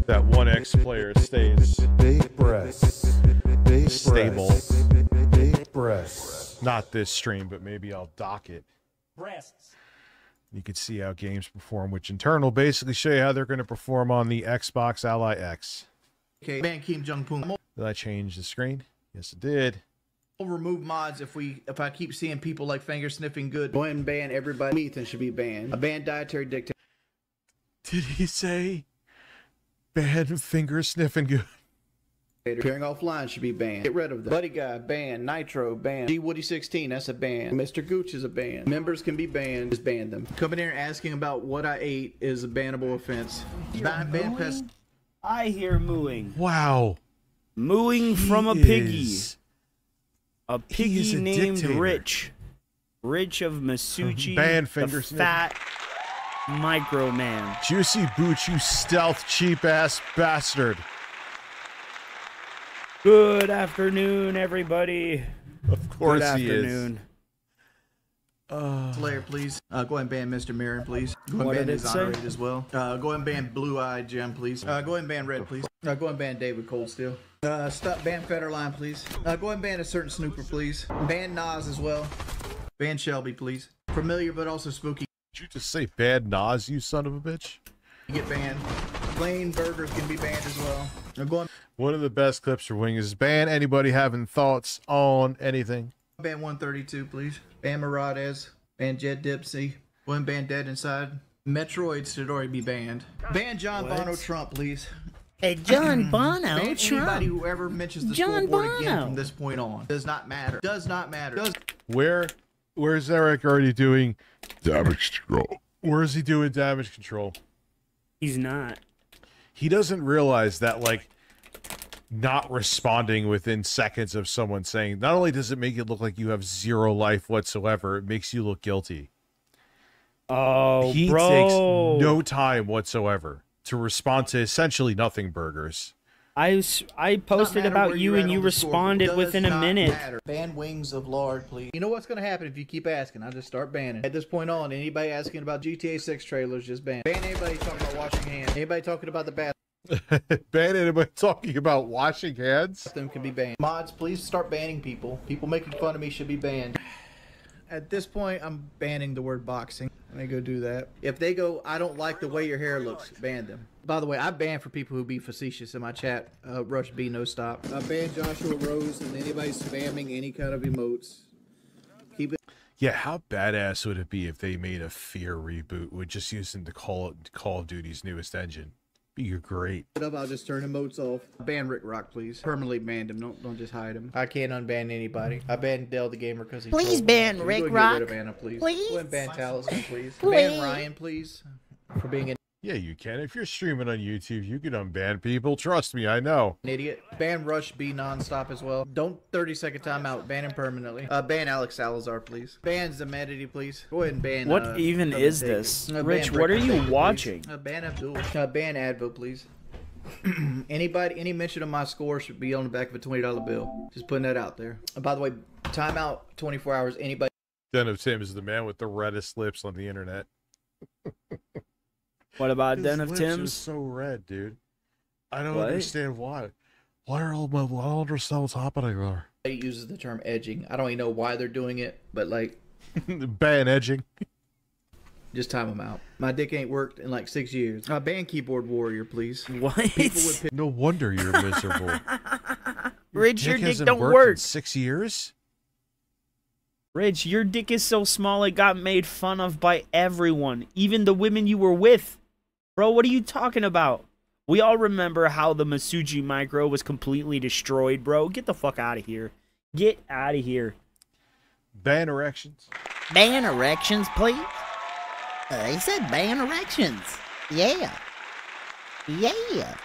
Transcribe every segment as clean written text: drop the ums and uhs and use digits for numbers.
That 1X player stays stable. Not this stream, but maybe I'll dock it. You can see how games perform, which in turn will basically show you how they're going to perform on the Xbox Ally X. Okay, ban Kim Jong-un. Did I change the screen? Yes, it did. We'll remove mods if I keep seeing people like finger sniffing good. Go ahead and ban everybody. Ethan should be banned. A ban dietary dictator. Did he say ban finger sniffing good? Appearing offline should be banned. Get rid of them. Buddy Guy, ban. Nitro, ban. G Woody 16, that's a ban. Mr. Gooch is a ban. Members can be banned. Just ban them. Coming here asking about what I ate is a bannable offense. Ban pest. I hear mooing. Wow. Mooing from a piggy. A piggy named dictator. Rich. Rich of Masucci. Ban finger the fat micro man. Juicy Booch, you stealth cheap ass bastard. Good afternoon, everybody. Of course Good he afternoon. is. Slayer, please. Go ahead and ban Mr. Mirren, please. Go ahead What and ban did it say? Exonerate as well. Go ahead and ban Blue Eyed Gem, please. Go ahead and ban Red, please. Go ahead and ban David Coldsteel. Stop ban Federline, please. Go ahead and ban a certain Snooper, please. Ban Nas as well. Ban Shelby, please. Familiar but also spooky. Did you just say bad Nas, you son of a bitch? Get banned. Plain burgers can be banned as well. One of the best clips for Wing is ban anybody having thoughts on anything. Ban 132, please. Ban Maraudez. Ban Jed Dipsy. Go ahead and ban Dead Inside. Metroid should already be banned. Ban John Bono Trump, please. Hey, John Bono Ban Trump. anybody who ever mentions the John school board again Bono. from this point on. Does not matter. Does not matter. Where's Eric already doing damage control? Where is he doing damage control? He's not. He doesn't realize that, like, not responding within seconds of someone saying, not only does it make it look like you have zero life whatsoever, it makes you look guilty. Oh, He bro. takes no time whatsoever to respond to essentially nothing burgers. I posted about you and you responded Does within a not minute. matter. Ban Wings of Lard, please. You know what's going to happen if you keep asking? I'll just start banning. At this point on, anybody asking about GTA 6 trailers, just ban. Ban anybody talking about washing hands. Anybody talking about the bath. Ban anybody talking about washing hands? Them can be banned. Mods, please start banning people. People making fun of me should be banned. At this point, I'm banning the word boxing. Let me go do that. If they go, I don't like the way your hair looks, ban them. By the way, I ban for people who be facetious in my chat. Rush B, no stop. I ban Joshua Rose and anybody spamming any kind of emotes. Keep it. Yeah, how badass would it be if they made a Fear reboot with just using the Call of Duty's newest engine? Be great. Up, I'll just turn emotes off. Ban Rick Rock, please. Permanently banned him. Don't just hide him. I can't unban anybody. I banned Dell the Gamer because he's. Please trolled. ban Can we Rick go get Rock. rid of Anna, please. Please. Go ahead and ban Talisman, please. Please. Ban Ryan, please. For being an Yeah, you can. If you're streaming on YouTube, you can unban people. Trust me, I know. idiot. Ban Rush B nonstop as well. Don't 30-second timeout. Ban him permanently. Ban Alex Salazar, please. Ban Zemedity, please. Go ahead and ban. What even Double is Taker. this? Ban Rich, Brick what are you Taker, please. watching? Ban Abdul. Ban Advo, please. Any mention of my score should be on the back of a $20 bill. Just putting that out there. By the way, timeout 24 hours. Anybody. Den of Tim is the man with the reddest lips on the internet. What about His Den of lips are Tim's? so red, dude. I don't What? understand why. Why are all my? I don't understand what's happening there. uses the term edging. I don't even know why they're doing it, but like, ban edging. just time them out. My dick ain't worked in like 6 years. Ban keyboard warrior, please. What? People with No wonder you're miserable. Rich, your dick hasn't don't worked work. in 6 years. Rich, your dick is so small it got made fun of by everyone, even the women you were with. Bro, what are you talking about? We all remember how the Masuji Micro was completely destroyed, bro. Get the fuck out of here. Get out of here. Ban erections. Ban erections, please. He said ban erections. Yeah. Yeah.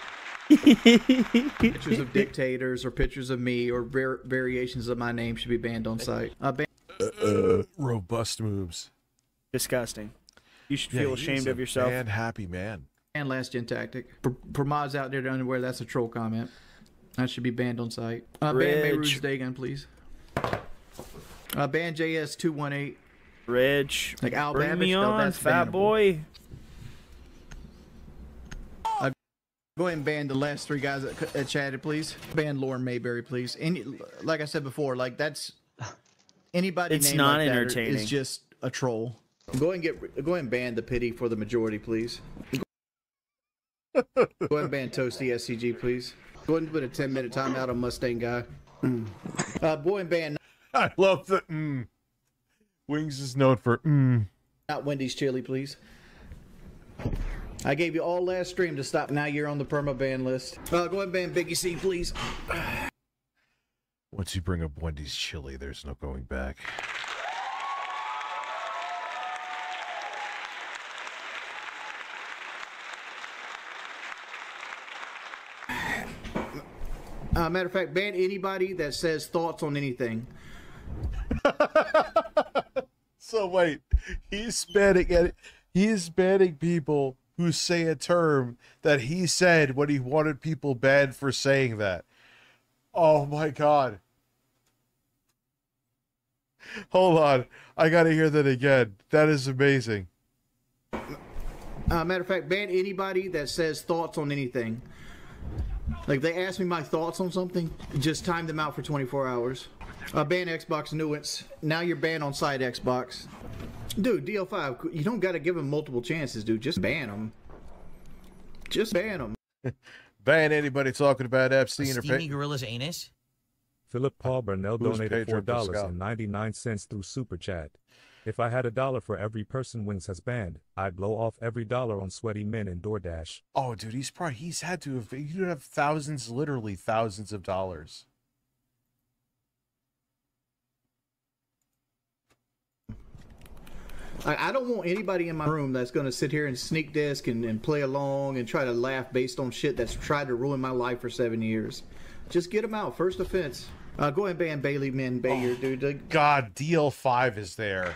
pictures of dictators or pictures of me or variations of my name should be banned on site. Robust moves. Disgusting. You should feel ashamed of yourself. And happy man. And last gen tactic. For mods out there to underwear, that's a troll comment. That should be banned on site. Ban Mayrou's Dagon, please. Ban JS218. Rich, like Al bring Babbage, me no, on, that's fat bannable. boy. Go ahead and ban the last 3 guys that chatted, please. Ban Lauren Mayberry, please. Like I said before, like that's anybody. It's named not like entertaining. That is just a troll. Go ahead and ban the pity for the majority, please. Go ahead and ban Toasty SCG, please. Go ahead and put a 10-minute timeout on Mustang guy. Go ahead and ban. I love the Wings is known for Not Wendy's chili, please. I gave you all last stream to stop. Now you're on the perma ban list. Go ahead and ban Biggie C, please. Once you bring up Wendy's chili, there's no going back. Matter of fact, ban anybody that says thoughts on anything. So wait, he's banning people who say a term that he said when he wanted people banned for saying that. Oh my god. Hold on, I gotta hear that again. That is amazing. Matter of fact, ban anybody that says thoughts on anything. Like they ask me my thoughts on something, just time them out for 24 hours. Ban Xbox nuance. Now you're banned on site Xbox. Dude, DL5, you don't got to give them multiple chances, dude. Just ban them. Just ban them. Ban anybody talking about Epstein or Steamy Gorilla's anus? Philip Paul Burnell Who's donated Pedro Pascal? $4.99 through Super Chat. If I had $1 for every person Wings has banned, I'd blow off every dollar on sweaty men and DoorDash. Oh, dude, he's had to have. You have thousands, literally thousands of dollars. I don't want anybody in my room that's going to sit here and sneak disc and play along and try to laugh based on shit that's tried to ruin my life for 7 years. Just get them out. First offense. Go ahead and ban Bailey Min Bayer, dude. God, DL5 is there.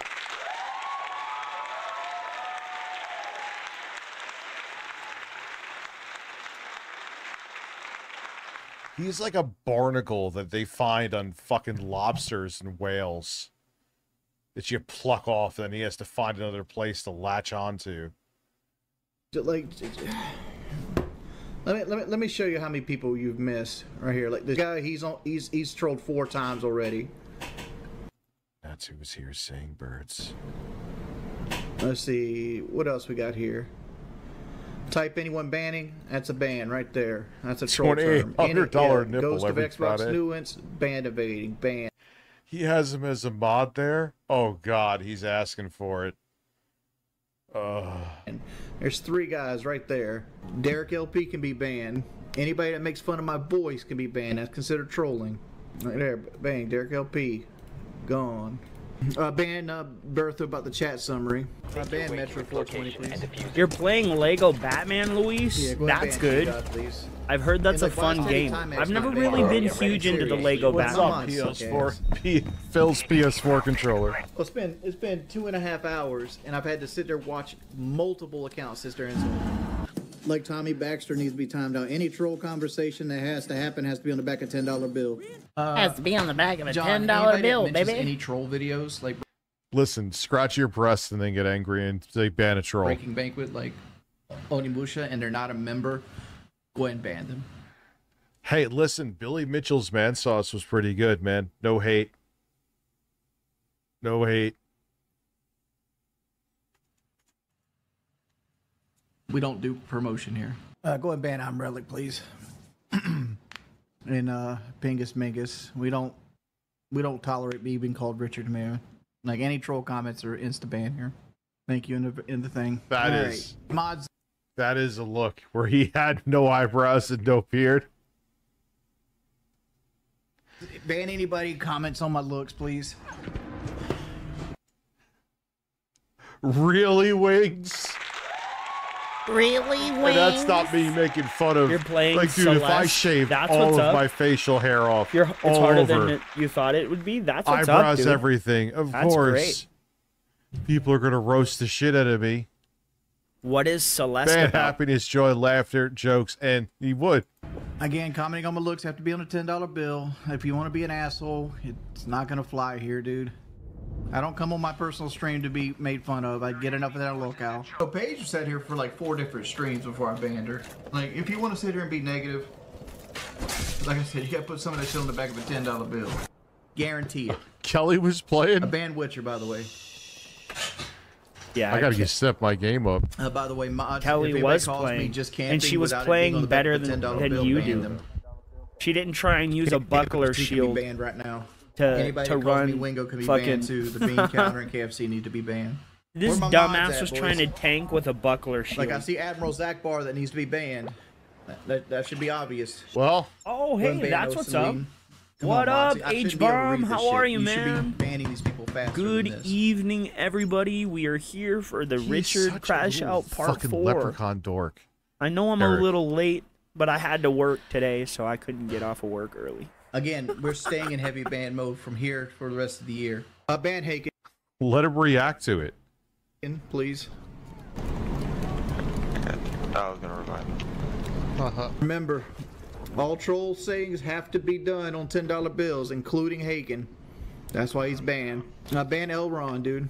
He's like a barnacle that they find on fucking lobsters and whales that you pluck off, and he has to find another place to latch onto. Like, let me show you how many people you've missed right here. Like this guy, he's trolled 4 times already. That's who was here saying birds. Let's see what else we got here. Type anyone banning. That's a ban right there. That's a troll term. $2,800 nipple Ghost of every Xbox Friday. nuance. Band evading. Ban. He has him as a mod there? Oh god, he's asking for it. There's 3 guys right there. Derek LP can be banned. Anybody that makes fun of my voice can be banned. That's considered trolling. Right there. Bang. Derek LP. Gone. Ban Bertha about the chat summary. Ban Metro 420, please. You're playing Lego Batman, Luis? Yeah, go ahead and That's ban good. God, please. I've heard that's a And, like, fun why is game. Timex I've never not really banned? been Yeah, huge into the Lego What's Batman. up, Phil's PS4 controller. Well, it's been 2.5 hours, and I've had to sit there watch multiple accounts sit there and like Tommy Baxter needs to be timed out. Any troll conversation that has to happen has to be on the back of $10 bill. Has to be on the back of a John, $10 bill, anybody that mentions baby. Any troll videos like Listen, scratch your breast and then get angry and say ban a troll. Breaking Banquet, like Onimusha, and they're not a member, go ahead and ban them. Hey, listen, Billy Mitchell's man sauce was pretty good, man. No hate. No hate. We don't do promotion here. Go ahead and ban I'm Relic, please. And Pingus Mingus. We don't tolerate me being called Richard Man. Like any troll comments are insta ban here. Thank you in the thing. That All is right. Mods. That is a look where he had no eyebrows and no beard. Ban anybody who comments on my looks, please. Really, Wings? Really, And Wings? that's not me making fun of. You're playing like, dude, if I Celeste, shaved that's all what's of up. my facial hair off, It's all harder over, than you thought it would be. That's what's eyebrows, up, dude. everything. Of That's course, great. people are gonna roast the shit out of me. What is Celeste Bad about? happiness, joy, laughter, jokes, and he would. Again, commenting on my looks have to be on a $10 bill. If you want to be an asshole, it's not gonna fly here, dude. I don't come on my personal stream to be made fun of. I get enough of that locale. So Paige sat here for like 4 different streams before I banned her. Like, if you want to sit here and be negative, like I said, you gotta put some of that shit on the back of a $10 bill. Guarantee it. Kelly was I playing. banned Witcher, by the way. Yeah, I gotta step my game up. By the way, mods, Kelly if anybody was calls playing, me just camping and she was without it being on playing the back better of a than $10 you bill, ban do. them. She didn't try and use a buckler Two can be shield banned right now. to Anybody that calls me run Wingo can be fucking. banned too. The bean counter and KFC need to be banned. This Where my mods dumbass at, was boys? trying to tank with a buckler shield. Like I see Admiral Zakbar that needs to be banned. That should be obvious. Well, Oh, Go and hey, ban that's Oats what's and up. Wheaton. Come What on, up, Monty. I shouldn't H be able to Bomb? read this How shit. are you, You man? should be banning these people faster Good than this. evening, everybody. We are here for the he's Richard such a Crash little Out Part fucking 4. leprechaun dork. I know I'm Eric. a little late, but I had to work today, so I couldn't get off of work early. Again, we're staying in heavy ban mode from here for the rest of the year. Ban Haken, Let him react to it. please. I was gonna revive him. Remember, all troll sayings have to be done on $10 bills, including Haken. That's why he's banned. Ban Elron, dude.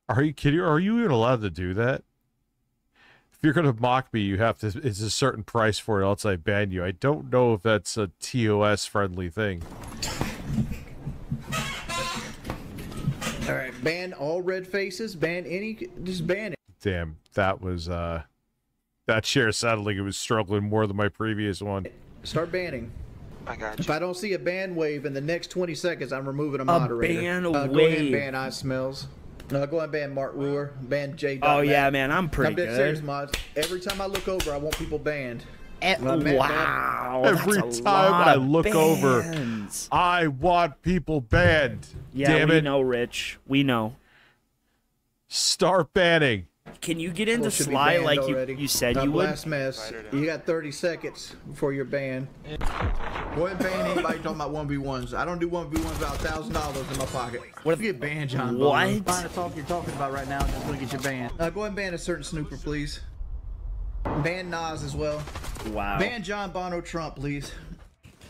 Are you kidding? Are you even allowed to do that? If you're gonna mock me, you have to. It's a certain price for it, else I ban you. I don't know if that's a TOS friendly thing. All right, ban all red faces. Ban any. Just ban it. Damn, that was that share sounded like it was struggling more than my previous one. Start banning. I got If you. I don't see a ban wave in the next 20 seconds, I'm removing a moderator. ban Go ahead wave. and ban Eye Smells. Go ahead and ban Mark Ruhr. Ban J. Oh, yeah, man, I'm pretty I'm dead serious, good. mods. Every time I look over, I want people banned. Wow. Every that's a time lot I of look over, bans. I want people banned. Yeah, Damn we it! know, Rich. We know. Start banning. Can you get into People should be Sly banned like already. you said you would? Blast Mess. You got 30 seconds before you're banned. Go ahead and ban anybody talking about 1v1s. I don't do 1v1s without $1,000 in my pocket. What if- you get banned, John? What? Bono? Find the talk you're talking about right now. I'm just gonna get you banned. Go ahead and ban a certain snooper, please. Ban Nas as well. Wow. Ban John Bono Trump, please.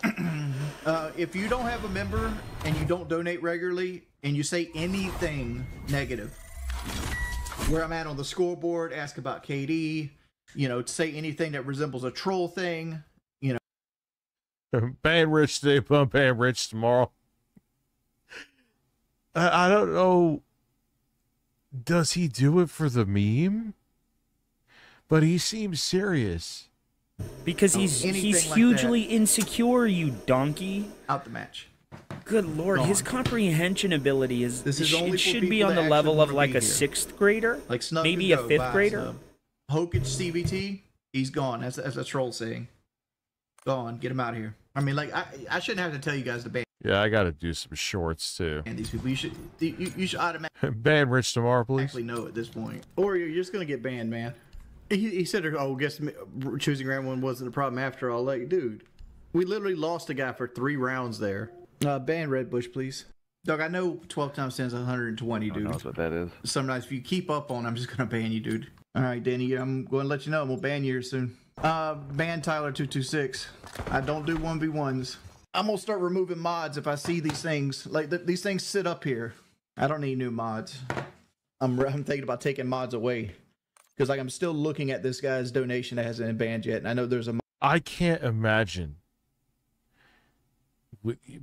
If you don't have a member and you don't donate regularly and you say anything negative, where I'm at on the scoreboard, ask about KD, say anything that resembles a troll thing, Ban Rich today, pump ban Rich tomorrow. I don't know. Does he do it for the meme? But he seems serious. Because he's anything like hugely insecure, you donkey. out the match. Good lord, his Gone. comprehension ability is This is only it for should be people on the that level actually of wanna like be a here. 6th grader, Like Snug maybe can a go, 5th bye, grader. Snub. Hokage CVT, he's gone. That's a troll saying. Gone. Get him out of here. I mean, like I shouldn't have to tell you guys to ban Yeah, I got to do some shorts too. these people. You should automatically Ban Rich tomorrow, please. know at this point, or you're just gonna get banned, man. He said, "Oh, guess choosing round one wasn't a problem after all." Like, dude, we literally lost a guy for 3 rounds there. Ban Red Bush, please. Doug, I know 12 times 10 is 120, dude. Knows what that is. Sometimes if you keep up on, I'm just gonna ban you, dude. All right, Danny, I'm going to let you know. We'll ban you here soon. Ban Tyler 226. I don't do 1v1s. I'm gonna start removing mods if I see these things. Like these things sit up here. I don't need new mods. I'm thinking about taking mods away because like I'm still looking at this guy's donation that hasn't been banned yet, and I know there's a. I can't imagine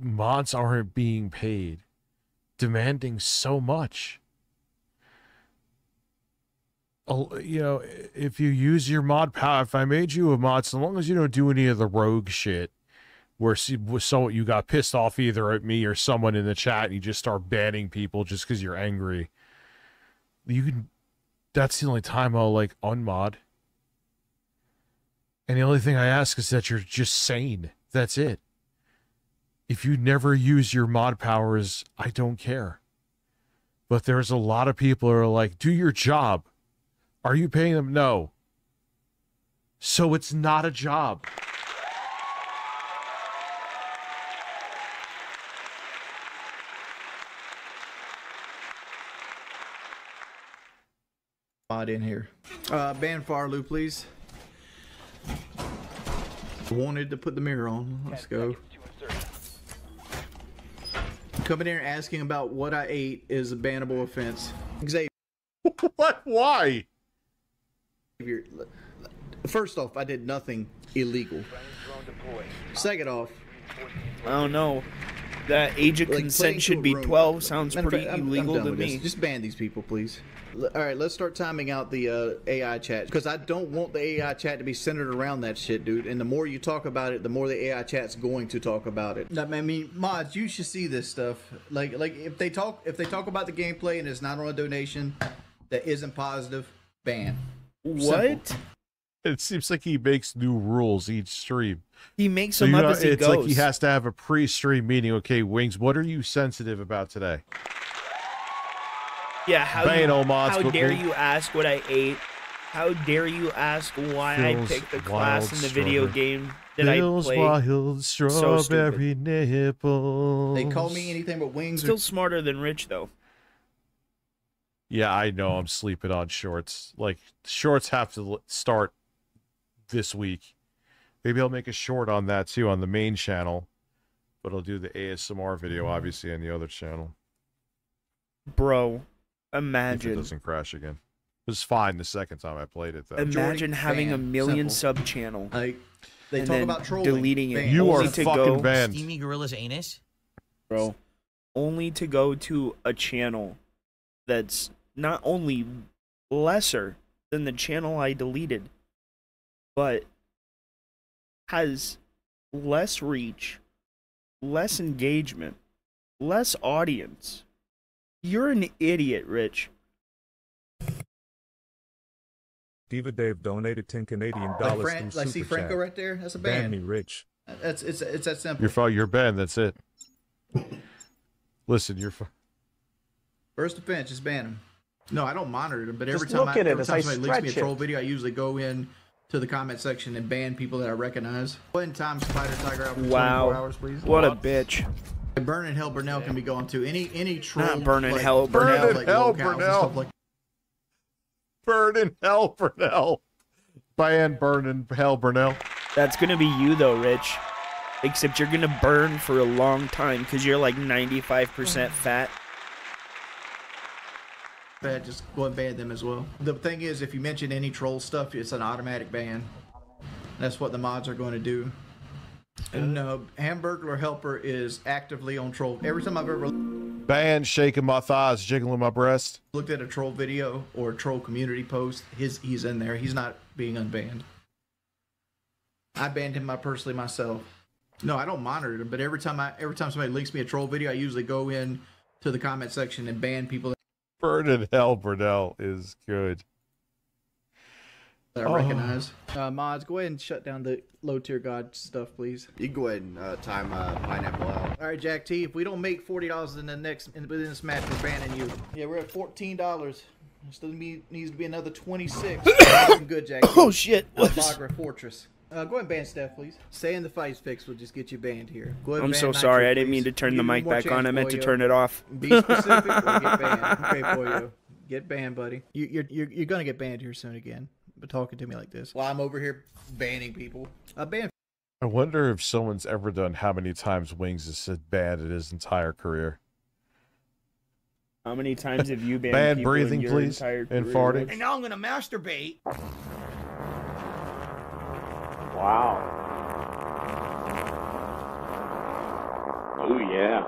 mods aren't being paid, demanding so much. You know, if you use your mod power, if I made you a mod, so long as you don't do any of the rogue shit, where so you got pissed off either at me or someone in the chat and you just start banning people just because you're angry, you can. That's the only time I'll like unmod. And the only thing I ask is that you're just sane. That's it. If you never use your mod powers, I don't care. But there's a lot of people who are like, do your job. Are you paying them? No. So it's not a job. Mod in here. Ban Farloo, please. Wanted to put the mirror on. Let's go. Coming in and asking about what I ate is a bannable offense. Xavier. What? Why? First off, I did nothing illegal. Second off, I don't know. That age of consent should be 12. Sounds pretty illegal to me. Just ban these people, please. All right, let's start timing out the AI chat, because I don't want the AI chat to be centered around that shit, dude. And the more you talk about it, the more the AI chat's going to talk about it. I mean, mods, you should see this stuff. Like if they talk about the gameplay and it's not on a donation that isn't positive, ban. What? Simple. It seems like he makes new rules each stream. He makes them up as he it's goes. like he has to have a pre-stream meeting. Okay, Wings, what are you sensitive about today? Yeah, how dare you you ask what I ate? How dare you ask why I picked the class in the video game that I played? Wild strawberry nipple. They call me anything but Wings. Still smarter than Rich, though. Yeah, I know. I'm sleeping on shorts. Like, shorts have to start this week. Maybe I'll make a short on that, too, on the main channel. But I'll do the ASMR video, obviously, on the other channel. Bro, If imagine. it doesn't crash again. It was fine the second time I played it, though. Imagine having a million Simple. sub-channel. Like, they and talk then about trolling. deleting it. Ban. You are only to fucking go, banned. Steamy Gorilla's anus? Bro, only to go to a channel that's not only lesser than the channel I deleted, but has less reach, less engagement, less audience. You're an idiot, Rich. Diva Dave donated 10 Canadian dollars through Super see Chat. Franco right there? That's a Ban ban. me, Rich. It's that simple. You're banned. That's it. Listen, First offense, just ban them. No, I don't monitor them, but every Just time, look at it every as time I somebody leaks me a stretch troll it. video, I usually go in to the comment section and ban people that I recognize. Go ahead and time Spider Tiger out for 24 hours, please. What a bitch. Burn and Hell Burnell can be going to any troll. Not Burn and like, Hell Burnell. like Hell locales and Burnell. stuff like Burn in hell, Burnell. Burn in hell, Burnell. That's gonna be you though, Rich. Except you're gonna burn for a long time because you're like 95% fat. that. Just go and ban them as well. The thing is, if you mention any troll stuff, it's an automatic ban. That's what the mods are going to do. And Hamburglar Helper is actively on troll. Every time I've ever Banned, shaking my thighs, jiggling my breast. looked at a troll video or a troll community post, he's in there. He's not being unbanned. I banned him personally myself. No, I don't monitor him, but every time somebody links me a troll video, I usually go in to the comment section and ban people Burn in hell, Burnell is good. that I recognize. Mods, go ahead and shut down the low tier god stuff, please. You can go ahead and time Pineapple out. All right, Jack T. If we don't make $40 within this match, we're banning you. Yeah, we're at $14. Still needs to be another 26. Good, Jack T. Oh shit. Bagra Fortress. Go ahead and ban Steph, please. Stay in the fight fix will just get you banned here. Go ahead and I'm ban so Nitro, sorry. I didn't please. mean to turn Give the you mic one more back on. I chance, meant to Boyo. turn it off. Be specific or get banned. Okay, Boyo. Get banned, buddy. You're gonna get banned here soon again. But talking to me like this. While I'm over here banning people. Ban. I wonder if someone's ever done how many times Wings has said banned in his entire career. How many times have you banned Bad people breathing, in your please, entire and career, farting. Rich? And now I'm gonna masturbate. Wow. Oh, yeah.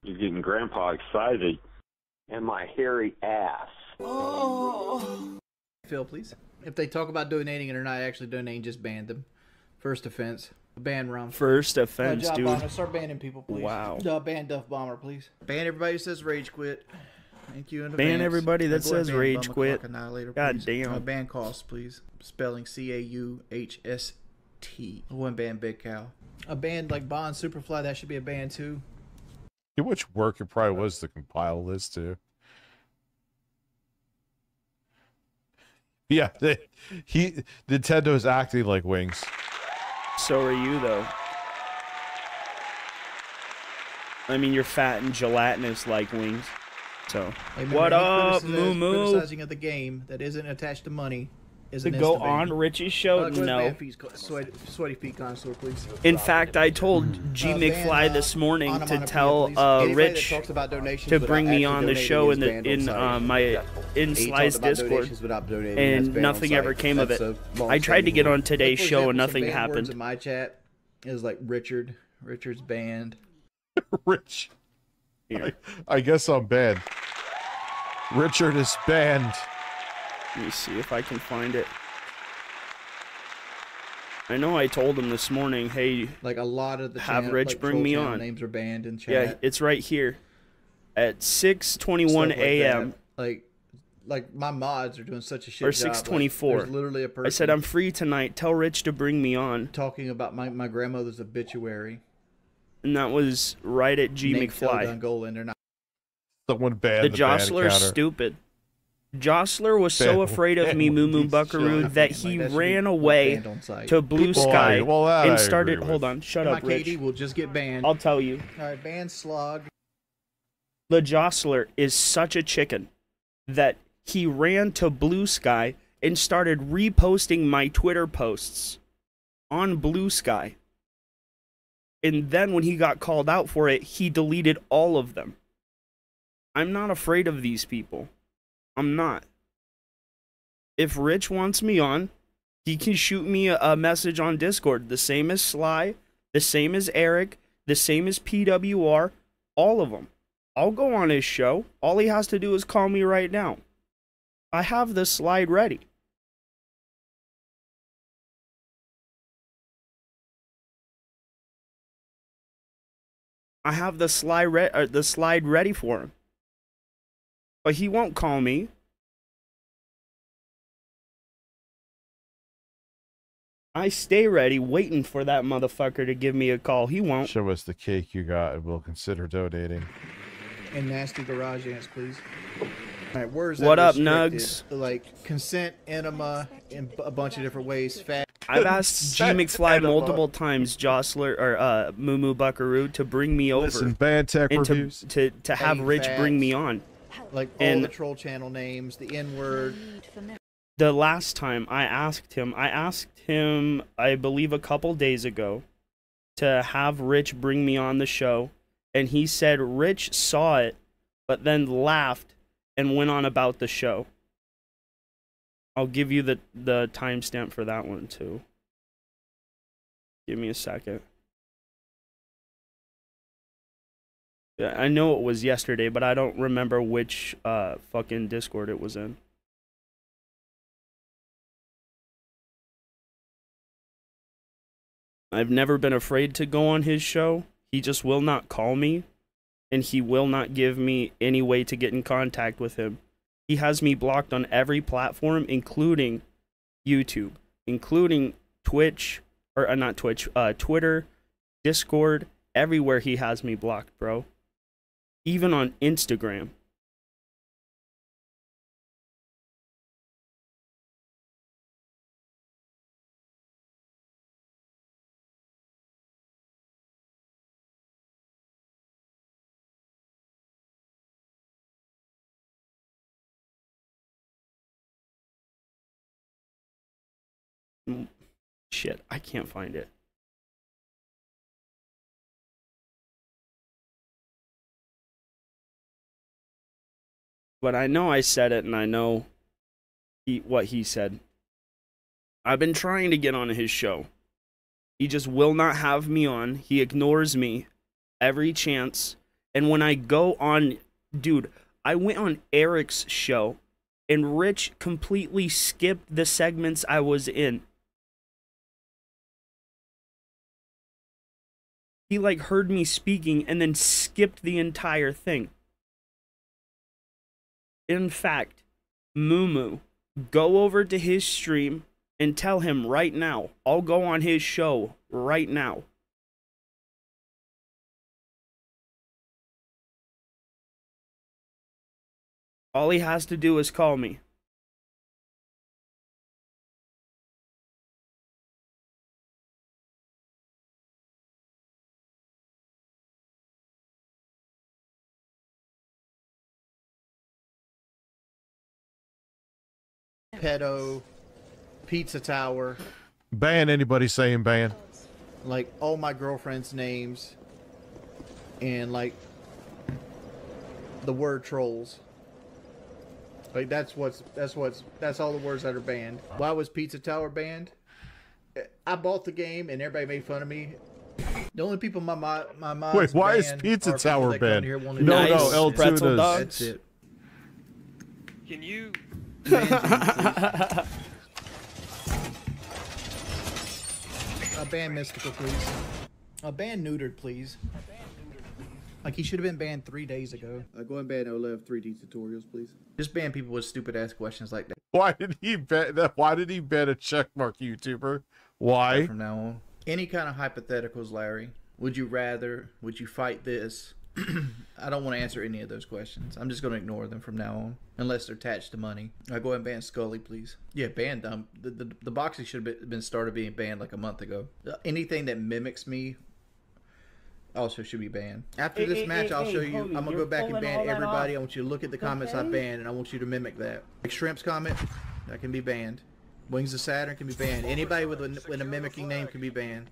You're getting Grandpa excited. And my hairy ass. Phil, please. If they talk about donating and are not actually donating, just ban them. First offense. Ban Rum. First offense, Job dude. Bomber, start banning people, please. Wow. Ban Duff Bomber, please. Ban everybody who says rage quit. Thank you in Ban advance. everybody that Go ahead and says ban rage Bummer quit. Clock Annihilator, God please. damn. Ban cost, please. Spelling C-A-U-H-S-T. I wouldn't ban Big Cow. A band like Bond Superfly, that should be a ban too. How much work it probably was to compile this too. Yeah, Nintendo's acting like Wings. So are you, though. I mean, you're fat and gelatinous like Wings. So, Like, what up, Moo Moo? Criticizing of the game that isn't attached to money is To an go insta-ban. on Rich's show? Go ahead and No. ban Sweaty Feet Connoisseur, please. In fact, I told G McFly this morning to tell Rich to bring me on the show in Sly's Discord, and nothing ever came of it. I tried to get on today's show and nothing happened. In my chat is like Richard's banned. Rich. I guess I'm banned. Richard is banned. Let me see if I can find it. I know I told him this morning, hey, like a lot of the have Rich bring me on. Names are banned in chat. Yeah, it's right here at 6:21 a.m. Like my mods are doing such a shit or job. 6:24. There's literally a person. I said I'm free tonight. Tell Rich to bring me on. Talking about my grandmother's obituary. And that was right at G McFly. Someone banned the Jostler's stupid. Jostler was so afraid of me, Moo Moo Buckaroo, that he ran away to Blue Sky and started. Hold on, shut up, Rich. Katie will just get banned. I'll tell you. All right, ban Slog. The Jostler is such a chicken that he ran to Blue Sky and started reposting my Twitter posts on Blue Sky. And then when he got called out for it, he deleted all of them. I'm not afraid of these people. I'm not. If Rich wants me on, he can shoot me a message on Discord. The same as Sly, the same as Eric, the same as PWR, all of them. I'll go on his show. All he has to do is call me right now. I have the slide ready. I have the slide ready for him. But he won't call me. I stay ready, waiting for that motherfucker to give me a call. He won't. Show us the cake you got, and we'll consider donating. And nasty garage ants, please. All right, words what up, restricted, Nugs? Like consent, enema, in a bunch of different ways. Fat. I've asked G McFly multiple times, Jostler or Moo Moo Buckaroo, to bring me over. Listen, bad tech and reviews. to have Rich bring me on. Like all the troll channel names, the N-word. The last time I asked him, I believe a couple days ago, to have Rich bring me on the show, and he said Rich saw it, but then laughed and went on about the show. I'll give you the timestamp for that one too. Give me a second. Yeah, I know it was yesterday, but I don't remember which fucking Discord it was in. I've never been afraid to go on his show. He just will not call me, and he will not give me any way to get in contact with him. He has me blocked on every platform, including YouTube, including Twitch, or not Twitch, Twitter, Discord, everywhere he has me blocked, bro. Even on Instagram. Shit, I can't find it. But I know I said it, and I know what he said. I've been trying to get on his show. He just will not have me on. He ignores me every chance. And when I go on, dude, I went on Eric's show and Rich completely skipped the segments I was in. He like heard me speaking and then skipped the entire thing. In fact, Moo, go over to his stream and tell him right now. I'll go on his show right now. All he has to do is call me. Pedo, Pizza Tower, Ban anybody saying ban. like all my girlfriend's names, and like the word trolls. Like that's all the words that are banned. Why was Pizza Tower banned? I bought the game and everybody made fun of me. The only people my mods Wait, why is ban Pizza are people Tower that come banned? here wanting to No, do no, this. L2 pretzel does. dogs. That's it. Can you? A ban Mystical, please. A ban Neutered, please. Like, he should have been banned 3 days ago. Go and ban Olev 3D tutorials, please. Just ban people with stupid ass questions like that Why did he ban that? Why did he ban a checkmark YouTuber? Why? from now on. Any kind of hypotheticals, Larry. Would you rather? Would you fight this? I don't want to answer any of those questions. I'm just going to ignore them from now on, unless they're attached to money. I go ahead and ban Scully, please. Yeah, ban them. The boxing should have been started being banned like a month ago. Anything that mimics me also should be banned. After this match, I'll show you. I'm gonna go back and ban everybody. I want you to look at the comments I banned, and I want you to mimic that. Like Shrimp's comment, that can be banned. Wings of Saturn can be banned. Anybody with a mimicking name can be banned.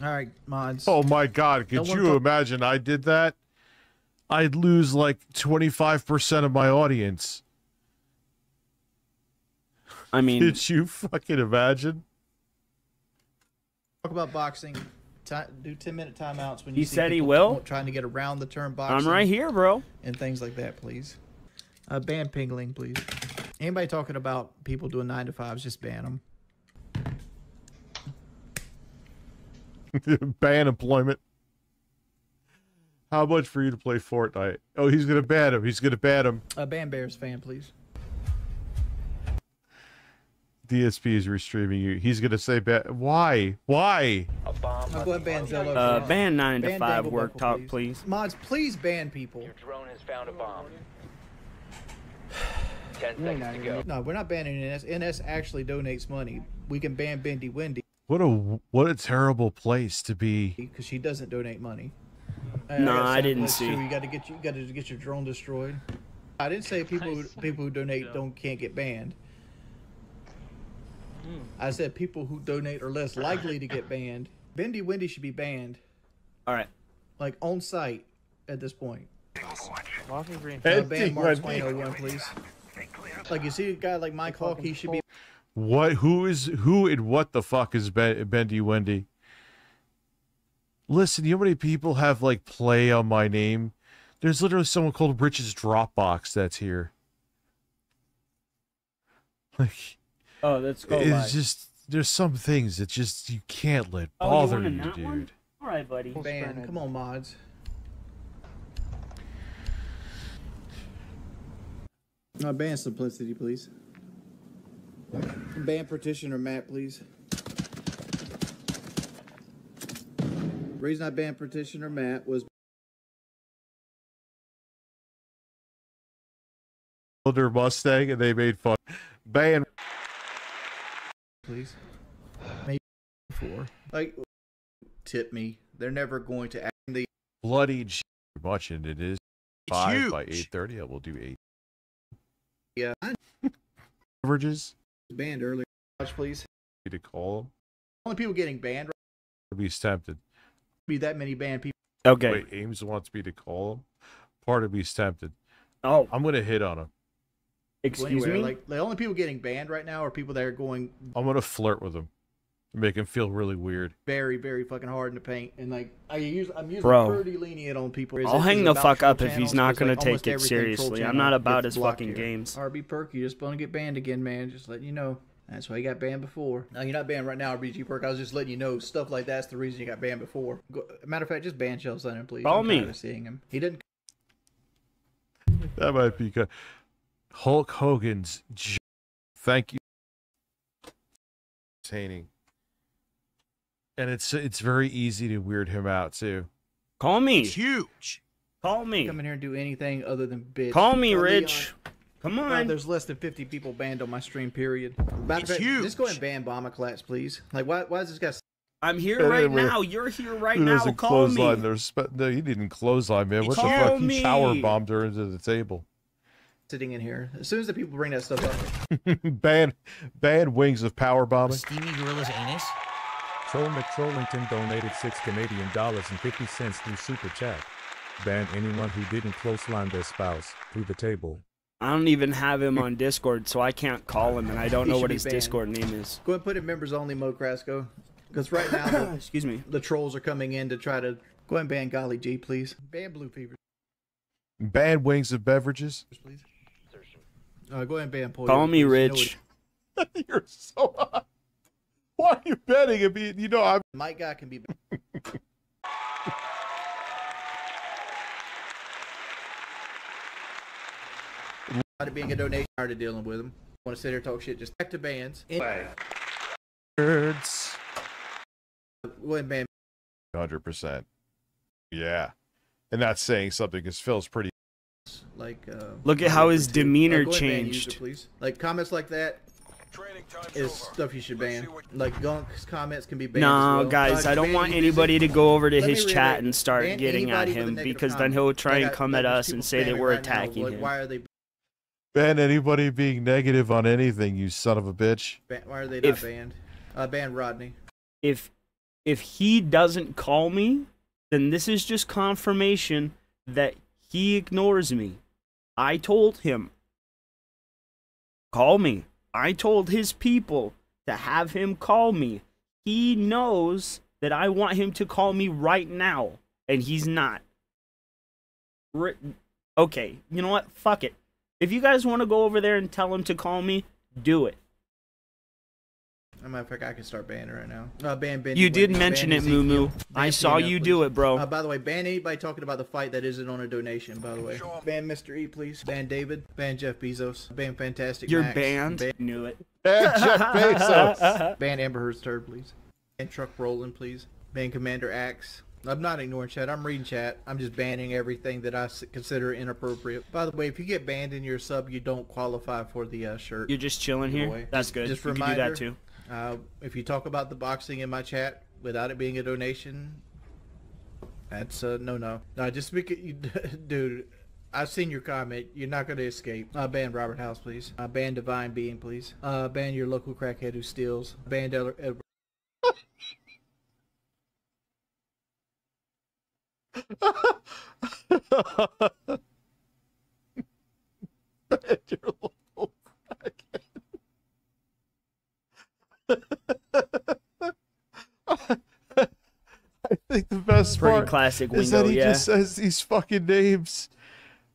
All right, mods. Oh my God! Could you imagine I did that? I'd lose like 25% of my audience. I mean, Did you fucking imagine? Talk about boxing. Do 10-minute timeouts when you He see said he people will? trying to get around the term boxing. I'm right here, bro. And things like that, please. Ban Pingling, please. Anybody talking about people doing 9 to 5s, just ban them. Ban employment. How much for you to play Fortnite? Oh, he's gonna ban him. He's gonna ban him. Ban Bears fan, please. DSP is restreaming you. He's gonna say ban. Why? Why? I'll go ahead and ban Zello. Ban 9 to Ban 5 Dangle work Buckle, talk, please. please. Mods, please ban people. Your drone has found a bomb. 10 seconds to go. No, we're not banning NS. NS actually donates money. We can ban Bendy Wendy What a terrible place to be. because she doesn't donate money. No, got I didn't Southwest see. too. You got to get your drone destroyed. I didn't say people who donate can't get banned. I said people who donate are less likely to get banned. Bendy Wendy should be banned, All right. like on site at this point. Bendy Ban Mark Wendy. 2001, please. Like you see a guy like Mike Hawk, he should be. What? Who and what the fuck is Bendy Wendy? Listen, you know how many people have like play on my name? There's literally someone called Rich's Dropbox that's here. Like, Oh, let's go. it's just there's some things that just you can't let bother you, dude. All right, buddy. Ban. Come on, mods. Ban Simplicity, please. Ban Partitioner Matt, please. Reason I banned Partitioner Matt was Their Mustang and they made fun. Ban. Please. Maybe 4. Like, tip me. They're never going to act the. Bloody G much, and it is 5 by 8:30. I will do 8. Yeah. Averages. banned earlier. Watch, please. To call them. Only people getting banned. I'd be tempted. Be that many banned people. Okay. Wait, Ames wants me to call him. Part of me's tempted. Oh, I'm gonna hit on him. excuse me. Like the only people getting banned right now are people that are going. I'm gonna flirt with him. Make him feel really weird. very, very fucking hard in the paint, and like I'm usually Bro, pretty lenient on people. I'll hang the fuck up if he's not gonna gonna take it seriously. I'm not about his fucking games. RB Perk, you just gonna get banned again, man. Just letting you know. That's why you got banned before. No, you're not banned right now, RBG Perk. I was just letting you know stuff like that's the reason you got banned before. Matter of fact, just ban Shell Center, please. Follow I'm me. tired of seeing him. He didn't. That might be good. Hulk Hogan's. Thank you. Entertaining. And it's very easy to weird him out too. Call me. It's huge. Call me. Come in here and do anything other than bitch. Call me, Rich. Come on. There's less than 50 people banned on my stream, period. Matter of fact, huge. just go ahead and ban Bomber Clats, please. Like, why is this guy... I'm here right now. You're here right now. Call me. No, you didn't clothesline, man. What the Call fuck? me. He power bombed her into the table. Sitting in here. As soon as the people bring that stuff up... ban wings of power bombing. Steamy Gorilla's anus. Troll McTrollington donated $6.50 through Super Chat. Ban anyone who didn't clothesline their spouse through the table. I don't even have him on Discord, so I can't call him, and I don't know what his Discord name is. Go ahead and put in members only mode, Crasco. Because right now, excuse me, the trolls are coming in to try to... Go ahead and ban Golly G, please. Ban Blue Fever. Ban wings of beverages. Please. Go ahead and ban Polio. Call me please. Rich. You're so hot. Why are you betting at me? You know I'm... My guy can be... It being a donation, hard to dealing with them. Want to sit here and talk shit? Just back to bans. Words. Go ahead and ban. 100%. Yeah, and that's saying something because Phil's pretty. Like, look at how his demeanor go ahead and ban changed. user, please. Like comments like that is stuff you should ban. Like Gunk's comments can be banned. No, as well. guys, I don't want anybody to go over to his chat and start getting at him because then he'll try and come at us and say that we're attacking him. Why are they? Ban anybody being negative on anything, you son of a bitch. Why are they not banned? Ban Rodney. If he doesn't call me, then this is just confirmation that he ignores me. I told him, call me. I told his people to have him call me. He knows that I want him to call me right now, and he's not. Okay, you know what? Fuck it. If you guys want to go over there and tell him to call me, do it. As a matter of fact, I can start banning right now. Ban Ben. You did mention it, Moo Moo. I saw you do it, bro. By the way, ban anybody talking about the fight that isn't on a donation, by the way. Ban Mr. E, please. Ban David. Ban Jeff Bezos. Ban Fantastic You're Max. banned? Knew it. Ban Jeff Bezos. Ban Amber Heard's turd, please. Ban Truck Roland, please. Ban Commander Axe. I'm not ignoring chat. I'm reading chat. I'm just banning everything that I consider inappropriate. By the way, if you get banned in your sub, you don't qualify for the shirt. You're just chilling here? That's good. Just you can do that too. If you talk about the boxing in my chat without it being a donation, that's no. No, just speak it, dude. I've seen your comment. You're not going to escape. Ban Robert House, please. Ban Divine Being, please. Ban your local crackhead who steals. Ban Edward. Ban your local crackhead. I think the best Pretty part classic is window, that he just says these fucking names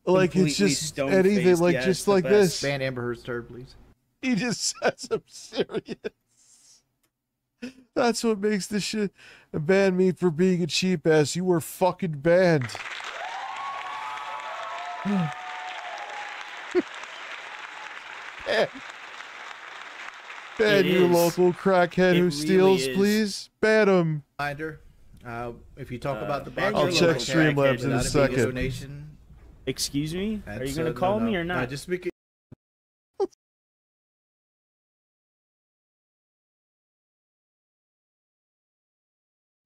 like it's just anything, like just like this. Ban Amber Heard's turd, please. He just says I'm serious. That's what makes this shit. Ban me for being a cheap ass. You were fucking banned. Ban your local crackhead who steals, please. Ban him. Reminder, if you talk about the box, I'll check Streamlabs in a second. Excuse me? Are you gonna call me or not? Just speak it.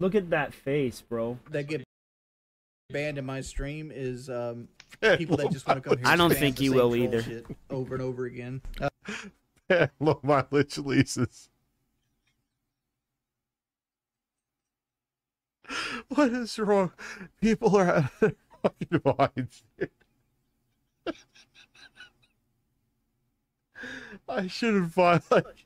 Look at that face, bro. That get banned in my stream is people that just want to come here. I don't and think spam the you same will troll either. shit over and over again. Low mileage leases. What is wrong? People are out of their fucking minds. I shouldn't find like.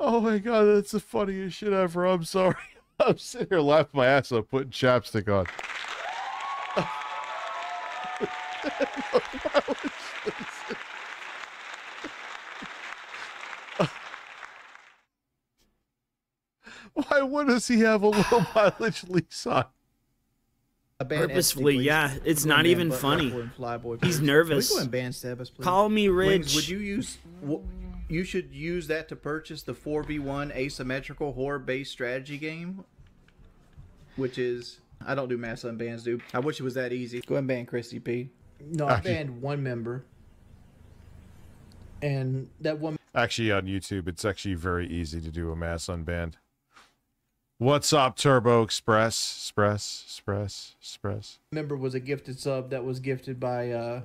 Oh my god, that's the funniest shit ever. I'm sorry. I'm sitting here laughing my ass off putting chapstick on. Why would does he have a low mileage lease on? Purposefully, yeah. It's not even funny. He's nervous. Can we go and ban Sebas, please? Call me Rich. Wings, would you use? You should use that to purchase the 4v1 asymmetrical horror-based strategy game, which is I don't do mass unbans, dude. I wish it was that easy. Go ahead and ban Christy P. No, I banned one member, and that one. Actually, on YouTube, it's actually very easy to do a mass unbanned. What's up, Turbo Express? Express. Member was a gifted sub that was gifted by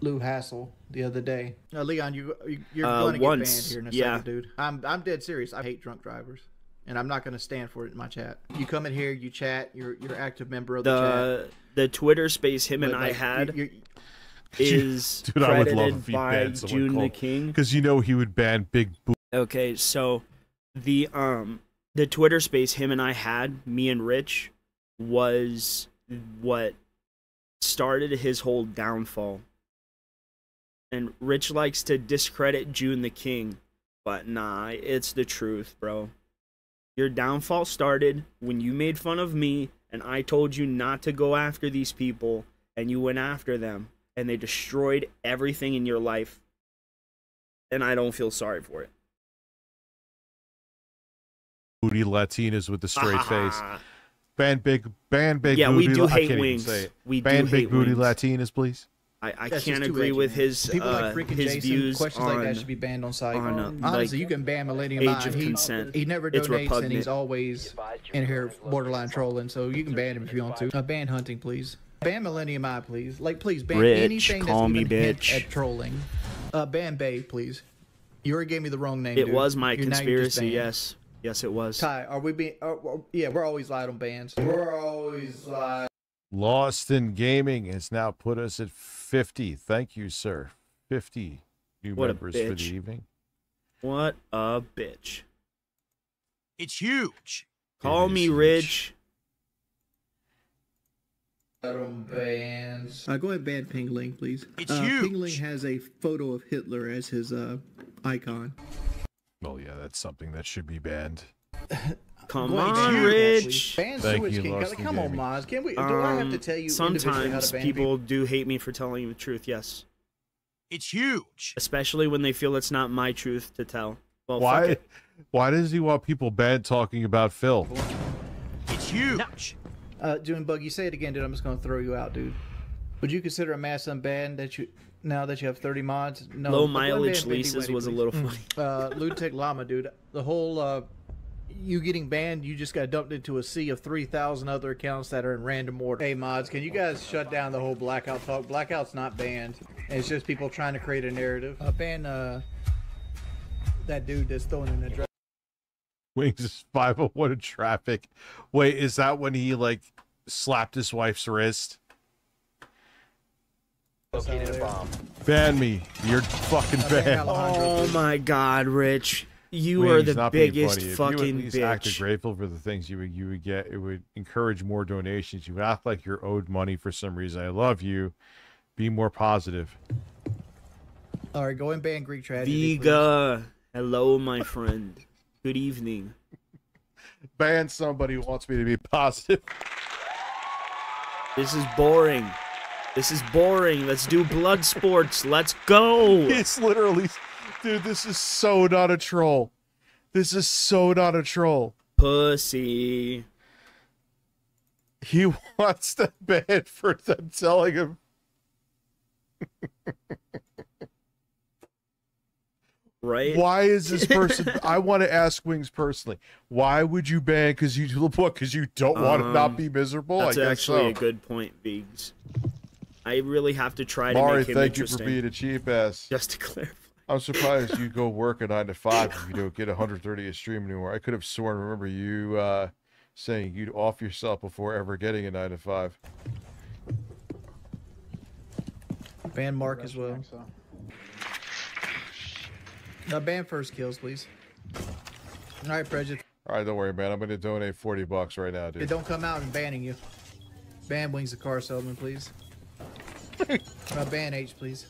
Lou Hassel the other day. Leon, you're going to get banned here in a second, dude. I'm dead serious. I hate drunk drivers, and I'm not going to stand for it in my chat. You come in here, you chat, you're an active member of the chat. The Twitter space him and I had is dude, I would love if credited by June the King. Because you know he would ban Big Boo. Okay, so the Twitter space him and I had, me and Rich, was what started his whole downfall. And Rich likes to discredit June the King, but nah, it's the truth, bro. Your downfall started when you made fun of me, and I told you not to go after these people, and you went after them, and they destroyed everything in your life. And I don't feel sorry for it. Booty Latinas with the straight face. Ban big yeah, booty. We do I hate can't wings. Even say it. We ban do big hate booty wings. Latinas, please. I can't agree with his people like freaking his Jason, views questions on like that should be banned on site. Honestly, like, you can ban Millennium age Mind. of consent. He never It's donates, repugnant. and he's always in here borderline trolling. So you can ban him if you want to. Ban hunting, please. Ban Millennium Eye, please. Like, please ban Rich, anything call that's me even hint bitch. at trolling. Ban Bay, please. You already gave me the wrong name. It dude. was my Now you're just conspiracy. banned. Yes, yes, it was. Ty, are we being? Yeah, we're always light on bans. We're always light. Lost in Gaming has now put us at 50. Thank you, sir. 50 new What a members for the bitch. evening. What a bitch. It's huge. Call me Rich. Bands. Go ahead and ban Pingling, please. It's huge. Pingling has a photo of Hitler as his icon. Well, yeah, that's something that should be banned. Come on, Rich. Ban Thank Sewage you, King. Lost in Come on, Gaming. Maz. Can we? Do I have to tell you individually how Sometimes to ban people do hate me for telling you the truth, yes. It's huge. Especially when they feel it's not my truth to tell. Well, fuck Why? it. Why does he want people banned talking about Phil? It's huge. June Buggy, say it again, dude. I'm just gonna throw you out, dude. Would you consider a mass unban that you now that you have 30 mods? No. Low but go ahead and mileage ban Bendy leases Weddy, was a please. little funny. Lutek Llama, dude. The whole you getting banned, you just got dumped into a sea of 3,000 other accounts that are in random order. Hey, mods, can you guys shut down the whole blackout talk? Blackout's not banned. It's just people trying to create a narrative. Ban that dude that's throwing in the dress. Wings is 501 in traffic. Wait, is that when he like slapped his wife's wrist? Located a bomb. Ban me. You're fucking banned. Oh my God, Rich. You Wings, are the not being biggest funny. If fucking you at least acted bitch. grateful for the things you would get, it would encourage more donations. You would act like you're owed money for some reason. I love you. Be more positive. All right, go and ban Greek tragedy. Viga. Hello, my friend. Good evening. Ban somebody who wants me to be positive. This is boring. This is boring. Let's do blood sports. Let's go. It's literally, dude, this is so not a troll. This is so not a troll. Pussy. He wants to ban for them telling him. Right? Why is this person? I want to ask Wings personally. Why would you ban? Because you what? Because you don't want to not be miserable. That's I guess actually so. a good point, Biggs. I really have to try to Mari, make him thank you interesting. for being a cheap ass. Just to clarify. I'm surprised you go work a 9 to 5 if you don't get 130 a stream anymore. I could have sworn, remember you saying you'd off yourself before ever getting a 9 to 5. Ban Mark as well. Ban first kills, please. All right, Prejudice. All right, don't worry, man. I'm gonna donate $40 right now, dude. Hey, don't come out and banning you. Ban Wings the car salesman, please. Ban H, please.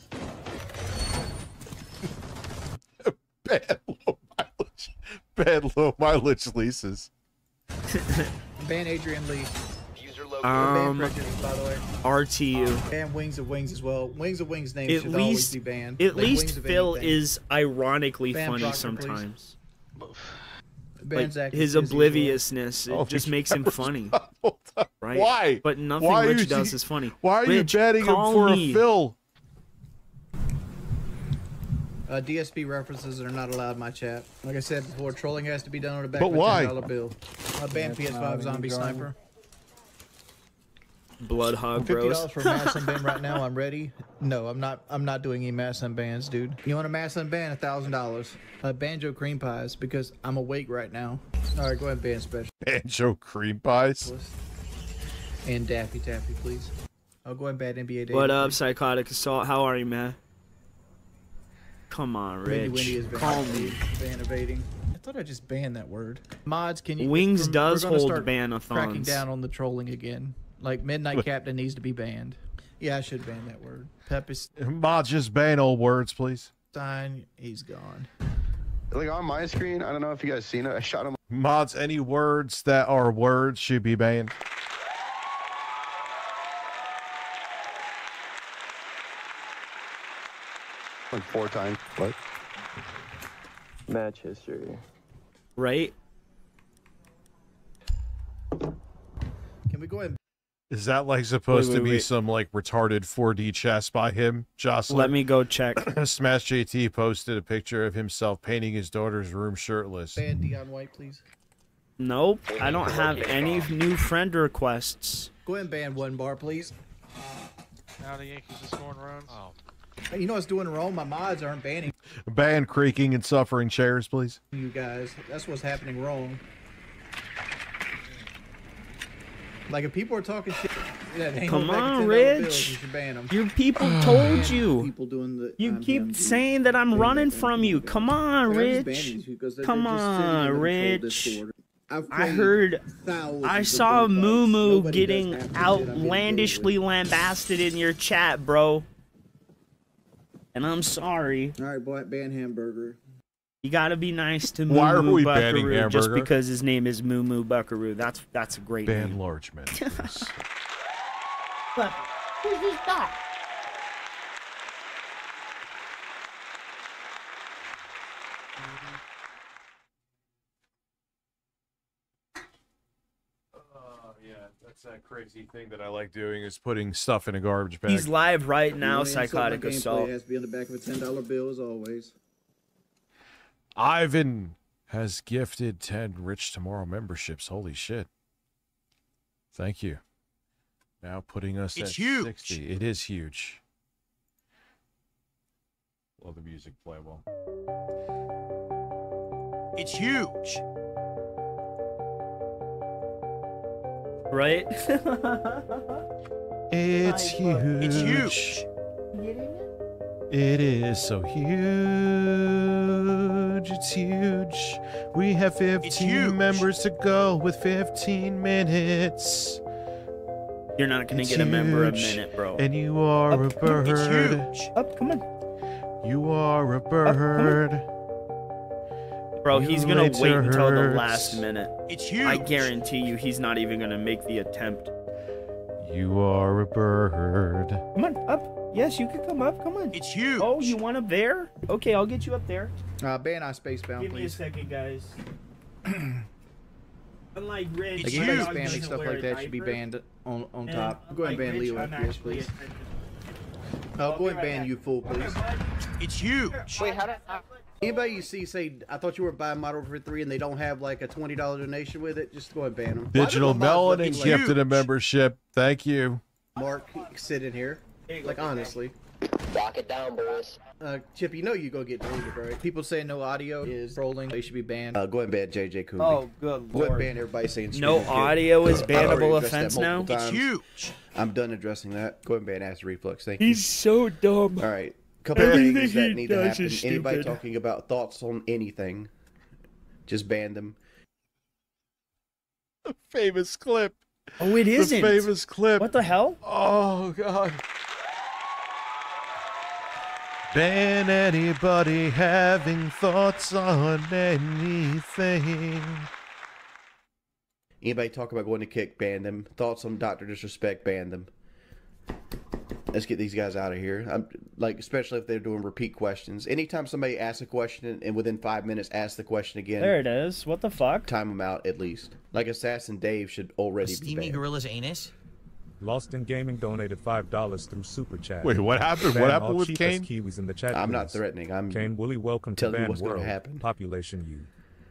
Bad low mileage. Bad low mileage leases. Ban Adrian Lee. Um, Ban Prejudice, by the way. RTU. Ban Wings of Wings as well. Wings of Wings name At should always least, be banned. at Like least Wings of Phil anything. is ironically Ban funny Proctor, sometimes. Ban Like Zach his as usual. obliviousness, it Oh, just his makes him camera's funny, right? Why? But nothing Why Rich is does he- is funny. Why are Rich, you betting him call for me. a Phil? DSP references are not allowed in my chat. Like I said before, trolling has to be done on the back But of a why? $10 bill. Ban PS5 Zombie Sniper. Blood hog $50 bros. for mass unban right now. I'm ready. No, I'm not. I'm not doing any mass unbans, dude. You want a mass unban? $1,000. Banjo cream pies because I'm awake right now. All right, go ahead and ban special. Banjo cream pies. And Daffy Taffy, please. I'll go ahead and ban NBA Day. What up, Psychotic Assault? How are you, man? Come on, Windy Rich. is Call me. ban evading. I thought I just banned that word. Mods, can you? Wings we're does gonna hold start ban-a-thons. cracking down on the trolling again. Like Midnight Captain needs to be banned. Yeah, I should ban that word. Mod, just ban old words, please. Pepistine, he's gone. Like on my screen, I don't know if you guys seen it. I shot him. Mods, any words that are words should be banned. Like 4 times. What? Match history. Right? Can we go ahead? Is that like supposed Wait, to be wait. some like retarded 4D chess by him, Jocelyn? Let me go check. Smash JT posted a picture of himself painting his daughter's room shirtless. Ban Dion White, please. Nope, I don't have any new friend requests. Go ahead and ban one bar, please. Now the Yankees are scoring runs. Oh. Hey, you know what's doing wrong? My mods aren't banning Ban creaking and suffering chairs, please. you guys. That's what's happening wrong. Like if people are talking shit that ain't Come no back on, of $10 Rich. bills, you should ban them. Your people told you. People doing the. You keep saying that I'm running from you. Come on, Rich. Come on, Rich. I heard, I saw Moo Moo getting outlandishly lambasted in your chat, bro. And I'm sorry. All right, boy, ban hamburger. You gotta be nice to Why are Moo Moo we banning Buckaroo just Hamburger? because his name is Moo Moo Buckaroo. That's a great Ban name. large men, please. Look, who's this guy? Yeah, that's that crazy thing that I like doing is putting stuff in a garbage bag. He's live right now, You know, Psychotic my gameplay Assault. has to be on the back of a $10 bill as always. Ivan has gifted 10 Rich Tomorrow memberships. Holy shit. Thank you. Now putting us It's at huge. 60. It is huge. Love the music play well. It's huge. Right? It's huge. It's huge. It is so huge. It's huge. We have 15 huge. members to go with 15 minutes. You're not gonna It's get a member a huge. minute, bro. And you are a bird. It's huge. Up, come on. You are a bird. Bro, You he's gonna later wait until the hurts. last minute. It's huge. I guarantee you he's not even gonna make the attempt. You are a bird. Come on, up. Yes, you can come up. Come on. It's huge. Oh, you want up there? Okay, I'll get you up there. Ban I spacebound, Give me a please. second, guys. Unlike Rich, Like It's anybody huge. spamming stuff like that should be banned on top. Go ahead and ban Leo FPS, please. Oh, go ahead and ban you fool, please. It's huge. Wait, how did? Anybody you see say, I thought you were buying Model for 3 and they don't have like a $20 donation with it, just go ahead and ban them. Digital Melanin It's gifted a huge. membership. Thank you. Mark, sit in here. Like honestly. Lock it down, boys. Chip, you know you go get deleted, right? People saying no audio is trolling. They should be banned. Go ahead and ban JJ Cooley. Oh, good Go ahead and lord. ban everybody saying No screaming kid. audio is I've already bannable addressed that offense now? multiple It's times. huge. I'm done addressing that. Go ahead and ban acid reflux. Thank you. He's so dumb. All right. Couple Everything things that he need to does happen. is Anybody stupid. talking about thoughts on anything, just ban them. The famous clip. Oh, it isn't. The famous clip. What the hell? Oh, God. Ban anybody having thoughts on anything. Anybody talk about going to kick, ban them. Thoughts on Dr. Disrespect, ban them. Let's get these guys out of here. Like, especially if they're doing repeat questions. Anytime somebody asks a question and within 5 minutes asks the question again. There it is. What the fuck? Time them out at least. Like Assassin Dave should already be Steamy banned. Gorilla's anus? Lost in Gaming donated $5 through Super Chat. Wait, what happened? Ban What happened all with cheapest Kane? Kiwis in the chat, I'm not please. threatening. I'm Kane Wooly, welcome to telling you Ban what's going to World. happen. Population U.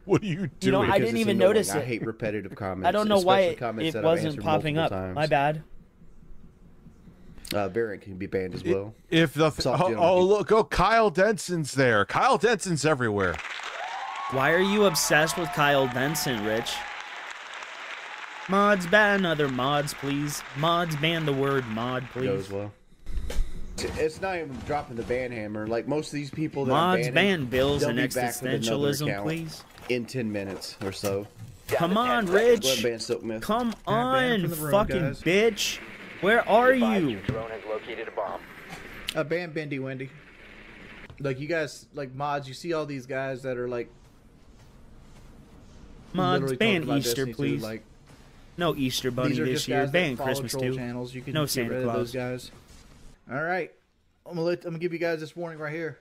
What are you doing? You know, I Because didn't it's even annoying. notice I it. hate repetitive comments. I don't know why especially comments it that I've wasn't answered popping up. multiple times. My bad. Variant can be banned as well. If the Soft gentleman. look, Kyle Denson's there. Kyle Denson's everywhere. Why are you obsessed with Kyle Denson, Rich? Mods, ban other mods, please. Mods, ban the word mod, please. Goes well. It's not even dropping the ban hammer. Like most of these people that Mods, I'm banning, ban bills they'll and be back with another existentialism, account please. in 10 minutes or so. Come on, Go ahead and Rich. ban Silk Myth. Come ban on, from the room, fucking guys. bitch. Where are you? Drone has located a bomb. Ban Bendy Wendy. Like you guys, like mods, you see all these guys that are like Mods, literally ban talking about Easter, Destiny 2, please. like No Easter Bunny these are this just year. guys that Ban follow Christmas troll too. channels. You can No get Santa rid of Claus. those guys. All right, I'm gonna give you guys this warning right here.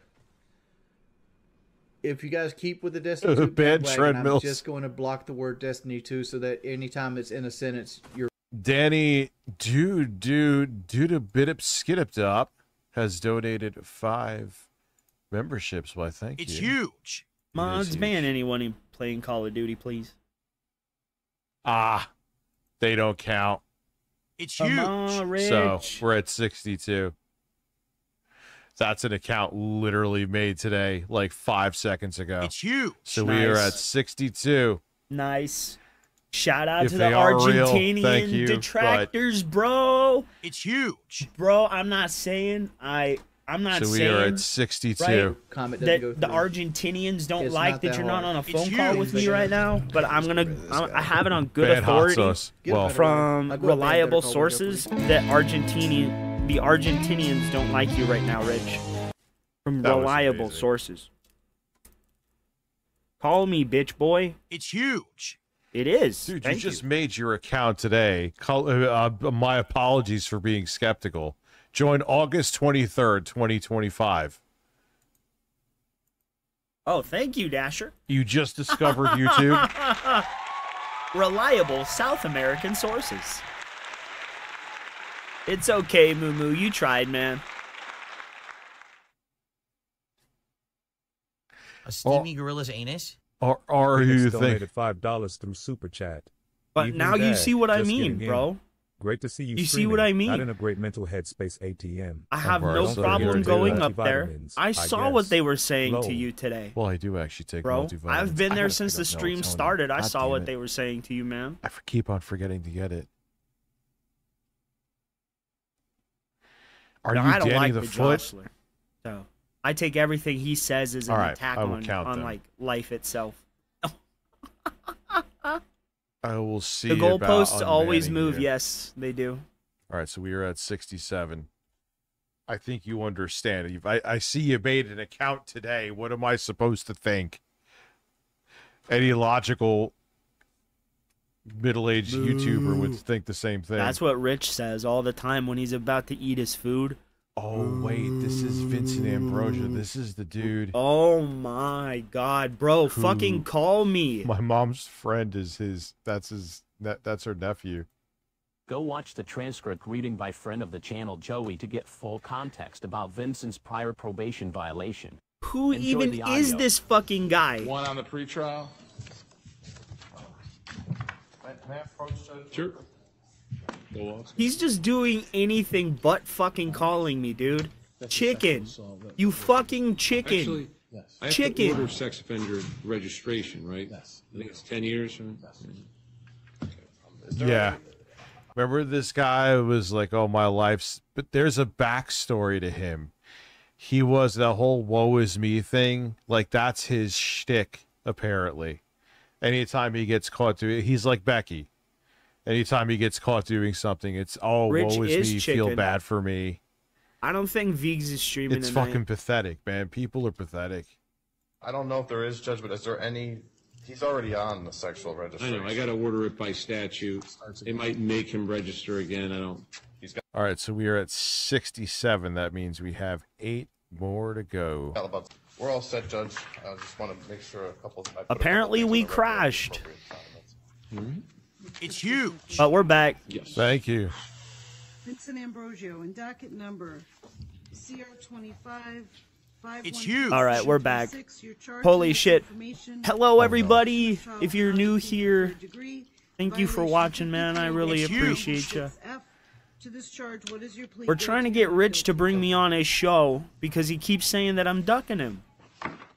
If you guys keep with the Destiny 2 Ban bandwagon, I'm treadmills. just going to block the word Destiny 2 so that anytime it's in a sentence, you're Danny, due to Bidip Skidip has donated 5 memberships. Why, thank It's you. huge. Mods, huge. ban anyone playing Call of Duty, please. Ah, they don't count. It's Come huge. on, Rich. So we're at 62. That's an account literally made today, like 5 seconds ago. It's huge. So we are Nice. at 62. Nice. Shout out If to the they are real, Argentinian thank you, detractors, bro. It's huge. Bro, I'm not saying I'm not So we saying are at 62. right, comment doesn't that go the through. Argentinians don't It's like not that that you're not hard. on a It's phone call huge. with me right now, but I have it on good Bad hot authority sauce. Well, from I'll go reliable Better Call sources Window, that the Argentinians don't like you right now, Rich. From That was reliable amazing. sources. Call me, bitch boy. It's huge. It is. dude, Thank you just made your account today. My apologies for being skeptical. Join August 23rd, 2025. Oh, thank you, Dasher. You just discovered YouTube. Reliable South American sources. It's okay, Moo Moo. You tried, man. A steamy Gorilla's anus? Or who you think? Donated $5 through Super Chat. But Evening now you Dad, see what I just mean, getting in. bro. Great to see you. You see what I mean? Not in a great mental headspace, ATM. I have course. no Don't problem forget to going do up there. multivitamins, I saw what guess. they were saying Low. to you today, Well, I do actually take bro. multivitamins. I've been I there gotta since pick the up stream melatonin. started. I God saw damn what it. they were saying to you, man. I keep on forgetting to get it. Are No, you I don't Danny like the the Foot? Jostler. So I take everything he says as an All right, attack I will on count them. like life itself. I will see. The about goalposts always unbanning move. you. Yes, they do. All right, so we are at 67. I think you understand. I see you made an account today. What am I supposed to think? Any logical middle-aged YouTuber would think the same thing. That's what Rich says all the time when he's about to eat his food. Oh, wait, this is Vincent Ambrosia. This is the dude. Oh my god, bro, Who- fucking call me. My mom's friend is that's her nephew. Go watch the transcript reading by friend of the channel Joey to get full context about Vincent's prior probation violation. Who Enjoy even the is audio. this fucking guy? One on the pretrial. Sure. He's just doing anything but fucking calling me, dude. Chicken. You fucking chicken. Actually, I have Chicken. to order sex offender registration, right? Yes. I think it's 10 years. Right? Yeah. Remember this guy was like, oh, my life's... But there's a backstory to him. he was the whole woe is me thing. Like, that's his shtick, apparently. Anytime he gets caught doing, he's like Becky. Anytime he gets caught doing something, it's, oh, Rich woe is is me, chicken. feel bad for me. I don't think Viggs is streaming It's tonight. fucking pathetic, man. People are pathetic. I don't know if there is, Judge, but is there any... He's already on the sexual I registration. know, I gotta order it by statute. It might make him register again, I don't... All right, so we are at 67. That means we have 8 more to go. We're all set, Judge. I just want to make sure a couple... Apparently we crashed. It's huge. But we're back. Yes. Thank you. Vincent Ambrosio and docket number CR25. It's huge. All right, we're back. Holy shit. Hello, everybody. If you're new here, thank you for watching, man. I really appreciate you. We're trying to get Rich to bring me on a show because he keeps saying that I'm ducking him.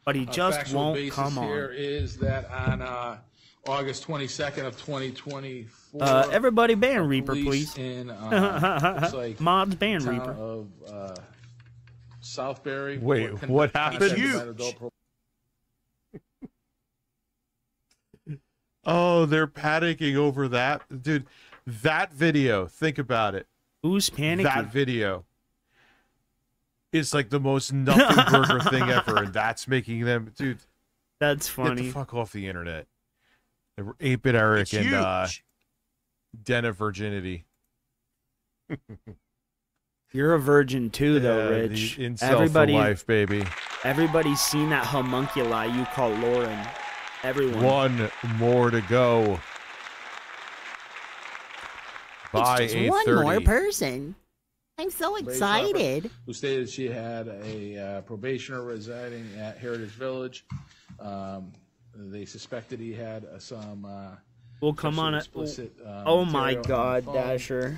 But he just won't come on. Here is that on August 22nd of 2024. Everybody ban Reaper, please. In, looks like Mods ban town Reaper. Of, Southbury. Wait, what happened? Oh, they're panicking over that. Dude, that video, think about it. Who's panicking? That video is like the most nothing burger thing ever, and that's making them... Dude, that's funny. Get the fuck off the internet. 8-Bit Eric and Den of Virginity. You're a virgin too, though, Rich. Everybody, for life, baby. Everybody's seen that homunculi you call Lauren. Everyone. 1 more to go. By it's just 1 more person. I'm so excited. Who stated she had a probationer residing at Heritage Village. They suspected he had some. We'll come on it. Oh my God, Dasher!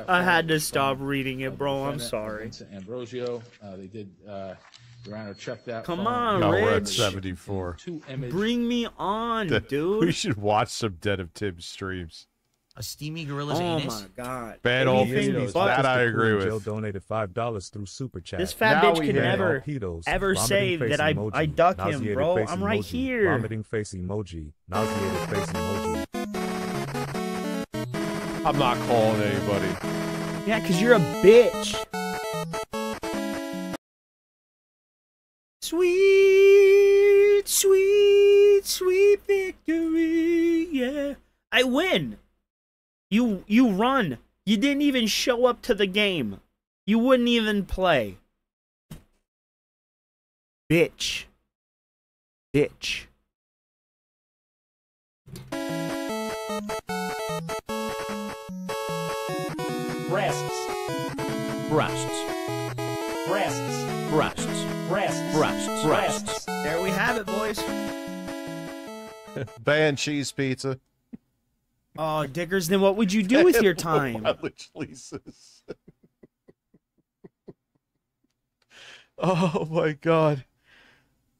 I had to stop reading it, bro. I'm sorry. Ambrosio, they did. Your Honor, check that. Come on, no, Rich. we're at 74. Bring me on, dude. We should watch some Den of Tim streams. A steamy gorilla's anus. Oh my God. Bad old videos. That I agree with. Joe donated $5 through Super Chat. This fat bitch could never, ever say that I duck him, bro. I'm right here. Vomiting face emoji. Nauseated face emoji. I'm not calling anybody. Yeah, because you're a bitch. Sweet, sweet, sweet victory, yeah. I win. You run. You didn't even show up to the game. You wouldn't even play. Bitch. Bitch. Breasts. Breasts. Breasts. Breasts. Breasts. Breasts. Breasts. There we have it, boys. Ban cheese pizza. Oh, Dickers, then what would you do with your time? Mileage leases. Oh my God.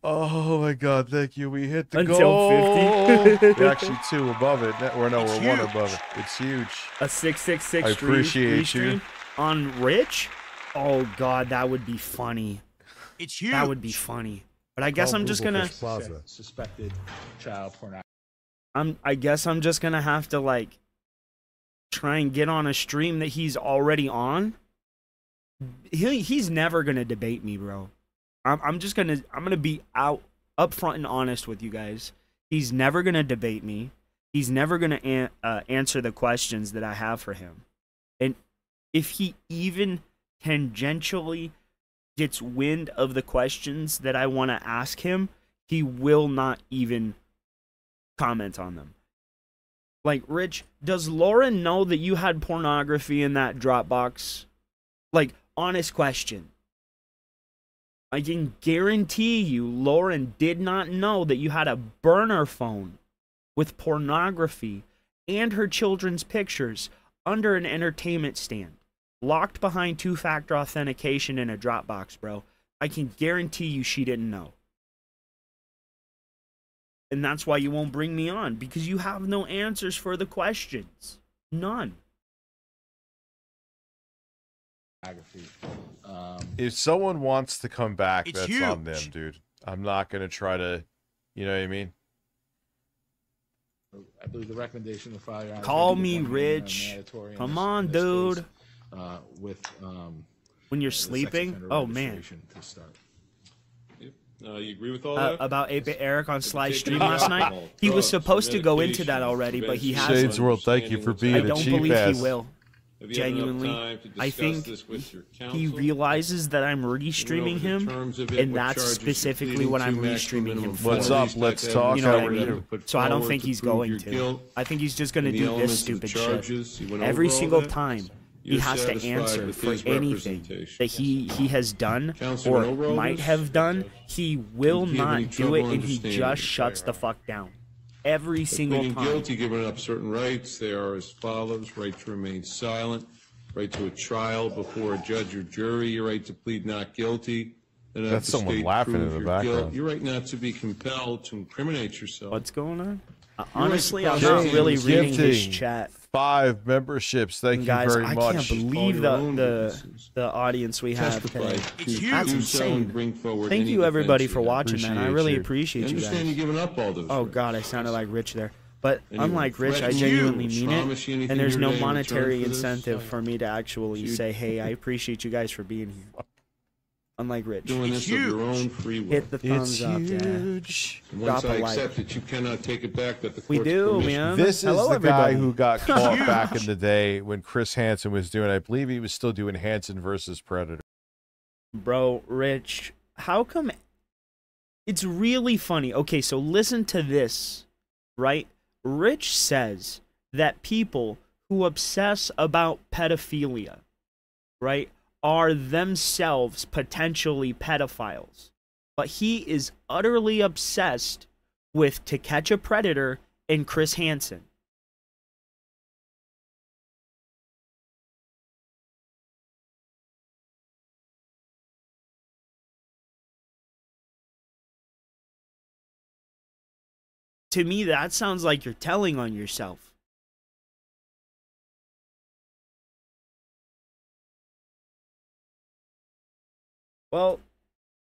Oh my God, thank you. We hit the Until goal. 50. We're actually 2 above it. Or no, we're 1 above it. It's huge. A 666 I appreciate you. On Rich? Oh God, that would be funny. It's huge. That would be funny. But I guess I'm just gonna suspected child pornography. I guess I'm just gonna have to like try and get on a stream that he's already on. He's never gonna debate me, bro. I'm gonna be out upfront and honest with you guys. He's never gonna debate me. He's never gonna answer the questions that I have for him. And if he even tangentially gets wind of the questions that I want to ask him, he will not even comment on them. Like, Rich, does Lauren know that you had pornography in that Dropbox? Like, honest question. I can guarantee you Lauren did not know that you had a burner phone with pornography and her children's pictures under an entertainment stand, locked behind 2-factor authentication in a Dropbox, bro. I can guarantee you she didn't know. And that's why you won't bring me on, because you have no answers for the questions. None. If someone wants to come back, It's that's on them, huge. dude. I'm not gonna try to, you know what I mean? I believe the recommendation of the file. Your Honor, is Call gonna be me becoming, Rich. mandatory in Come this- on, in this dude. case, with When you're the sex sleeping? offender Oh, man. registration to start. You agree with all that? About Eric on Sly Take Stream it last night. alcohol, He was drugs, supposed to go into that medications, already, but he prevention, hasn't. Shades World, thank you for being I a don't cheap believe ass. he will. Have you had enough Genuinely, time to I discuss think this with your he counsel? realizes that I'm restreaming the him, terms of it, and what that's charges you're specifically pleading what to, I'm maximum restreaming him minimum for. What's up? Let's talk. You know what I How are mean? you? So I don't forward think to he's prove going your to. guilt I think he's just going to and the do elements this of the stupid charges. shit. You went Every over all single that? time he You're has to satisfied answer with for his anything representation? that he has done Counsel or went over all might this? have done. He will Do you have any not do trouble it, and he understanding just it? shuts the fuck down. Every By single pleading time. guilty, giving up certain rights. They are as follows: right to remain silent, right to a trial before a judge or jury, your right to plead not guilty. And That's someone laughing in the background. Your right not to be compelled to incriminate yourself. What's going on? Your Honestly, right I'm to not proceed really with reading his gifting. chat. 5 memberships. Thank you Guys, very I much. can't believe the audience we have Testify. today. It's huge. That's Do so and insane. bring forward Thank any you everybody defense for you have. watching, man. I Appreciate really you. appreciate you Understand guys. you're giving up all those Oh rights. God, I sounded like Rich there. But And you unlike Rich, I threaten genuinely you, mean promise you it, anything and there's here no today in return monetary for this? incentive for me to actually You- say, "Hey, I appreciate you guys for being here." Unlike Rich, Doing this of your own free will. hit the thumbs up, yeah. huge. And once Drop I a like. accept it, you cannot take it back. That the We court's do, permission. man. This is Hello, the guy everybody. who got caught back in the day when Chris Hansen was doing. I believe he was still doing Hansen versus Predator. Bro, Rich, how come? It's really funny. Okay, so listen to this, right? Rich says that people who obsess about pedophilia, right, are themselves potentially pedophiles. But he is utterly obsessed with To Catch a Predator and Chris Hansen. To me, that sounds like you're telling on yourself. Well,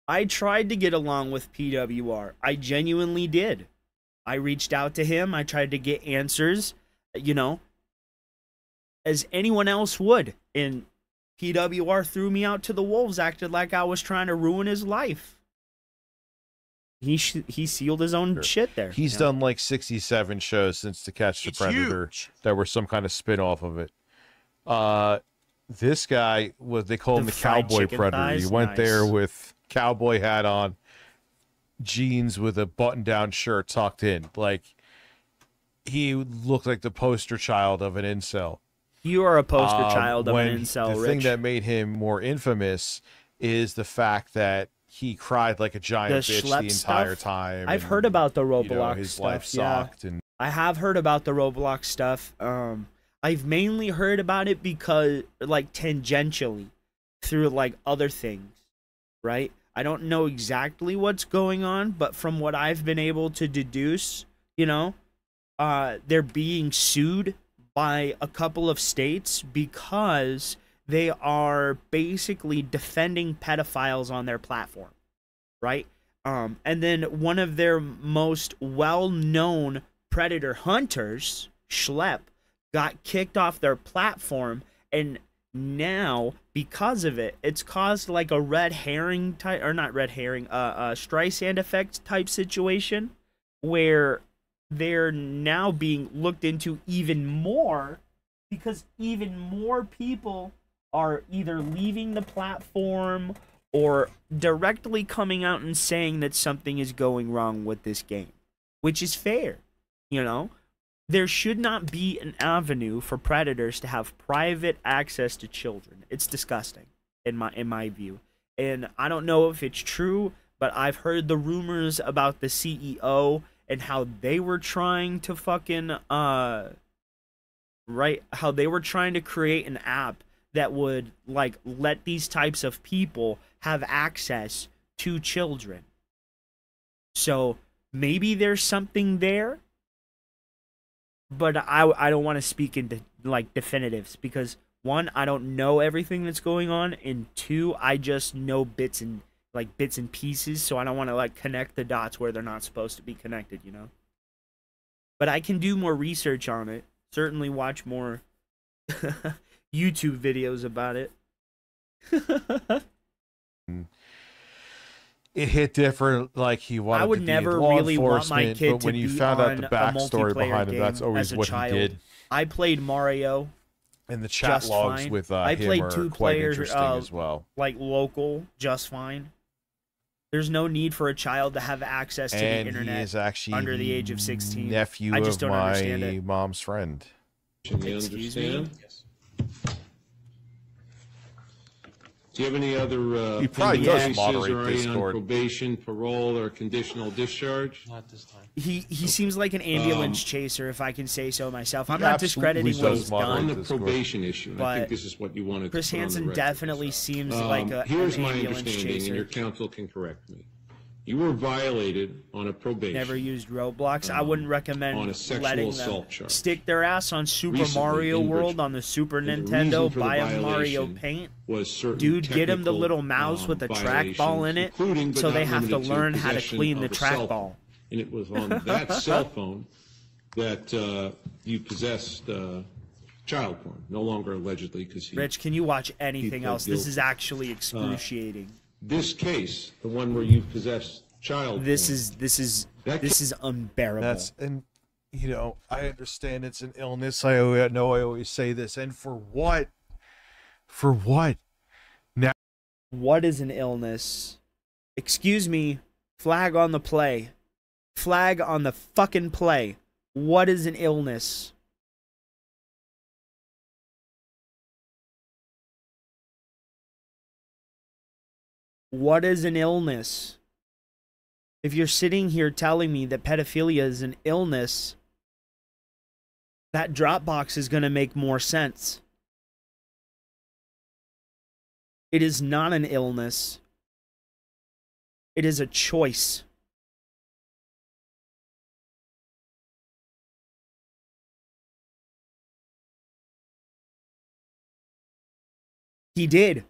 I tried to get along with PWR. I genuinely did. I reached out to him. I tried to get answers, you know, as anyone else would. And PWR threw me out to the wolves, acted like I was trying to ruin his life. He sealed his own shit there. He's you know? done like 67 shows since To Catch the It's Predator huge. that were some kind of spin-off of it. This guy was, they call him The the fried Cowboy chicken Predator. He thighs? went there Nice. with cowboy hat on, jeans with a button-down shirt tucked in. Like, he looked like the poster child of an incel. You are a poster child of when an incel, The Rich. thing that made him more infamous is the fact that he cried like a giant The bitch schlep the entire stuff? time. I've and, heard about the you know, Roblox his stuff. life Yeah, sucked. And I have heard about the Roblox stuff. I've mainly heard about it because, like, tangentially, through like other things, right? I don't know exactly what's going on, but from what I've been able to deduce, you know, they're being sued by a couple of states because they are basically defending pedophiles on their platform, right? And then one of their most well-known predator hunters, Schlep, got kicked off their platform, and now because of it, it's caused like a red herring type, or not red herring, Streisand effect type situation where they're now being looked into even more because even more people are either leaving the platform or directly coming out and saying that something is going wrong with this game, which is fair, you know? There should not be an avenue for predators to have private access to children. It's disgusting, in my view. And I don't know if it's true, but I've heard the rumors about the CEO and how they were trying to fucking how they were trying to create an app that would like let these types of people have access to children. So maybe there's something there. But I don't want to speak into like definitives because one, I don't know everything that's going on, and two, I just know bits and pieces, so I don't want to like connect the dots where they're not supposed to be connected, you know. But I can do more research on it. Certainly watch more YouTube videos about it. It hit different, like he wanted I would to be never law really want my enforcement, kid but to when you be found out on the a backstory multiplayer behind him, that's game always as a what child. he did. I played Mario. And the chat just logs fine. with I him played are two quite players, interesting as well. like local, just fine. There's no need for a child to have access to And the internet he is actually under the age of 16. nephew I just of don't understand my it. mom's friend. Excuse me? Yes. Do you have any other He probably does cases, moderate or are you on Discord. probation, parole, or conditional discharge? Not this time. He seems like an ambulance chaser, if I can say so myself. I'm He not absolutely discrediting what does he's moderate On done. the Discord. probation issue, and I think But this is what you wanted Chris to put on the Hansen record. definitely seems like an Here's my ambulance understanding, and chaser. your counsel can correct me. You were violated on a probation. Never used Roblox. I wouldn't recommend on a sexual letting assault them charge. stick their ass on Super Recently Mario in World Bridgeport. on the Super And the Nintendo, reason for the buy a Mario violation Paint. was certain Dude, get him the technical, little mouse with the trackball in it, including, but so not they have to limited learn how to possession clean the of a cell trackball. phone. And it was on that cell phone that you possessed child porn. No longer allegedly, because he. Rich, can you watch anything pled else? This guilty. is actually excruciating. This case, the one where you possessed child This porn. is unbearable. That's, and you know, I understand it's an illness. I know I always say this. And for what? For what? Now, What is an illness? Excuse me. Flag on the play. Flag on the fucking play. What is an illness? What is an illness? If you're sitting here telling me that pedophilia is an illness, that Dropbox is going to make more sense. It is not an illness. It is a choice. He did.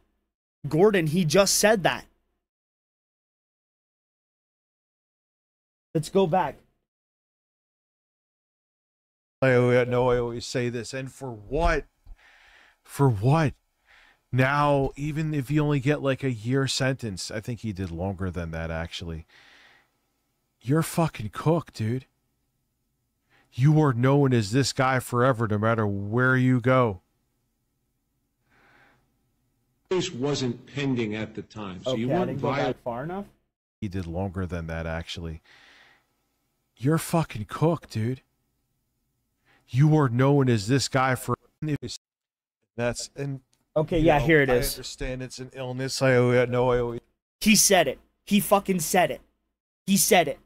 Gordon, he just said that. Let's go back. I know I always say this. And for what? For what? Now, even if you only get like a year sentence, I think he did longer than that, actually. You're fucking cooked, dude. You are known as this guy forever, no matter where you go. Case wasn't pending at the time, so you weren't violated. far enough. He did longer than that, actually. You're fucking cooked, dude. You are known as this guy for. That's and. Okay, you yeah, know, here it I is. understand it's an illness. I always. He said it. He fucking said it. He said it.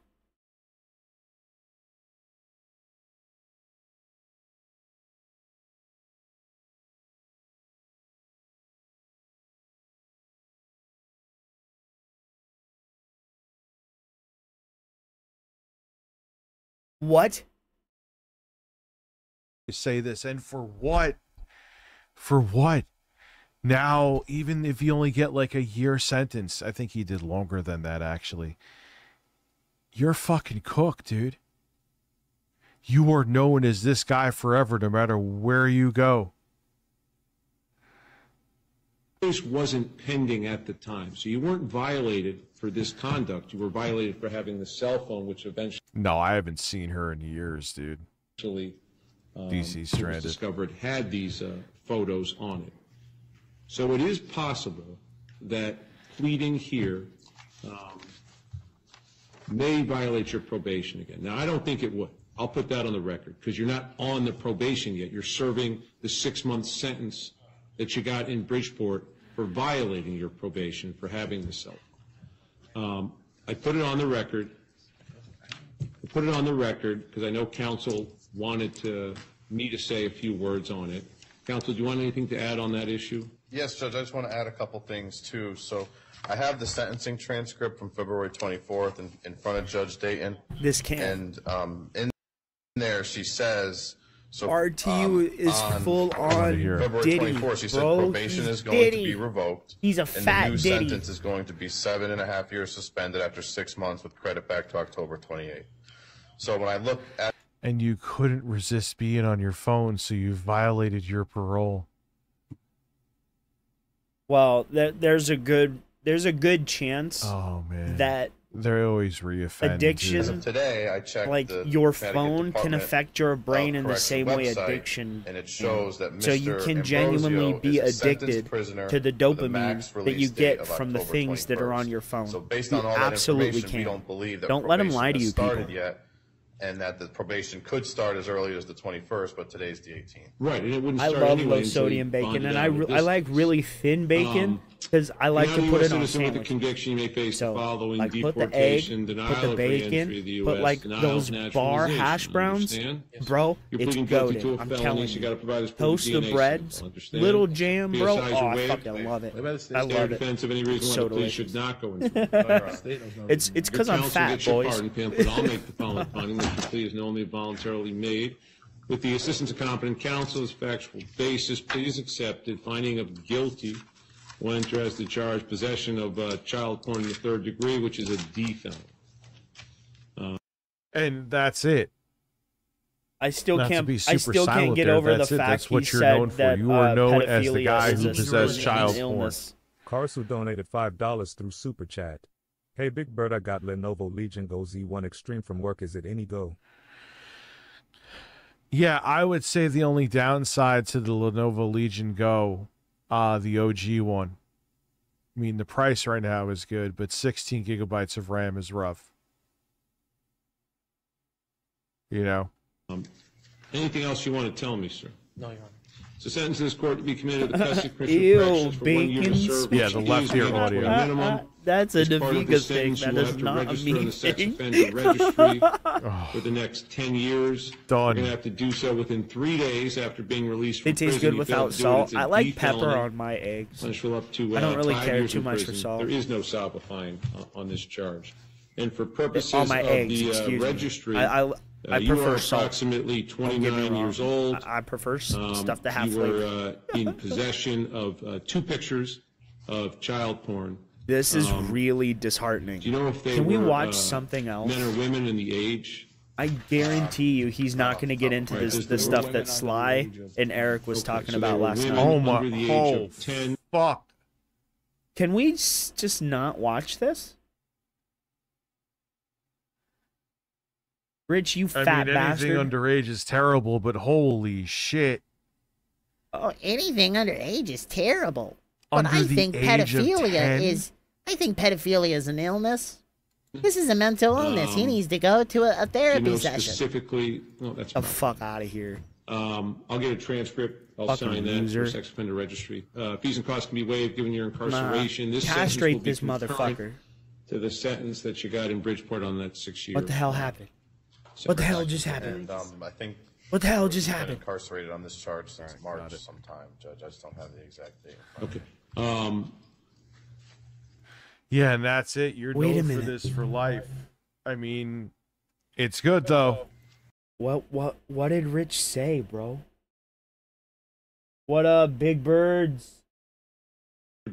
What? Say this, and for what? For what? Now, even if you only get like a year sentence, I think he did longer than that, actually. You're fucking cooked, dude. You are known as this guy forever, no matter where you go. Case wasn't pending at the time, so you weren't violated for this conduct. You were violated for having the cell phone, which eventually. No, I haven't seen her in years, dude. DC DC it was stranded. discovered had these photos on it. So it is possible that pleading here may violate your probation again. Now, I don't think it would. I'll put that on the record because you're not on the probation yet. You're serving the 6-month sentence that you got in Bridgeport for violating your probation for having the cell phone. I put it on the record. I put it on the record because I know counsel wanted me to say a few words on it. Counsel, do you want anything to add on that issue? Yes, Judge, I just want to add a couple things, too. So I have the sentencing transcript from February 24th in front of Judge Dayton. This can. And in there she says, So RTU is full on February Diddy, 24th, he said bro. probation He's is going Diddy. to be revoked. He's a and fat the new Diddy. sentence is going to be 7.5 years suspended after 6 months with credit back to October 28th. So when I look at And you couldn't resist being on your phone, so you violated your parole. Well, there's a good chance Oh man, that they always reoffend. addiction, as of today, I checked like the your Connecticut phone, can Department affect your brain in the Corrections same way website, addiction. and it shows that So you Mr. can Ambrosio genuinely be is a sentenced addicted prisoner to the with a dopamine max that you release date get of from the October things that are 21st. on your phone. So based You on all that absolutely information, can. we don't believe that Don't let them probation lie to has you, started people. yet, and that the probation could start as early as the 21st, but today's the 18th. Right, and it wouldn't I start love anyway low until sodium you bacon, bond it and out of I like distance. really thin bacon because I like to put it on With a sandwiches. conviction, you may face the following: Like put the deportation, egg, denial put the of re-entry bacon, to the put U.S., like denial those of bar naturalization. hash browns, Understand? bro. You're It's pleading guilty goated. to a I'm felony, telling so you you. gotta provide us proof Toast of the DNA breads, sample, understand? little jam, bro. PSIs Oh, are I waived. fucking love it. I Stand love defense of any it. reason why So the police delicious. should not go into It's because I'm Counsel fat, gets your boys. pardon pamphlet. I'll make the following finding that the plea is knowingly voluntarily made. With the assistance of competent counsel, as factual basis, plea is accepted. Finding of guilty will enter as the charge possession of child porn in the third degree, which is a D felony. And that's it. I still Not to can't. be I super still can't silent get there. over the That's it. fact That's what he you're said known for. that You are known as the pedophilia guy is who a possessed child porn. illness. Carsu donated $5 through Super Chat. Hey Big Bird, I got Lenovo Legion Go Z1 Extreme from work. Is it any go? Yeah, I would say the only downside to the Lenovo Legion Go, the OG one. I mean, the price right now is good, but 16 gigabytes of RAM is rough. You know? Anything else you want to tell me, sir? No, Your Honor. So sentence in this court to be committed to the custody of Christian Ew, corrections for 1 year to bacon serve. Yeah, the left ear audio. Minimum. That's a As part of Daviga this thing. sentence, That you will is have to not a register in me the sex thing. offender registry for the next 10 years. Done. You're going to have to do so within 3 days after being released from They taste prison. good You fail without to do it, salt. it's a I like D pepper felony. on my eggs. Punishable up to I don't really 5 care years too in much for prison. salt. There is no SAPA fine on this charge. And for purposes On my of eggs, the excuse me. registry, I you prefer are salt. approximately Don't get me 29 wrong. years old. I prefer stuff that have You flavor. were in possession of 2 pictures of child porn. This is really disheartening. Do you know if they Can we were, watch something else? men or women in the age? I guarantee you he's not going to get into Right, the stuff that Sly and Eric was talking so about they were last women night. Oh my, under the age oh, of 10. fuck. Can we just not watch this? Rich, you I fat mean, bastard. anything underage is terrible, but holy shit. Oh, anything underage is terrible. But Under I the think age of pedophilia 10? is. I think pedophilia is an illness. This is a mental illness. He needs to go to a Do therapy you know session. specifically? No, that's The fine. fuck out of here. I'll get a transcript. I'll Fucking sign that loser. for sex offender registry. Fees and costs can be waived given your incarceration. This sentence will Castrate be this concurrent motherfucker. to the sentence that you got in Bridgeport on that 6 years. What the hell happened? What the hell just happened? And I think What the hell just he's been happened? incarcerated on this charge since March sometime, Judge. I just don't have the exact date. Okay. Yeah, and that's it. You're Wait a known for minute. this for life. I mean, it's good though. What did Rich say, bro? What up, big birds?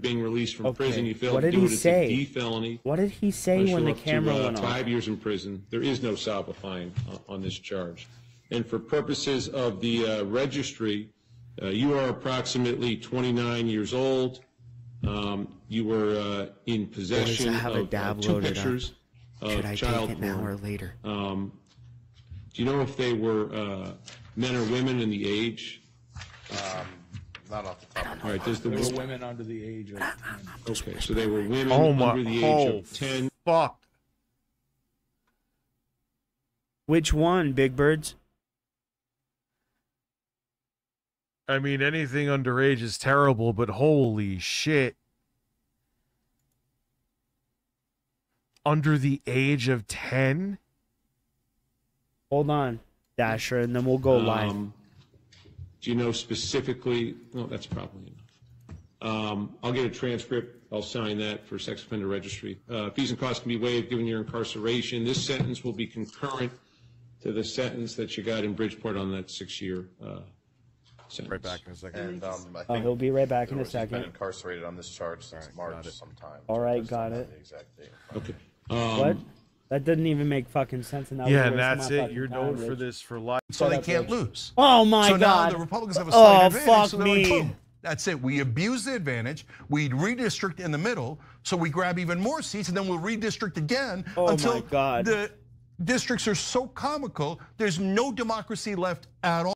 Being released from Okay. prison, you failed What to did do he it. It's say? a D felony. What did he say Punishable when the up to, camera went off? 5 years in prison. There is no SAPA fine on this charge. And for purposes of the registry, you are approximately 29 years old. You were in possession Boys, I have a of dab 2 loaded up. pictures Should of I child take it now porn. or later? Do you know if they were men or women in the age? Not off the top of my All right, does the There were women under the age of 10. Okay, so they were women Oh my, under the age oh of 10. fuck. Which one, big birds? I mean, anything underage is terrible, but holy shit. Under the age of 10? Hold on, Dasher, and then we'll go live. Do you know specifically? No, that's probably enough. I'll get a transcript. I'll sign that for sex offender registry. Fees and costs can be waived given your incarceration. This sentence will be concurrent to the sentence that you got in Bridgeport on that 6-year sentence. Right back in a second. And I Oh, think he'll be right back in a he's been second. incarcerated on this charge since March sometime. All right, got it. The exact date. Okay. What? That didn't even make fucking sense. And that Yeah, was and that's wasting my it. fucking You're time, known for Rich. this for life. So they up, can't Rich. lose. Oh my so God. now the Republicans have a slight advantage. Fuck so they're like, me. boom. That's it. We abuse the advantage. We redistrict in the middle, so we grab even more seats, and then we'll redistrict again until my God. the districts are so comical. There's no democracy left at all.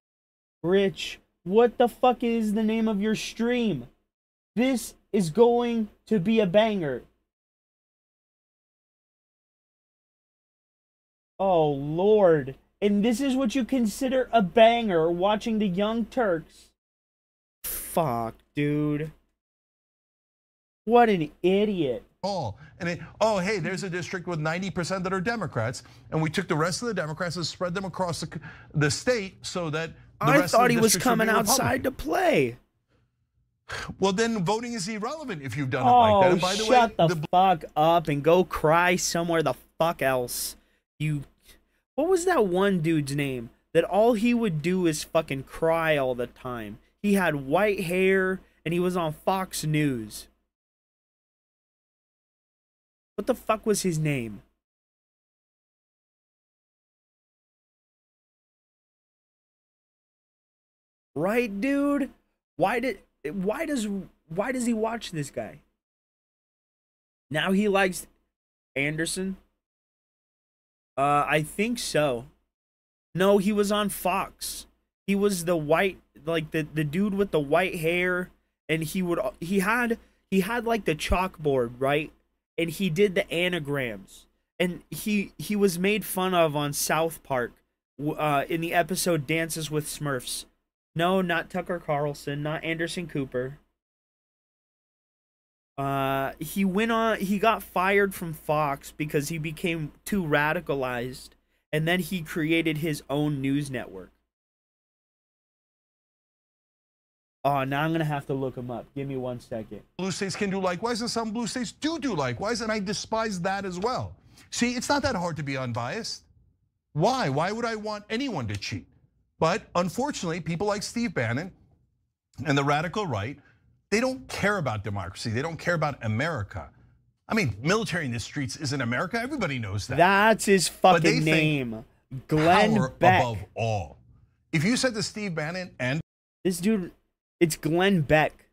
Rich, what the fuck is the name of your stream? This is going to be a banger. Oh, Lord. And this is what you consider a banger, watching the Young Turks. Fuck, dude. What an idiot. Oh, hey, there's a district with 90% that are Democrats, and we took the rest of the Democrats and spread them across the state so that the I rest of thought the he was districts would coming be outside to play. Well, then voting is irrelevant if you've done it Oh, like that. And by the shut way, the fuck up and go cry somewhere the fuck else. What was that one dude's name that all he would do is fucking cry all the time? He had white hair and he was on Fox News. What the fuck was his name? Right, dude? Why does he watch this guy? Now he likes Anderson? I think so. No, he was on Fox. He was the white, like the dude with the white hair, and he had like the chalkboard, right? And he did the anagrams, and he was made fun of on South Park, in the episode Dances with Smurfs. No, not Tucker Carlson, not Anderson Cooper. He got fired from Fox because he became too radicalized, and then he created his own news network. Oh, now I'm gonna have to look him up. Give me 1 second. blue states can do likewise, and some blue states do likewise, and I despise that as well. See, it's not that hard to be unbiased. Why? Why would I want anyone to cheat? But unfortunately, people like Steve Bannon and the radical right, they don't care about democracy. They don't care about America. I mean, military in the streets isn't America. Everybody knows that. That's his fucking name. Glenn power Beck. above all. If you said to Steve Bannon and this dude, it's Glenn Beck.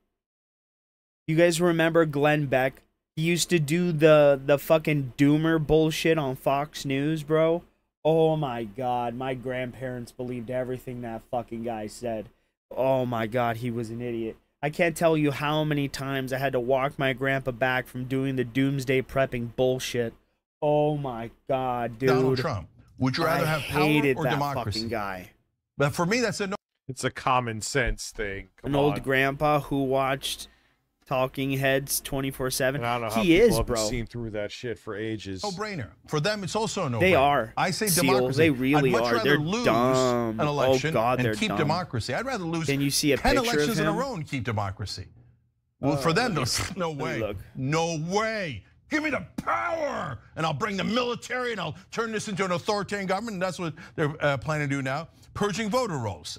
You guys remember Glenn Beck? He used to do the fucking doomer bullshit on Fox News, bro. Oh my God, my grandparents believed everything that fucking guy said. Oh my God, he was an idiot. I can't tell you how many times I had to walk my grandpa back from doing the doomsday prepping bullshit. Oh my God, dude. Donald Trump, would you rather have power hated or that democracy? fucking guy. But for me, that's a no. It's a common sense thing. Come An on. old grandpa who watched Talking Heads 24/7. And I don't know how He people is, have bro. seen through that shit for ages. No brainer. For them, it's also a no. They are. I say Seal, democracy. they really I'd much are. rather They're lose dumb. an election Oh, God, they're and keep dumb. democracy. I'd rather lose Can you see a 10 picture of elections in a him? row and keep democracy. Well, for them, no way. Look. No way. Give me the power, and I'll bring the military, and I'll turn this into an authoritarian government. And that's what they're planning to do now, purging voter rolls.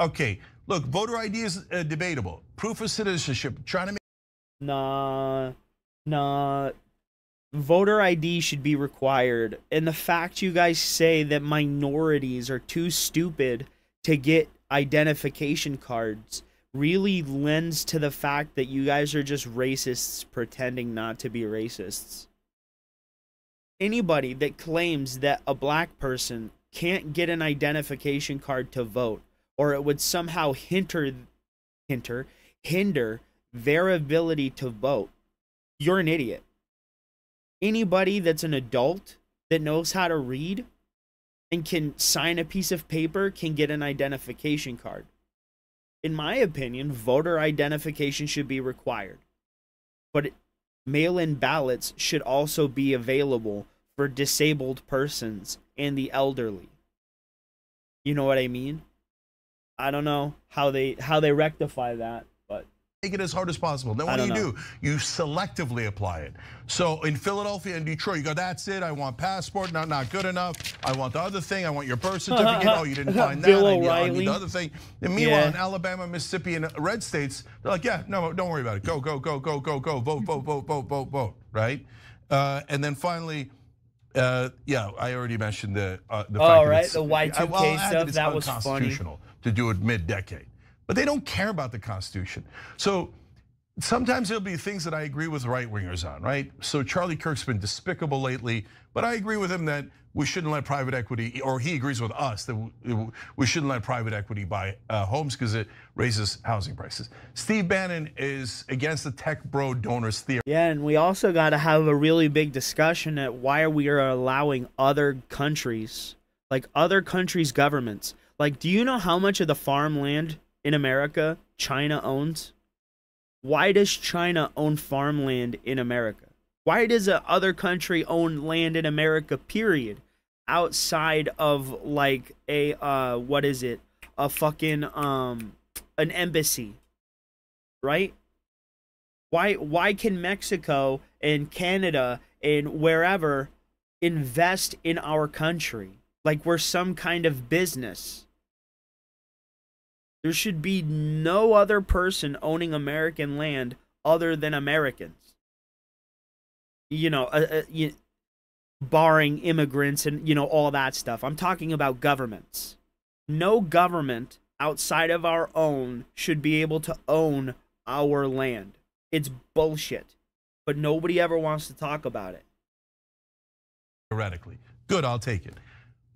Okay. Look, voter ID is debatable. Proof of citizenship, trying to make. Nah. Voter ID should be required. And the fact you guys say that minorities are too stupid to get identification cards really lends to the fact that you guys are just racists pretending not to be racists. Anybody that claims that a black person can't get an identification card to vote, or it would somehow hinder their ability to vote, you're an idiot. Anybody that's an adult that knows how to read and can sign a piece of paper can get an identification card. In my opinion, voter identification should be required. But mail-in ballots should also be available for disabled persons and the elderly. You know what I mean? I don't know how they rectify that, but make it as hard as possible. Then what do? You selectively apply it. So in Philadelphia and Detroit, you go, that's it. I want passport, not good enough. I want the other thing. I want your birth certificate. Oh, you didn't find that. I need the other thing. And meanwhile, in Alabama, Mississippi, and red states, they're like, yeah, no, don't worry about it. Go, go, go, go, go, go, vote, vote, vote, vote, vote, vote, right? And then finally, yeah, I already mentioned the fact that the Y2K stuff, that was funny. Unconstitutional to do it mid-decade. But they don't care about the Constitution. So sometimes there'll be things that I agree with right-wingers on, right? So Charlie Kirk's been despicable lately, but I agree with him that we shouldn't let private equity, or he agrees with us that we shouldn't let private equity buy homes because it raises housing prices. Steve Bannon is against the tech bro donors theory. Yeah, and we also got to have a really big discussion at why we are allowing other countries, like other countries' governments. Like, do you know how much of the farmland in America China owns? Why does China own farmland in America? Why does a other country own land in America, period? Outside of like a what is it? A fucking an embassy. Right? Why can Mexico and Canada and wherever invest in our country? Like we're some kind of business. There should be no other person owning American land other than Americans. You know, barring immigrants and, you know, all that stuff. I'm talking about governments. No government outside of our own should be able to own our land. It's bullshit. But nobody ever wants to talk about it. Theoretically. Good, I'll take it.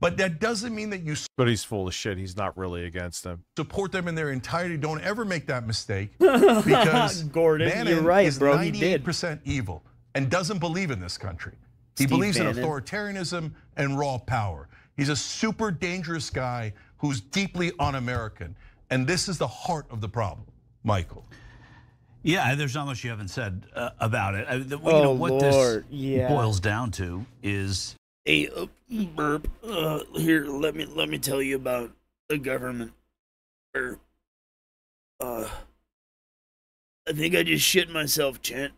But that doesn't mean that you. But he's full of shit. He's not really against them. Support them in their entirety. Don't ever make that mistake. Because Gordon, Bannon you're right, is bro. 98% evil and doesn't believe in this country. He believes in authoritarianism and raw power. He's a super dangerous guy who's deeply un-American. And this is the heart of the problem, Michael. Yeah, there's not much you haven't said about it. What this boils down to is. Hey, burp. Here, let me tell you about the government. Burp. I think I just shit myself, Chant.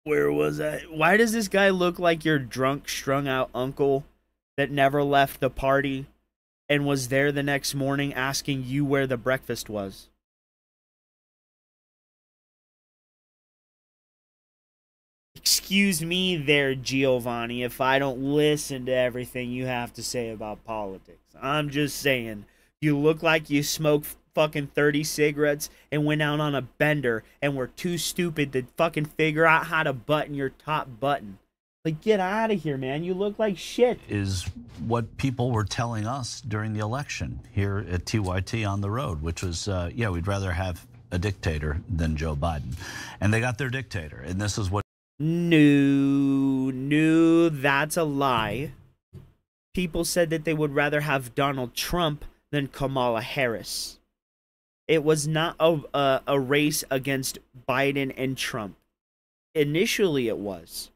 Where was I? Why does this guy look like your drunk, strung out uncle that never left the party and was there the next morning asking you where the breakfast was? Excuse me there, Giovanni, if I don't listen to everything you have to say about politics. I'm just saying, you look like you smoked fucking 30 cigarettes and went out on a bender and were too stupid to fucking figure out how to button your top button. Like, get out of here, man. You look like shit. Is what people were telling us during the election here at TYT on the road, which was, yeah, we'd rather have a dictator than Joe Biden. And they got their dictator, and this is what. No, that's a lie. People said that they would rather have Donald Trump than Kamala Harris. It was not a race against Biden and Trump. Initially it was.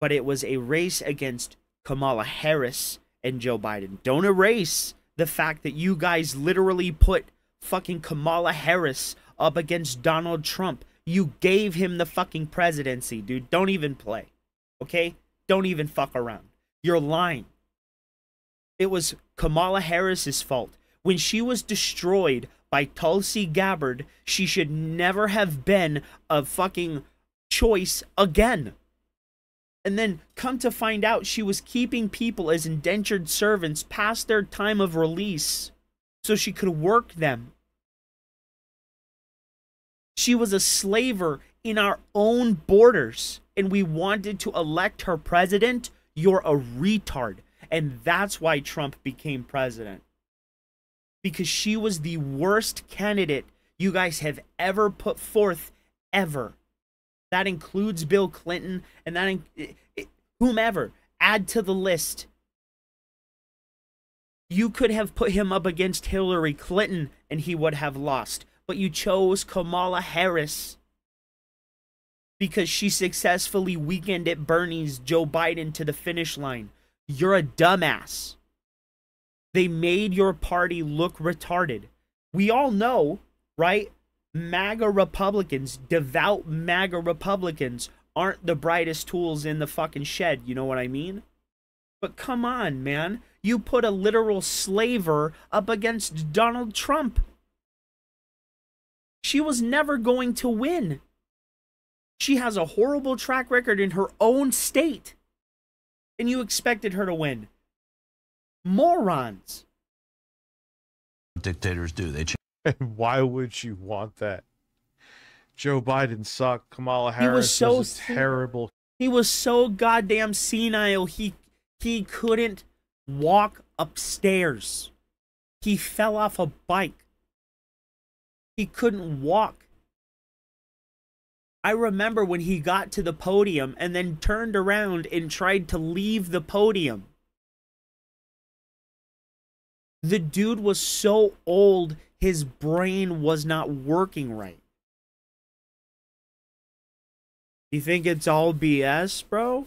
But it was a race against Kamala Harris and Joe Biden. Don't erase the fact that you guys literally put fucking Kamala Harris up against Donald Trump. You gave him the fucking presidency, dude. Don't even play, okay? Don't even fuck around. You're lying. It was Kamala Harris's fault. When she was destroyed by Tulsi Gabbard, she should never have been a fucking choice again. And then come to find out she was keeping people as indentured servants past their time of release so she could work them. She was a slaver in our own borders, and we wanted to elect her president. You're a retard. And that's why Trump became president. Because she was the worst candidate you guys have ever put forth, ever. That includes Bill Clinton, and that whomever. Add to the list. You could have put him up against Hillary Clinton, and he would have lost. But you chose Kamala Harris because she successfully weekended Bernie's Joe Biden to the finish line. You're a dumbass. They made your party look retarded. We all know, right? MAGA Republicans, devout MAGA Republicans, aren't the brightest tools in the fucking shed. You know what I mean? But come on, man. You put a literal slaver up against Donald Trump. She was never going to win. She has a horrible track record in her own state. And you expected her to win. Morons. Dictators do. They change. And why would you want that? Joe Biden sucked. Kamala Harris was terrible. He was so goddamn senile. He couldn't walk upstairs. He fell off a bike. He couldn't walk. I remember when he got to the podium and then turned around and tried to leave the podium. The dude was so old, his brain was not working right. You think it's all BS, bro?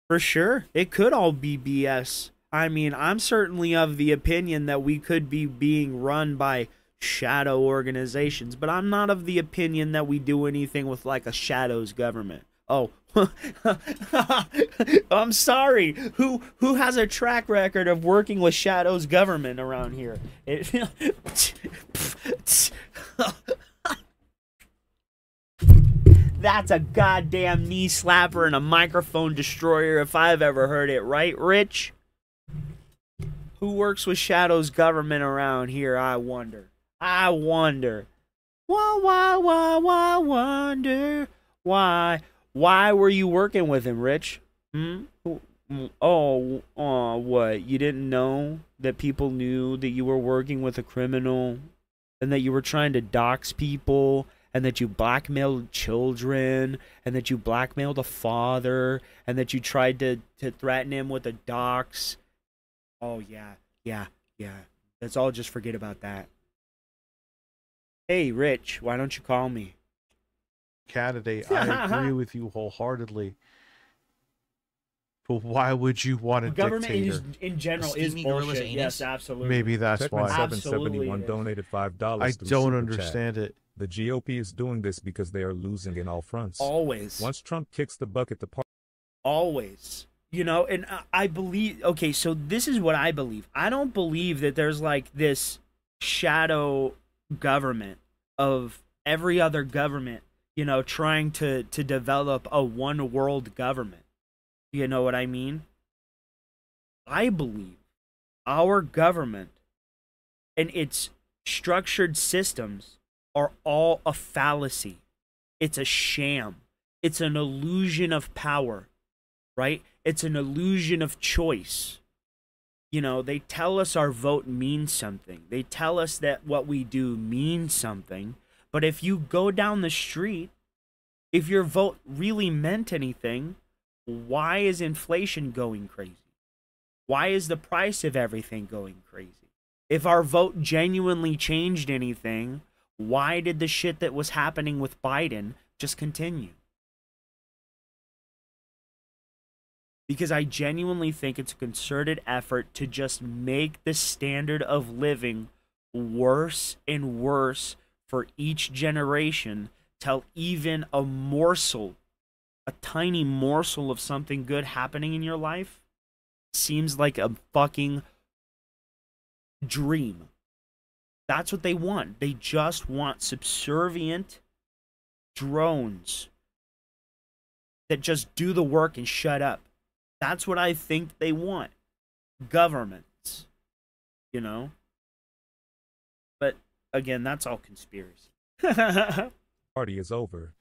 For sure. It could all be BS. I mean, I'm certainly of the opinion that we could be being run by shadow organizations, but I'm not of the opinion that we do anything with like a shadows government. Oh, I'm sorry. Who has a track record of working with shadows government around here? That's a goddamn knee slapper and a microphone destroyer if I've ever heard it, right, Rich? Who works with shadows government around here, I wonder. I wonder. Why wonder? Why were you working with him, Rich? Oh, what? You didn't know that people knew that you were working with a criminal and that you were trying to dox people and that you blackmailed children and that you blackmailed a father and that you tried to threaten him with a dox? Oh, yeah. Let's all just forget about that. Hey, Rich, why don't you call me? Candidate, I agree with you wholeheartedly. But why would you want a government dictator? in general is bullshit. Yes, absolutely. Maybe that's why. 771 donated $5. I through don't Super understand Chat. it. The GOP is doing this because they are losing in all fronts. Always. Once Trump kicks the bucket, the party. Always. You know, and I believe, okay, so this is what I believe. I don't believe that there's like this shadow government of every other government, you know, trying to develop a one world government. You know what I mean? I believe our government and its structured systems are all a fallacy. It's a sham. It's an illusion of power, right? It's an illusion of choice. You know, they tell us our vote means something. They tell us that what we do means something. But if you go down the street, if your vote really meant anything, why is inflation going crazy? Why is the price of everything going crazy? If our vote genuinely changed anything, why did the shit that was happening with Biden just continue? Because I genuinely think it's a concerted effort to just make the standard of living worse and worse for each generation till even a morsel, a tiny morsel of something good happening in your life seems like a fucking dream. That's what they want. They just want subservient drones that just do the work and shut up. That's what I think they want. Governments. You know? But, again, that's all conspiracy. Party is over.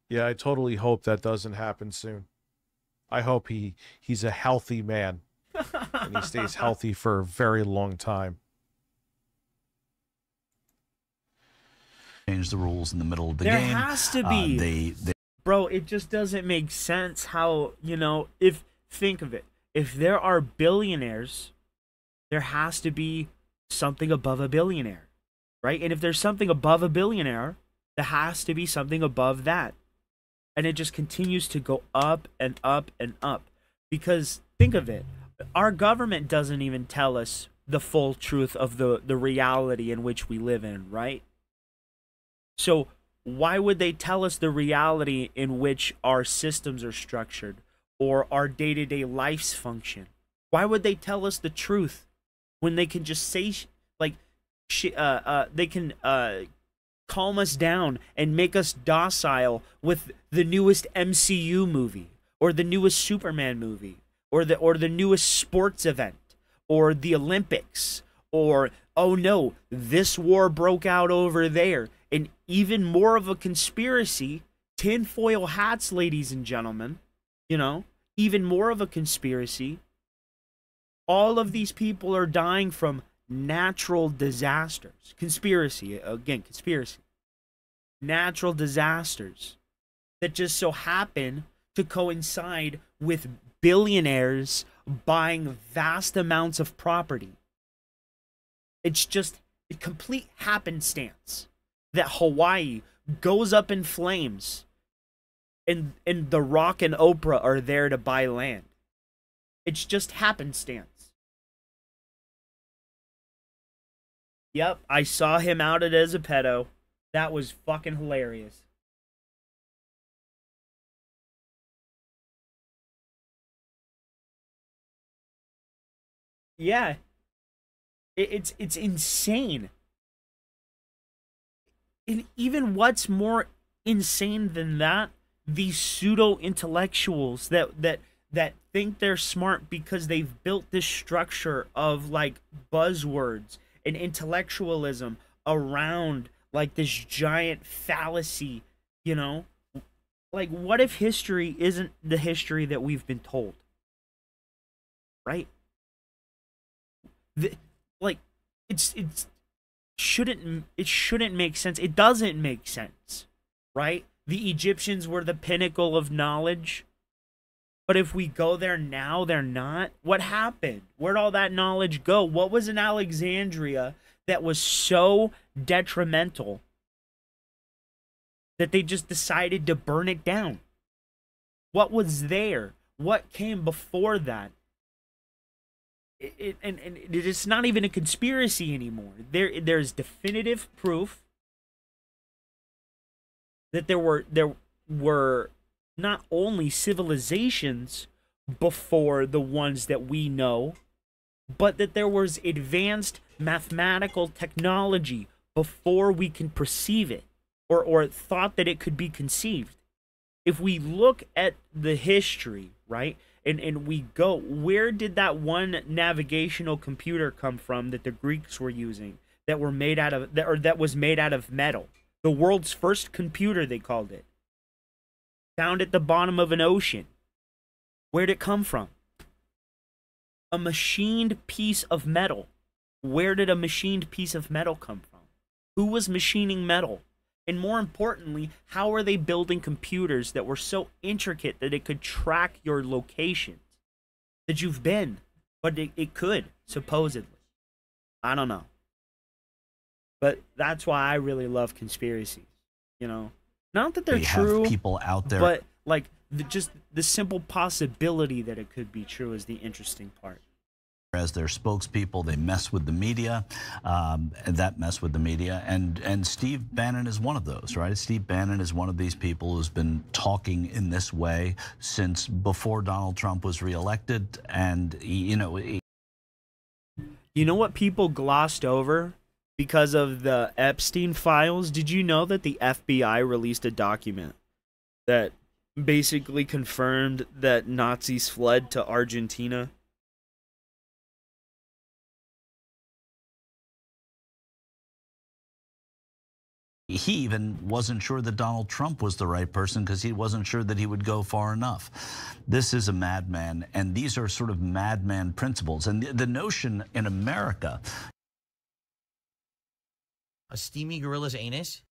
Yeah, I totally hope that doesn't happen soon. I hope he's a healthy man. And he stays healthy for a very long time. Change the rules in the middle of the There game. There has to be. Bro, it just doesn't make sense how, you know, think of it. If there are billionaires, there has to be something above a billionaire, right? And if there's something above a billionaire, there has to be something above that. And it just continues to go up and up and up. Because think of it. Our government doesn't even tell us the full truth of the reality in which we live in, right? So why would they tell us the reality in which our systems are structured or our day-to-day lives function? Why would they tell us the truth when they can just say they can calm us down and make us docile with the newest MCU movie or the newest Superman movie or the newest sports event or the Olympics, or oh no, this war broke out over there? And even more of a conspiracy, tinfoil hats, ladies and gentlemen, you know, even more of a conspiracy. All of these people are dying from natural disasters. Conspiracy, again, conspiracy. Natural disasters that just so happen to coincide with billionaires buying vast amounts of property. It's just a complete happenstance that Hawaii goes up in flames and The Rock and Oprah are there to buy land. It's just happenstance. Yep, I saw him outed as a pedo. That was fucking hilarious. Yeah. It's insane. And even what's more insane than that, these pseudo-intellectuals that think they're smart because they've built this structure of like buzzwords and intellectualism around like this giant fallacy, you know? Like, what if history isn't the history that we've been told? Right? It shouldn't make sense. It doesn't make sense, right? The Egyptians were the pinnacle of knowledge, but if we go there now, they're not. What happened? Where'd all that knowledge go? What was in Alexandria that was so detrimental that they just decided to burn it down? What was there? What came before that? And it's not even a conspiracy anymore. There's definitive proof that there were not only civilizations before the ones that we know, but that there was advanced mathematical technology before we can perceive it or thought that it could be conceived. If we look at the history, right? And we go, where did that one navigational computer come from that the Greeks were using that were made out of that was made out of metal? The world's first computer, they called it. Found at the bottom of an ocean. Where'd it come from? A machined piece of metal. Where did a machined piece of metal come from? Who was machining metal? And more importantly, how are they building computers that were so intricate that it could track your locations that you've been? But it could, supposedly. I don't know. But that's why I really love conspiracies, you know? Not that they're true, have people out there, but like just the simple possibility that it could be true is the interesting part. As their spokespeople, they mess with the media, that mess with the media, and Steve Bannon is one of those, right? Steve Bannon is one of these people who's been talking in this way since before Donald Trump was reelected, and you know what people glossed over because of the Epstein files? Did you know that the FBI released a document that basically confirmed that Nazis fled to Argentina? He even wasn't sure that Donald Trump was the right person because he wasn't sure that he would go far enough. This is a madman, and these are sort of madman principles. And the notion in America... A steamy gorilla's anus?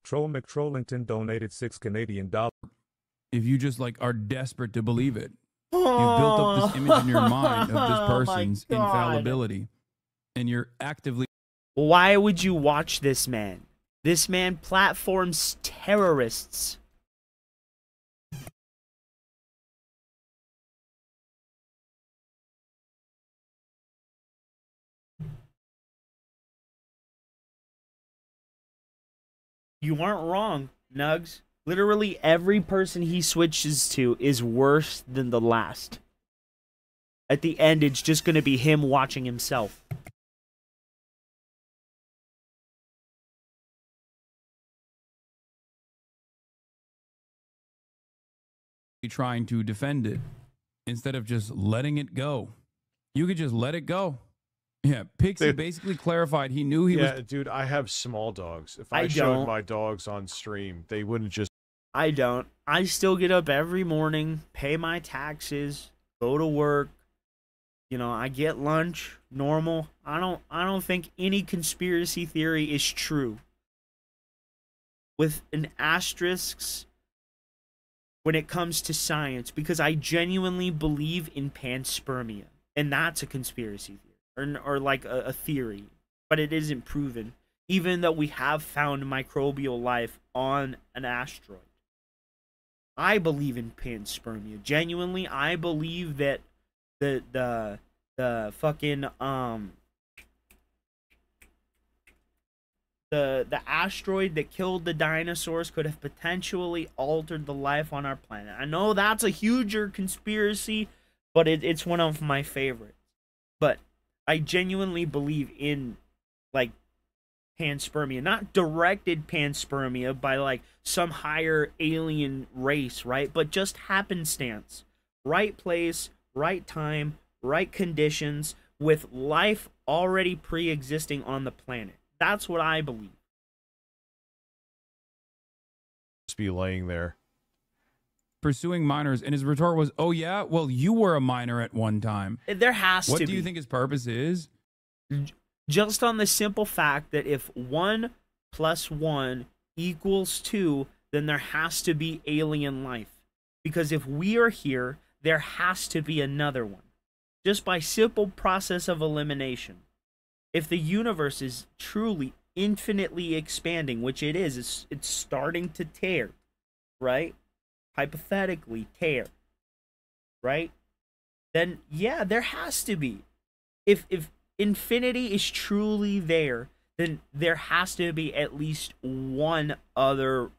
Troll McTrollington donated $6 Canadian. If you just like are desperate to believe it, you've built up this image in your mind of this person's infallibility, and you're actively... Why would you watch this man? This man platforms terrorists. You aren't wrong, Nugs. Literally every person he switches to is worse than the last. At the end, it's just going to be him watching himself. Trying to defend it instead of just letting it go. You could just let it go. Yeah, Pixie basically clarified he knew he was. Yeah, dude, I have small dogs. If I showed don't. my dogs on stream, they wouldn't just. I don't. I still get up every morning, pay my taxes, go to work. You know, I get lunch, normal. I don't think any conspiracy theory is true. With an asterisk when it comes to science, because I genuinely believe in panspermia, and that's a conspiracy theory, or like a theory, but it isn't proven, even though we have found microbial life on an asteroid. I believe in panspermia. Genuinely, I believe that the fucking the asteroid that killed the dinosaurs could have potentially altered the life on our planet. I know that's a huger conspiracy, but it's one of my favorites. But I genuinely believe in, like, panspermia. Not directed panspermia by, like, some higher alien race, right? But just happenstance. Right place, right time, right conditions, with life already pre-existing on the planet. That's what I believe. Just be laying there. Pursuing minors, and his retort was, "Oh yeah, well you were a minor at one time." There has to be. What do you think his purpose is? Just on the simple fact that if 1 + 1 = 2, then there has to be alien life. Because if we are here, there has to be another one. Just by simple process of elimination. If the universe is truly infinitely expanding, which it is, it's starting to tear, right? Hypothetically tear, right? Then yeah, there has to be. If infinity is truly there, then there has to be at least one other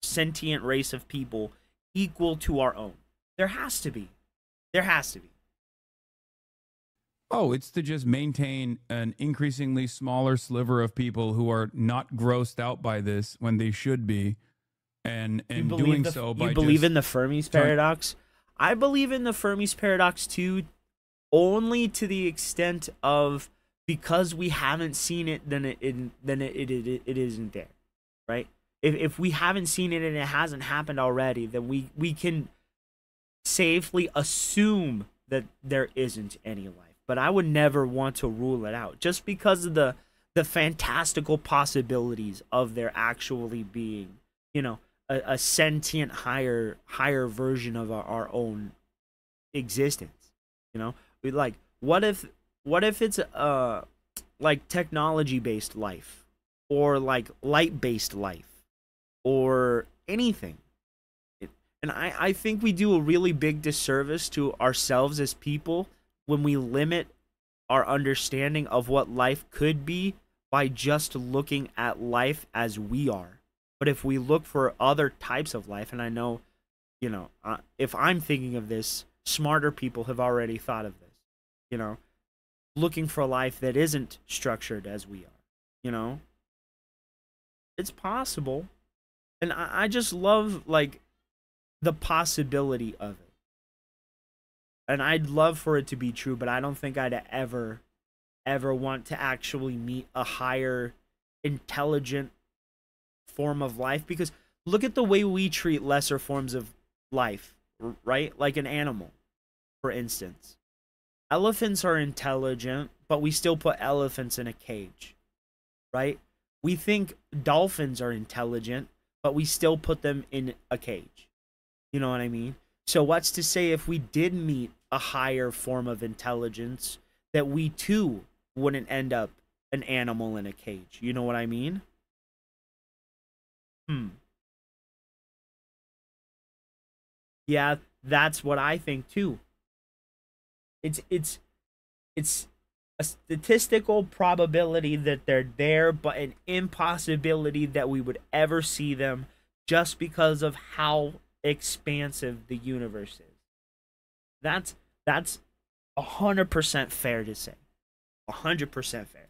sentient race of people equal to our own. There has to be. There has to be. Oh, it's to just maintain an increasingly smaller sliver of people who are not grossed out by this when they should be, and doing so by you believe in the Fermi's paradox? I believe in the Fermi's paradox too, only to the extent of, because we haven't seen it, then it isn't there, right? If we haven't seen it and it hasn't happened already, then we can safely assume that there isn't any life. But I would never want to rule it out, just because of the fantastical possibilities of there actually being, you know, a sentient higher version of our own existence. You know, like, what if it's like technology based life, or like light based life, or anything. And I think we do a really big disservice to ourselves as people when we limit our understanding of what life could be by just looking at life as we are. But if we look for other types of life, and I know, you know, if I'm thinking of this, smarter people have already thought of this, you know, looking for a life that isn't structured as we are, you know, it's possible. And I just love, like, the possibility of it. And I'd love for it to be true, but I don't think I'd ever want to actually meet a higher intelligent form of life. Because look at the way we treat lesser forms of life, right? Like an animal, for instance. Elephants are intelligent, but we still put elephants in a cage, right? We think dolphins are intelligent, but we still put them in a cage. You know what I mean? So what's to say if we did meet a higher form of intelligence, that we too wouldn't end up an animal in a cage? You know what I mean? Yeah, that's what I think too. It's a statistical probability that they're there, but an impossibility that we would ever see them just because of how expansive the universe is. That's 100% fair to say. 100% fair.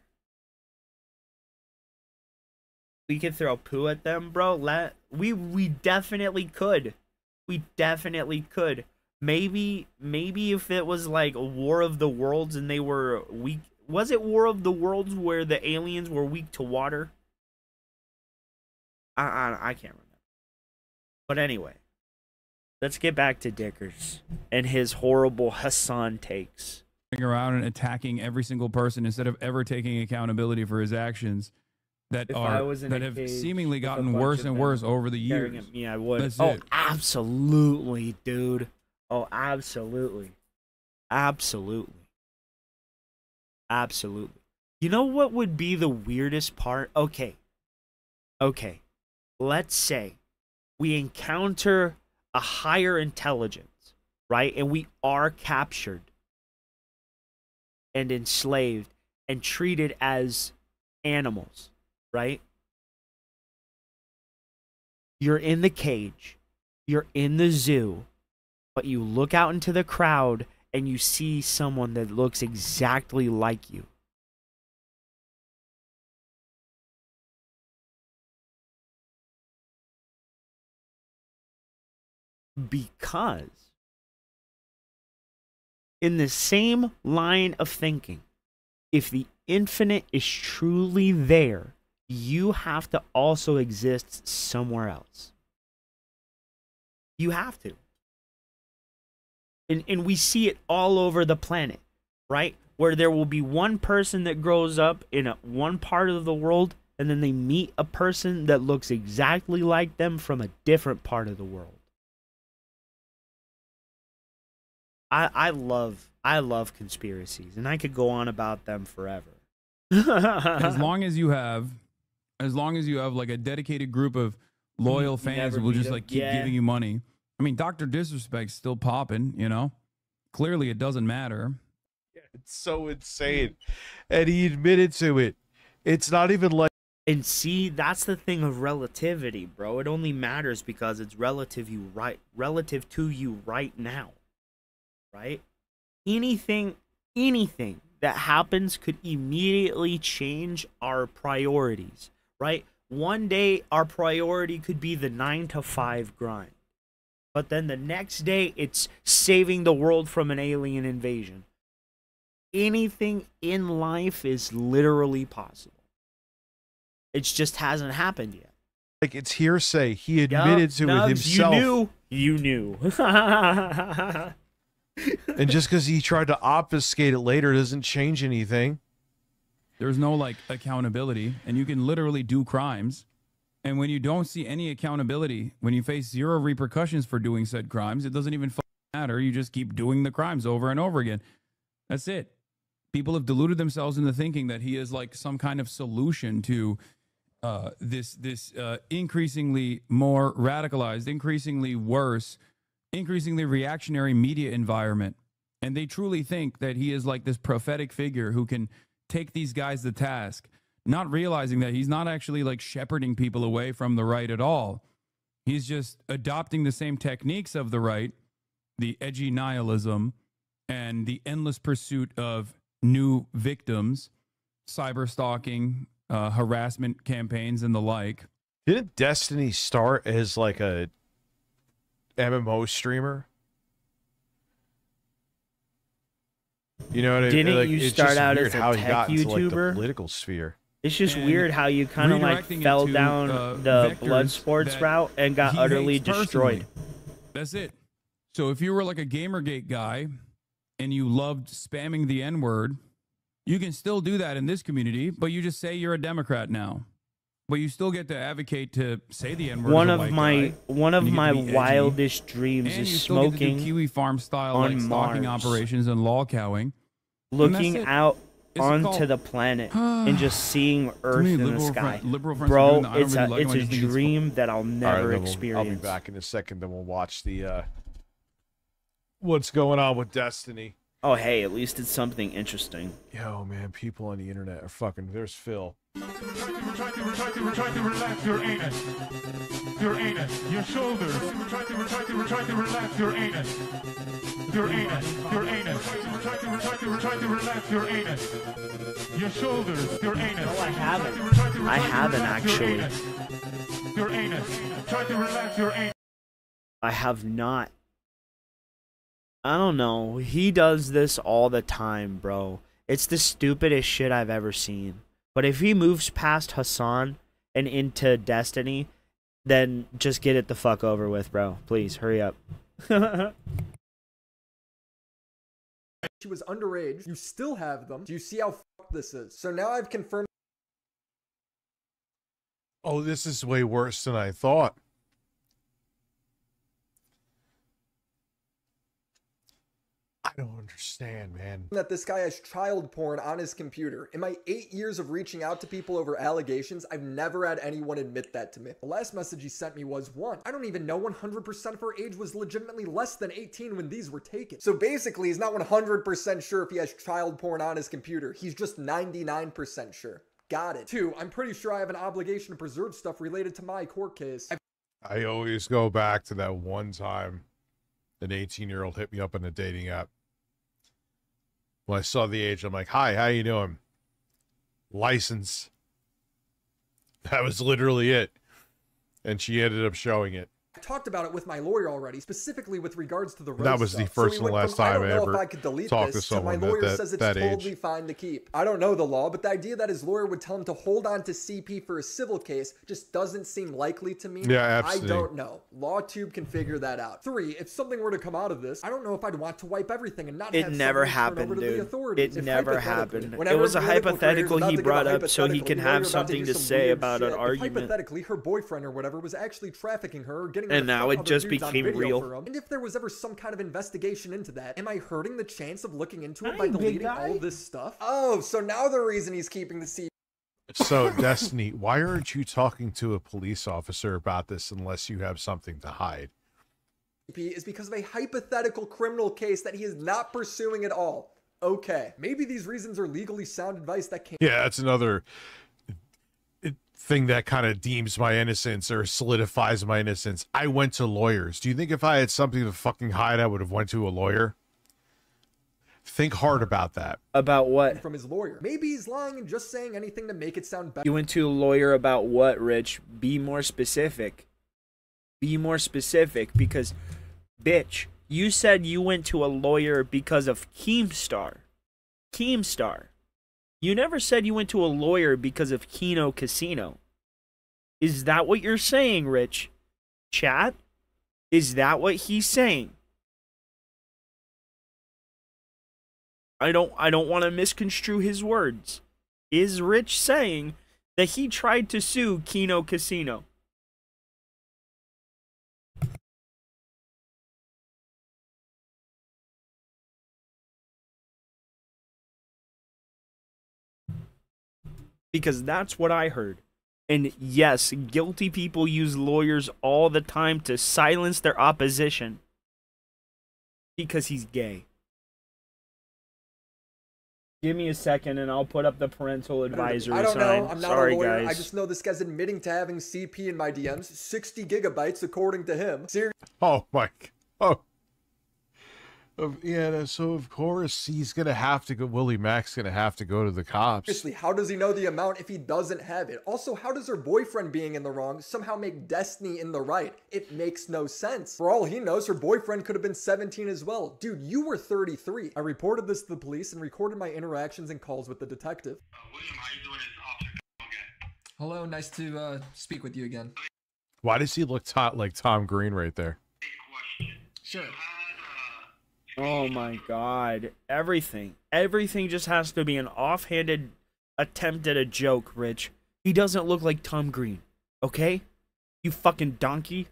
We could throw poo at them, bro. We definitely could. We definitely could. Maybe if it was like a War of the Worlds and they were weak. Was it War of the Worlds where the aliens were weak to water? I can't remember. But anyway, let's get back to Dickers and his horrible Hassan takes. Around and attacking every single person instead of ever taking accountability for his actions that have seemingly gotten worse and worse over the years. Yeah, I would. That's oh, it. absolutely, dude. Oh, absolutely. Absolutely. Absolutely. You know what would be the weirdest part? Okay. Let's say we encounter a higher intelligence, right? And we are captured and enslaved and treated as animals, right? You're in the cage. You're in the zoo. But you look out into the crowd and you see someone that looks exactly like you. Because in the same line of thinking, if the infinite is truly there, you have to also exist somewhere else. You have to. And we see it all over the planet, right? Where there will be one person that grows up in one part of the world, and then they meet a person that looks exactly like them from a different part of the world. I love conspiracies, and I could go on about them forever. as long as you have like a dedicated group of loyal fans who will just like keep giving you money. I mean, Dr. Disrespect's still popping, you know? Clearly it doesn't matter. Yeah, it's so insane. And he admitted to it. It's not even like... And see, that's the thing of relativity, bro. It only matters because it's relative to you right now. Right? Anything that happens could immediately change our priorities, right? One day our priority could be the 9-to-5 grind. But then the next day, it's saving the world from an alien invasion. Anything in life is literally possible. It just hasn't happened yet. Like, it's hearsay. He admitted to it himself. You knew. And just because he tried to obfuscate it later doesn't change anything. There's no, like, accountability, and you can literally do crimes. And when you don't see any accountability, when you face zero repercussions for doing said crimes, it doesn't even matter. You just keep doing the crimes over and over again. That's it. People have deluded themselves into thinking that he is like some kind of solution to this increasingly more radicalized, increasingly worse, increasingly reactionary media environment. And they truly think that he is like this prophetic figure who can take these guys to task, not realizing that he's not actually like shepherding people away from the right at all. He's just adopting the same techniques of the right, the edgy nihilism, and the endless pursuit of new victims, cyber stalking, harassment campaigns, and the like. Didn't Destiny start as like a MMO streamer? You know what I mean? Didn't like, you start out as a how he tech got into, like, the YouTuber? political sphere. It's just weird how you kind of like redirecting it fell to, down the blood vectors sports that route and got he utterly hates destroyed. personally. That's it. So if you were like a Gamergate guy and you loved spamming the N-word, you can still do that in this community, but you just say you're a Democrat now. But you still get to advocate to say the N-word. One of my wildest dreams and is you still get to do smoking Kiwi Farm style on like stalking Mars. operations and lol cowing. Looking out onto the planet and just seeing Earth in the sky. Bro, it's a dream that I'll never experience. I'll be back in a second, then we'll watch the what's going on with Destiny. Oh, hey, at least it's something interesting. Yo, man, people on the internet are fucking. There's Phil. Relax your anus. Your anus. Your shoulders. Try to relax your anus. Your anus. Your anus. Try to relax your anus. Your shoulders. Your anus. No, I haven't. I haven't actually. Your anus. Try to relax your anus. I have not. I don't know. He does this all the time, bro. It's the stupidest shit I've ever seen. But if he moves past Hassan and into Destiny, then just get it the fuck over with, bro. Please, hurry up. She was underage. You still have them. Do you see how fucked this is? So now I've confirmed. Oh, this is way worse than I thought. I don't understand, man. That this guy has child porn on his computer. In my 8 years of reaching out to people over allegations, I've never had anyone admit that to me. The last message he sent me was, 1, I don't even know 100% of her age was legitimately less than 18 when these were taken. So basically, he's not 100% sure if he has child porn on his computer. He's just 99% sure. Got it. 2, I'm pretty sure I have an obligation to preserve stuff related to my court case. I always go back to that one time an 18-year-old hit me up on a dating app. When I saw the age, I'm like, hi, how you doing? License. That was literally it. And she ended up showing it. I talked about it with my lawyer already, specifically with regards to the road That was stuff. the first and last time I ever talked to My someone lawyer says it's that totally age. fine to keep. I don't know the law, but the idea that his lawyer would tell him to hold on to CP for a civil case just doesn't seem likely to me. Yeah, absolutely. I don't know. LawTube can figure that out. 3, if something were to come out of this, I don't know if I'd want to wipe everything and not It have never something turned happened, over to the dude. authorities. It If never hypothetically, happened. It whenever was a political career is hypothetical about he to give a brought up so he hypothetical, can the lawyer have about to something do to some say weird about shit. an If argument. hypothetically, her boyfriend or whatever was actually trafficking her or getting her And to now fuck it other just dudes on became video real. for him, and if there was ever some kind of investigation into that, am I hurting the chance of looking into it Hi, by big deleting guy. all this stuff? Oh, so now the reason he's keeping the CP So, Destiny, why aren't you talking to a police officer about this unless you have something to hide? is because of a hypothetical criminal case that he is not pursuing at all. Okay, maybe these reasons are legally sound advice that can't. Yeah, that's another thing that kind of deems my innocence or solidifies my innocence. I went to lawyers. Do you think if I had something to fucking hide, I would have went to a lawyer? Think hard about that. About what? From his lawyer. Maybe he's lying and just saying anything to make it sound better. You went to a lawyer about what, Rich? Be more specific. Be more specific, because, bitch, you said you went to a lawyer because of Keemstar. Keemstar. You never said you went to a lawyer because of Keno Casino. Is that what you're saying, Rich? Chat? Is that what he's saying? I don't want to misconstrue his words. Is Rich saying that he tried to sue Keno Casino? Because that's what I heard. And yes, guilty people use lawyers all the time to silence their opposition. Because he's gay. Give me a second and I'll put up the parental advisory I don't sign. know. I'm not Sorry, a lawyer. guys. I just know this guy's admitting to having CP in my DMs. 60 gigabytes according to him. Oh my. Oh. Yeah, so of course he's going to have to go. Willie Mack's going to have to go to the cops. Seriously, how does he know the amount if he doesn't have it? Also, how does her boyfriend being in the wrong somehow make Destiny in the right? It makes no sense. For all he knows, her boyfriend could have been 17 as well. Dude, you were 33. I reported this to the police and recorded my interactions and calls with the detective. William, how you doing? It's Officer again. Hello, nice to speak with you again. Why does he look like Tom Green right there? Sure. Oh my god. Everything just has to be an offhanded attempt at a joke, Rich. He doesn't look like Tom Green, okay? You fucking donkey.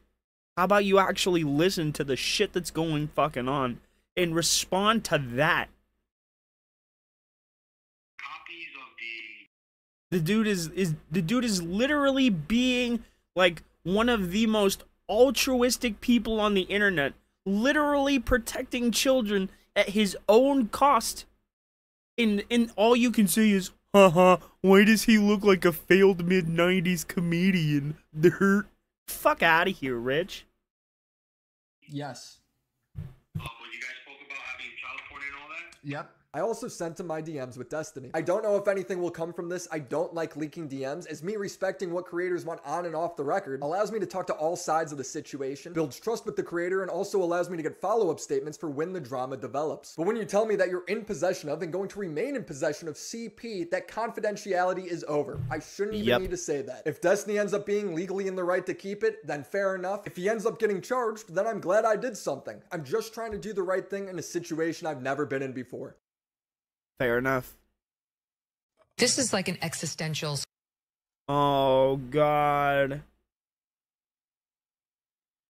How about you actually listen to the shit that's going fucking on and respond to that? The dude is literally being like one of the most altruistic people on the internet, literally protecting children at his own cost. And all you can say is, haha, why does he look like a failed mid-90s comedian? Dirt. Fuck out of here, Rich. Yes. Yep. I also sent him my DMs with Destiny. I don't know if anything will come from this. I don't like leaking DMs, as me respecting what creators want on and off the record allows me to talk to all sides of the situation, builds trust with the creator, and also allows me to get follow-up statements for when the drama develops. But when you tell me that you're in possession of and going to remain in possession of CP, that confidentiality is over. I shouldn't even need to say that. If Destiny ends up being legally in the right to keep it, then fair enough. If he ends up getting charged, then I'm glad I did something. I'm just trying to do the right thing in a situation I've never been in before. Fair enough. This is like an existential. Oh, God.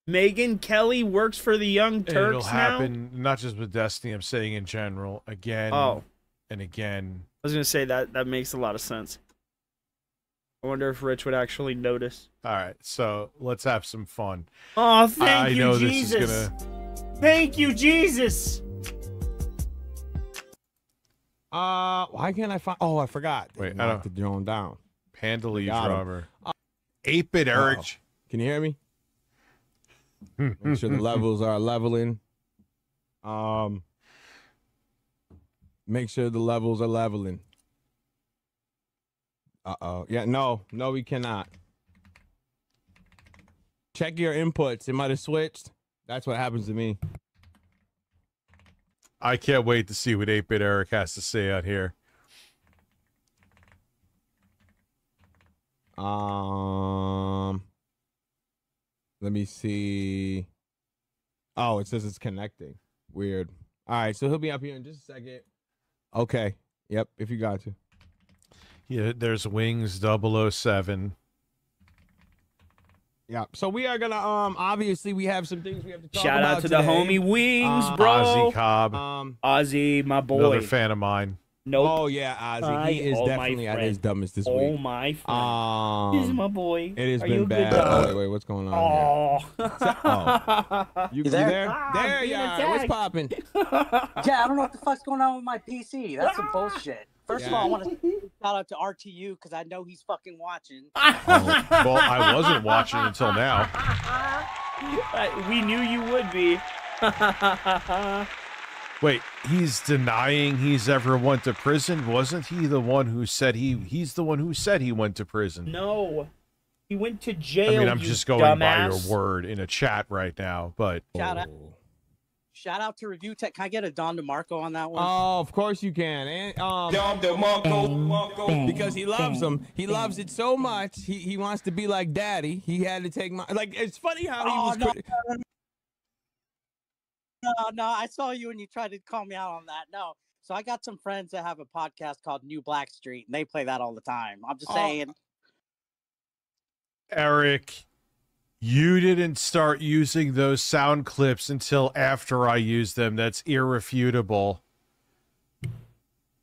Megyn Kelly works for the Young Turks It'll happen, not just with Destiny, I'm saying in general, again and again. I was going to say that makes a lot of sense. I wonder if Rich would actually notice. All right, so let's have some fun. Oh, thank you, know Jesus. This is gonna... Thank you, Jesus. Why can't I find? Oh, I forgot. Wait, I have to drone down. Handily, Got him. driver. 8-bit Eric. Can you hear me? Make sure the levels are leveling. Make sure the levels are leveling. Yeah, no, we cannot. Check your inputs. It might have switched. That's what happens to me. I can't wait to see what 8-bit Eric has to say out here. Let me see. Oh, it says it's connecting. Weird. All right, so he'll be up here in just a second. Okay. Yep, if you got to. Yeah, there's Wings 007. Yeah. So we are gonna obviously we have some things we have to talk about. Shout out to today. the homie Wings, bro. Ozzy Cobb. Ozzy, my boy. Another fan of mine. Nope. Oh yeah, Ozzy. He is definitely at his dumbest this week. Oh my friend. This is my boy. It has Are been you a bad. good dog? Oh, wait, what's going on here? You there? There you are. What's popping? Yeah, I don't know what the fuck's going on with my PC. That's some bullshit. First of all, I want to shout out to RTU because I know he's fucking watching. Well, I wasn't watching until now. We knew you would be. Wait, he's denying he's ever went to prison? Wasn't he the one who said he's the one who said he went to prison? No. He went to jail. I mean, I'm just going by your dumbass. word in a chat right now, but Shout out to Review Tech. Can I get a Don DeMarco on that one? Oh, of course you can. And, Don DeMarco, because he loves him. He loves it so much. He wants to be like Daddy. He had to take my it's funny how he was. No, I saw you and you tried to call me out on that. No. So I got some friends that have a podcast called New Black Street, and they play that all the time. I'm just saying. Eric, you didn't start using those sound clips until after I used them. That's irrefutable.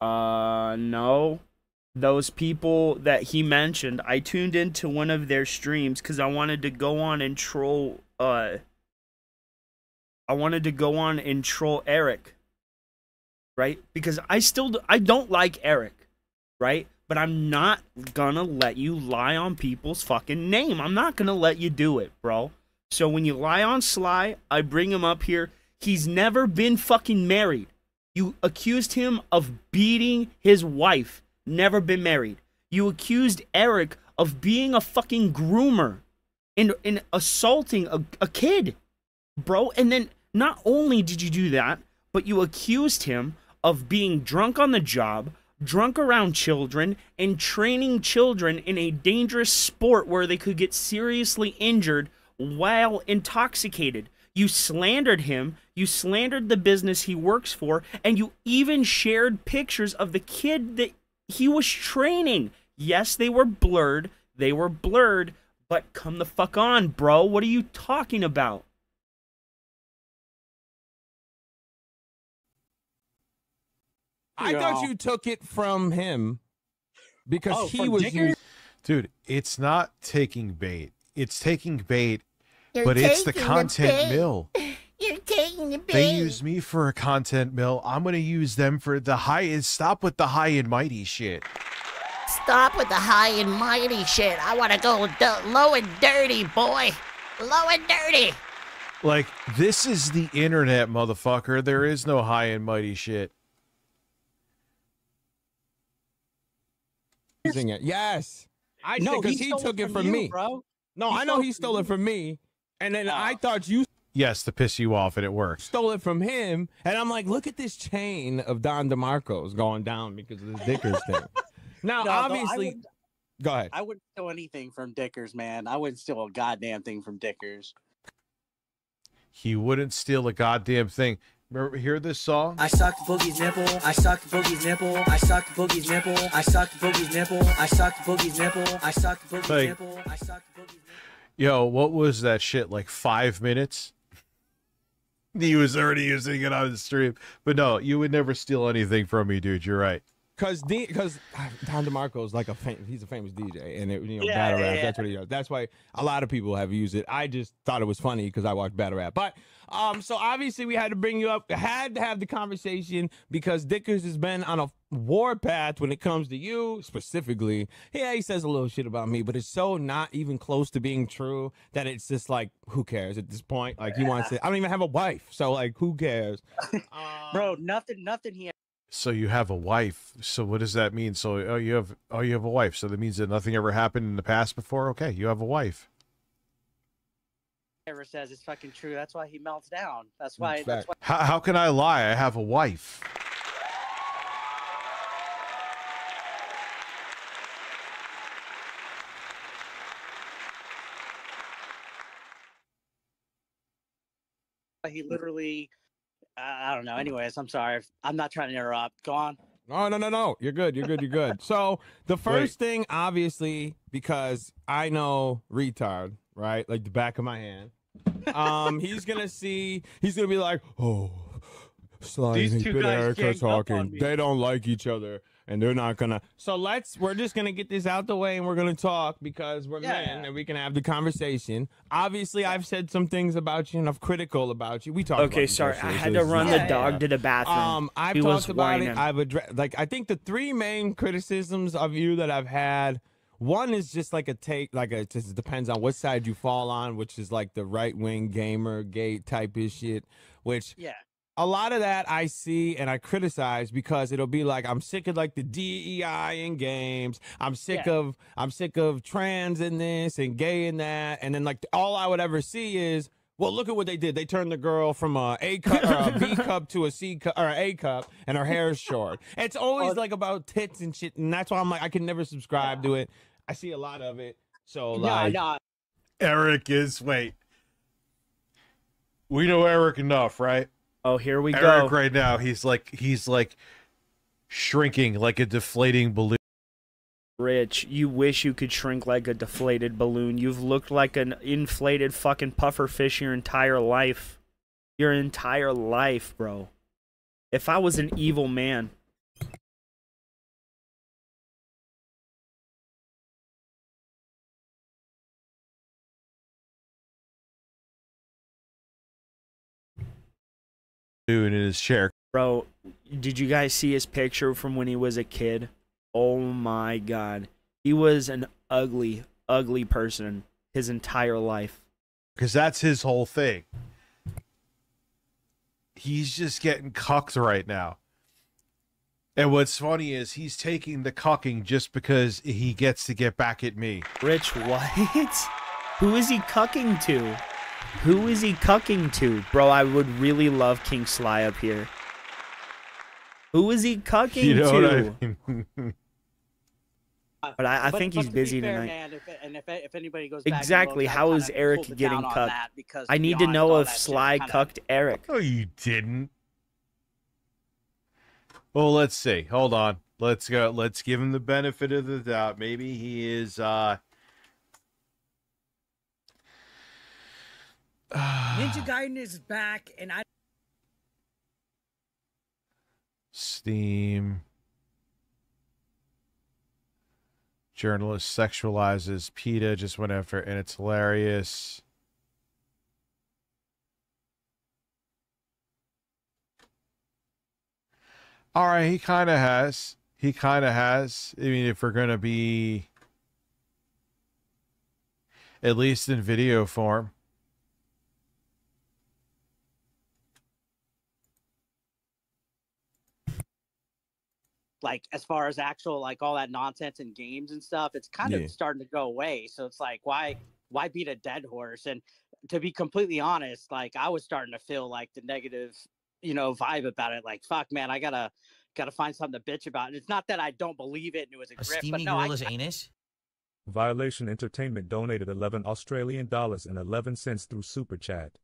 No. Those people that he mentioned, I tuned into one of their streams because I wanted to go on and troll, Eric, right? Because I don't like Eric, right? But I'm not gonna let you lie on people's fucking name. I'm not gonna let you do it, bro. So when you lie on Sly, I bring him up here. He's never been fucking married. You accused him of beating his wife. Never been married. You accused Eric of being a fucking groomer and assaulting a kid, bro. And then not only did you do that, but you accused him of being drunk on the job, drunk around children, and training children in a dangerous sport where they could get seriously injured while intoxicated. You slandered him, you slandered the business he works for, and you even shared pictures of the kid that he was training. Yes, they were blurred, but come the fuck on, bro. What are you talking about? I thought you took it from him because he was using. Dude, it's not taking bait. It's taking bait, You're but it's the taking content bait. mill. You're taking the bait. They use me for a content mill. I'm gonna use them for the high. Stop with the high and mighty shit. Stop with the high and mighty shit. I want to go low and dirty, boy. Low and dirty. Like, this is the internet, motherfucker. There is no high and mighty shit. Using it. Yes. No, because he he stole took it it from from you, me. bro. No, I know he stole it from me. And then I thought you Yes, to piss you off, and it worked. stole it from him. And I'm like, look at this chain of Don DeMarco's going down because of this Dickers thing. Now, No, obviously, go ahead. I wouldn't steal anything from Dickers, man. I wouldn't steal a goddamn thing from Dickers. He wouldn't steal a goddamn thing. Remember, hear this song? I sucked Boogie's nipple. I sucked Boogie's nipple. I sucked Boogie's nipple. I sucked Boogie's nipple. I sucked Boogie's nipple. I sucked Boogie's Like- nipple. I sucked Boogie's nipple. Yo, what was that shit? Like 5 minutes? He was already using it on the stream. But no, you would never steal anything from me, dude. You're right. Because Don DeMarco's like he's a famous DJ, and Yeah, battle rap. yeah. That's what he does. That's why a lot of people have used it. I just thought it was funny because I watched battle rap. But so obviously we had to bring you up. Had to have the conversation because Dickers has been on a war path when it comes to you specifically. Yeah, he says a little shit about me, but it's so not even close to being true that it's just like, who cares at this point? Like he wants to. I don't even have a wife, so like, who cares? Bro, nothing he So you have a wife. So what does that mean? So you have a wife. So that means that nothing ever happened in the past before? Okay, you have a wife. ever says is fucking true. That's why he melts down. That's why. How can I lie? I have a wife. He literally. I don't know. Anyways, I'm sorry. I'm not trying to interrupt. Go on. No. You're good. You're good. So the first thing, obviously, because I know retard, right? Like the back of my hand. He's gonna be like, oh, Sly These and two Big guys Eric are ganged up on talking. me. They don't like each other, and they're not gonna. So we're just gonna get this out the way, and we're gonna talk because we're men, and we can have the conversation. Obviously, I've said some things about you, and I'm critical about you. We talked. Okay, about sorry. this I yesterday, had so to this run is the not- dog to the bathroom. I've He was talked about whining. it. I've addressed. I think the three main criticisms of you that I've had. One is just like it just depends on what side you fall on, which is like the right wing gamer gate type of shit, which a lot of that I see and I criticize because it'll be like, I'm sick of like the DEI in games. I'm sick of trans in this and gay in that. And then like all I would ever see is, well, look at what they did. They turned the girl from a cup or a B cup to a C cup or an A cup, and her hair is short. It's always like about tits and shit, and that's why I'm like, I can never subscribe to it. I see a lot of it, so like. Eric is wait. We know Eric enough, right? Oh, here we go. Eric right now, he's like shrinking like a deflating balloon. Rich, you wish you could shrink like a deflated balloon. You've looked like an inflated fucking puffer fish your entire life. Your entire life, bro. If I was an evil man. In his chair. Bro, did you guys see his picture from when he was a kid? Oh my god. He was an ugly, ugly person his entire life. Because that's his whole thing. He's just getting cucked right now. And what's funny is he's taking the cucking just because he gets to get back at me. Rich, what? Who is he cucking to? Who is he cucking to? Bro, I would really love King Sly up here. Who is he cucking You know to? what I mean? But I think he's to be busy fair, tonight. Man, if anybody goes back and Exactly. looks, I How is kinda Eric pulled it getting down on cucked? that because, I to be need to honest, know all if that shit Sly kinda- cucked Eric. No, you didn't. Well, let's see. Hold on. Let's go. Let's give him the benefit of the doubt. Maybe he is Ninja Gaiden is back, and I. Steam. Journalist sexualizes PETA, just went after, and it's hilarious. All right, he kind of has. He kind of has. I mean, if we're going to be at least in video form. Like as far as actual like all that nonsense in games and stuff, it's kind Yeah. of starting to go away. So it's like why beat a dead horse? And to be completely honest, like I was starting to feel like the negative, vibe about it. Like fuck, man, I gotta find something to bitch about. And it's not that I don't believe it and it was a grift, but steamy no, gorilla's anus? Violation Entertainment donated 11 Australian dollars and 11 cents through Super Chat.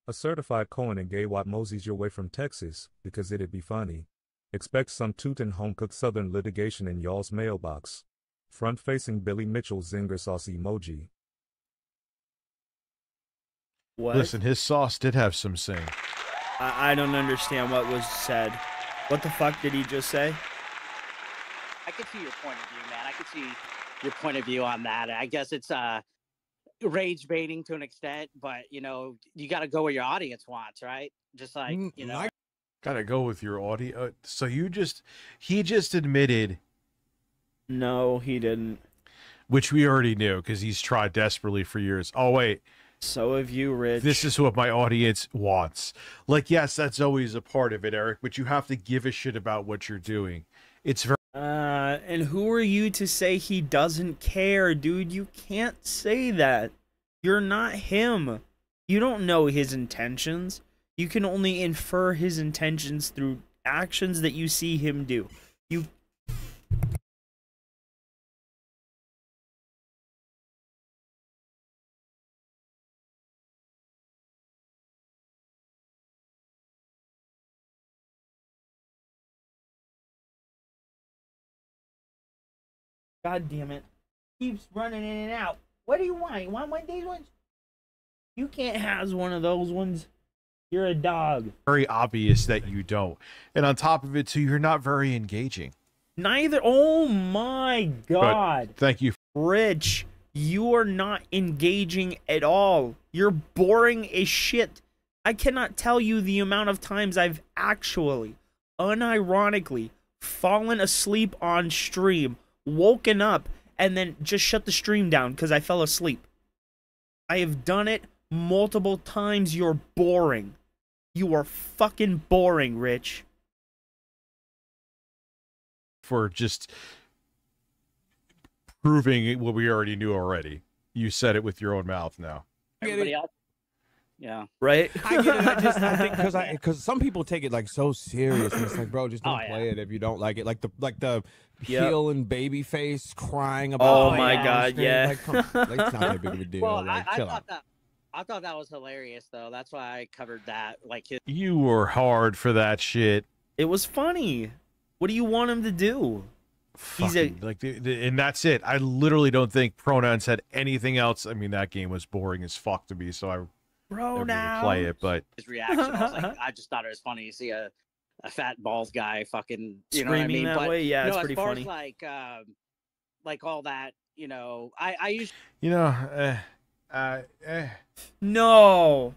A certified Cohen and Gay Watt moseys your way from Texas because it'd be funny. Expect some tootin' home-cooked southern litigation in y'all's mailbox. Front-facing Billy Mitchell zinger sauce emoji. What? Listen, his sauce did have some sing. I don't understand what was said. What the fuck did he just say? I can see your point of view, man. I can see your point of view on that. I guess it's rage baiting to an extent, but you got to go where your audience wants, right? Just like Gotta go with your audio. So he just admitted. No, he didn't. Which we already knew because he's tried desperately for years. Oh, wait. So have you, Rich. This is what my audience wants. Like, yes, that's always a part of it, Eric, but you have to give a shit about what you're doing. It's very. And who are you to say he doesn't care, dude? You can't say that. You're not him. You don't know his intentions. You can only infer his intentions through actions that you see him do. You. God damn it. Keeps running in and out. What do you want? You want one of these ones? You can't have one of those ones. You're a dog. Very obvious that you don't. And on top of it, too, you're not very engaging. Neither. Oh my God. But thank you. Rich, you are not engaging at all. You're boring as shit. I cannot tell you the amount of times I've actually, unironically, fallen asleep on stream, woken up, and then just shut the stream down because I fell asleep. I have done it multiple times. You're boring. You are fucking boring, Rich. For just proving what we already knew already. You said it with your own mouth now. Everybody else. Yeah. Right? I get it. I think because some people take it like so serious, and it's like, bro, just don't play it if you don't like it. Like the heel and baby face crying about. Oh my God, yeah. Like, come on, like, it's not that big of a deal. Well, like, I chill thought out. I thought that was hilarious though. That's why I covered that. Like his. You were hard for that shit. It was funny. What do you want him to do? He's a like, and that's it. I literally don't think Pronouns had anything else. I mean, that game was boring as fuck to me, so I never even play it. But his reaction, I was like, I just thought it was funny to see a fat balls guy fucking, you know what I Screaming mean? that way? Yeah, it's as pretty far funny. As like all that, I usually. No.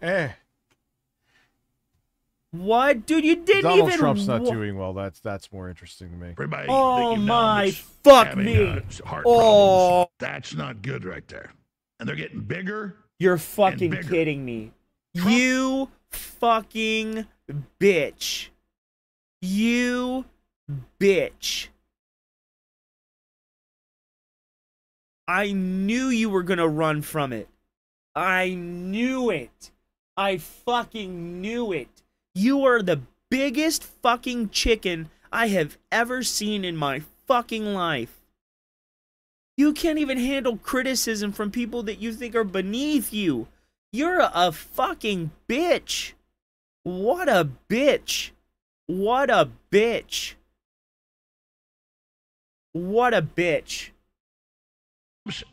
What, dude? You didn't Donald even. Trump's not doing well. That's more interesting to me. Everybody Oh that you know my that's fuck having, me! Heart Oh, problems. That's not good right there. And they're getting bigger. you're fucking bigger. kidding me. You fucking bitch. You bitch. I knew you were gonna run from it. I knew it. I fucking knew it. You are the biggest fucking chicken I have ever seen in my fucking life. You can't even handle criticism from people that you think are beneath you. You're a fucking bitch. What a bitch. What a bitch. What a bitch.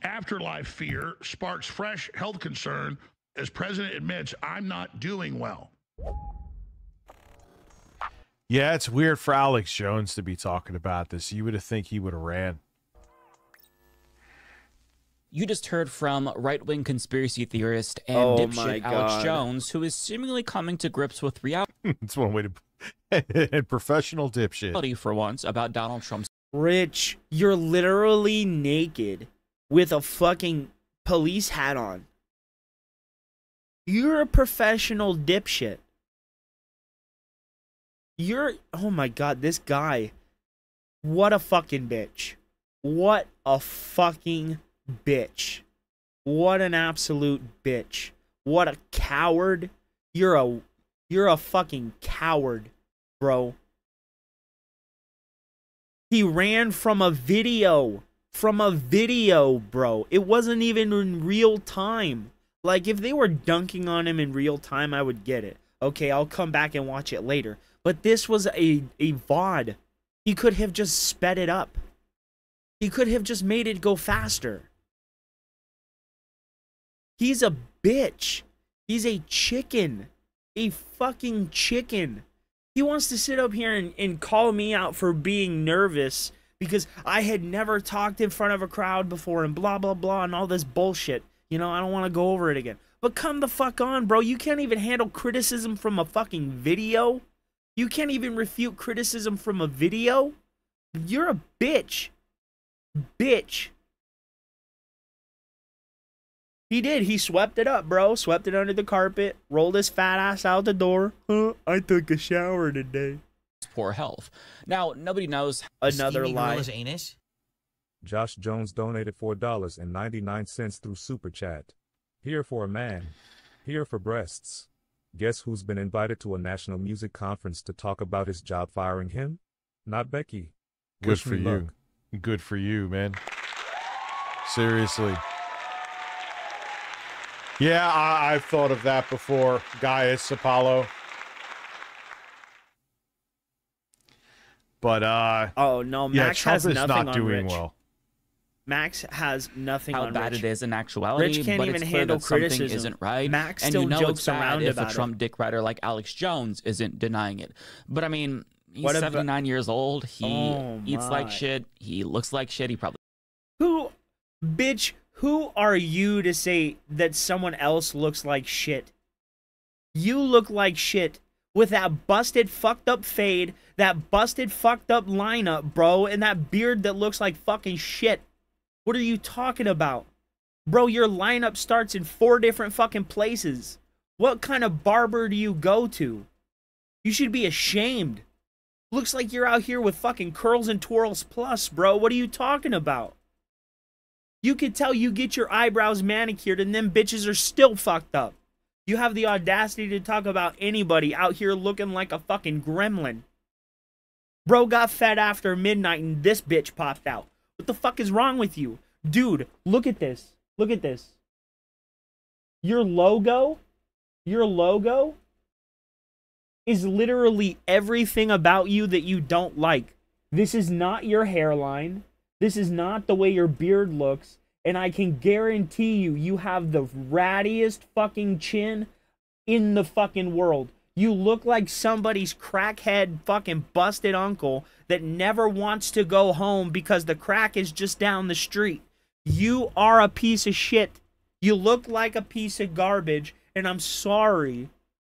Afterlife fear sparks fresh health concern as president admits, I'm not doing well. Yeah, it's weird for Alex Jones to be talking about this. You would have think he would have ran. You just heard from right-wing conspiracy theorist and Oh my dipshit Alex God. Jones, who is seemingly coming to grips with reality It's one way to professional dipshit. for once about Donald Trump's Rich, you're literally naked with a fucking police hat on. You're a professional dipshit. Oh my God, this guy. What a fucking bitch. What a fucking bitch. What an absolute bitch. What a coward. You're a fucking coward, bro. He ran from a video. Bro. It wasn't even in real time. Like, if they were dunking on him in real time, I would get it. Okay, I'll come back and watch it later. But this was a VOD. He could have just sped it up. He could have just made it go faster. He's a bitch. He's a chicken. A fucking chicken. He wants to sit up here and call me out for being nervous because I had never talked in front of a crowd before and blah, blah, blah, and all this bullshit. You know, I don't want to go over it again. But come the fuck on, bro. You can't even handle criticism from a fucking video. You can't even refute criticism from a video. You're a bitch. Bitch. He did. He swept it up, bro. Swept it under the carpet. Rolled his fat ass out the door. Huh? I took a shower today. poor health. Now, nobody knows Another Steamy lie. Gorilla's anus. Josh Jones donated $4.99 through Super Chat. Here for a man. Here for breasts. Guess who's been invited to a national music conference to talk about his job firing him? Not Becky. Good Wish for me you. luck. Good for you, man. Seriously. Yeah, I've thought of that before. Gaius Apollo. But oh no, yeah, Max Trump has is nothing not on doing Rich. well. Max has nothing How on bad Rich. it is in actuality, Rich can't but even it's clear handle that something criticism. isn't right. Max and still you know jokes it's bad around if about a it. Trump dick rider like Alex Jones isn't denying it. But I mean, he's What about- 79 years old. He Oh, eats like my. shit. He looks like shit. He probably Bitch, who are you to say that someone else looks like shit? You look like shit with that busted, fucked up fade, that busted, fucked up lineup, bro, and that beard that looks like fucking shit. What are you talking about? Bro, your lineup starts in 4 different fucking places. What kind of barber do you go to? You should be ashamed. Looks like you're out here with fucking curls and twirls plus, bro. What are you talking about? You could tell you get your eyebrows manicured and them bitches are still fucked up. You have the audacity to talk about anybody out here looking like a fucking gremlin. Bro got fed after midnight and this bitch popped out. What the fuck is wrong with you? Dude, look at this. Look at this. Your logo is literally everything about you that you don't like. This is not your hairline. This is not the way your beard looks. And I can guarantee you, you have the rattiest fucking chin in the fucking world. You look like somebody's crackhead fucking busted uncle that never wants to go home because the crack is just down the street. You are a piece of shit. You look like a piece of garbage, and I'm sorry,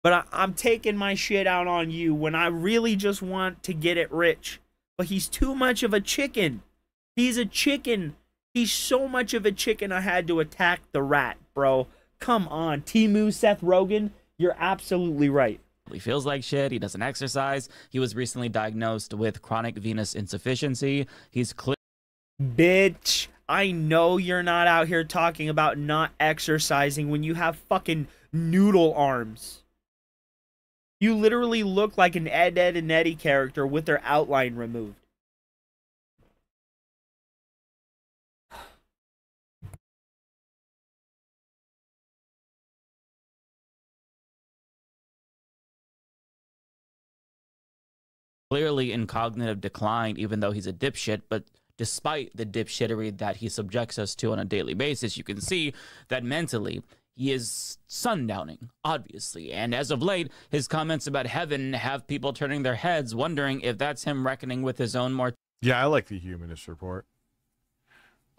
but I'm taking my shit out on you when I really just want to get it rich. But he's too much of a chicken. He's a chicken. He's so much of a chicken I had to attack the rat, bro. Come on, Temu Seth Rogen, you're absolutely right. He feels like shit. He doesn't exercise. He was recently diagnosed with chronic venous insufficiency. He's Bitch, I know you're not out here talking about not exercising when you have fucking noodle arms. You literally look like an Ed, Edd and Eddy character with their outline removed. clearly in cognitive decline, even though he's a dipshit. But despite the dipshittery that he subjects us to on a daily basis, you can see that mentally he is sundowning, obviously. And as of late, his comments about heaven have people turning their heads, wondering if that's him reckoning with his own mortality. Yeah, I like the Humanist Report.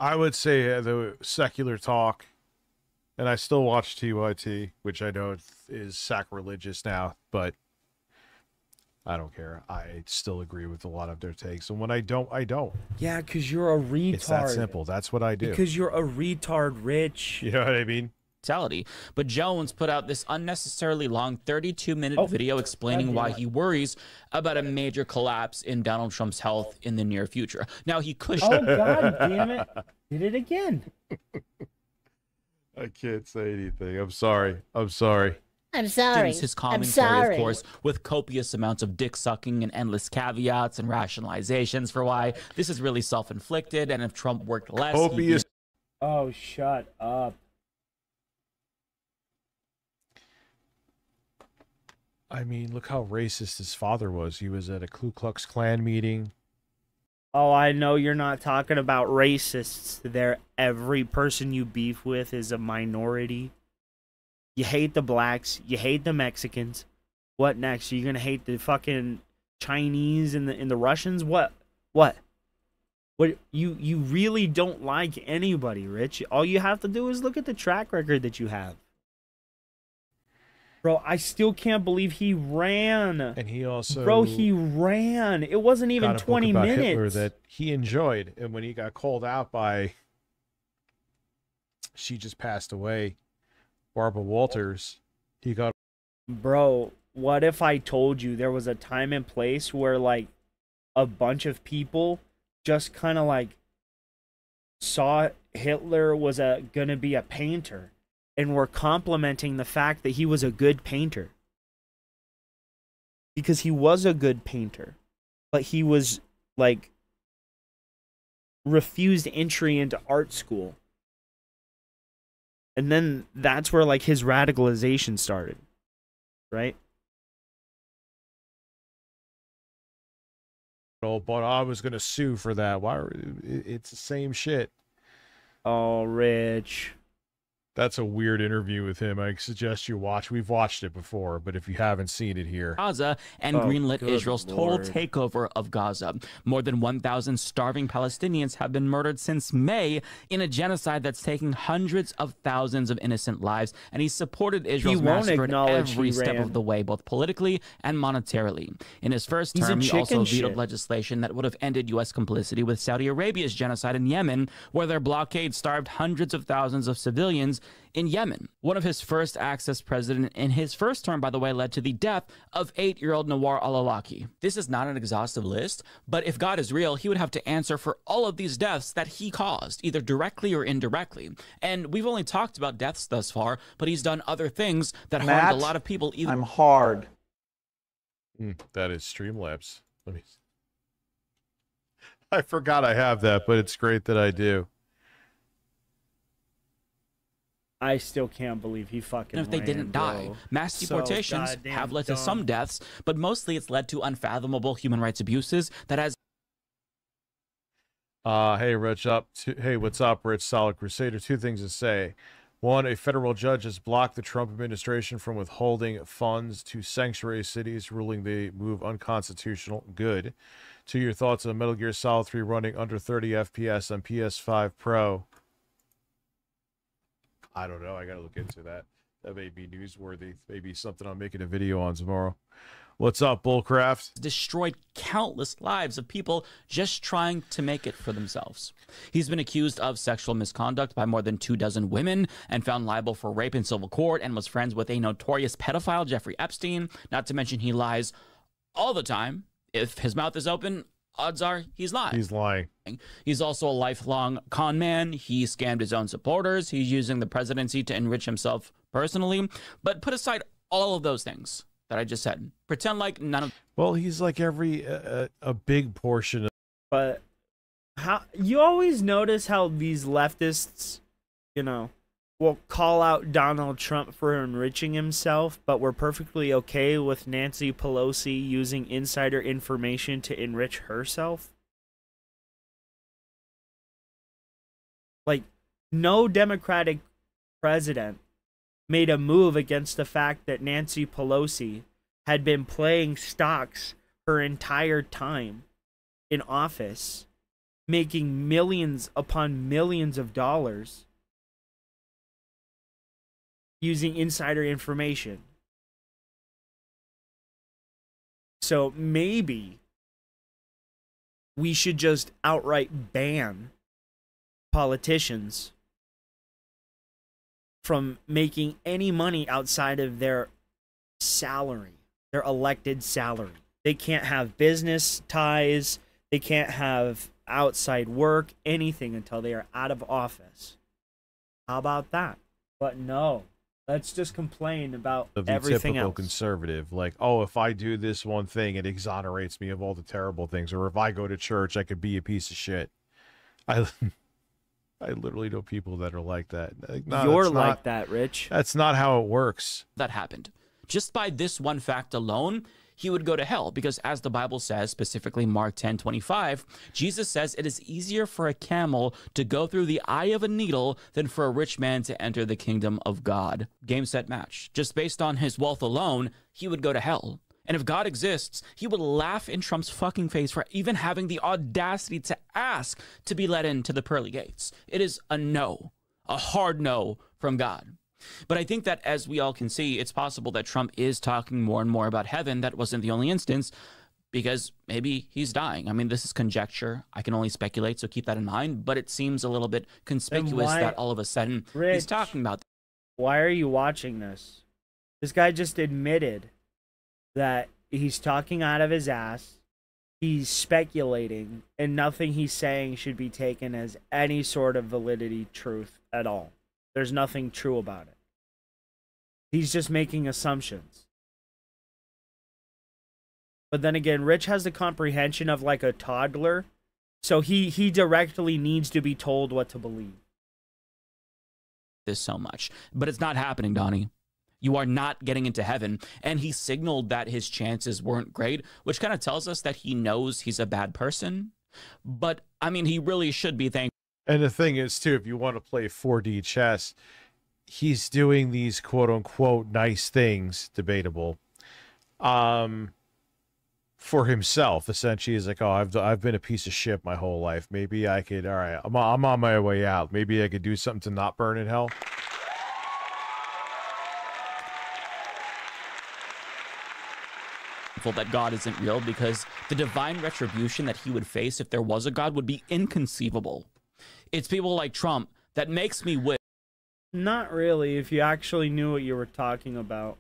I would say the secular talk, and I still watch TYT, which I know is sacrilegious now, but I don't care. I still agree with a lot of their takes, and when I don't, I don't. Yeah, because you're a retard. It's that simple. That's what I do. Because you're a retard, Rich. You know what I mean? But Jones put out this unnecessarily long 32-minute video explaining why he worries about a major collapse in Donald Trump's health in the near future. Now, he could... Oh, God damn it. Did it again. I can't say anything. I'm sorry. I'm sorry. I'm sorry. His commentary, of course, with copious amounts of dick sucking and endless caveats and rationalizations for why this is really self-inflicted, and if Trump worked less... Copious... Oh, shut up. I mean, look how racist his father was. He was at a Ku Klux Klan meeting. Oh, I know you're not talking about racists there. Every person you beef with is a minority. You hate the blacks. You hate the Mexicans. What next? Are you going to hate the fucking Chinese and the Russians? What? You really don't like anybody, Rich. All you have to do is look at the track record that you have. Bro, I still can't believe he ran. And he also... Bro, he ran. It wasn't even 20 minutes. Hitler that he enjoyed. And when he got called out by... She just passed away. Barbara Walters. He got... Bro, what if I told you there was a time and place where, like, a bunch of people just kind of, like, saw Hitler was gonna be a painter. And we're complimenting the fact that he was a good painter. Because he was a good painter. But he was, like, refused entry into art school. And then that's where, like, his radicalization started. Right? Oh, but I was going to sue for that. Why? It's the same shit. Oh, Rich. That's a weird interview with him. I suggest you watch. We've watched it before, but if you haven't seen it here. Gaza and greenlit Israel's total takeover of Gaza. More than 1,000 starving Palestinians have been murdered since May in a genocide that's taking hundreds of thousands of innocent lives, and he supported Israel's massacre every step of the way, both politically and monetarily. In his first term, he also vetoed legislation that would have ended U.S. complicity with Saudi Arabia's genocide in Yemen, where their blockade starved hundreds of thousands of civilians in Yemen. One of his first acts as president in his first term, by the way, led to the death of 8-year-old Nawar al-Awlaki. This is not an exhaustive list, but if God is real, he would have to answer for all of these deaths that he caused, either directly or indirectly. And we've only talked about deaths thus far, but he's done other things that harmed a lot of people. I'm hard. That is Streamlabs. Let me... I forgot I have that, but it's great that I do. I still can't believe he fucking if they ran, didn't die. bro. Mass deportations have led to some deaths, but mostly it's led to unfathomable human rights abuses that has... Hey, Rich, hey, what's up, Rich Solid Crusader? Two things to say. One, a federal judge has blocked the Trump administration from withholding funds to sanctuary cities, ruling the move unconstitutional. Good. Two, your thoughts on Metal Gear Solid 3 running under 30 FPS on PS5 Pro. I don't know. I got to look into that. That may be newsworthy. Maybe something I'm making a video on tomorrow. What's up, Bullcraft? Destroyed countless lives of people just trying to make it for themselves. He's been accused of sexual misconduct by more than 24 women and found liable for rape in civil court, and was friends with a notorious pedophile, Jeffrey Epstein. Not to mention he lies all the time. If his mouth is open, odds are he's lying. He's lying. He's also a lifelong con man. He scammed his own supporters. He's using the presidency to enrich himself personally. But put aside all of those things that I just said. Pretend like none of... Well, he's like every a big portion of... But how you always notice how these leftists, you know, will call out Donald Trump for enriching himself, but we're perfectly okay with Nancy Pelosi using insider information to enrich herself. Like, no Democratic president made a move against the fact that Nancy Pelosi had been playing stocks her entire time in office making millions upon millions of dollars using insider information. So maybe we should just outright ban politicians from making any money outside of their salary, their elected salary. They can't have business ties, they can't have outside work, anything until they are out of office. How about that? But no, let's just complain about Of the everything typical else. conservative, like, oh, if I do this one thing, it exonerates me of all the terrible things, or if I go to church, I could be a piece of shit. I literally know people that are like that. Like, no, You're that's like not- that, Rich. That's not how it works. That happened. Just by this one fact alone, he would go to hell, because as the Bible says, specifically Mark 10:25, Jesus says it is easier for a camel to go through the eye of a needle than for a rich man to enter the kingdom of God. Game, set, match. Just based on his wealth alone, he would go to hell. And if God exists, he would laugh in Trump's fucking face for even having the audacity to ask to be let into the pearly gates. It is a no, a hard no from God. But I think that, as we all can see, it's possible that Trump is talking more and more about heaven. That wasn't the only instance, because maybe he's dying. I mean, this is conjecture. I can only speculate, so keep that in mind. But it seems a little bit conspicuous why- that all of a sudden he's Rich, talking about. Why are you watching this? This guy just admitted that he's talking out of his ass. He's speculating, and nothing he's saying should be taken as any sort of validity, truth at all. There's nothing true about it. He's just making assumptions. But then again, Rich has the comprehension of like a toddler, so he directly needs to be told what to believe. This so much, but it's not happening, Donnie. You are not getting into heaven. And he signaled that his chances weren't great, which kind of tells us that he knows he's a bad person. But I mean, he really should be thankful. And the thing is, too, if you want to play 4D chess, he's doing these quote unquote nice things, debatable, for himself. Essentially, he's like, oh, I've been a piece of shit my whole life. Maybe I could, all right, I'm on my way out. Maybe I could do something to not burn in hell. That God isn't real, because the divine retribution that he would face if there was a God would be inconceivable. It's people like Trump that makes me Not really, if you actually knew what you were talking about.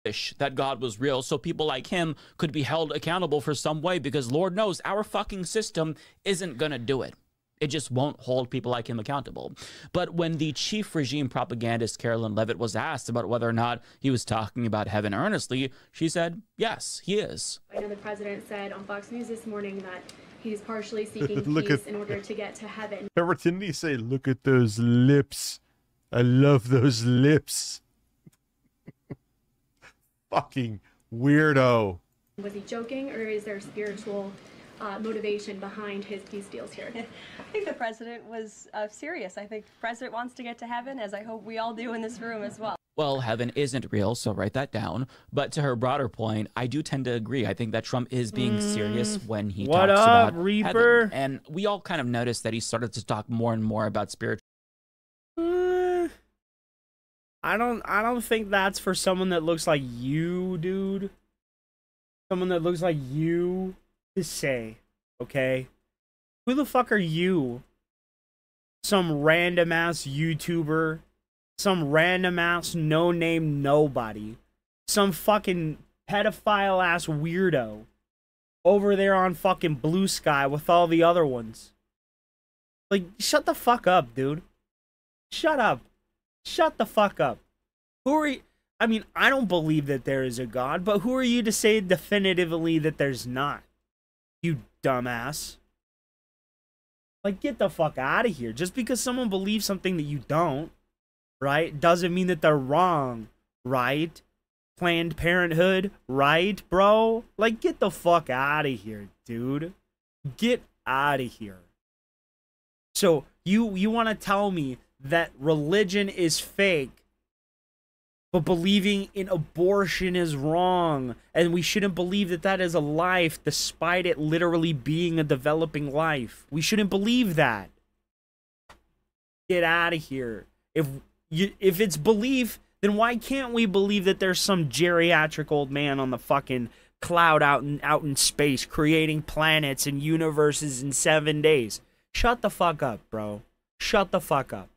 wish that God was real, so people like him could be held accountable for some way, because Lord knows our fucking system isn't gonna do it. It just won't hold people like him accountable. But when the chief regime propagandist Carolyn Levitt was asked about whether or not he was talking about heaven earnestly, she said, yes, he is. I know the president said on Fox News this morning that he's partially seeking Look peace at- in order to get to heaven. Remember, didn't he say, look at those lips? I love those lips. Fucking weirdo. Was he joking, or is there spiritual motivation behind his peace deals here? I think the president was serious. I think the president wants to get to heaven, as I hope we all do in this room as well. Well, heaven isn't real, so write that down. But to her broader point, I do tend to agree. I think that Trump is being serious when he What talks up, about Reaper? heaven. And we all kind of noticed that he started to talk more and more about spiritual. I don't think that's for someone that looks like you, dude. Someone that looks like you to say, okay? Who the fuck are you? Some random ass YouTuber, some random ass no-name nobody, some fucking pedophile ass weirdo over there on fucking Blue Sky with all the other ones. Like, shut the fuck up, dude. Shut up. Shut the fuck up. Who are you? I mean, I don't believe that there is a God, but who are you to say definitively that there's not? You dumbass. Like, get the fuck out of here. Just because someone believes something that you don't, right, doesn't mean that they're wrong, right? Planned Parenthood, right, bro? Like, get the fuck out of here, dude. Get out of here. So, you want to tell me that religion is fake But believing in abortion is wrong, and we shouldn't believe that that is a life despite it literally being a developing life. We shouldn't believe that. Get out of here. If it's belief, then why can't we believe that there's some geriatric old man on the fucking cloud out in space creating planets and universes in 7 days? Shut the fuck up, bro. Shut the fuck up.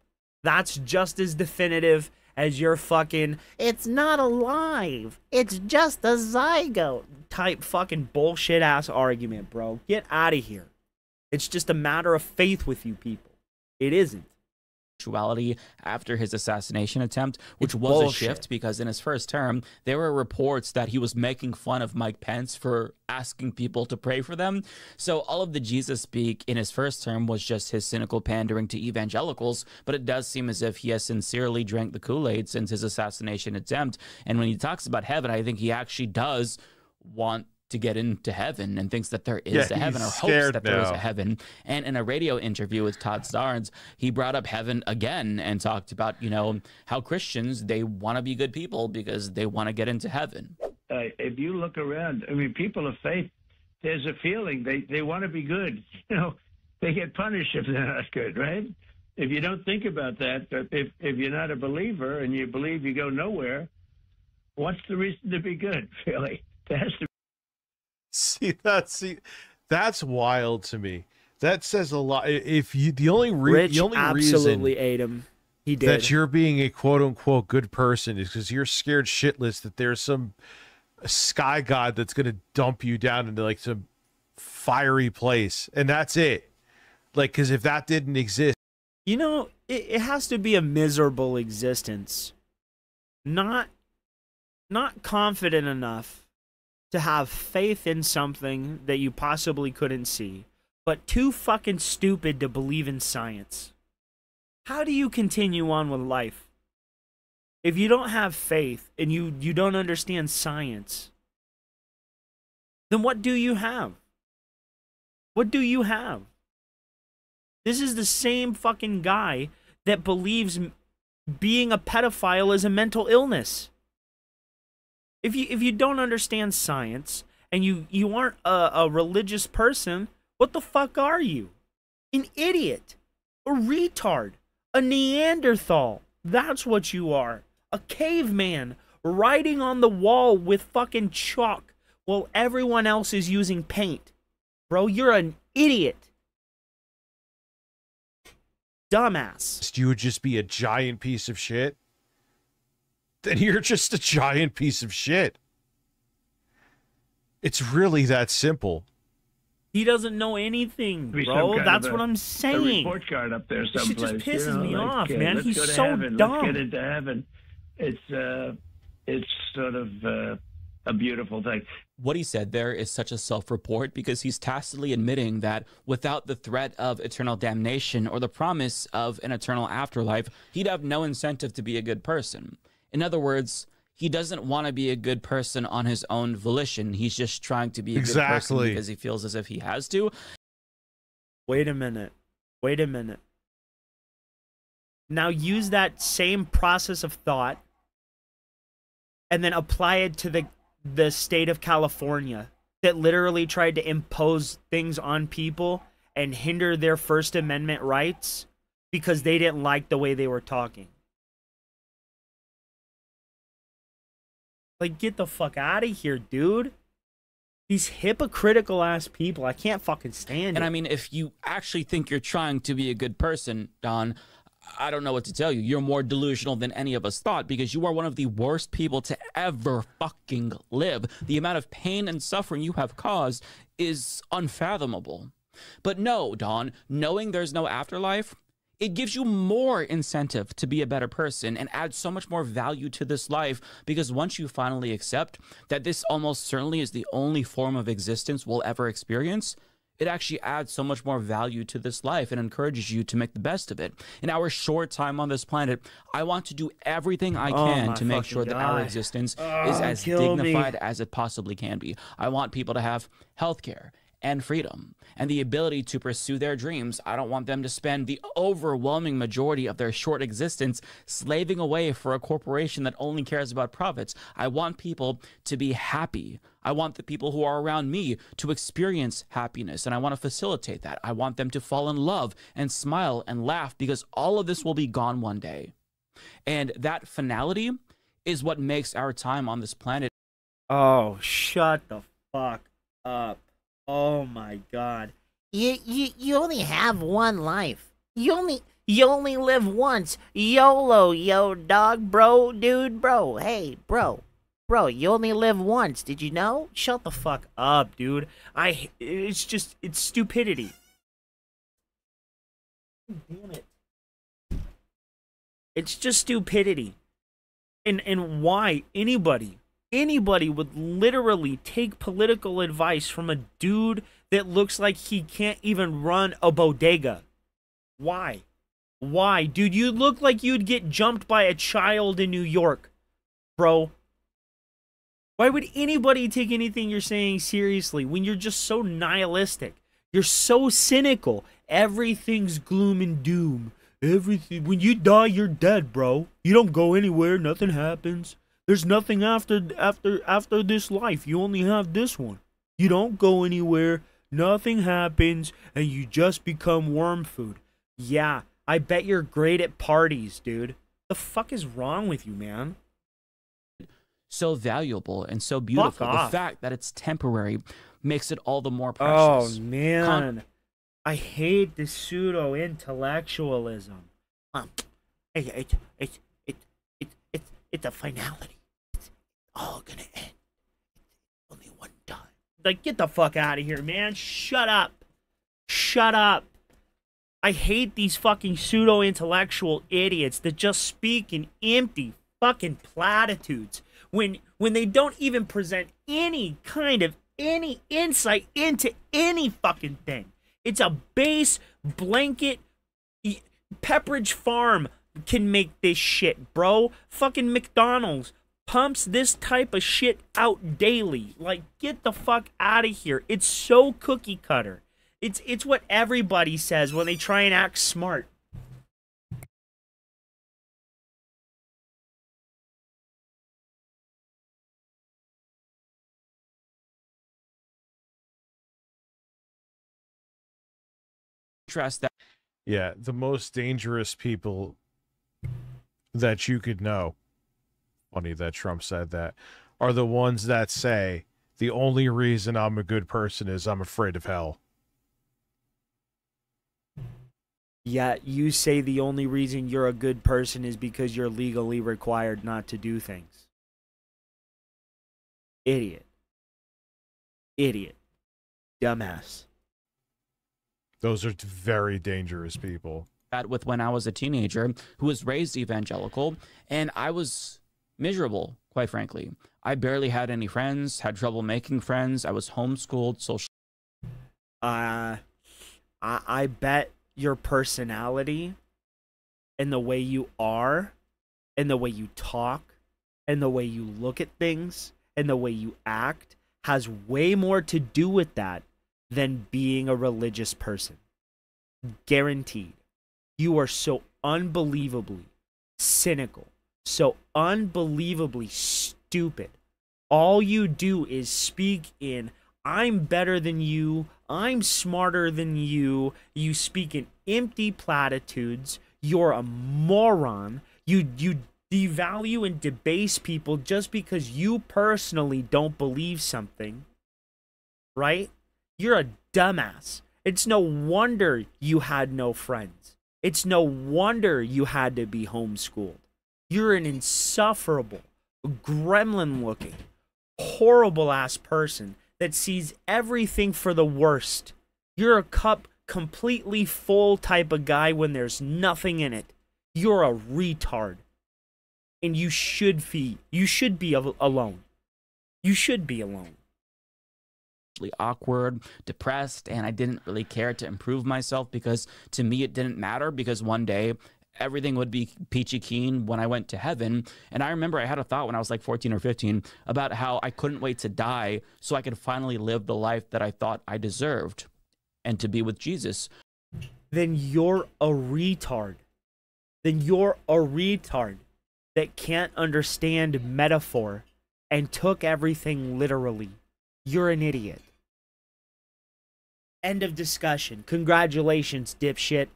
That's just as definitive as your fucking "it's not alive, it's just a zygote" type fucking bullshit ass argument, bro. Get out of here. It's just a matter of faith with you people. It isn't. After his assassination attempt, which was bullshit. a shift because in his first term, there were reports that he was making fun of Mike Pence for asking people to pray for them. So all of the Jesus speak in his first term was just his cynical pandering to evangelicals, but it does seem as if he has sincerely drank the Kool-Aid since his assassination attempt. And when he talks about heaven, I think he actually does want to get into heaven and thinks that there is a heaven, or hopes that there is a heaven. And in a radio interview with Todd Starnes, he brought up heaven again and talked about, you know, how Christians, they want to be good people because they want to get into heaven. If you look around, I mean, people of faith, there's a feeling they want to be good. You know, they get punished if they're not good, right? If you don't think about that, if you're not a believer and you believe you go nowhere, what's the reason to be good, really? There has to See, that's wild to me. That says a lot. If you the only Rich absolutely reason ate him. He did. that you're being a quote unquote good person is because you're scared shitless that there's some sky god that's gonna dump you down into like some fiery place, and that's it. Like, because if that didn't exist, you know, it has to be a miserable existence. Not confident enough to have faith in something that you possibly couldn't see, but too fucking stupid to believe in science. How do you continue on with life? If you don't have faith and you don't understand science, then what do you have? What do you have? This is the same fucking guy that believes being a pedophile is a mental illness. If you don't understand science and you aren't a religious person, what the fuck are you? An idiot, a retard, a Neanderthal. That's what you are. A caveman writing on the wall with fucking chalk while everyone else is using paint. Bro, you're an idiot. Dumbass. you would just be a giant piece of shit. Then you're just a giant piece of shit. It's really that simple. He doesn't know anything, be bro. That's what I'm a saying. report card up there This someplace. shit just pisses you know, me like, off, man. let's He's go to so heaven. dumb. Let's get into heaven. It's sort of a beautiful thing. What he said there is such a self-report because he's tacitly admitting that without the threat of eternal damnation or the promise of an eternal afterlife, he'd have no incentive to be a good person. In other words, he doesn't want to be a good person on his own volition. He's just trying to be a good person because he feels as if he has to. Wait a minute. Wait a minute. Now use that same process of thought and then apply it to the state of California that literally tried to impose things on people and hinder their First Amendment rights because they didn't like the way they were talking. Like, get the fuck out of here, dude. These hypocritical ass people, I can't fucking stand it. And I mean, if you actually think you're trying to be a good person, Don, I don't know what to tell you. You're more delusional than any of us thought because you are one of the worst people to ever fucking live. The amount of pain and suffering you have caused is unfathomable. But no, Don, knowing there's no afterlife, it gives you more incentive to be a better person and adds so much more value to this life because once you finally accept that this almost certainly is the only form of existence we'll ever experience, it actually adds so much more value to this life and encourages you to make the best of it. In our short time on this planet, I want to do everything I can to make sure that our existence is as dignified as it possibly can be. I want people to have health care and freedom and the ability to pursue their dreams. I don't want them to spend the overwhelming majority of their short existence slaving away for a corporation that only cares about profits. I want people to be happy. I want the people who are around me to experience happiness, and I want to facilitate that. I want them to fall in love and smile and laugh, because all of this will be gone one day. And that finality is what makes our time on this planet. Oh, shut the fuck up. Oh my god. You only have one life. You only live once. YOLO, yo, dog, bro, dude, bro. Hey, bro, you only live once. Did you know? Shut the fuck up, dude. It's stupidity. Damn it. It's just stupidity. And why anybody would literally take political advice from a dude that looks like he can't even run a bodega? Why? Why? Dude, you look like you'd get jumped by a child in New York, bro. Why would anybody take anything you're saying seriously when you're just so nihilistic? You're so cynical. Everything's gloom and doom. Everything. When you die, you're dead, bro. You don't go anywhere. Nothing happens. There's nothing after this life. You only have this one. You don't go anywhere. Nothing happens, and you just become worm food. Yeah, I bet you're great at parties, dude. The fuck is wrong with you, man? So valuable and so beautiful. The fact that it's temporary makes it all the more Oh, precious. man. I hate the pseudo-intellectualism. It's a finality. It's all gonna end. It's only one time. Like, get the fuck out of here, man. Shut up. Shut up. I hate these fucking pseudo-intellectual idiots that just speak in empty fucking platitudes when they don't even present any kind of any insight into any fucking thing. It's a base blanket. Pepperidge Farm can make this shit, bro. Fucking McDonald's pumps this type of shit out daily. Like, get the fuck out of here. It's so cookie cutter. It's what everybody says when they try and act smart. That. Yeah, the most dangerous people that you could know, funny that Trump said that, are the ones that say, the only reason I'm a good person is I'm afraid of hell. Yeah, you say the only reason you're a good person is because you're legally required not to do things. Idiot. Idiot. Dumbass. Those are very dangerous people. That with when I was a teenager who was raised evangelical, and I was miserable, quite frankly. I barely had any friends, had trouble making friends. I was homeschooled, social. I bet your personality and the way you are and the way you talk and the way you look at things and the way you act has way more to do with that than being a religious person. Guaranteed. You are so unbelievably cynical, so unbelievably stupid. All you do is speak in, I'm better than you, I'm smarter than you. You speak in empty platitudes. You're a moron. You devalue and debase people just because you personally don't believe something. Right? You're a dumbass. It's no wonder you had no friends. It's no wonder you had to be homeschooled. You're an insufferable, gremlin-looking, horrible-ass person that sees everything for the worst. You're a cup completely full type of guy when there's nothing in it. You're a retard. And you should be alone. You should be alone. Awkward, depressed, and I didn't really care to improve myself because to me it didn't matter, because one day everything would be peachy keen when I went to heaven. And I remember I had a thought when I was like 14 or 15 about how I couldn't wait to die so I could finally live the life that I thought I deserved and to be with Jesus. Then you're a retard. Then you're a retard that can't understand metaphor and took everything literally. You're an idiot. End of discussion. Congratulations, dipshit.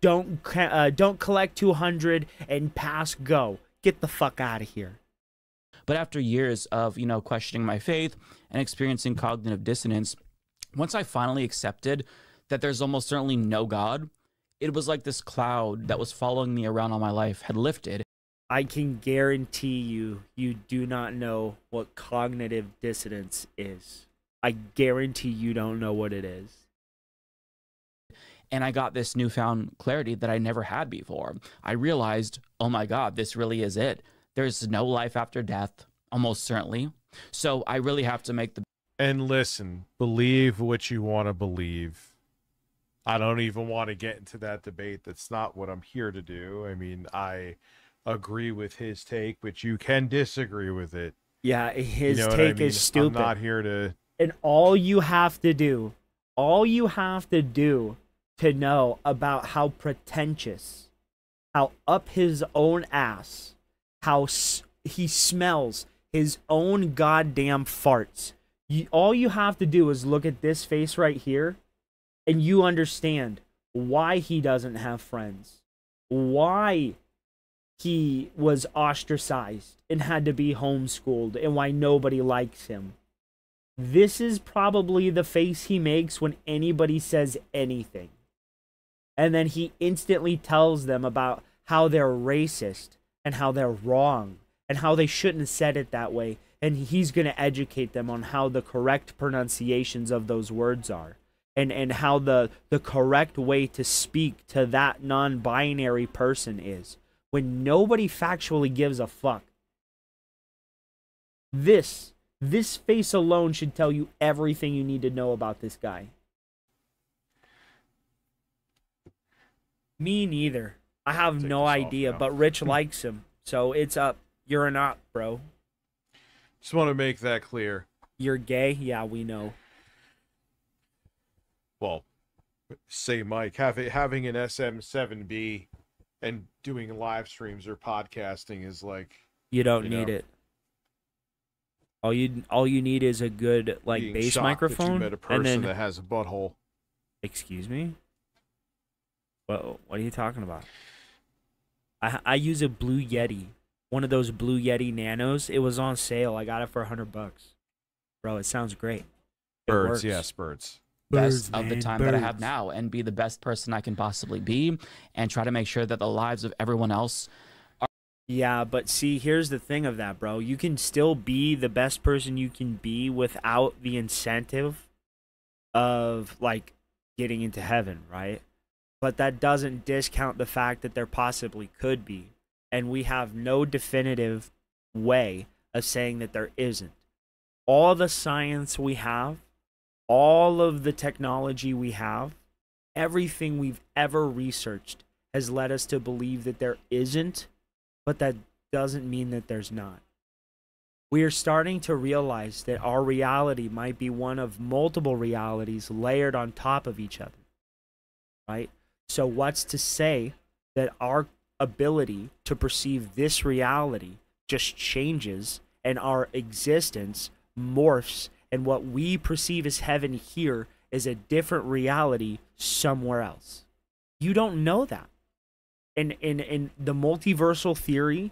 Don't collect 200 and pass go. Get the fuck out of here. But after years of, questioning my faith and experiencing cognitive dissonance, once I finally accepted that there's almost certainly no God, it was like this cloud that was following me around all my life had lifted. I can guarantee you do not know what cognitive dissonance is. I guarantee you don't know what it is. And I got this newfound clarity that I never had before. I realized, oh my God, this really is it. There's no life after death, almost certainly. So I really have to make the... And listen, believe what you want to believe. I don't even want to get into that debate. That's not what I'm here to do. I mean, I agree with his take, but you can disagree with it. Yeah, his take is stupid. I'm not here to... And all you have to do to know about how pretentious, how up his own ass, how he smells his own goddamn farts. All you have to do is look at this face right here, and you understand why he doesn't have friends, why he was ostracized and had to be homeschooled, and why nobody likes him. This is probably the face he makes when anybody says anything. And then he instantly tells them about how they're racist and how they're wrong and how they shouldn't have said it that way. And he's going to educate them on how the correct pronunciations of those words are. And how the correct way to speak to that non-binary person is. When nobody factually gives a fuck. This face alone should tell you everything you need to know about this guy. Me neither. I have no idea, but Rich likes him. So it's up. You're an op, bro. Just want to make that clear. You're gay? Yeah, we know. Well, say Mike, having an SM7B and doing live streams or podcasting is like... You don't need it. All you need is a good bass microphone. That you met a person that has a butthole. Excuse me? What are you talking about? I use a Blue Yeti. One of those Blue Yeti Nanos. It was on sale. I got it for $100. Bro, it sounds great. Birds, yes, birds. Best of the time that I have now and be the best person I can possibly be and try to make sure that the lives of everyone else are... Yeah, but see, here's the thing of that, bro. You can still be the best person you can be without the incentive of getting into heaven, right? But that doesn't discount the fact that there possibly could be. And we have no definitive way of saying that there isn't. All the science we have, all of the technology we have, everything we've ever researched has led us to believe that there isn't, but that doesn't mean that there's not. We are starting to realize that our reality might be one of multiple realities layered on top of each other, right? So what's to say that our ability to perceive this reality just changes and our existence morphs, and what we perceive as heaven here is a different reality somewhere else? You don't know that. In the multiversal theory,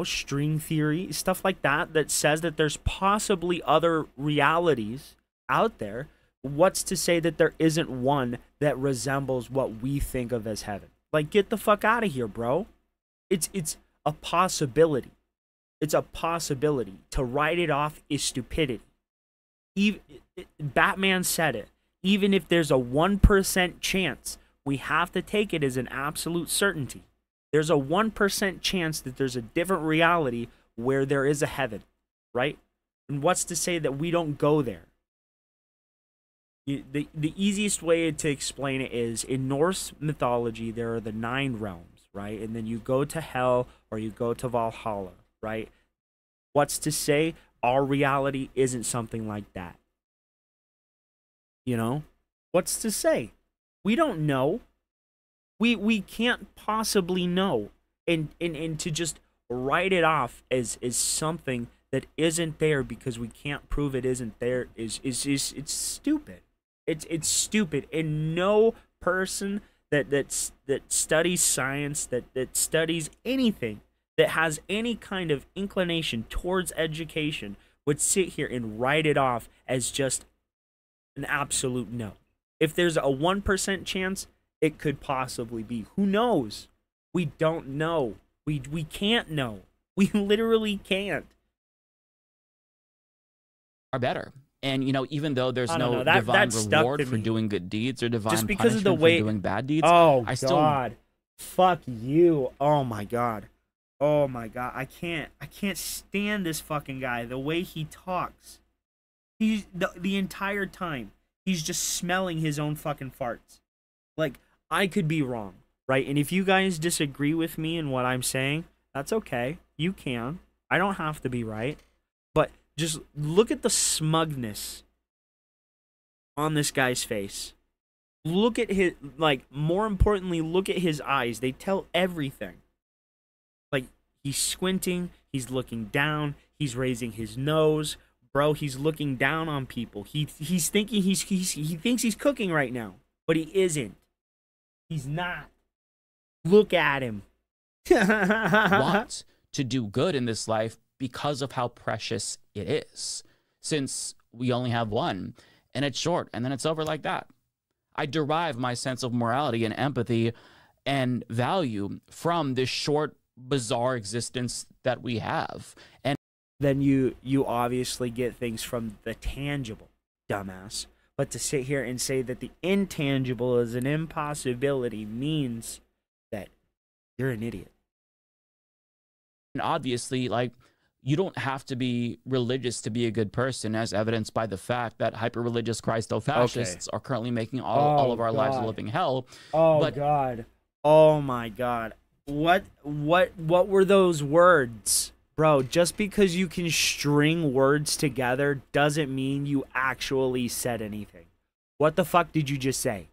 string theory, stuff like that says that there's possibly other realities out there, what's to say that there isn't one that resembles what we think of as heaven? Get the fuck out of here, bro. It's a possibility. It's a possibility. To write it off is stupidity. Batman said it. Even if there's a 1% chance, we have to take it as an absolute certainty. There's a 1% chance that there's a different reality where there is a heaven, right? And what's to say that we don't go there? The easiest way to explain it is, in Norse mythology, there are the 9 realms, right? And then you go to hell or you go to Valhalla, right? What's to say our reality isn't something like that? You know? What's to say? We don't know. We can't possibly know. And to just write it off as something that isn't there because we can't prove it isn't there is it's stupid. It's stupid. And no person that studies science, that studies anything, that has any kind of inclination towards education would sit here and write it off as just an absolute no. If there's a 1% chance, it could possibly be. Who knows? We don't know. We can't know. We literally can't. Are better. And, you know, even though there's no that divine stuck reward to for me. doing good deeds or divine Just because of punishment the way for doing bad deeds, Oh I still God. Fuck you. Oh my God. Oh my God. I can't stand this fucking guy. The way he talks. He's the entire time he's just smelling his own fucking farts. Like, I could be wrong, right? And if you guys disagree with me in what I'm saying, that's okay. You can. I don't have to be right. But just look at the smugness on this guy's face. Look at his, like, more importantly, look at his eyes. They tell everything. Like, he's squinting, he's looking down, he's raising his nose. Bro, he's looking down on people. He's thinking he thinks he's cooking right now, but he isn't. He's not. Look at him. want to do good in this life because of how precious it is, since we only have one and it's short and then it's over like that. I derive my sense of morality and empathy and value from this short, bizarre existence that we have. And then you obviously get things from the tangible, dumbass. But to sit here and say that the intangible is an impossibility means that you're an idiot. And obviously, like, you don't have to be religious to be a good person, as evidenced by the fact that hyper-religious Christo-fascists are currently making all of our lives a living hell. Oh, God. Oh, my God. What were those words? Bro, just because you can string words together doesn't mean you actually said anything. What the fuck did you just say?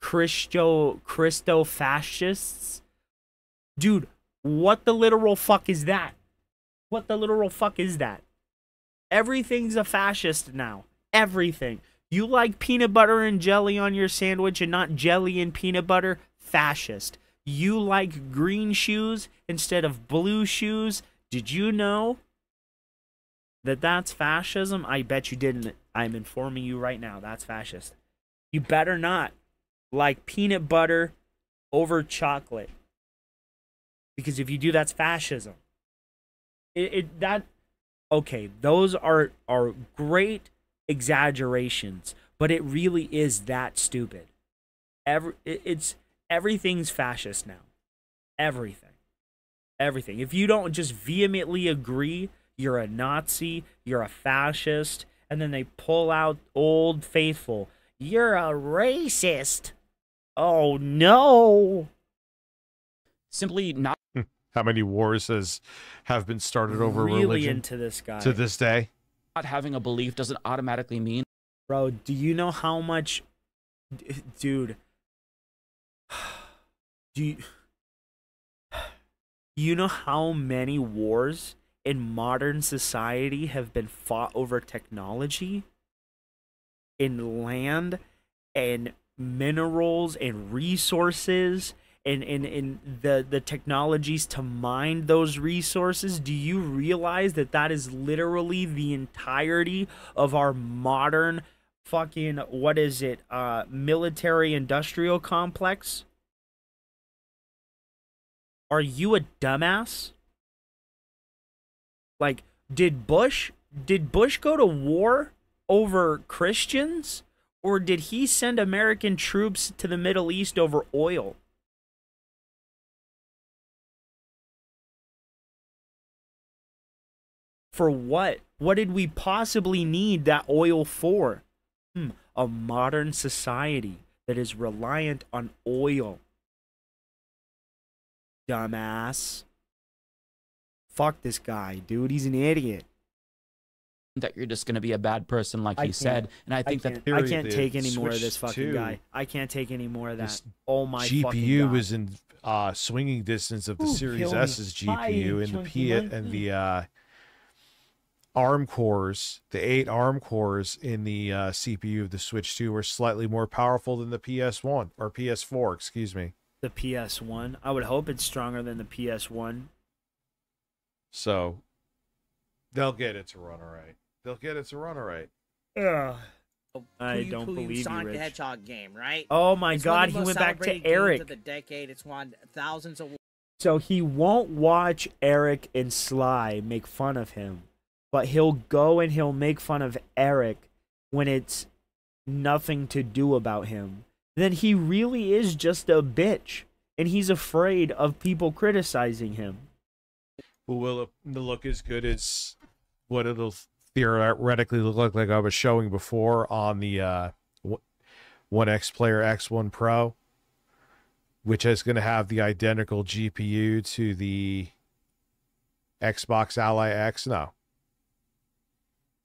Christo-fascists? Dude, what the literal fuck is that? What the literal fuck is that? Everything's a fascist now. Everything. You like peanut butter and jelly on your sandwich and not jelly and peanut butter? Fascist. You like green shoes instead of blue shoes? Did you know that that's fascism? I bet you didn't. I'm informing you right now. That's fascist. You better not like peanut butter over chocolate. Because if you do, that's fascism. Okay, those are great exaggerations, but it really is that stupid. Everything's fascist now. Everything. If you don't just vehemently agree, you're a Nazi, you're a fascist, and then they pull out Old Faithful. You're a racist. Oh, no. Simply not. How many wars have been started over really religion into this guy to this day? Not having a belief doesn't automatically mean. Bro, do you know how much, dude? Do you know how many wars in modern society have been fought over technology, in land, and minerals and resources? And the technologies to mine those resources? Do you realize that is literally the entirety of our modern fucking, what is it, military industrial complex? Are you a dumbass? Like, did Bush go to war over Christians? Or did he send American troops to the Middle East over oil? For what? What did we possibly need that oil for? A modern society that is reliant on oil. dumbass. Fuck this guy, dude. He's an idiot. That you're just going to be a bad person, like he said. And I think that I can't take any more of Switch this fucking 2. guy. I can't take any more of that. This Oh my fucking GPU God. was in swinging distance of the Series kill me. S's GPU, and the ARM cores, the 8 ARM cores in the CPU of the Switch 2 were slightly more powerful than the PS1 or PS4, excuse me. The PS1. I would hope it's stronger than the PS1. So they'll get it to run all right. They'll get it to run all right. Ugh. I Puyo don't Puyo believe you, Sonic Rich. the Hedgehog game, right? Oh my It's God, one of the he most went back to celebrated games Eric. Of the decade. It's won thousands of. So he won't watch Eric and Sly make fun of him, but he'll go and he'll make fun of Eric when it's nothing to do about him. Then he really is just a bitch, and he's afraid of people criticizing him. Well, will it look as good as what it'll theoretically look like I was showing before on the One X Player X1 Pro, which is going to have the identical GPU to the Xbox Ally X? No.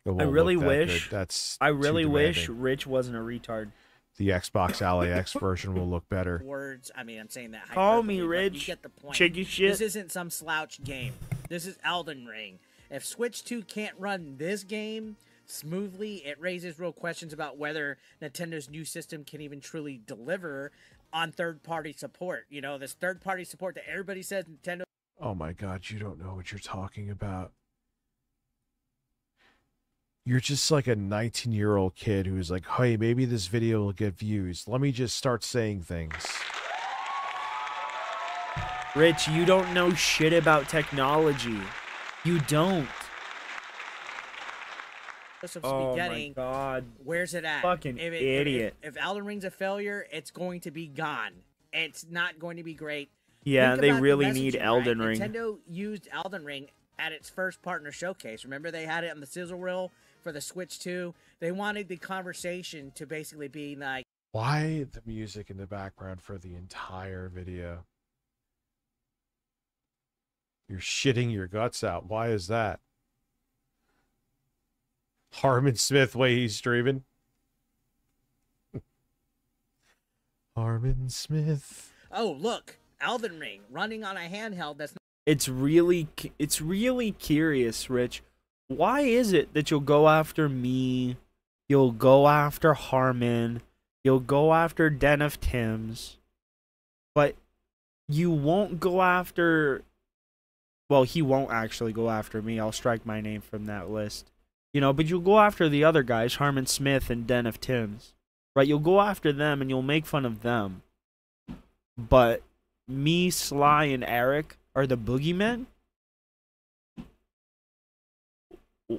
It I won't really look that wish. good. That's I too really wish demanding. Rich wasn't a retard. The Xbox Ally X version will look better. Words. I mean, I'm saying that. Call me hyperbole, but Rich. You get the point. Chicken shit. This isn't some slouch game. This is Elden Ring. If Switch 2 can't run this game smoothly, it raises real questions about whether Nintendo's new system can even truly deliver on third-party support. You know, this third-party support that everybody says Nintendo. Oh my God, you don't know what you're talking about. You're just like a 19-year-old kid who's like, hey, maybe this video will get views. Let me just start saying things. Rich, you don't know shit about technology. You don't. Oh my God. Where's it at? Fucking idiot. If Elden Ring's a failure, it's going to be gone. It's not going to be great. Yeah, Think they about the really need messaging, Elden right? Ring. Nintendo used Elden Ring at its first partner showcase. Remember, they had it on the sizzle reel for the Switch 2. They wanted the conversation to basically be like, Why the music in the background for the entire video? You're shitting your guts out. Why is that? Harmon Smith way he's streaming. Harmon Smith. oh, look, Elden Ring running on a handheld that's not. It's really curious, Rich. Why is it that you'll go after me, you'll go after Harmon, you'll go after Den of Tim's, but you won't go after... Well, he won't actually go after me. I'll strike my name from that list. You know, but you'll go after the other guys, Harmon Smith and Den of Tim's. Right? You'll go after them and you'll make fun of them. But me, Sly, and Eric are the boogeymen?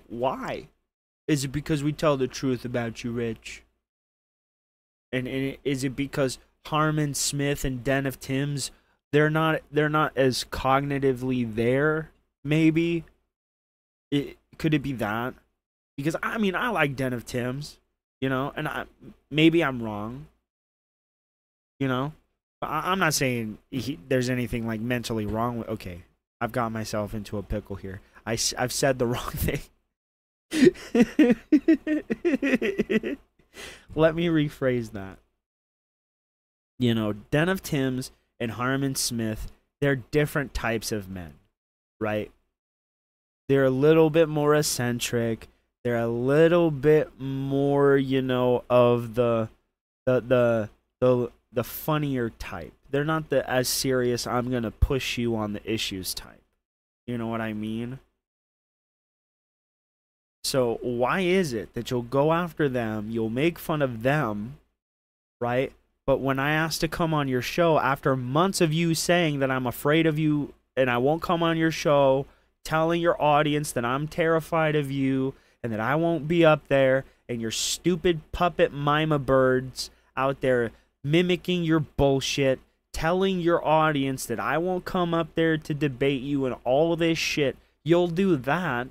Why? Is it because we tell the truth about you, Rich? And is it because Harmon Smith and Den of Tim's, they're not as cognitively there, maybe? Could it be that? Because I mean, I like Den of Tim's, you know, and maybe I'm wrong, you know. I'm not saying there's anything like mentally wrong with. Okay, I've got myself into a pickle here. I've said the wrong thing. Let me rephrase that. You know, Den of Tim's and Harmon Smith, they're different types of men, right? They're a little bit more eccentric. They're a little bit more, you know, of the funnier type. They're not the as serious, I'm gonna push you on the issues type. You know what I mean? So why is it that you'll go after them, you'll make fun of them, right? But when I ask to come on your show, after months of you saying that I'm afraid of you and I won't come on your show, telling your audience that I'm terrified of you and that I won't be up there, and your stupid puppet mima birds out there mimicking your bullshit, telling your audience that I won't come up there to debate you and all of this shit, you'll do that,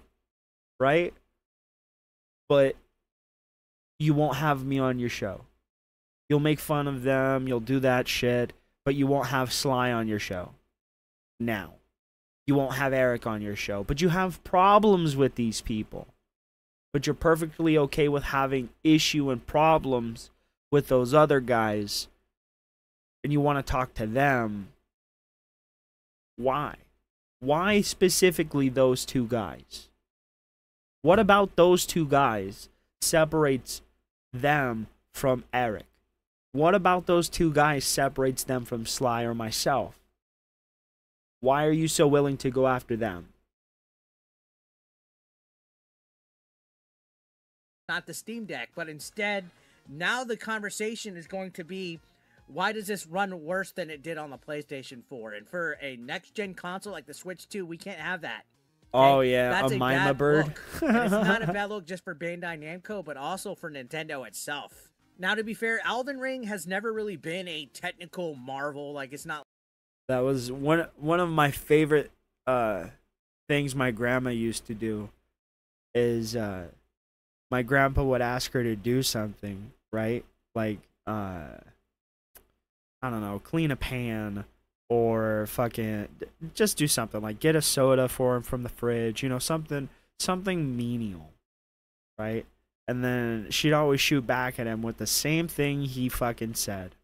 right? But you won't have me on your show. You'll make fun of them, you'll do that shit, but you won't have Sly on your show. now. You won't have Eric on your show, but you have problems with these people. But you're perfectly okay with having issue and problems with those other guys, and you want to talk to them. Why? Why specifically those two guys? What about those two guys separates them from Eric? What about those two guys separates them from Sly or myself? Why are you so willing to go after them? Not the Steam Deck, but instead, now the conversation is going to be, why does this run worse than it did on the PlayStation 4? And for a next-gen console like the Switch 2, we can't have that. Oh, yeah, That's a a Mima bad bird. look. And it's not a bad look just for Bandai Namco, but also for Nintendo itself. Now, to be fair, Elden Ring has never really been a technical marvel. Like, it's not... That was one of my favorite things my grandma used to do is my grandpa would ask her to do something, right? Like, I don't know, clean a pan or fucking just do something. Like, get a soda for him from the fridge, you know, something menial, right? And then she'd always shoot back at him with the same thing he fucking said.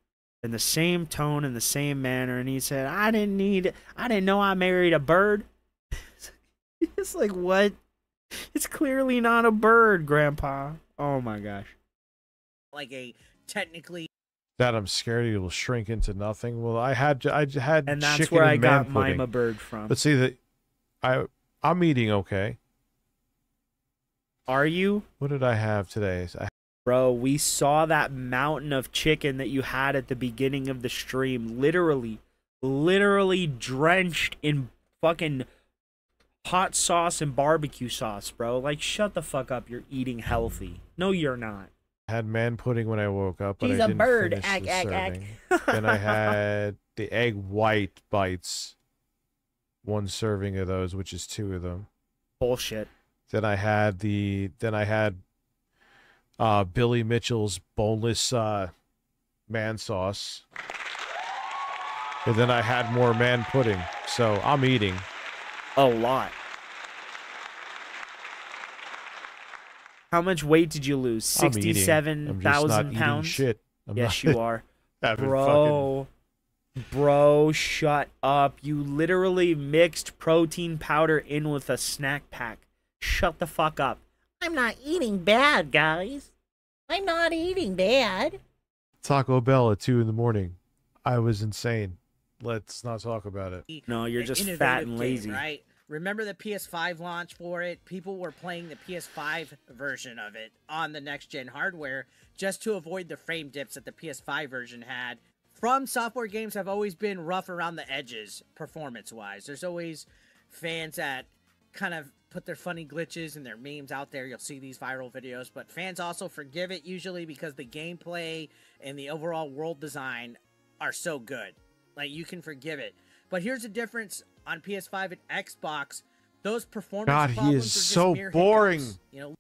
In the same tone, in the same manner, and he said, I didn't know I married a bird. It's like, what? It's clearly not a bird, Grandpa. Oh my gosh. Like a technically... That I'm scared it will shrink into nothing. Well, I had and that's chicken where I and got man pudding. Mima bird from. But see that I'm eating okay. Are you? What did I have today? Bro, we saw that mountain of chicken that you had at the beginning of the stream. Literally drenched in fucking hot sauce and barbecue sauce, bro. Like, shut the fuck up. You're eating healthy. No, you're not. I had man pudding when I woke up, but He's I a didn't bird. finish Ag, the ag, ag. serving. Then I had the egg white bites. One serving of those, which is 2 of them. Bullshit. Then I had Billy Mitchell's boneless man sauce. And then I had more man pudding. So I'm eating. A lot. How much weight did you lose? I'm eating. I'm just not 67,000 eating pounds? shit. Yes, you are. Haven't Bro, shut up. You literally mixed protein powder in with a snack pack. Shut the fuck up. I'm not eating bad, guys. I'm not eating bad. Taco Bell at 2 in the morning. I was insane. Let's not talk about it. No, you're an just innovative fat and game, lazy. right? Remember the PS5 launch for it? People were playing the PS5 version of it on the next-gen hardware just to avoid the frame dips that the PS5 version had. From Software games have always been rough around the edges, performance-wise. There's always fans that kind of put their funny glitches and their memes out there. You'll see these viral videos, but fans also forgive it usually because the gameplay and the overall world design are so good. Like, you can forgive it. But here's the difference on PS5 and Xbox. Those performance God, problems he are is just so mere boring. hiccups. You know,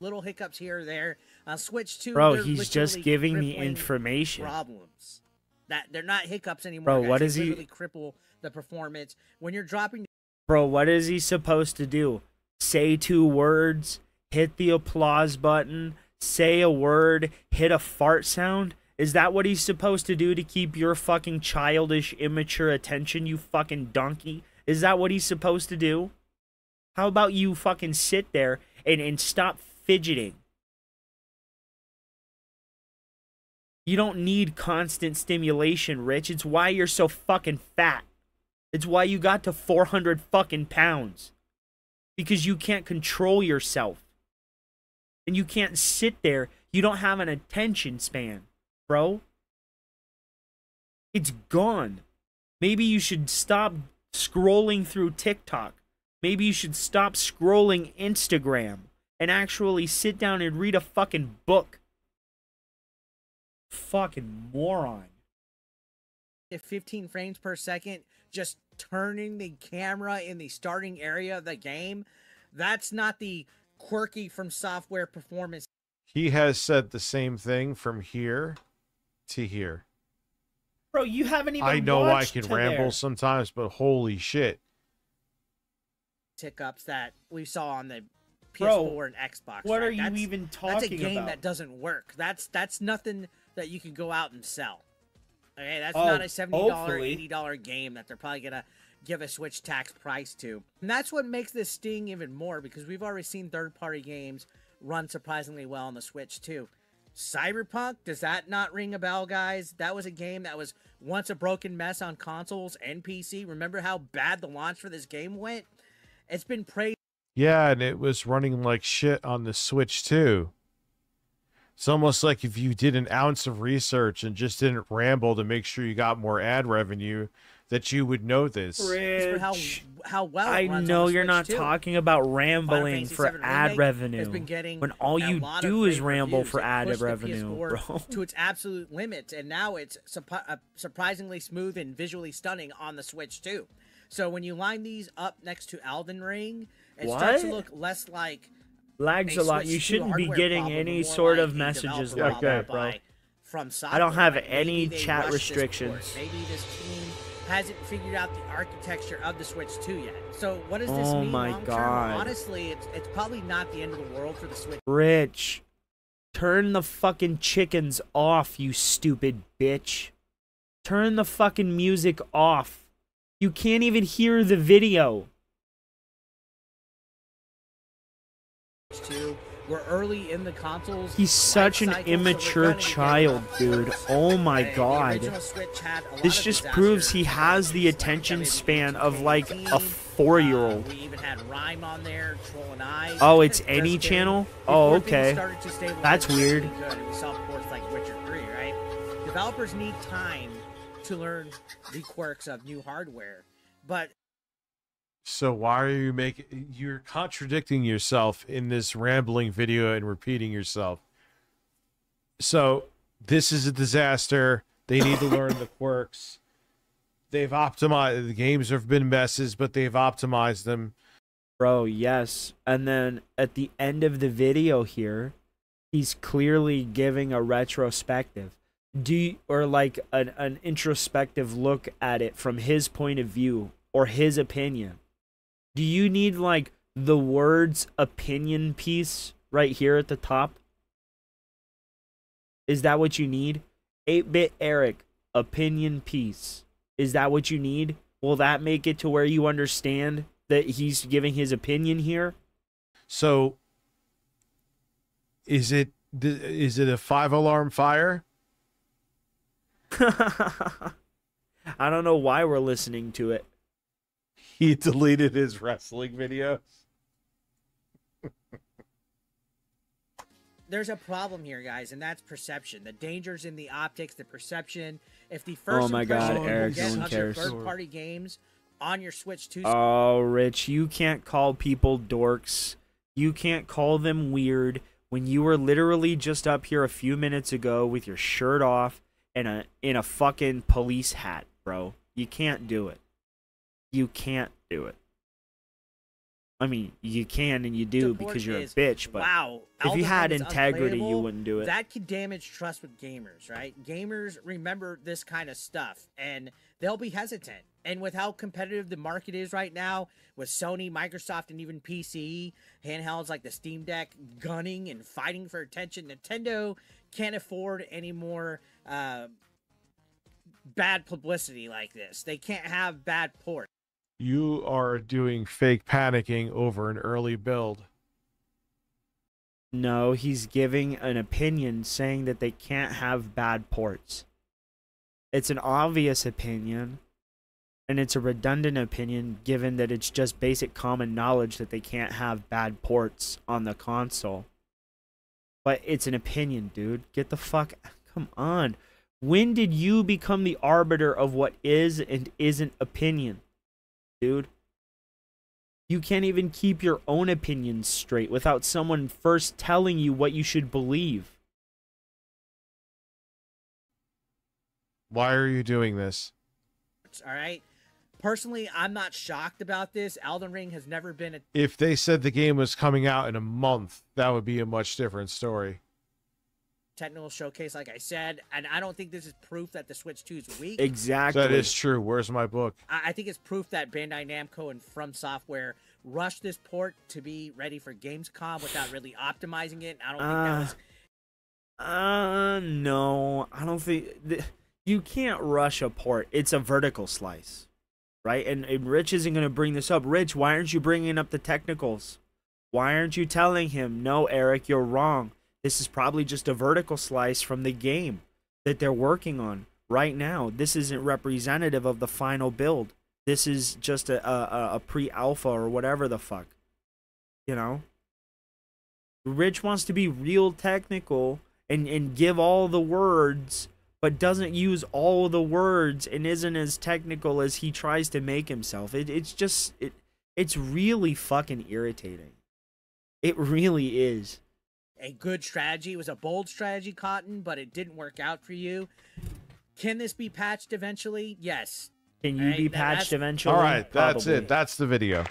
little hiccups here or there. Switch 2, Bro, they're he's just literally giving me crippling information. Problems. That they're not hiccups anymore. Bro, guys. what They is he- literally cripple the performance when you're dropping. Bro, what is he supposed to do? Say 2 words, hit the applause button, say a word, hit a fart sound? Is that what he's supposed to do to keep your fucking childish, immature attention, you fucking donkey? Is that what he's supposed to do? How about you fucking sit there and stop fidgeting? You don't need constant stimulation, Rich. It's why you're so fucking fat. It's why you got to 400 fucking pounds. Because you can't control yourself. And you can't sit there. You don't have an attention span, bro. It's gone. Maybe you should stop scrolling through TikTok. Maybe you should stop scrolling Instagram and actually sit down and read a fucking book. Fucking moron. At 15 frames per second, just turning the camera in the starting area of the game, that's not the quirky from software performance. He has said the same thing from here to here. Bro, you haven't even I know I watched can to ramble there. sometimes, but holy shit. Hiccups that we saw on the Bro, PS4 and Xbox. what right? are you That's- even That's a talking game about? that doesn't work. That's nothing that you can go out and sell. Okay, that's Oh, not a $70, hopefully. $80 game that they're probably gonna give a Switch tax price to. And that's what makes this sting even more, because we've already seen third-party games run surprisingly well on the Switch too. Cyberpunk, does that not ring a bell, guys? That was a game that was once a broken mess on consoles and PC. Remember how bad the launch for this game went? It's been praised. Yeah, and it was running like shit on the Switch too. It's almost like if you did an ounce of research and just didn't ramble to make sure you got more ad revenue, that you would know this. For how well it I runs know on the you're Switch, not too. talking about Final rambling Fantasy for VII ad Remake revenue has been getting when all a you lot do of is rave ramble reviews. for It ad pushed the revenue, PS4 bro. to its absolute limits, and now it's surprisingly smooth and visually stunning on the Switch too. So when you line these up next to Elden Ring, it starts to What? look less like Lags a lot. Switch You 2 shouldn't be hardware getting problem, any but more sort like of a messages developer like that, problem bro. from I don't software. have Like, any maybe they chat rushed this restrictions. port. Maybe this team hasn't figured out the architecture of the Switch 2 yet. So what does this Oh mean my long term? God. Honestly, it's probably not the end of the world for the Switch. Rich, turn the fucking chickens off, you stupid bitch. Turn the fucking music off. You can't even hear the video. 2. We're early in the consoles. He's such an life cycle, so we're immature gonna get child, dude. Oh my The god. original Switch had a lot This of just disaster proves he has the attention span of like a 4-year-old. We even had Rhyme on there, Troll and I. Oh, it's Just any kidding. channel? Before Oh, things okay. started to stabilize, That's it was weird. really good, and we saw ports like Witcher 3, right? Developers need time to learn the quirks of new hardware, but So why are you you're contradicting yourself in this rambling video and repeating yourself. So this is a disaster. They need to learn the quirks. They've optimized, the games have been messes, but they've optimized them. Bro, yes. And then at the end of the video here, he's clearly giving a retrospective. Or like an introspective look at it from his point of view or his opinion. Do you need like the words opinion piece right here at the top? Is that what you need? 8-bit Eric, opinion piece. Is that what you need? Will that make it to where you understand that he's giving his opinion here? So is it a 5-alarm fire? I don't know why we're listening to it. He deleted his wrestling videos. there's a problem here, guys, and that's perception. The dangers in the optics, the perception. If the first Oh my God, impression you Eric, get no one of your cares. third-party games on your Switch 2. Oh, Rich, you can't call people dorks. You can't call them weird when you were literally just up here a few minutes ago with your shirt off and in a fucking police hat, bro. You can't do it. You can't do it. I mean, you can and you do The point because you're a is, bitch, but wow, if you Elden had Ring is integrity, you unplayable. wouldn't do it. That could damage trust with gamers, right? Gamers remember this kind of stuff, and they'll be hesitant. And with how competitive the market is right now, with Sony, Microsoft, and even PC, handhelds like the Steam Deck gunning and fighting for attention, Nintendo can't afford any more bad publicity like this. They can't have bad ports. You are doing fake panicking over an early build. No, he's giving an opinion saying that they can't have bad ports. It's an obvious opinion, and it's a redundant opinion given that it's just basic common knowledge that they can't have bad ports on the console. But it's an opinion, dude. Get the fuck... Come on. When did you become the arbiter of what is and isn't opinion? Dude, you can't even keep your own opinions straight without someone first telling you what you should believe. Why are you doing this? All right. Personally, I'm not shocked about this. Elden Ring has never been a If they said the game was coming out in a month, that would be a much different story. technical showcase, like I said, and I don't think this is proof that the Switch 2 is weak. Exactly. That is true. Where's my book? I think it's proof that Bandai Namco and From Software rushed this port to be ready for Gamescom without really optimizing it. I don't think that was. No, I don't think you can't rush a port. It's a vertical slice, right? And Rich isn't going to bring this up. Rich, why aren't you bringing up the technicals? Why aren't you telling him, no, Eric, you're wrong. This is probably just a vertical slice from the game that they're working on right now. This isn't representative of the final build. This is just a pre-alpha or whatever the fuck. You know? Rich wants to be real technical and give all the words, but doesn't use all the words and isn't as technical as he tries to make himself. It's really fucking irritating. It really is. A good strategy. It was a bold strategy, Cotton, but it didn't work out for you. Can this be patched eventually? Yes. Can you be patched eventually? All right, that's Probably. it. That's the video.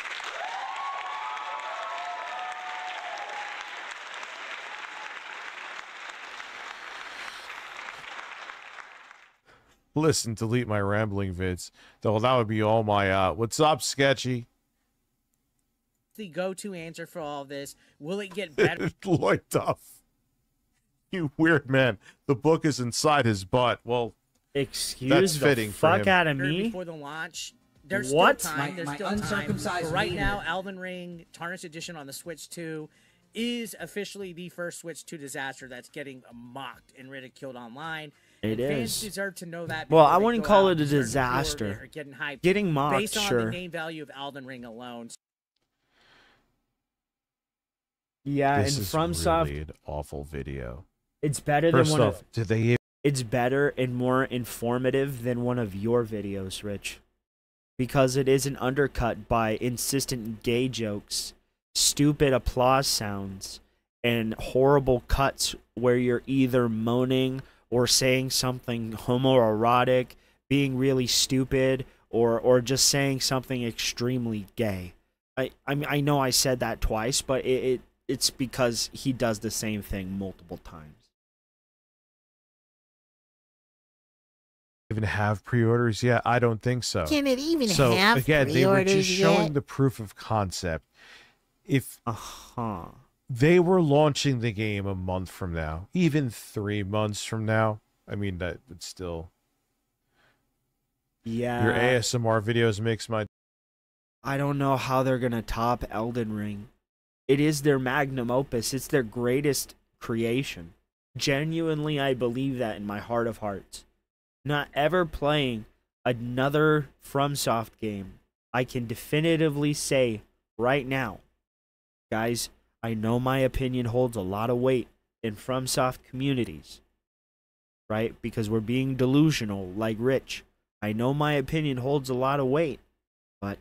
Listen, delete my rambling vids. Though that would be all my what's up, Sketchy? The go-to answer for all of this. Will it get better? Lloyd Duff. You weird man. The book is inside his butt. Well, excuse that's the fitting for fuck him. out of me. Before the launch. There's What? still time. There's still time. But right now, Elden Ring Tarnished Edition on the Switch 2 is officially the first Switch 2 disaster that's getting mocked and ridiculed online. It and fans is. deserve to know that. Well, before I they wouldn't go call out it a and start disaster. or getting hyped Getting mocked, based on sure. the name value of Elden Ring alone. Yeah, This and is FromSoft, really an awful video. it's better First than one off, of. did they? It's better and more informative than one of your videos, Rich, because it isn't undercut by insistent gay jokes, stupid applause sounds, and horrible cuts where you're either moaning or saying something homoerotic, being really stupid, or just saying something extremely gay. I know I said that twice, but it's because he does the same thing multiple times. Even have pre-orders yet? I don't think so. Can it even so have again, they were pre-orders just showing yet? the proof of concept. If they were launching the game a month from now, even 3 months from now, I mean that would still. Yeah. Your ASMR videos makes my. I don't know how they're gonna top Elden Ring. It is their magnum opus. It's their greatest creation. Genuinely, I believe that in my heart of hearts. Not ever playing another FromSoft game, I can definitively say right now, guys, I know my opinion holds a lot of weight in FromSoft communities, right? Because we're being delusional like Rich. I know my opinion holds a lot of weight, but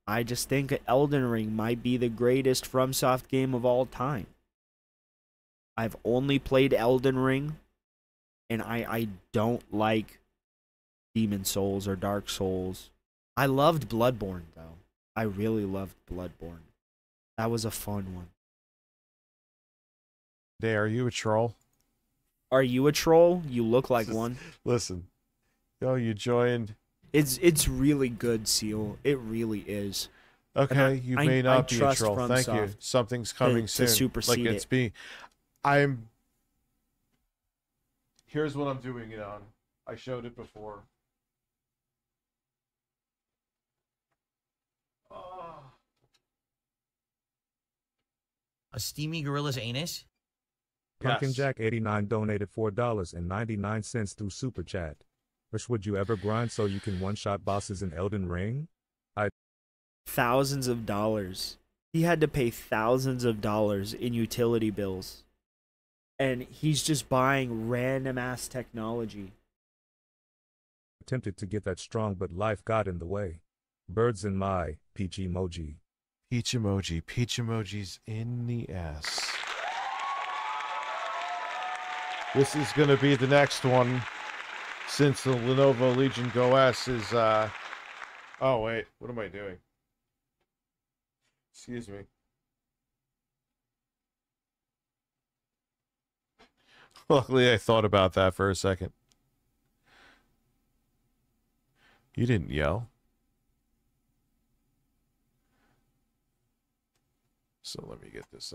I just think Elden Ring might be the greatest FromSoft game of all time. I've only played Elden Ring, and I don't like Demon Souls or Dark Souls. I loved Bloodborne, though. I really loved Bloodborne. That was a fun one. Day, are you a troll? Are you a troll? You look like one. Listen, yo, you joined. It's really good, Seal. It really is. Okay, you may not be a trust troll. Thank you. FromSoft Something's coming to soon. supersede Like it's it. me. Here's what I'm doing it on. I showed it before. A steamy gorilla's anus? Pumpkin Jack 89 donated $4.99 through Super Chat. Which would you ever grind so you can one-shot bosses in Elden Ring? Thousands of dollars. He had to pay thousands of dollars in utility bills. And he's just buying random ass technology. Attempted to get that strong, but life got in the way. Birds in my peach emoji. Peach emoji. Peach emojis in the ass. This is going to be the next one. Since the Lenovo Legion Go S is, Oh, wait. What am I doing? Excuse me. Luckily, I thought about that for a second. You didn't yell. So let me get this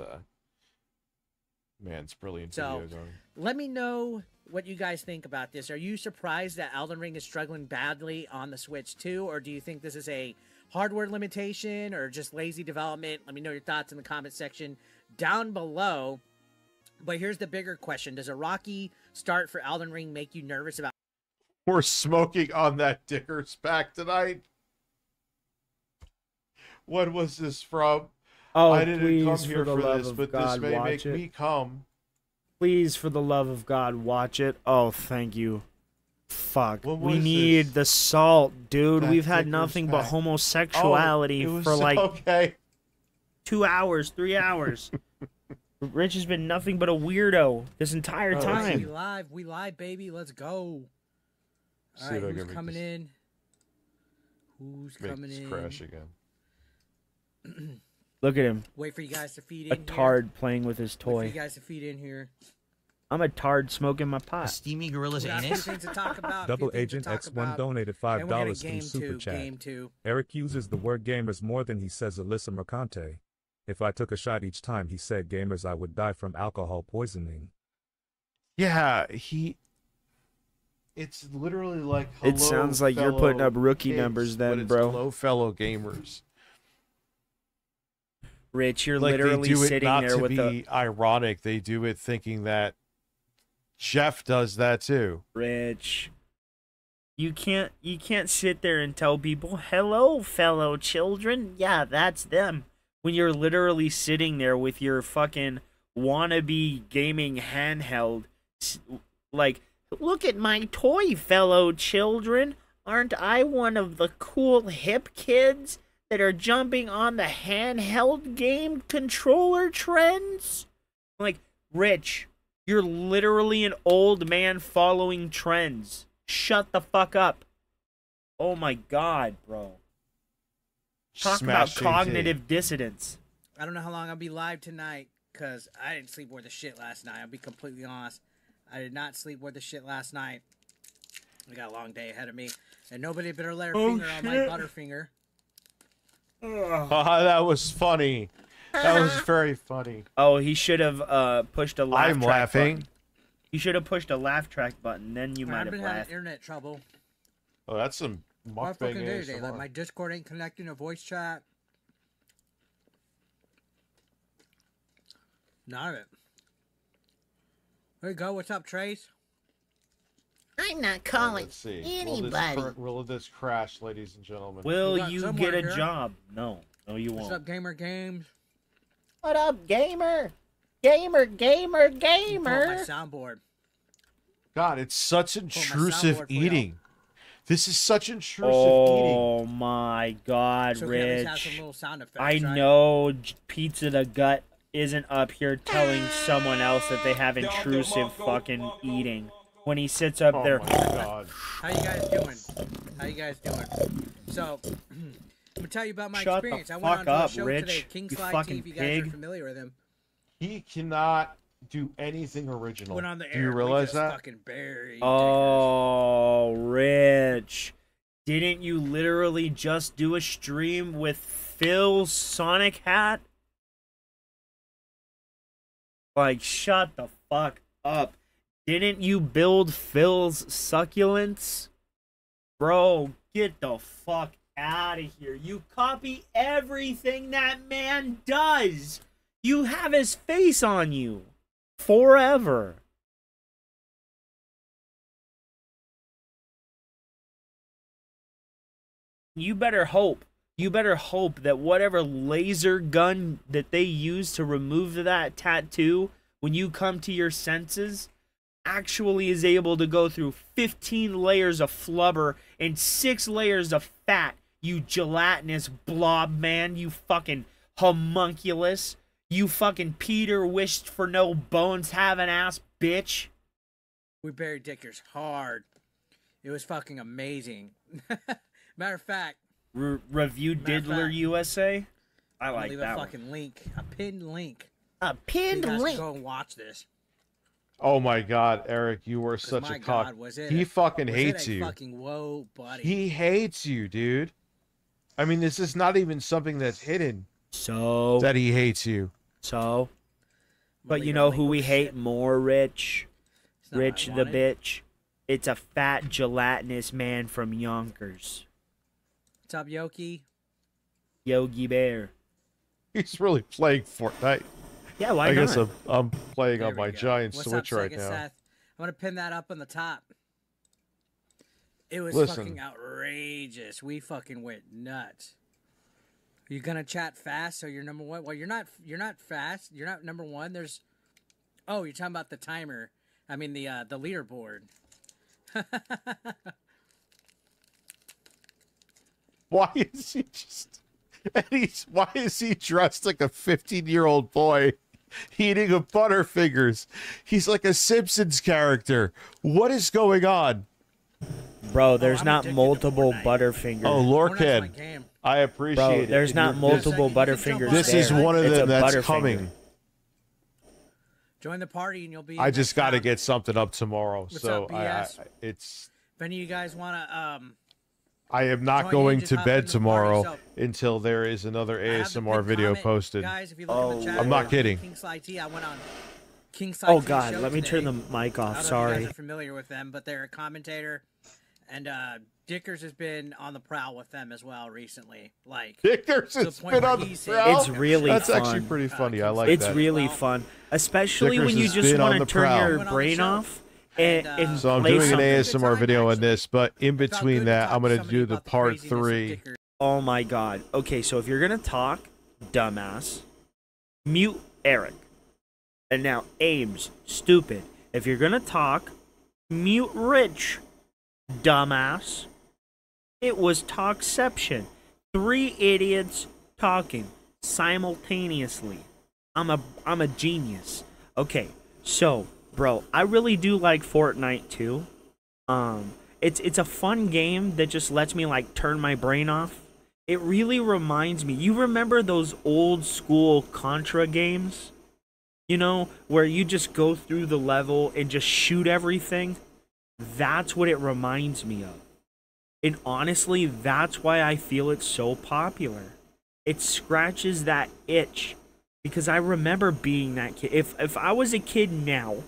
man's brilliant So, video going. let me know what you guys think about this. Are you surprised that Elden Ring is struggling badly on the Switch too, or do you think this is a hardware limitation or just lazy development? Let me know your thoughts in the comment section down below. But here's the bigger question. Does a rocky start for Elden Ring make you nervous about... We're smoking on that Dicker's back tonight. What was this from? Oh, I didn't please, come for here the for love this, of but God, this may watch make it. me come. Please, for the love of God, watch it. Oh, thank you. Fuck. What We was need this? the salt, dude. That We've had Dicker's nothing but back. homosexuality Oh, it was for like okay. 2 hours, 3 hours. Rich has been nothing but a weirdo this entire We time. live, baby. Let's go. See All right, if I can who's make coming this- in? Who's Make coming this in? crash again. Look at him. Wait for you guys to feed A in here. tard playing with his Wait for you toy. guys to feed in here. I'm a tard smoking my pot. Steamy Gorilla's We got a few anus. things to talk about. Double a few things to Agent talk X1 about. donated And we're gonna $5 through game Super two, Chat. game two. Eric uses the word gamers more than he says Alyssa Mercante. If I took a shot each time he said gamers, I would die from alcohol poisoning. Yeah, it's literally like hello, It sounds like you're putting fellow up rookie kids, numbers but then, it's bro. Hello, fellow gamers. Rich, you're Like literally they do it sitting not there to with be ironic. They do it thinking that Jeff does that too. Rich. You can't sit there and tell people, "Hello, fellow children." Yeah, that's them. When you're literally sitting there with your fucking wannabe gaming handheld, like, "Look at my toy, fellow children. Aren't I one of the cool hip kids that are jumping on the handheld game controller trends?" Like, Rich, you're literally an old man following trends. Shut the fuck up. Oh my god, bro. Talk Smash about JT. cognitive dissonance. I don't know how long I'll be live tonight because I didn't sleep worth a shit last night. I'll be completely honest. I did not sleep worth a shit last night. We got a long day ahead of me. And nobody better lay their finger on my Butterfinger. That was funny. That was very funny. Oh, he should have pushed a laugh I'm track laughing. button. You should have pushed a laugh track button, then you might I've have been laughed. having internet trouble. Oh, that's some What fucking day mukbang today? Like my Discord ain't connecting to voice chat. None of it. There you go. What's up, Trace? I'm not calling Let's see. anybody. Will this crash, ladies and gentlemen? Will We got you someone get a here. job? No. No, you What's won't. up, Gamer Games? What up, gamer? Gamer, gamer, Pull up my gamer. soundboard. God, it's such my intrusive soundboard for y'all. eating. This is such intrusive eating. Oh my god, So we at least Rich. have some little sound effects, I right? know Pizza the Gut isn't up here telling someone else that they have intrusive fucking eating. When he sits up Oh there. my God. How you guys doing? How you guys doing? So, I'm gonna tell you about my Shut the experience. I fuck went on to up, a show Rich, today, King you Slide fucking TV. You guys are pig. familiar with him. He cannot do anything original. Went on the Do air. you we realize just that? Fucking buried Oh, Rich. Didn't you literally just do a stream with Phil's Sonic hat? Like, shut the fuck up. Didn't you build Phil's succulents? Bro, get the fuck out of here. You copy everything that man does. You have his face on you. Forever. You better hope that whatever laser gun that they use to remove that tattoo when you come to your senses actually is able to go through 15 layers of flubber and 6 layers of fat, you gelatinous blob man, you fucking homunculus, you fucking Peter wished for no bones having ass bitch. We buried Dickers hard. It was fucking amazing. Matter of fact, Review Diddler USA. I I'm gonna like leave that a one. fucking link, a pinned link. A pinned you guys link. Can go and watch this. Oh my God, Eric, you were such my a cock. God, was it He a- fucking was it hates a you. fucking whoa, buddy. He hates you, dude. I mean, this is not even something that's hidden. So that he hates you. So, but you know who we hate more, Rich? not what I Rich the wanted. bitch. It's a fat, gelatinous man from Yonkers. What's up, Yoki? Yogi Bear. He's really playing Fortnite. Yeah, why I guess not? I'm playing There on we my go. giant What's Switch up, right Sega now. Seth? I'm gonna pin that up on the top. It was Listen. fucking outrageous. We fucking went nuts. You gonna chat fast? So you're number one. Well, you're not. You're not fast. You're not number one. There's. Oh, you're talking about the timer. I mean the leaderboard. Why is he just? And why is he dressed like a 15-year-old boy eating a Butterfingers? He's like a Simpsons character. What is going on? Bro, there's not multiple Butterfingers. Oh, Lorcan, I appreciate Bro, it. there's And not you're- multiple Butterfingers. This is there. one of It's them a that's Butterfinger. coming. Join the party and you'll be. I in just the got to top. get something up tomorrow, What's so up, BS? it's. If any of you guys wanna I am not Join going in, just to hop bed into the party, tomorrow so- until there is another I have the ASMR pinned video comment, posted. Guys, if you look in the chat, I'm not kidding. King Sly T, I went on King Sly Oh T God, show let me turn the today. mic I off. don't know if you Sorry. guys are familiar with them, but they're a commentator, and Dickers has been on the prowl with them as well recently. Like Dickers to the has point been where on the he's saying- prowl? It's really That's fun. actually pretty funny. I like It's that. really fun, especially Dickers when you has just been on want to the turn prowl. your brain off and So I'm play doing an something. ASMR video on this, but in between that, I'm going to do the part 3. Oh my God. Okay, so if you're gonna talk, dumbass, mute Eric. And now Ames, stupid. If you're gonna talk, mute Rich, dumbass. It was talkception. 3 idiots talking simultaneously. I'm a genius. Okay, so bro, I really do like Fortnite too. It's a fun game that just lets me like turn my brain off. It really reminds me. You remember those old school Contra games? You know, where you just go through the level and just shoot everything? That's what it reminds me of. And honestly, that's why I feel it's so popular. It scratches that itch because I remember being that kid. If I was a kid now,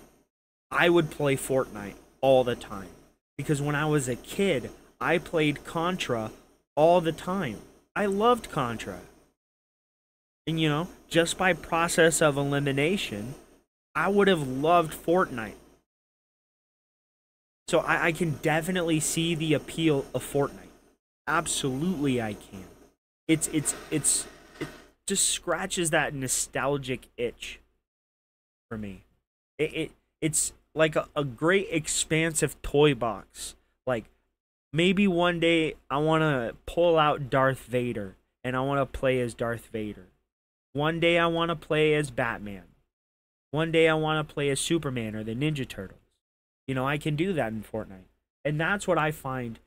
I would play Fortnite all the time. Because when I was a kid, I played Contra all the time. I loved Contra. And you know, just by process of elimination, I would have loved Fortnite. So I can definitely see the appeal of Fortnite. Absolutely I can. It just scratches that nostalgic itch for me. It's like a great expansive toy box. Like maybe one day I want to pull out Darth Vader and I want to play as Darth Vader. One day I want to play as Batman. One day I want to play as Superman or the Ninja Turtles. You know, I can do that in Fortnite. And that's what I find.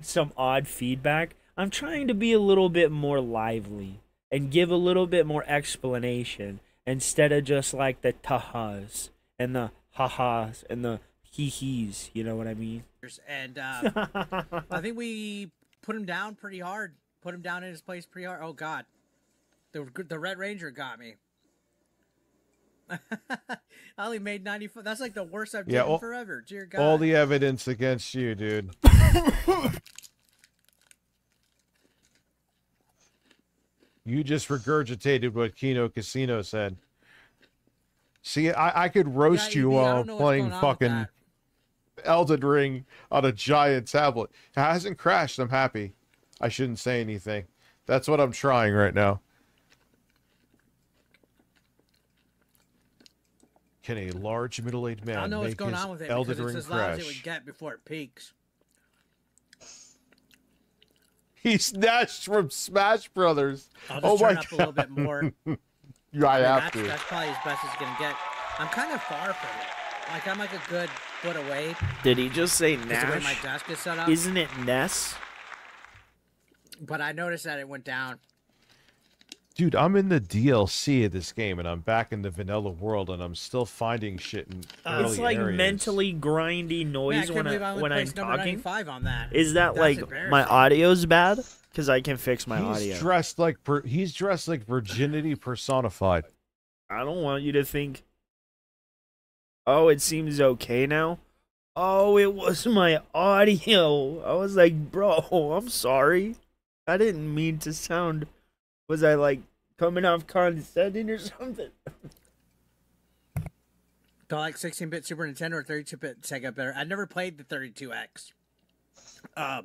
Some odd feedback. I'm trying to be a little bit more lively and give a little bit more explanation instead of just like the tahas and the ha-has and the hee-hees. You know what I mean? And I think we put him down pretty hard. Put him down in his place pretty hard. Oh God, the Red Ranger got me. I only made 94. That's like the worst I've done forever. Dear God. All the evidence against you, dude. You just regurgitated what Kino Casino said. See, I could roast you while playing fucking Elden Ring on a giant tablet. It hasn't crashed. I'm happy. I shouldn't say anything. That's what I'm trying right now. Can a large middle-aged man I don't know what's make going his on with it Elden because Ring it's as loud as crash? it would get before it peaks. He snatched from Smash Brothers. I'll Oh just my turn up a little bit more. Yeah, I have that's, to. That's probably as best as it's gonna get. I'm kind of far from it. Like I'm like a good foot away. Did he just say 'cause the way my Nash? desk is set up. Isn't it Ness? But I noticed that it went down. Dude, I'm in the DLC of this game, and I'm back in the vanilla world, and I'm still finding shit in early It's like areas. mentally grindy noise when I'm talking. 95 on that. Is that That's like embarrassing. my audio's bad? Because I can fix my audio. He's dressed like virginity personified. I don't want you to think. Oh, it seems okay now. Oh, it was my audio. I was like, bro, I'm sorry. I didn't mean to sound. Was I like coming off condescending or something? Do I like 16-bit Super Nintendo or 32-bit Sega better? I never played the 32X. I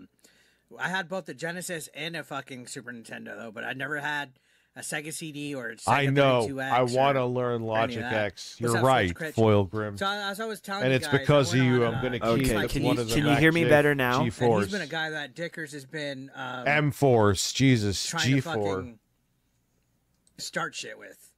had both the Genesis and a fucking Super Nintendo though, but I never had a Sega CD or a Sega I know. 32X. I want to or learn any of Logic that. X. What's You're up, right, Switch Critch? Foil Grim. So as I was telling And you it's guys, because I of went you. on, I'm going to Okay, keep one of the can you hear me better now? And he's G-Force. been a guy that Dickers has been M-Force. Jesus. trying to G4. fucking start shit with.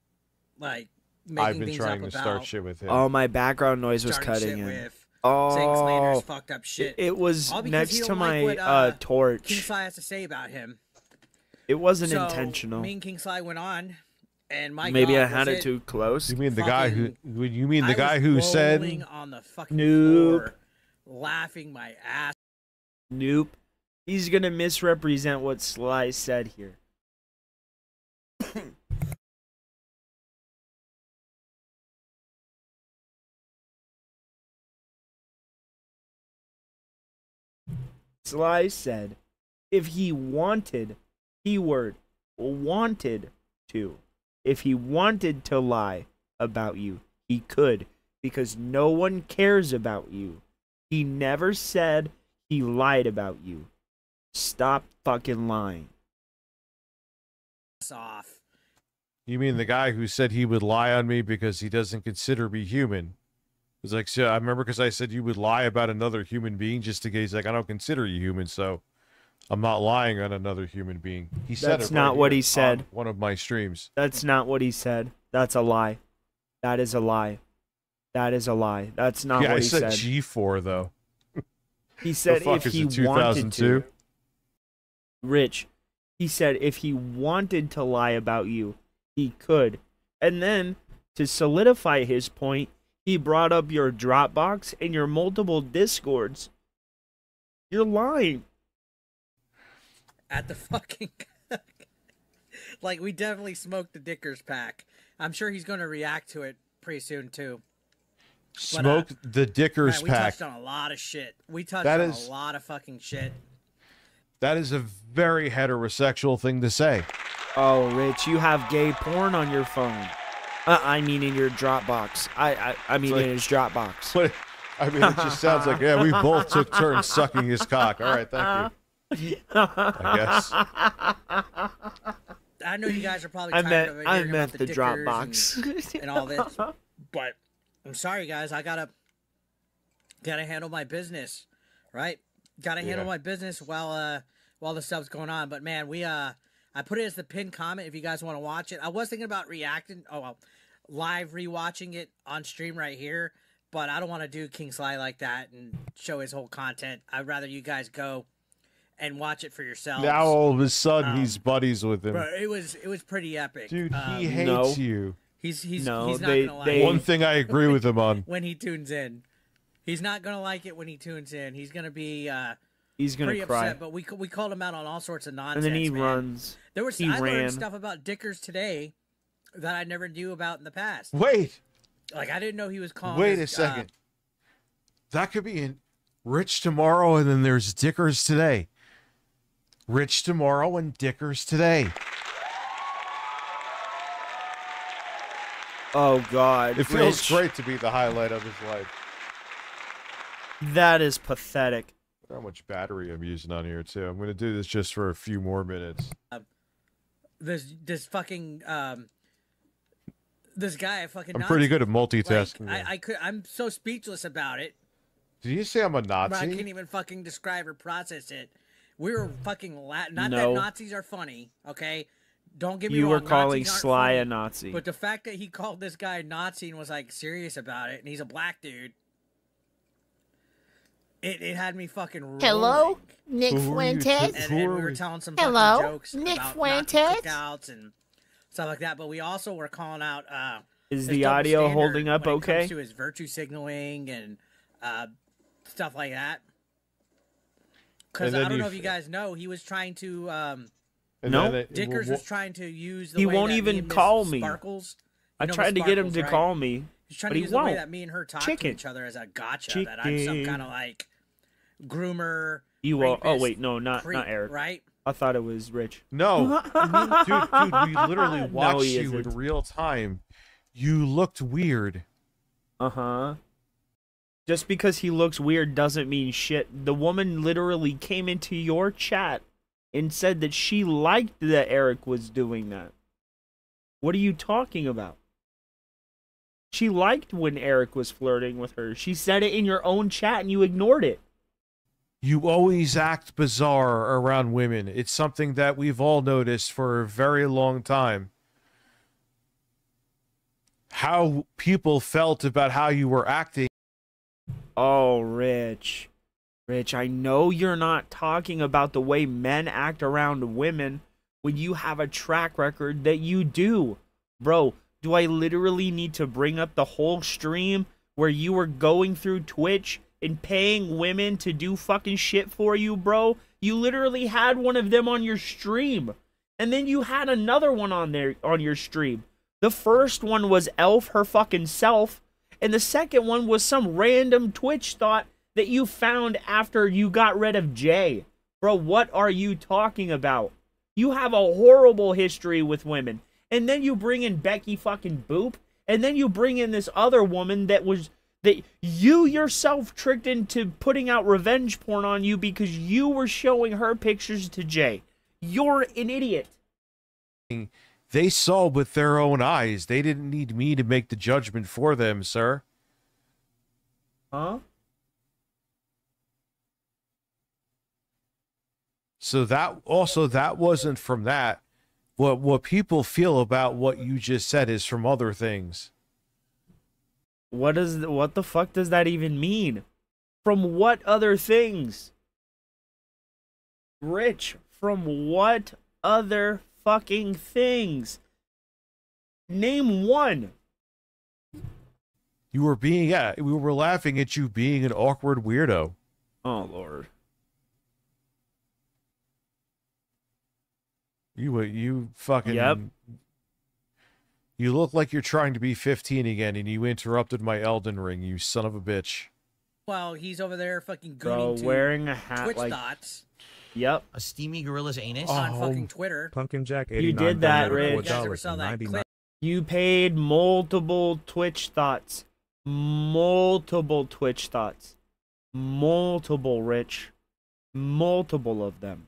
Like, making I've been things trying up to about start shit with him. Oh, my background noise was starting cutting shit in. with saying slanderous, Oh, fucked up shit. it was All because next he to don't my like what, torch. King Sly has to say about him. It wasn't So, intentional. Me and King Sly went on, and my Maybe God, I had was it too close. You mean the guy who? You mean the I guy was who said? rolling on the fucking Nope. floor, laughing my ass. Nope. He's gonna misrepresent what Sly said here. Sly said, if he wanted, keyword, wanted to, if he wanted to lie about you, he could, because no one cares about you. He never said he lied about you. Stop fucking lying. Off. You mean the guy who said he would lie on me because he doesn't consider me human? It's like, so I remember because I said you would lie about another human being just to get. He's like, I don't consider you human, so I'm not lying on another human being. He said That's it not right what here he said. on one of my streams. That's not what he said. That's a lie. That is a lie. That is a lie. That's not Yeah, what I he said said. G4 though. He said The fuck if is he it, wanted 2002? to. Rich, he said if he wanted to lie about you, he could. And then, to solidify his point, he brought up your Dropbox and your multiple Discords. You're lying. At the fucking... like, we definitely smoked the Dickers pack. I'm sure he's going to react to it pretty soon, too. Smoke the Dickers man, we pack. touched on a lot of shit. We touched That on is- a lot of fucking shit. That is a very heterosexual thing to say. Oh, Rich, you have gay porn on your phone. I mean, in your Dropbox. I mean, like- in his Dropbox. But I mean, it just sounds like, yeah, we both took turns sucking his cock. All right, thank you. I guess. I know you guys are probably I tired of meant- hearing I about meant the the Dickers Dropbox. and all this, but I'm sorry, guys. I gotta handle my business, right? Gotta handle my business while the stuff's going on. But man, I put it as the pinned comment if you guys want to watch it. I was thinking about reacting. Oh well, live rewatching it on stream right here, but I don't want to do King Sly like that and show his whole content. I'd rather you guys go and watch it for yourselves. Now all of a sudden he's buddies with him. But it was pretty epic. Dude, he hates you. He's No, not they- gonna like they- it One thing I agree with him on. when he tunes in. He's not gonna like it when he tunes in. He's gonna be He's gonna pretty cry. upset. But we called him out on all sorts of And nonsense. then he man. runs. There was He I ran. learned stuff about Dickers today that I never knew about in the past. Wait. Like I didn't know he was calling. Wait a his, second. That could be in Rich tomorrow, and then there's Dickers today. Rich tomorrow and Dickers today. Oh, God. It feels Rich, great to be the highlight of his life. That is pathetic. Look how much battery I'm using on here, too. I'm going to do this just for a few more minutes. this fucking this guy a fucking. I'm Nazi. pretty good at multitasking. Like, I'm so speechless about it. Did you say I'm a But I Nazi? can't even fucking describe or process it. We were fucking not that No. Nazis are funny, okay? Don't get me You wrong. were calling Nazis aren't Sly funny, a Nazi. But the fact that he called this guy a Nazi and was like serious about it, and he's a black dude, it had me fucking rolling. Hello, Nick Who are you Fuentes. And we were telling some Hello, fucking jokes Nick about Fuentes. Nazi cookouts and stuff like that. But we also were calling out Is his the double audio standard holding up when it okay? comes to his virtue signaling and stuff like that. Because I don't know if you guys know, he was trying to. No, Dickers was trying to use. The he way won't that even me and Miss call me. Sparkles, I you know tried Miss to get him Sparkles, to right? call me, He's trying but to he use the way won't. that me and her talk to Chicken. each other as a gotcha. That I'm some kind of like groomer. You will. Oh rapist, wait, no, not creep, Eric. right? I thought it was Rich. No, dude, we literally No, watched he you in isn't. real time. You looked weird. Uh-huh. Just because he looks weird doesn't mean shit. The woman literally came into your chat and said that she liked that Eric was doing that. What are you talking about? She liked when Eric was flirting with her. She said it in your own chat and you ignored it. You always act bizarre around women. It's something that we've all noticed for a very long time. How people felt about how you were acting. Oh, Rich. Rich, I know you're not talking about the way men act around women when you have a track record that you do. Bro, do I literally need to bring up the whole stream where you were going through Twitch and paying women to do fucking shit for you, bro? You literally had one of them on your stream. And then you had another one on there on your stream. The first one was Elf her fucking self, and the second one was some random Twitch thought that you found after you got rid of Jay. Bro, what are you talking about? You have a horrible history with women. And then you bring in Becky fucking Boop, and then you bring in this other woman that you yourself tricked into putting out revenge porn on you because you were showing her pictures to Jay. You're an idiot. They saw with their own eyes. They didn't need me to make the judgment for them, sir. Huh? So that wasn't from that. What people feel about what you just said is from other things. What the fuck does that even mean? From what other things? Rich, from what other fucking things? Name one. We were laughing at you being an awkward weirdo. Oh, Lord. You fucking... Yep. You look like you're trying to be 15 again, and you interrupted my Elden Ring, you son of a bitch. Well, he's over there fucking Bro, gooning to wearing a hat Twitch like... thoughts Yep. A steamy gorilla's anus? on fucking Twitter. Pumpkin Jack You did that, Rich. $4.99. You paid multiple Twitch thoughts. Multiple Twitch thoughts. Multiple, Rich. Multiple of them.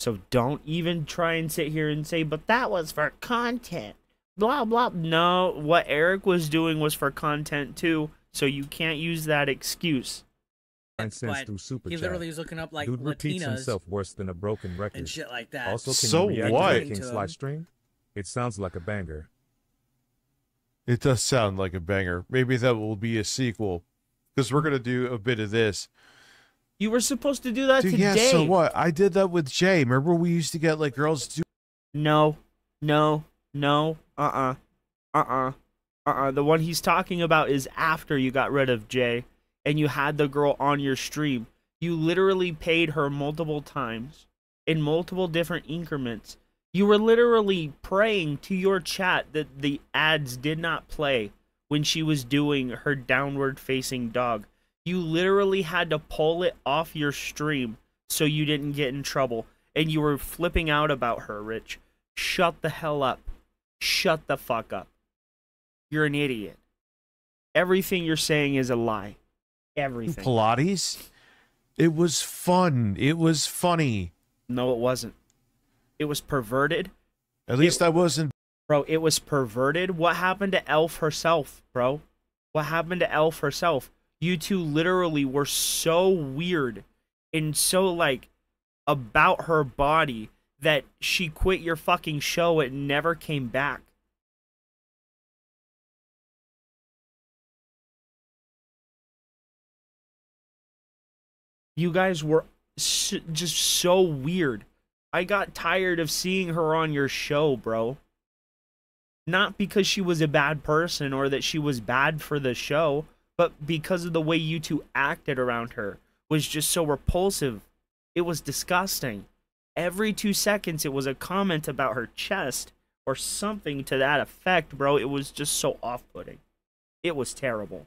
So don't even try and sit here and say, but that was for content. Blah, blah. No, what Eric was doing was for content too, so you can't use that excuse. 9 cents But through super he chat. literally was looking up like Dude repeats Latinas himself worse than a broken record. and shit like that. Also, can So you react what? to the King's live stream? It sounds like a banger. It does sound like a banger. Maybe that will be a sequel. Because we're going to do a bit of this. You were supposed to do that Dude, today. yeah, so what? I did that with Jay. Remember we used to get like girls do... No. The one he's talking about is after you got rid of Jay and you had the girl on your stream. You literally paid her multiple times in multiple different increments. You were literally praying to your chat that the ads did not play when she was doing her downward facing dog. You literally had to pull it off your stream so you didn't get in trouble. And you were flipping out about her, Rich. Shut the hell up. Shut the fuck up. You're an idiot. Everything you're saying is a lie. Everything. Pilates? It was fun. It was funny. No, it wasn't. It was perverted. At least I wasn't... Bro, it was perverted. What happened to Elf herself, bro? What happened to Elf herself? You two literally were so weird and so, like, about her body that she quit your fucking show and never came back. You guys were just so weird. I got tired of seeing her on your show, bro. Not because she was a bad person or that she was bad for the show, but because of the way you two acted around her was just so repulsive. It was disgusting. Every 2 seconds, it was a comment about her chest or something to that effect, bro. It was just so off-putting. It was terrible.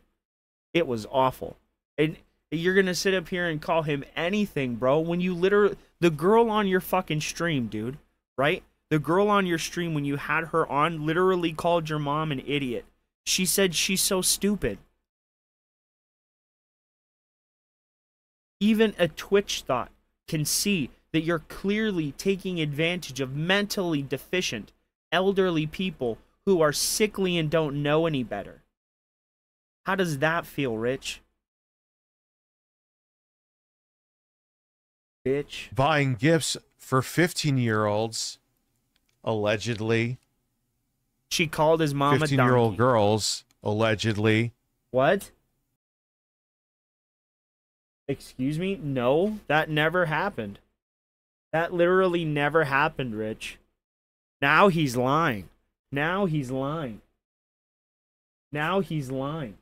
It was awful. And you're going to sit up here and call him anything, bro, when you literally... The girl on your fucking stream, dude, right? The girl on your stream, when you had her on, literally called your mom an idiot. She said she's so stupid. Even a Twitch thought can see that you're clearly taking advantage of mentally deficient, elderly people who are sickly and don't know any better. How does that feel, Rich? Bitch. Buying gifts for 15-year-olds, allegedly. She called his mom a donkey. 15-year-old girls, allegedly. What? Excuse me? No, that never happened. That literally never happened, Rich. Now he's lying. Now he's lying. Now he's lying.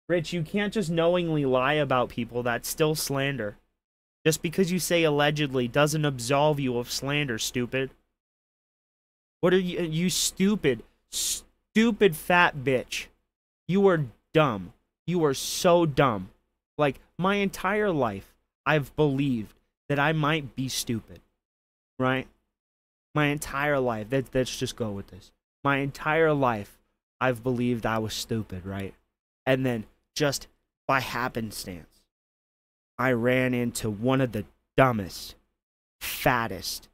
Rich, you can't just knowingly lie about people. That's still slander. Just because you say allegedly doesn't absolve you of slander, stupid. What are you stupid, stupid fat bitch. You are dumb. You are so dumb. Like, my entire life, I've believed that I might be stupid. Right? My entire life. Let's just go with this. My entire life, I've believed I was stupid, right? And then, just by happenstance, I ran into one of the dumbest, fattest,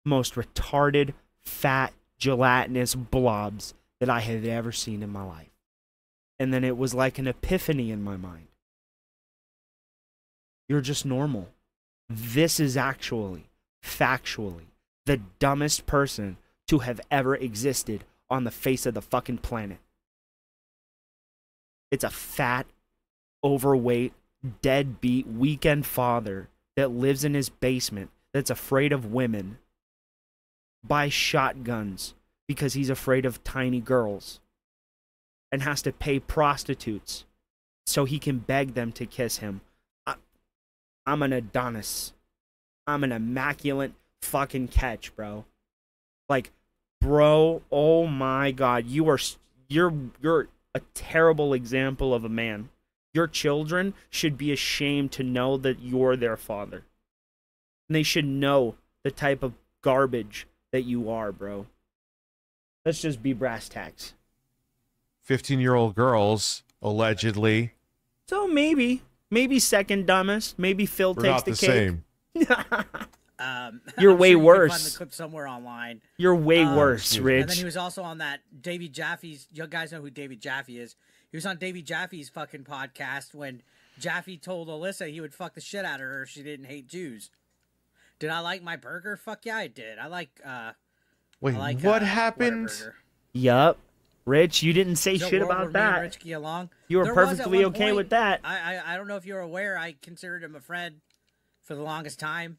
most retarded, fat, gelatinous blobs that I have ever seen in my life. And then it was like an epiphany in my mind. You're just normal. This is actually, factually, the dumbest person to have ever existed on the face of the fucking planet. It's a fat, overweight, deadbeat weekend father that lives in his basement that's afraid of women, buys shotguns because he's afraid of tiny girls, and has to pay prostitutes so he can beg them to kiss him. I'm an Adonis. I'm an immaculate fucking catch, bro. Like, bro, oh my God, you're a terrible example of a man. Your children should be ashamed to know that you're their father. And they should know the type of garbage that you are, bro. Let's just be brass tacks. 15-year-old girls, allegedly. So maybe second dumbest. Maybe Phil We're takes not the the cake. same. You're I'm way sure you can worse. find the clip somewhere online. You're way worse, Rich. And then he was also on that Davy Jaffe's. You guys know who Davy Jaffe is. He was on Davy Jaffe's fucking podcast when Jaffe told Alyssa he would fuck the shit out of her if she didn't hate Jews. Did I like my burger? Fuck yeah, I did. I like. Wait, I like, what happened? Whataburger. Yup. Rich, you didn't say So shit where about me and that. Rich get along? You were There was at perfectly one okay point- with that. I don't know if you're aware. I considered him a friend for the longest time.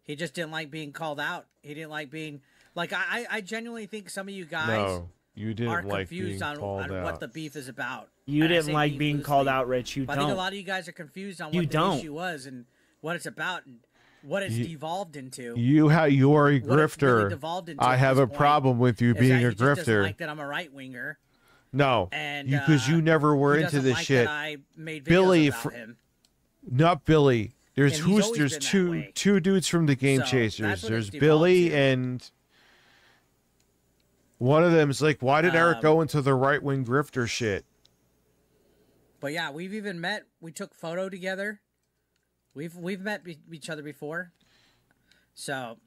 He just didn't like being called out. He didn't like being like I genuinely think some of you guys No, you didn't are like confused being on called out. what the beef is about. You And I didn't say like beef being loosely, called out, Rich. You but I don't. think a lot of you guys are confused on You what the don't. issue was and what it's about and what it's devolved into. You are a What it's really grifter. devolved into I at have this a point problem with you is being that a he just doesn't grifter. like that I'm a right winger. No, And, because you never were he into doesn't this like shit. that I made videos Billy, about him. not Billy. There's And he's always there's been that two way. two dudes from the Game So, that's Chasers. what There's it's Billy devolved to. and one of them is like, why did Eric go into the right wing grifter shit? But yeah, we've even met. We took photo together. We've met each other before. So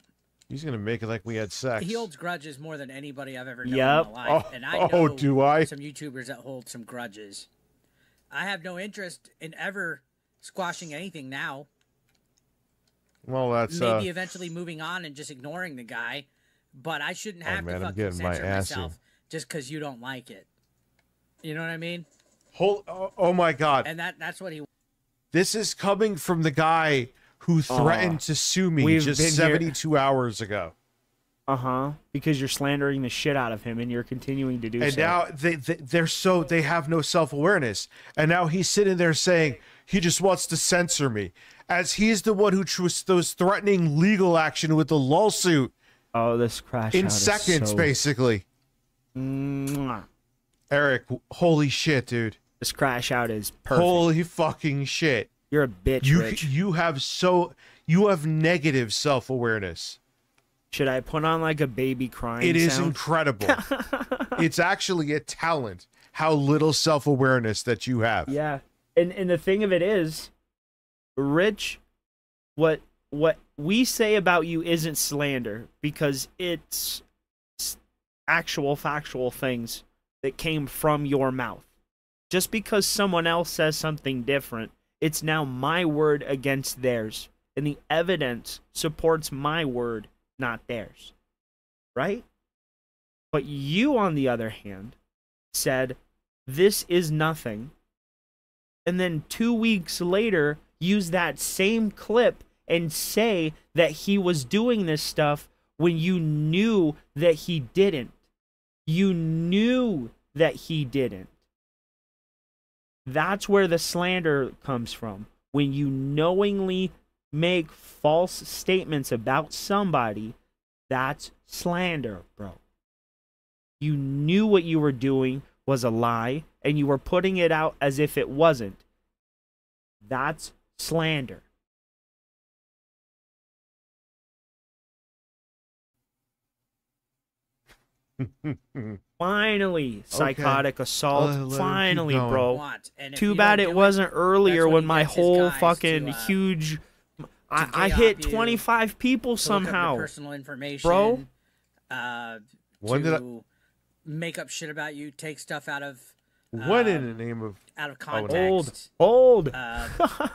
He's gonna make it like we had sex. he holds grudges more than anybody I've ever known Yep. in my life. Oh, And I know do I? some YouTubers that hold some grudges. I have no interest in ever squashing anything now. Well, that's Maybe eventually moving on and just ignoring the guy. But I shouldn't have man, to I'm fucking getting my censor ass myself just because you don't like it. You know what I mean? oh my God! And that's what he. This is coming from the guy who threatened to sue me We've just been here. 72 hours ago. Because you're slandering the shit out of him, and you're continuing to do And so. now they have no self-awareness. And now he's sitting there saying he just wants to censor me, as he's the one who was threatening legal action with the lawsuit. Oh, this crash in out is seconds, so- basically. Mwah. Eric, holy shit, dude. This crash out is perfect. Holy fucking shit. You're a bitch, Rich. You have negative self-awareness. Should I put on like a baby crying It is sound? incredible. It's actually a talent how little self-awareness that you have. Yeah. And the thing of it is, Rich, what we say about you isn't slander, because it's actual factual things that came from your mouth. Just because someone else says something different, it's now my word against theirs. And the evidence supports my word, not theirs. Right? But you, on the other hand, said, this is nothing. And then 2 weeks later, use that same clip and say that he was doing this stuff when you knew that he didn't. You knew that he didn't. That's where the slander comes from. When you knowingly make false statements about somebody, that's slander, bro. You knew what you were doing was a lie, and you were putting it out as if it wasn't. That's slander. Finally, psychotic assault. Finally, bro. Too bad it wasn't earlier when my whole fucking huge. I hit 25 people somehow. Personal information, bro. When did to make up shit about you, take stuff out of. What in the name of out of context? Old.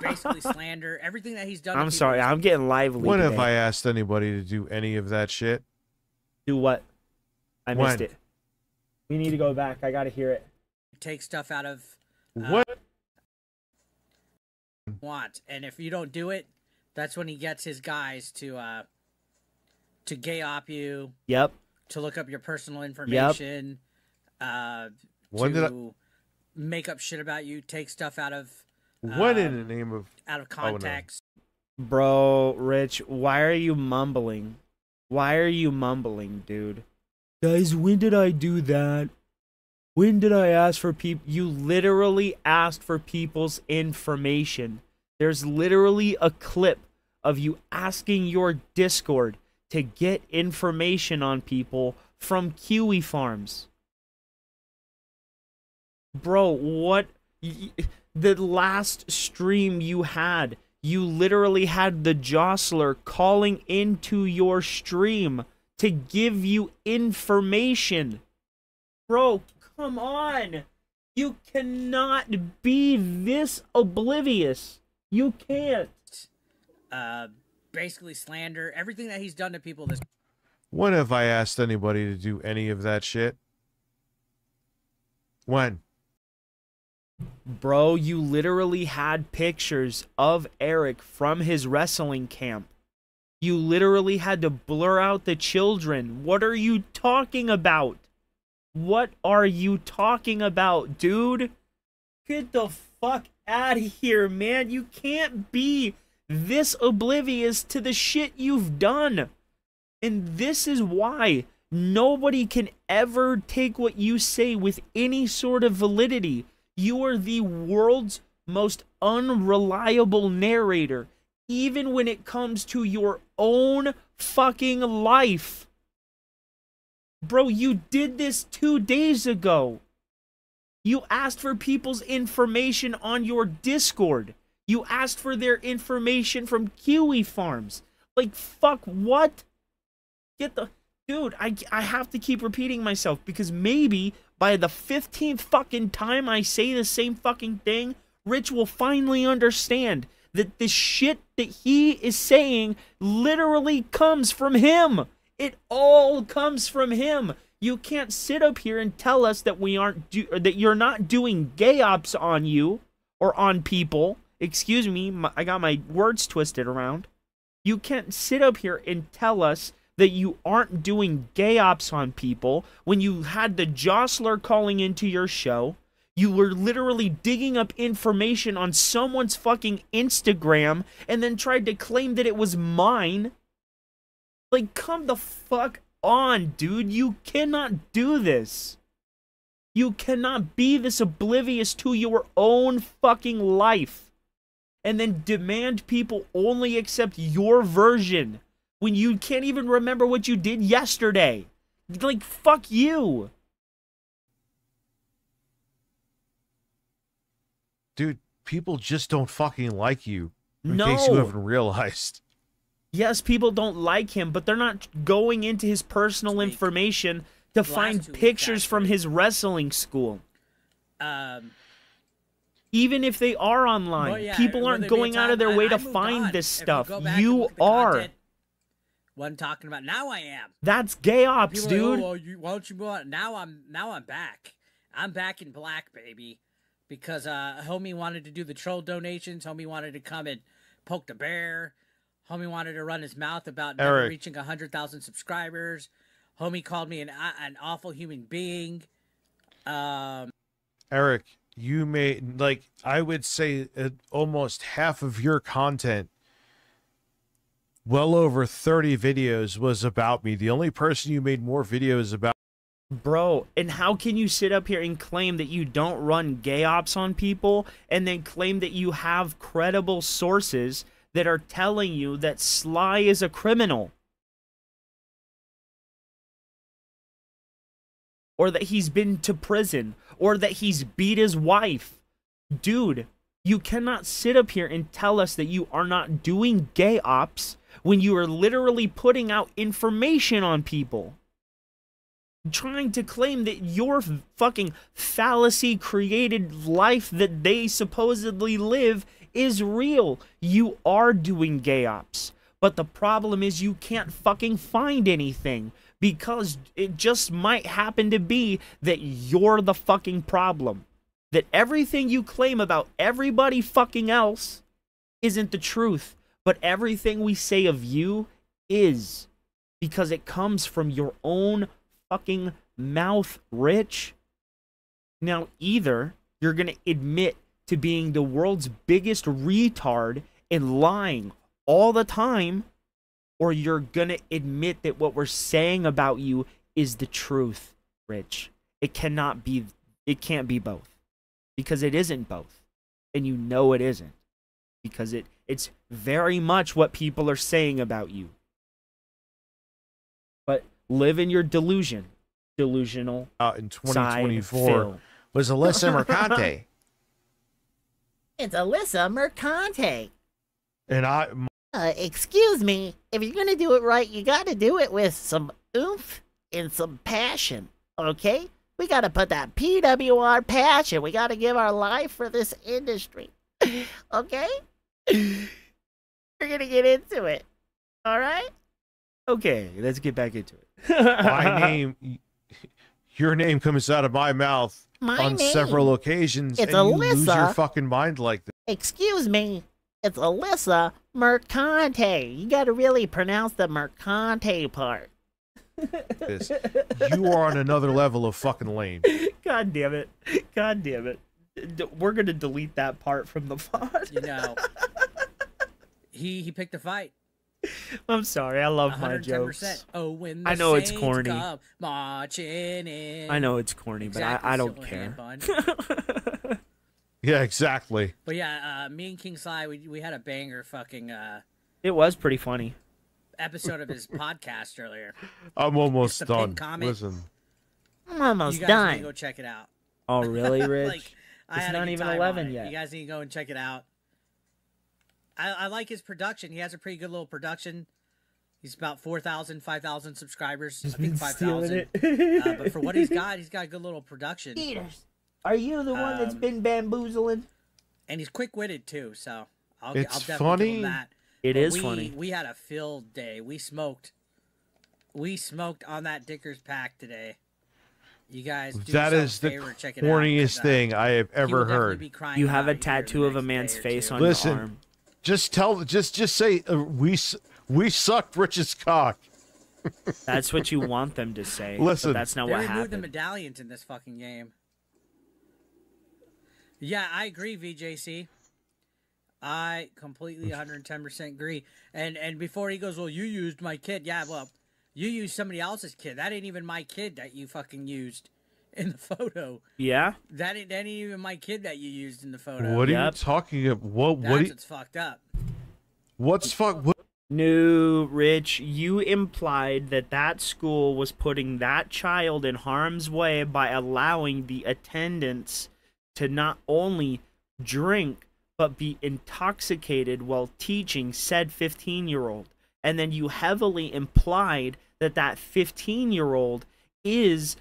Basically slander. Everything that he's done. to I'm people sorry. is- I'm getting lively. When have today. I asked anybody to do any of that shit? Do what? I When? missed it. We need to go back. I gotta hear it. Take stuff out of. What? Want, and if you don't do it, that's when he gets his guys to gay op you. Yep. To look up your personal information. When did to make up shit about you, take stuff out of. What in the name of out of Oh, no. context. Bro, Rich, why are you mumbling? Why are you mumbling, dude? Guys, when did I do that? When did I ask for people? You literally asked for people's information. There's literally a clip of you asking your Discord to get information on people from Kiwi Farms. Bro, what? The last stream you had, you literally had the Jostler calling into your stream to give you information. Bro, come on. You cannot be this oblivious. You can't. Basically slander. Everything that he's done to people this. When have I asked anybody to do any of that shit? When? Bro, you literally had pictures of Eric from his wrestling camp. You literally had to blur out the children. What are you talking about? What are you talking about, dude? Get the fuck out of here, man. You can't be this oblivious to the shit you've done. And this is why nobody can ever take what you say with any sort of validity. You are the world's most unreliable narrator, even when it comes to your own fucking life. Bro, you did this 2 days ago. You asked for people's information on your Discord. You asked for their information from Kiwi Farms. Like, fuck, what? Get the... Dude, I have to keep repeating myself, because maybe by the 15th fucking time I say the same fucking thing, Rich will finally understand that the shit that he is saying literally comes from him. It all comes from him. You can't sit up here and tell us that that you're not doing gay ops on you or on people. Excuse me, I got my words twisted around. You can't sit up here and tell us that you aren't doing gay ops on people when you had the jostler calling into your show. You were literally digging up information on someone's fucking Instagram and then tried to claim that it was mine. Like, come the fuck on, dude. You cannot do this. You cannot be this oblivious to your own fucking life and then demand people only accept your version when you can't even remember what you did yesterday. Like, fuck you. Dude, people just don't fucking like you. In No. case you haven't realized. Yes, people don't like him, but they're not going into his personal information to find pictures from his wrestling school. Even if they are online, Well, yeah, people will aren't there be a going out of time- their way I to moved find on. this If stuff. go back and You look at the are. content, what I'm talking about now, I am. That's gay ops, People are like, dude. oh, well, why don't you move on? Now I'm back. I'm back in black, baby, because homie wanted to do the troll donations. Homie wanted to come and poke the bear. Homie wanted to run his mouth about never Eric. reaching 100,000 subscribers. Homie called me an awful human being. Eric, you made, like, I would say almost half of your content, well over 30 videos, was about me. The only person you made more videos about. Bro, and how can you sit up here and claim that you don't run gay ops on people and then claim that you have credible sources that are telling you that Sly is a criminal? Or that he's been to prison, or that he's beat his wife. Dude, you cannot sit up here and tell us that you are not doing gay ops when you are literally putting out information on people. Trying to claim that your fucking fallacy-created life that they supposedly live is real. You are doing gay ops. But the problem is you can't fucking find anything. Because it just might happen to be that you're the fucking problem. That everything you claim about everybody fucking else isn't the truth. But everything we say of you is. Because it comes from your own fucking mouth, Rich. Now, either you're going to admit to being the world's biggest retard and lying all the time, or you're gonna admit that what we're saying about you is the truth, Rich. It can't be both. Because it isn't both. And you know it isn't. Because it's very much what people are saying about you. But live in your delusion. Delusional. In 2024 was Alyssa Mercante. It's Alyssa Mercante. And excuse me, if you're gonna do it right, you gotta do it with some oomph and some passion, okay? We gotta put that PWR passion. We gotta give our life for this industry, okay? We're gonna get into it, all right? Okay, let's get back into it. Your name comes out of my mouth on several occasions, It's and you lose Alyssa. your fucking mind like this. Excuse me, it's Alyssa Mercante. You gotta really pronounce the Mercante part. You are on another level of fucking lame. God damn it. God damn it. We're gonna delete that part from the pod. You know, he picked a fight. I'm sorry. I love my 110%. jokes. Oh, when the I know it's Saints corny. come marching in. I know it's corny, Exactly, but I don't Silverhand care. bun. Yeah, exactly. But yeah, me and King Sly, we had a banger fucking It was pretty funny. episode of his podcast earlier. I'm almost It's the done. Pink Comet. Listen. I'm almost You guys done. need to go check it out. Oh, really, Rich? Like, I It's had a not good even time 11 on it. yet. You guys need to go and check it out. I like his production. He has a pretty good little production. He's about 4,000, 5,000 subscribers. I think 5,000. But for what he's got a good little production. Peters, are you the one that's been bamboozling? And he's quick-witted too, so I'll It's definitely funny. give him that. It But is we, funny. We had a field day. We smoked on that Dicker's pack today. You guys do That yourself is a the favor, check it out, corniest 'cause, thing I have he will ever definitely heard. be crying You have about a it here in the tattoo of a next man's day or face two. on Listen, your arm. just say we sucked Rich's cock. That's what you want them to say. Listen, but that's not They what removed the happened. medallions in this fucking game. Yeah, I agree, VJC. I completely 110% agree. And before he goes, well, you used my kid. Yeah, well, you used somebody else's kid. That ain't even my kid that you fucking used in the photo. Yeah? That ain't even my kid that you used in the photo. What are you talking about? What? That's what's fucked up. What's fuck? What? No, Rich, you implied that that school was putting that child in harm's way by allowing the attendants to not only drink, but be intoxicated while teaching said 15-year-old. And then you heavily implied that that 15-year-old is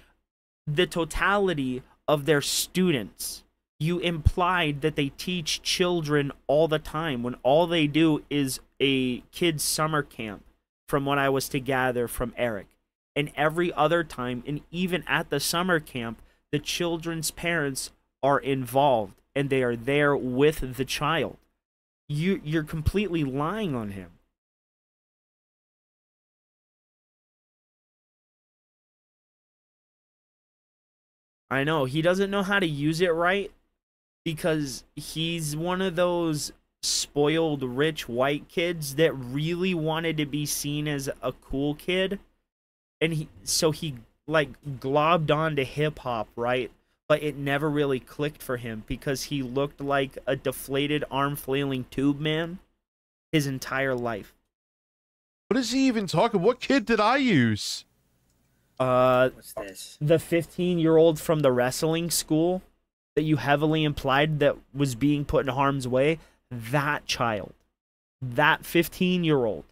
the totality of their students. You implied that they teach children all the time when all they do is a kid's summer camp, from what I was to gather from Eric. And every other time, and even at the summer camp, the children's parents are involved and they are there with the child. You're completely lying on him. I know, he doesn't know how to use it right because he's one of those spoiled rich white kids that really wanted to be seen as a cool kid. And he like globbed onto hip hop, right? But it never really clicked for him because he looked like a deflated arm flailing tube man his entire life. What is he even talking? What kid did I use? What's this? The 15-year-old from the wrestling school that you heavily implied that was being put in harm's way, that child. That 15-year-old.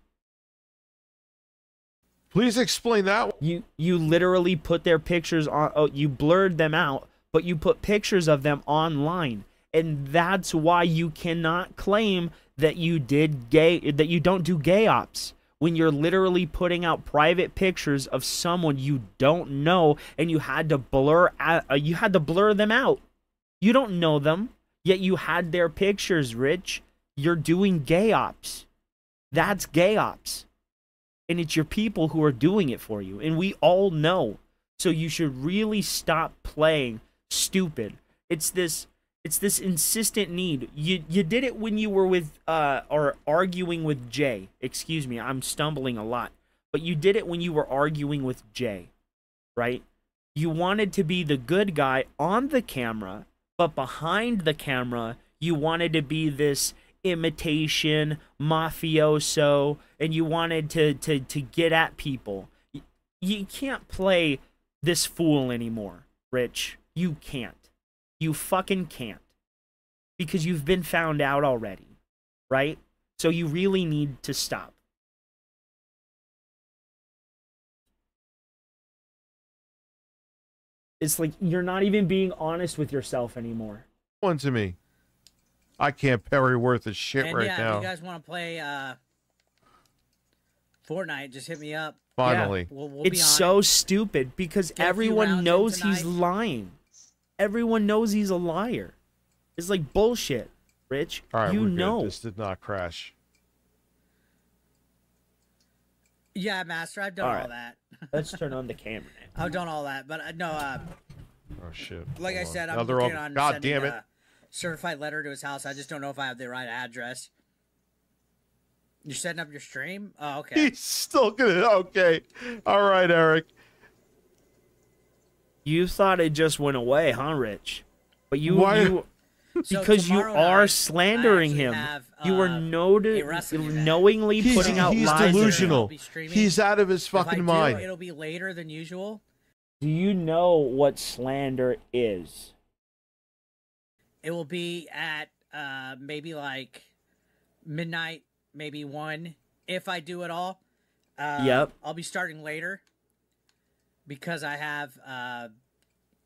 Please explain that. You literally put their pictures on, you blurred them out, but you put pictures of them online. And that's why you cannot claim that you don't do gay ops. When you're literally putting out private pictures of someone you don't know and you had to blur them out. You don't know them, yet you had their pictures, Rich. You're doing gay ops. That's gay ops. And it's your people who are doing it for you. And we all know. So you should really stop playing stupid. It's this insistent need. You did it when you were with or arguing with Jay. Excuse me, I'm stumbling a lot. But you did it when you were arguing with Jay, right? You wanted to be the good guy on the camera, but behind the camera, you wanted to be this imitation mafioso, and you wanted to get at people. You can't play this fool anymore, Rich. You can't. You fucking can't. Because you've been found out already, right? So you really need to stop. It's like you're not even being honest with yourself anymore. One to me. I can't parry worth a shit And right yeah, now. if you guys want to play Fortnite, just hit me up. Finally. Yeah, we'll It's be on so it. stupid because Get a few everyone rounds in knows he's tonight. lying. Everyone knows he's a liar. It's like bullshit, Rich. All right, you we're know. good. This did not crash. Yeah, Master, I've done all, All right. that. Let's turn on the camera. I've done all that, but no. Oh shit. Like I Hold on. said, I'm Now they're working all- on God sending damn it. a certified letter to his house. I just don't know if I have the right address. You're setting up your stream? Oh, okay. He's still gonna. Okay. All right, Eric. You thought it just went away, huh, Rich? But Why- you So because you tomorrow are night, slandering I him. actually have, You were a wrestling event. knowingly He's, putting out he's lies. I'll delusional. be streaming. He's out of his If I fucking do, mind. it'll be later than usual. Do you know what slander is? It will be at maybe like midnight, maybe 1, if I do it all. Yep. I'll be starting later because I have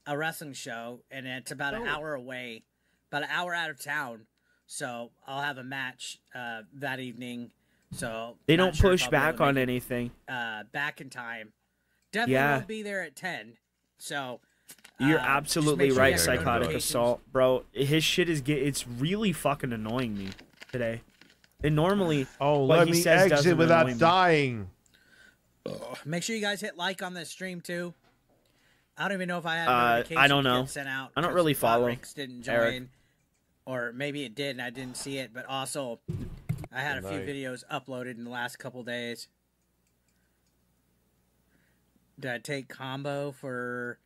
a wrestling show, and it's about an hour away, about an hour out of town. So I'll have a match that evening. So They not don't sure if push I'll be able back to on make it, anything. back in time. Definitely Yeah. won't be there at 10. So You're just absolutely make sure right, you have your Psychotic notifications. Assault, bro. His shit is it's really fucking annoying me today. And normally, Oh, what let he me says exit doesn't without annoy me. dying. Make sure you guys hit like on this stream too. I don't even know if I had I don't know. sent out. I don't really follow Rex didn't join, Eric. or maybe it did and I didn't see it. But also, I had a few Good night. videos uploaded in the last couple days. Did I take combo for?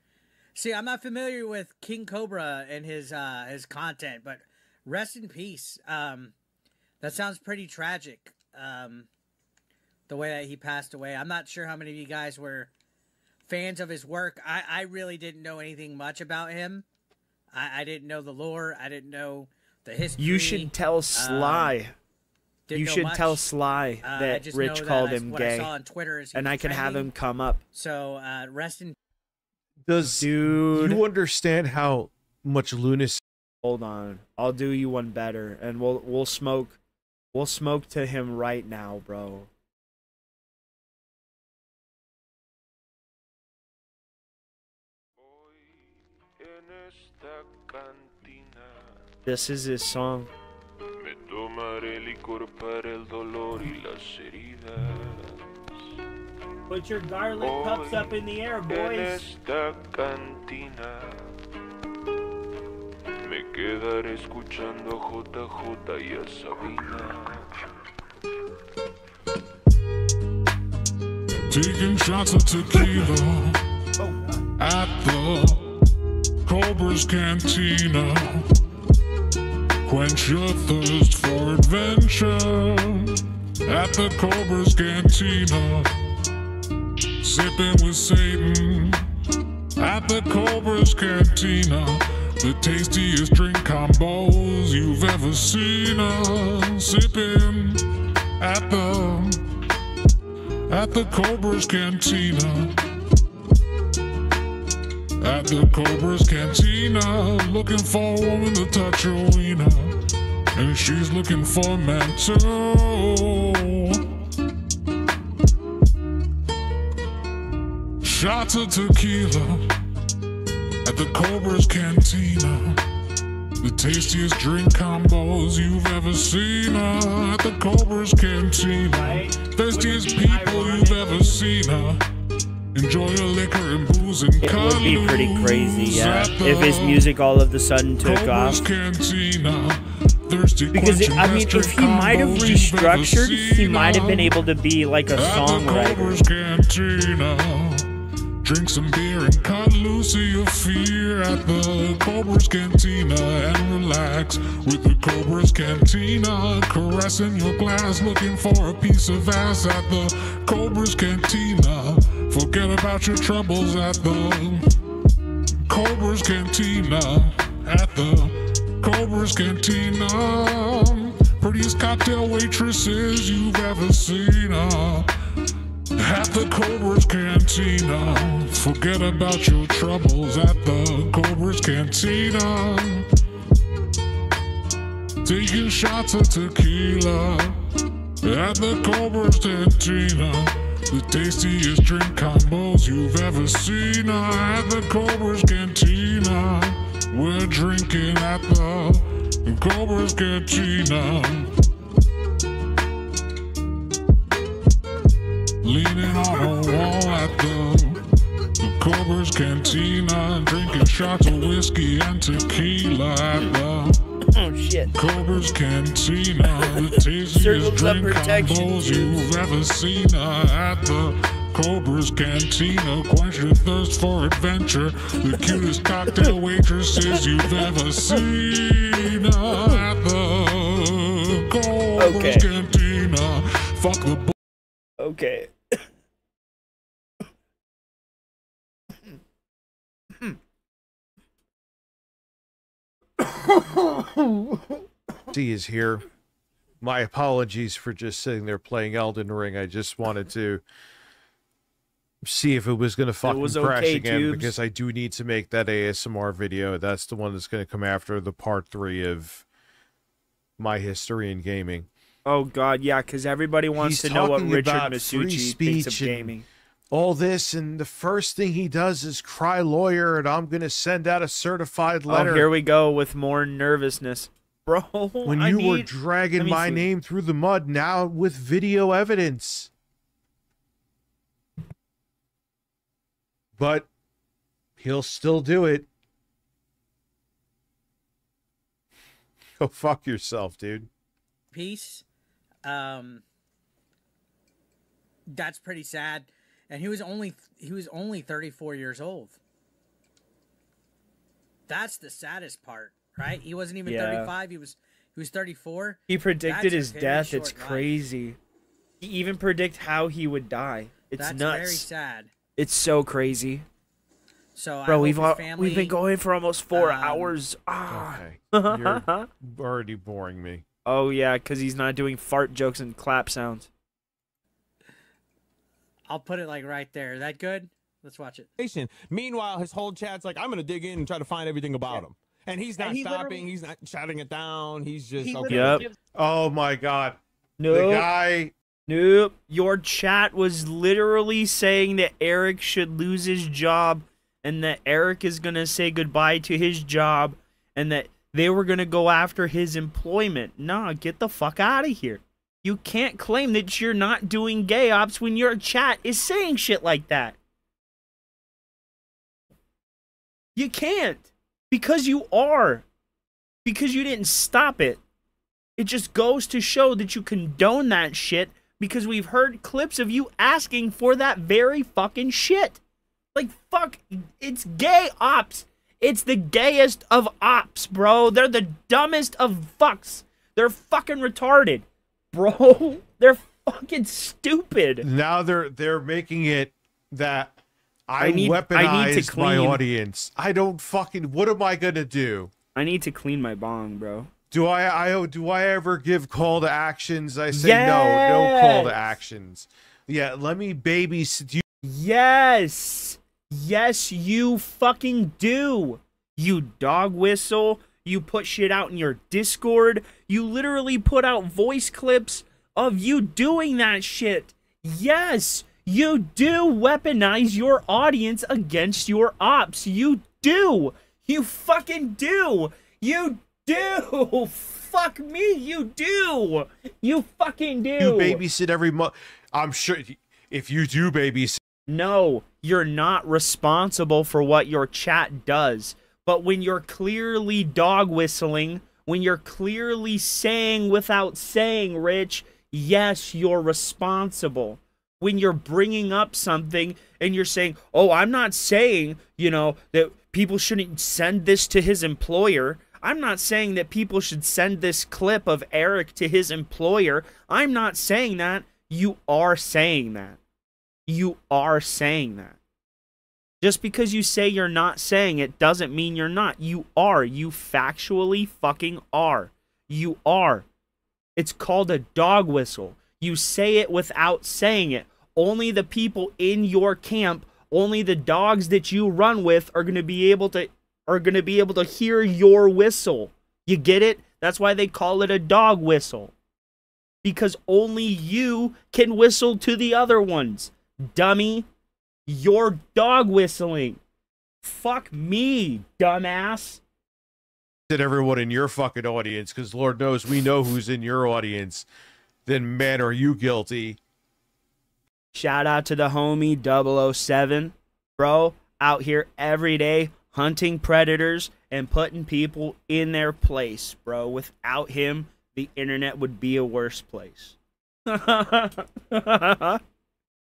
See, I'm not familiar with King Cobra and his content, but rest in peace. That sounds pretty tragic. The way that he passed away. I'm not sure how many of you guys were fans of his work. I really didn't know anything much about him. I didn't know the lore. I didn't know the history. You should tell Sly. Didn't You know should much. tell Sly I that just Rich know called that him what gay. I saw on Twitter is he And was I can have trending. him come up. So rest in. Does Dude. you understand how much lunacy? Hold on. I'll do you one better, and we'll smoke. We'll smoke to him right now, bro. This is his song. Me tomaré licor para el dolor y las heridas. Put your garlic cups up in the air, En boys. esta cantina me quedaré escuchando a JJ y a Sabina. Taking shots of tequila at the Cobra's Cantina. Quench your thirst for adventure at the Cobra's Cantina. Sipping with Satan at the Cobra's Cantina. The tastiest drink combos you've ever seen. Sipping at the Cobra's Cantina. At the Cobra's Cantina, looking for a woman to touch her wiener, and she's looking for a man too. Shots of tequila at the Cobra's Cantina. The tastiest drink combos you've ever seen at the Cobra's Cantina. Thirstiest people you've ever seen. Enjoy your liquor and booze and It would be pretty crazy, yeah, if his music all of a sudden took off. Because, I mean, if he might have restructured, he might have been able to be like a songwriter. Drink some beer and cut loose of your fear at the Cobra's Cantina and relax with the Cobra's Cantina. Caressing your glass, looking for a piece of ass at the Cobra's Cantina. Forget about your troubles at the Cobra's Cantina. At the Cobra's Cantina. Prettiest cocktail waitresses you've ever seen. At the Cobra's Cantina. Forget about your troubles at the Cobra's Cantina. Taking shots of tequila at the Cobra's Cantina. The tastiest drink combos you've ever seen at the Cobra's Cantina. We're drinking at the Cobra's Cantina. Leaning on a wall at the Cobra's Cantina. Drinking shots of whiskey and tequila at the Cobra's Cantina. The tastiest drink combos you've ever seen at the Cobra's Cantina. Quench your thirst for adventure. The cutest cocktail waitresses you've ever seen at the Cobra's Cantina. Fuck the Okay. C is here. My apologies for just sitting there playing Elden Ring. I just wanted to see if it was going to fucking was crash okay, again, Tubes. because I do need to make that ASMR video. That's the one that's going to come after the part 3 of my history in gaming. Oh God, yeah, because everybody wants He's to know what talking Richard about free Masucci speech thinks of and gaming. all this, and the first thing he does is cry lawyer, and I'm going to send out a certified letter. Oh, here we go with more nervousness. Bro, when you were dragging my name through the mud, now with video evidence. but he'll still do it. Go fuck yourself, dude. Peace. That's pretty sad. And he was only 34 years old. That's the saddest part, right? He wasn't even 35. He was 34. He predicted his That's a very death. It's short life. crazy. He even predict how he would die. It's That's nuts. very sad. It's so crazy. So Bro, I hope his we've been family- going for almost 4 hours. Ah. Okay. You're already boring me. Oh yeah, because he's not doing fart jokes and clap sounds. I'll put it like right there. That good? Let's watch it. Meanwhile, his whole chat's like, I'm going to dig in and try to find everything about him. And he's not And he stopping. literally- He's not shutting it down. He's just, He okay. Yep. Oh my god. Nope. The guy. Nope. Your chat was literally saying that Eric should lose his job and that Eric is going to say goodbye to his job and that they were going to go after his employment. Nah, get the fuck out of here. You can't claim that you're not doing gay ops when your chat is saying shit like that. You can't. Because you are. Because you didn't stop it. It just goes to show that you condone that shit because we've heard clips of you asking for that very fucking shit. Like, fuck, it's gay ops. It's the gayest of ops, bro. They're the dumbest of fucks. They're fucking retarded. Bro, they're fucking stupid. Now they're making it that I need to weaponized my clean. audience. I don't fucking. What am I gonna do? I need to clean my bong, bro. Do I ever give call to actions? I say no call to actions. Yeah, let me babysit you. Yes. Yes, you fucking do. You dog whistle. You put shit out in your Discord. You literally put out voice clips of you doing that shit. Yes, you do weaponize your audience against your ops. You do. You fucking do. You do. Fuck me, you do. You fucking do. You babysit every month. I'm sure if you do babysit. No, you're not responsible for what your chat does. But when you're clearly dog whistling, when you're clearly saying without saying, Rich, yes, you're responsible. When you're bringing up something and you're saying, oh, I'm not saying, that people shouldn't send this to his employer. I'm not saying that people should send this clip of Eric to his employer. I'm not saying that. You are saying that. You are saying that. Just because you say you're not saying it doesn't mean you're not. You are. You factually fucking are. You are. It's called a dog whistle. You say it without saying it. Only the people in your camp, only the dogs that you run with are going to be able to hear your whistle. You get it? That's why they call it a dog whistle. Because only you can whistle to the other ones. Dummy. You're dog whistling. Fuck me, dumbass. Everyone in your fucking audience, because Lord knows we know who's in your audience. Then man, are you guilty? Shout out to the homie 007, bro, out here every day hunting predators and putting people in their place, bro. Without him, the internet would be a worse place.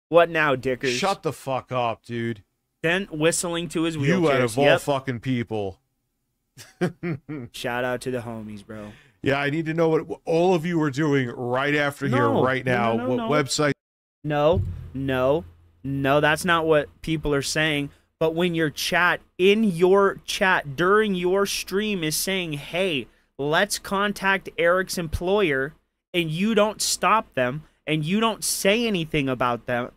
What now, Dickers? Shut the fuck up, dude. Then whistling to his wheelchair. You out of all fucking people. Shout out to the homies, bro. Yeah, I need to know what all of you are doing right after here, right now. No, what website? No, that's not what people are saying. But when your chat, in your chat, during your stream is saying, hey, let's contact Eric's employer, and you don't stop them, and you don't say anything about them,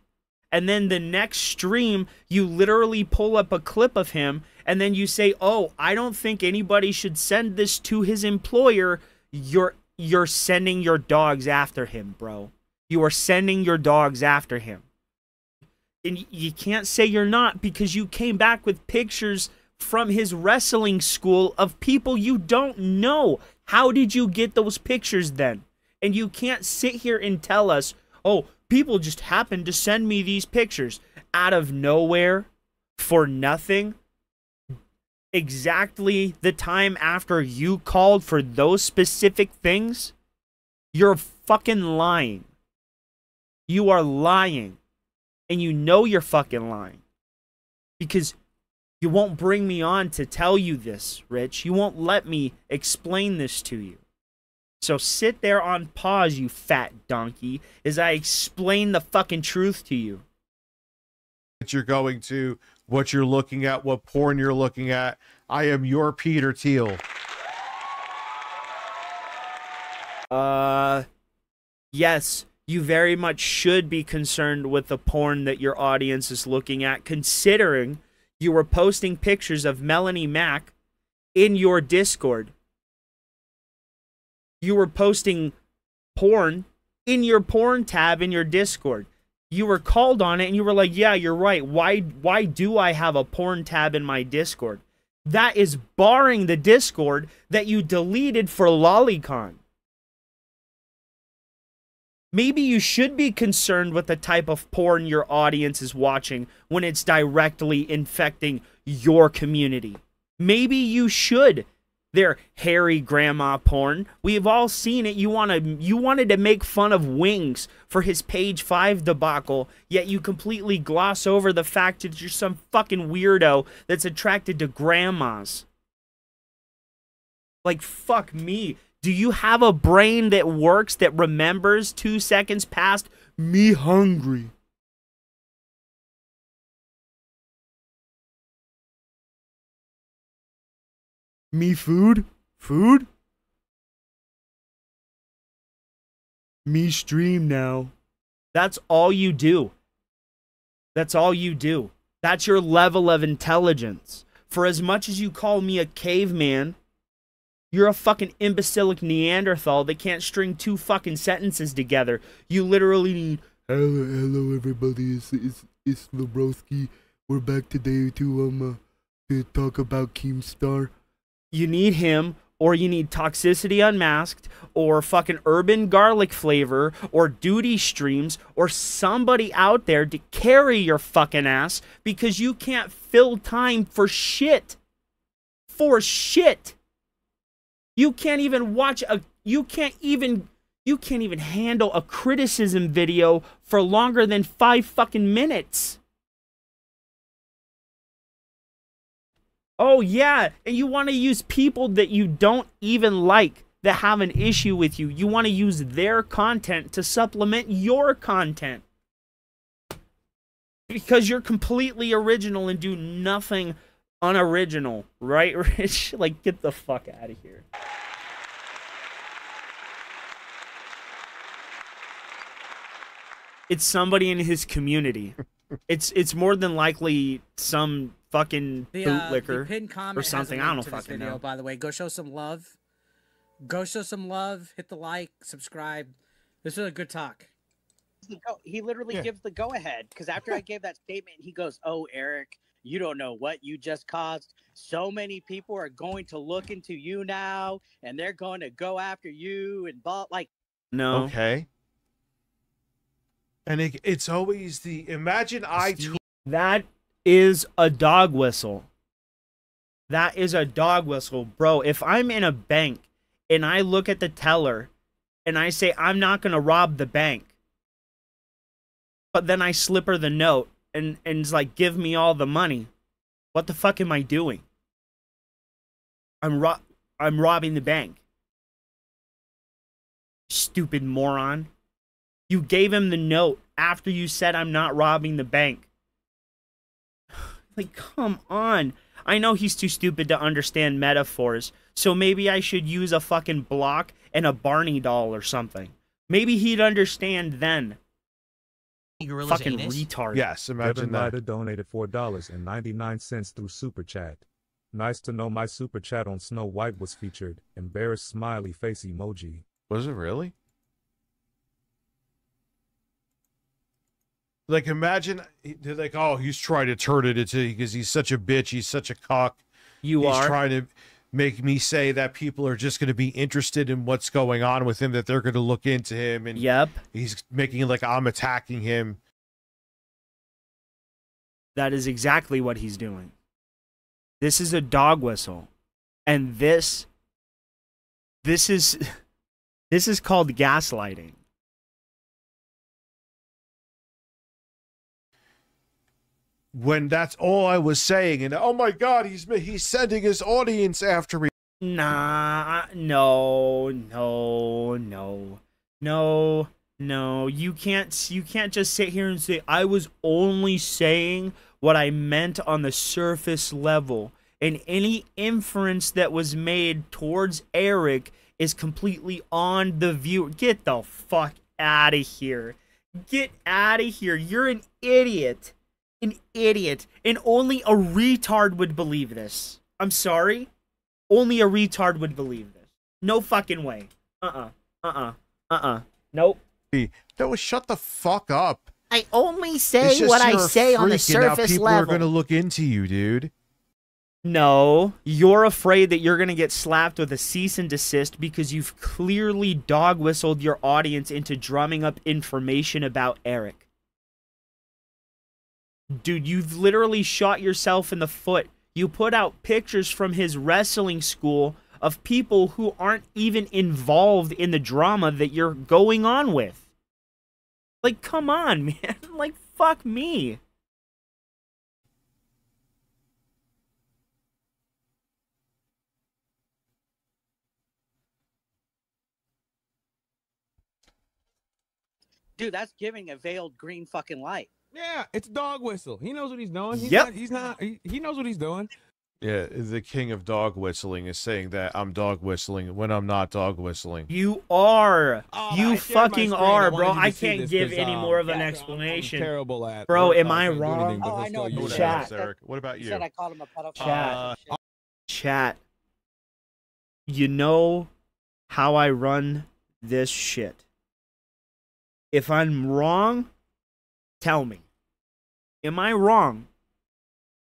and then the next stream, you literally pull up a clip of him, and then you say, oh, I don't think anybody should send this to his employer, you're sending your dogs after him, bro. You are sending your dogs after him. And you can't say you're not because you came back with pictures from his wrestling school of people you don't know. How did you get those pictures then? And you can't sit here and tell us, oh, people just happened to send me these pictures out of nowhere. for nothing exactly the time after you called for those specific things, you're fucking lying. You are lying. And you know you're fucking lying. Because you won't bring me on to tell you this, Rich. You won't let me explain this to you. So sit there on pause, you fat donkey, as I explain the fucking truth to you. That you're going to, what you're looking at, what porn you're looking at. I am your Peter Thiel. Yes, you very much should be concerned with the porn that your audience is looking at, considering you were posting pictures of Melanie Mack in your Discord. You were posting porn in your porn tab in your Discord. You were called on it and you were like, yeah, you're right. Why do I have a porn tab in my Discord? That is barring the Discord that you deleted for Lolicon. Maybe you should be concerned with the type of porn your audience is watching when it's directly infecting your community. Maybe you should. Their hairy grandma porn. We've all seen it. You wanted to make fun of Wings for his page 5 debacle, yet you completely gloss over the fact that you're some fucking weirdo that's attracted to grandmas. Like, fuck me. Do you have a brain that works, that remembers 2 seconds past me hungry? Me food? Food? Me stream now. That's all you do. That's all you do. That's your level of intelligence. For as much as you call me a caveman, you're a fucking imbecilic Neanderthal that can't string 2 fucking sentences together. You literally need, hello everybody, it's Lebroski. We're back today to talk about Keemstar. You need him, or you need Toxicity Unmasked, or fucking Urban Garlic Flavor, or Duty Streams, or somebody out there to carry your fucking ass because you can't fill time for shit. For shit. You can't even watch you can't even handle a criticism video for longer than 5 fucking minutes. Oh, yeah, and you want to use people that you don't even like, that have an issue with you. You want to use their content to supplement your content. Because you're completely original and do nothing unoriginal, right, Rich? Like, get the fuck out of here. It's somebody in his community. It's more than likely some fucking bootlicker the pinned comment or something. I don't fucking know. By the way, go show some love. Go show some love. Hit the like, subscribe. This is a good talk. He literally gives the go ahead because after I gave that statement, he goes, "Oh, Eric, you don't know what you just caused. So many people are going to look into you now, and they're going to go after you and like." No. Okay. And it's always the that is a dog whistle. That is a dog whistle, bro. If I'm in a bank and I look at the teller and I say I'm not gonna rob the bank, but then I slip her the note and it's like, give me all the money. What the fuck am I doing? I'm robbing the bank. Stupid moron. You gave him the note after you said I'm not robbing the bank. Like, come on. I know he's too stupid to understand metaphors, so maybe I should use a fucking block and a Barney doll or something. Maybe he'd understand then. Fucking retard. Yes, imagine that. Ryder donated $4.99 through Super Chat. Nice to know my Super Chat on Snow White was featured. Embarrassed smiley face emoji. Was it really? Like, imagine, they're like, oh, he's trying to turn it into, because he's such a bitch, he's such a cock. He's trying to make me say that people are just going to be interested in what's going on with him, that they're going to look into him, and yep, he's making it like I'm attacking him. That is exactly what he's doing. This is a dog whistle. And this is called gaslighting. When that's all I was saying, and oh my god, he's sending his audience after me. Nah, no. You can't just sit here and say I was only saying what I meant on the surface level, and any inference that was made towards Eric is completely on the viewer. Get the fuck out of here. Get out of here. You're an idiot. An idiot. And only a retard would believe this. I'm sorry. Only a retard would believe this. No fucking way. Nope. No, shut the fuck up. I only say what I say on the surface people level. People are gonna look into you, dude. No, you're afraid that you're gonna get slapped with a cease and desist because you've clearly dog whistled your audience into drumming up information about Eric. Dude, you've literally shot yourself in the foot. You put out pictures from his wrestling school of people who aren't even involved in the drama that you're going on with. Like, come on, man. Like, fuck me. Dude, that's giving a veiled green fucking light. Yeah, it's dog whistle. He knows what he's doing. Yep. He knows what he's doing. Yeah, the king of dog whistling is saying that I'm dog whistling when I'm not dog whistling. You are. Oh, You fucking are, bro. wanted you I to see can't this give 'cause, any more of an I'm explanation. terrible at. Bro, am I can't do wrong? anything but Oh, I just know tell what you you what said. it Alex, Eric, what about You you? said I called him a pedophile. Chat. Chat. You know how I run this shit. If I'm wrong, tell me. Am I wrong?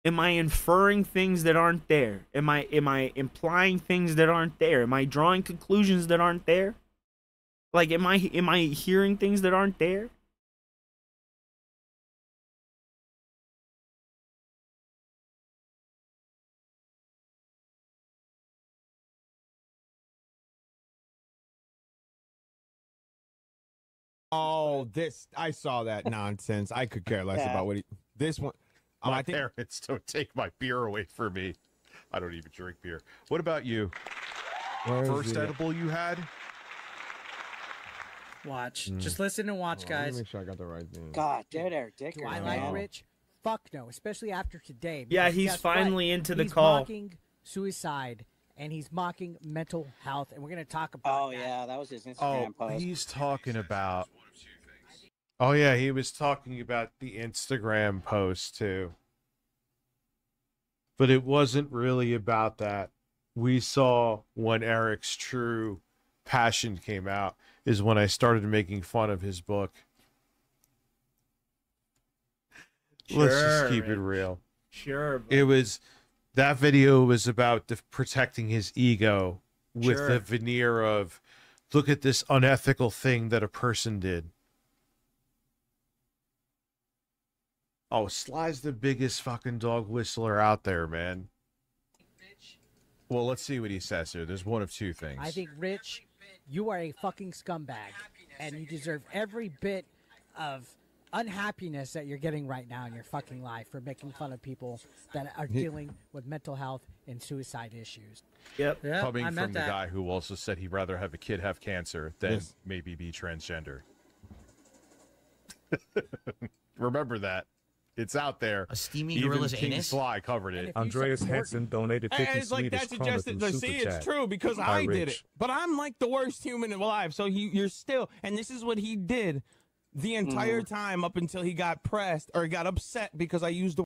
Am I inferring things that aren't there? Am I implying things that aren't there? Am I drawing conclusions that aren't there? Like, am I hearing things that aren't there? Oh, I saw that nonsense. I could care less about what this one. My parents don't take my beer away from me. I don't even drink beer. What about you? First edible you had? Watch. Just listen and watch, Let guys. me make sure I got the right thing. God, dead air dick. Do I like Rich? Fuck no, especially after today. Yeah, because he's guess what? finally into the He's call. mocking suicide, and he's mocking mental health, and we're going to talk about Oh, yeah, that was his Instagram Oh, post. he's talking about... Oh, yeah, he was talking about the Instagram post, too. But it wasn't really about that. We saw when Eric's true passion came out is when I started making fun of his book. Let's just keep it real. Sure. It was... That video was about protecting his ego with Sure. the veneer of, look at this unethical thing that a person did. Oh, Sly's the biggest fucking dog whistler out there, man. Well, let's see what he says here. There's one of two things. I think, Rich, you are a fucking scumbag, and you deserve every bit of unhappiness that you're getting right now in your fucking life for making fun of people that are dealing with mental health and suicide issues. Yep. Yeah, Coming I from meant the that. guy who also said he'd rather have a kid have cancer than Yes. maybe be transgender. Remember that. It's out there. A steamy Even gorilla's King anus? Sly covered it. Andreas Hansen donated 50 And it's like Swedish that kronor suggested. through See, Super it's Chat. true because By I did it. Rich. But I'm like the worst human alive. So you're still, and this is what he did the entire time up until he got pressed or got upset because I used the.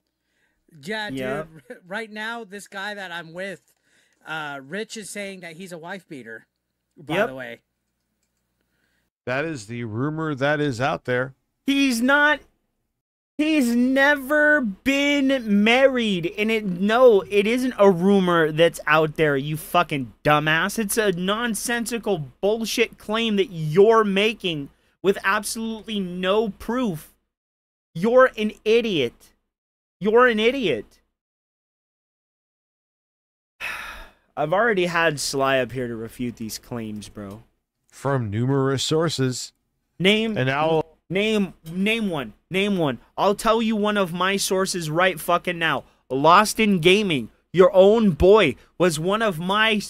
Yeah, Yeah. dude. Right now, this guy that I'm with, Rich is saying that he's a wife beater. By Yep. the way, That is the rumor that is out there. He's not. He's never been married, and it isn't a rumor that's out there, you fucking dumbass. It's a nonsensical bullshit claim that you're making with absolutely no proof. You're an idiot. You're an idiot. I've already had Sly up here to refute these claims, bro. From numerous sources. Name And now name one. Name one. I'll tell you one of my sources right fucking now. Lost in Gaming. Your own boy was one of my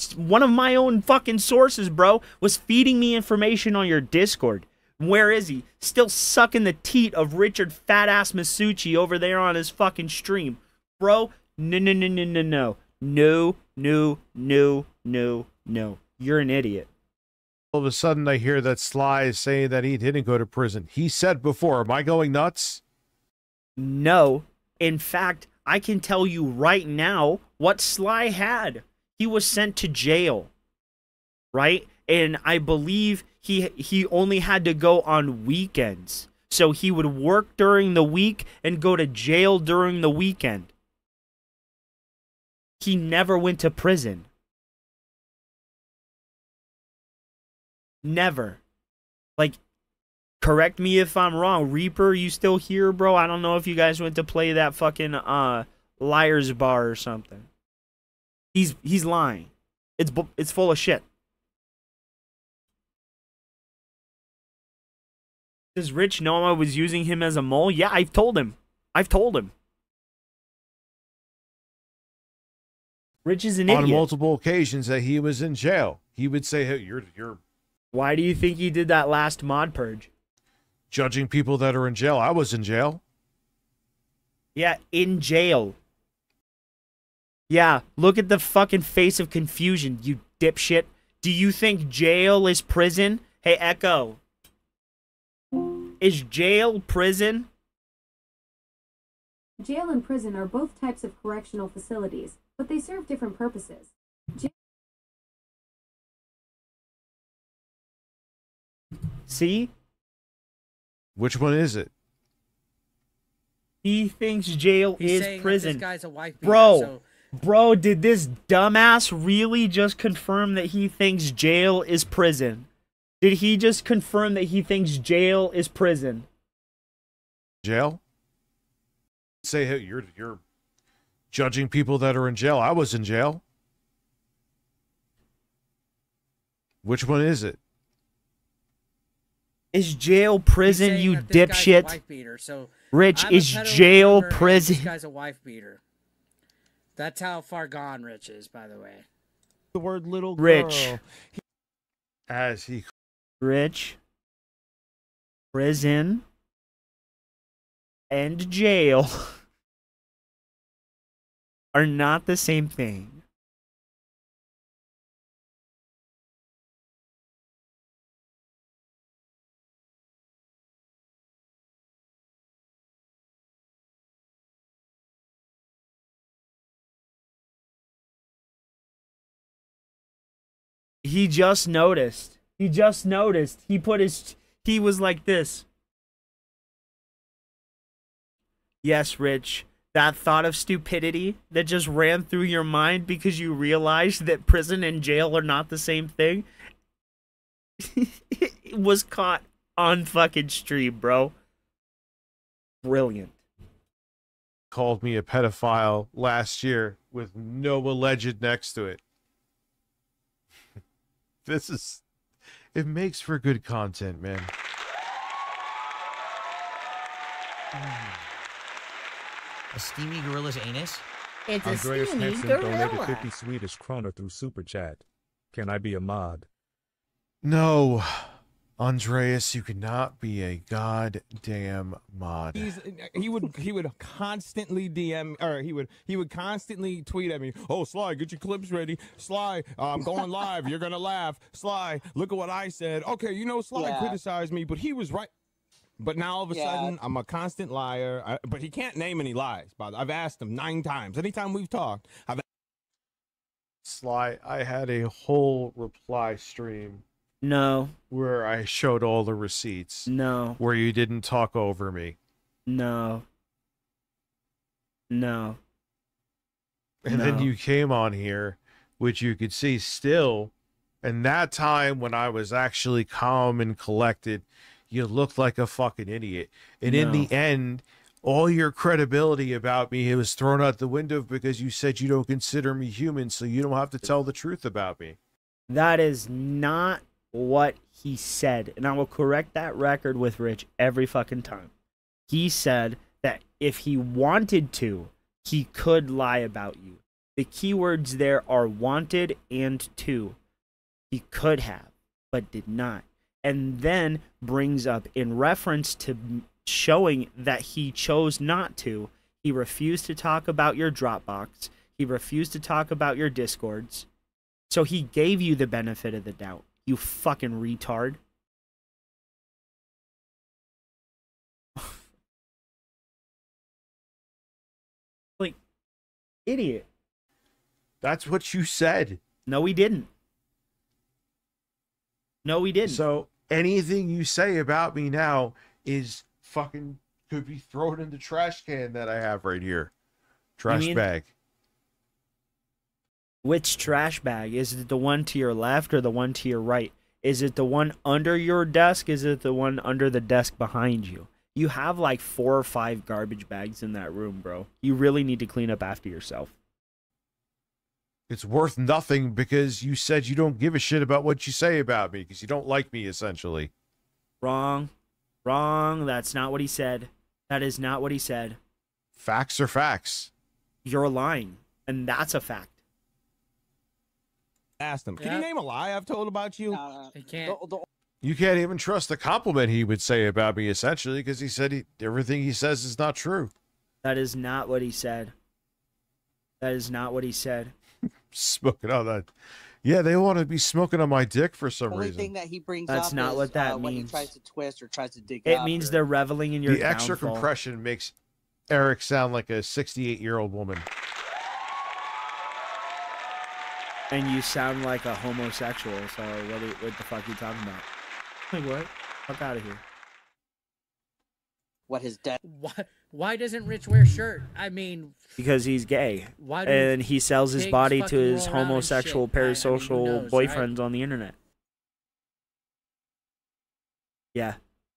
own fucking sources, bro. Was feeding me information on your Discord. Where is he? Still sucking the teat of Richard fat ass Masucci over there on his fucking stream. Bro, no. No. You're an idiot. all of a sudden I hear that Sly is saying that he didn't go to prison. He said before, am I going nuts? No. In fact, I can tell you right now what Sly had. He was sent to jail, right? And I believe he only had to go on weekends. So he would work during the week and go to jail during the weekend. He never went to prison. Never. Like, correct me if I'm wrong. Reaper, you still here, bro? I don't know if you guys went to play that fucking Liar's Bar or something. He's lying. It's full of shit. Does Rich know I was using him as a mole? Yeah, I've told him. Rich is an idiot. On multiple occasions that he was in jail, he would say, hey, you're Why do you think he did that last mod purge? Judging people that are in jail. I was in jail. Yeah, in jail. Yeah, look at the fucking face of confusion, you dipshit. Do you think jail is prison? Hey, Echo. Is jail prison? Jail and prison are both types of correctional facilities, but they serve different purposes. See? Which one is it? He thinks jail He's is saying that prison. this guy's a wife beater, Bro, so did this dumbass really just confirm that he thinks jail is prison? Did he just confirm that he thinks jail is prison? Jail? Say, hey, you're judging people that are in jail. I was in jail. Which one is it? Is jail prison, he's saying you that this guy's a dipshit? wife beater, so Rich, I'm a is pedo jail groomer and prison? This guy's a wife beater. That's how far gone Rich is, by the way. The word little girl. Rich. As he... Rich. Prison. And jail are not the same thing. He just noticed. He was like this. Yes, Rich. That thought of stupidity that just ran through your mind because you realized that prison and jail are not the same thing. It was caught on fucking stream, bro. Brilliant. Called me a pedophile last year with no alleged next to it. It makes for good content, man. A steamy gorilla's anus? It's a Andreas steamy Hansen donated gorilla. 50 Swedish kroner through Super Chat. Can I be a mod? No, Andreas, you cannot be a goddamn mod. He would constantly DM, or he would constantly tweet at me. Oh, Sly, get your clips ready. Sly, I'm going live. You're gonna laugh. Sly, look at what I said. Okay, Sly criticized me, but he was right. But now all of a sudden, I'm a constant liar. But he can't name any lies. I've asked him 9 times. Anytime we've talked, Sly, I had a whole reply stream. No. Where I showed all the receipts. No. Where you didn't talk over me. No. And then you came on here, which you could see still. And that time when I was actually calm and collected, you looked like a fucking idiot. And in the end, all your credibility about me was thrown out the window because you said you don't consider me human, so you don't have to tell the truth about me. That is not what he said. And I will correct that record with Rich every fucking time. He said that if he wanted to, he could lie about you. The keywords there are wanted and to. He could have, but did not. And then brings up, in reference to showing that he chose not to, he refused to talk about your Dropbox. He refused to talk about your Discords. So he gave you the benefit of the doubt. You fucking retard. Like, idiot. That's what you said. No, he didn't. No, he didn't. So anything you say about me now is fucking could be thrown in the trash can that I have right here. Trash bag. Which trash bag? Is it the one to your left or the one to your right? Is it the one under your desk? Is it the one under the desk behind you? You have like 4 or 5 garbage bags in that room, bro. You really need to clean up after yourself. It's worth nothing because you said you don't give a shit about what you say about me because you don't like me, essentially. Wrong. Wrong. That's not what he said. That is not what he said. Facts are facts. You're lying, and that's a fact. Asked him, can you name a lie I've told about you? He can't. You can't even trust the compliment he would say about me, essentially, because he said everything he says is not true. That is not what he said. That is not what he said. Smoking on that. Yeah, they want to be smoking on my dick for some The only reason. thing that he brings That's up not is what that when he means. tries to twist or tries to dig It up means or- they're reveling in your The extra downfall. compression makes Eric sound like a 68-year-old woman. And you sound like a homosexual, so what the fuck are you talking about? Like what? Fuck out of here. what his debt. Why doesn't Rich wear a shirt? I mean, Because he's gay. Why do And he sells his pigs body to fucking his roll around and homosexual shit? I mean, who parasocial knows, right? boyfriends on the internet. Yeah,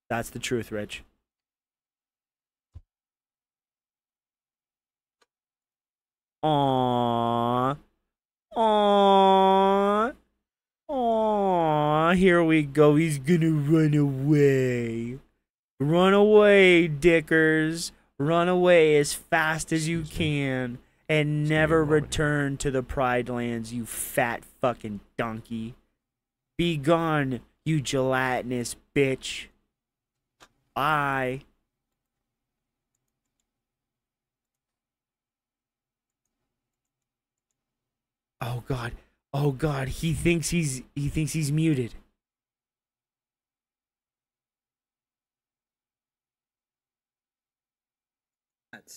that's the truth, Rich. Aww. Aww. Aww. Here we go. He's gonna run away. Run away, dickers. Run away as fast as you can. And never return to the Pride Lands, you fat fucking donkey. Be gone, you gelatinous bitch. Bye. Oh god. Oh god, he thinks he's muted.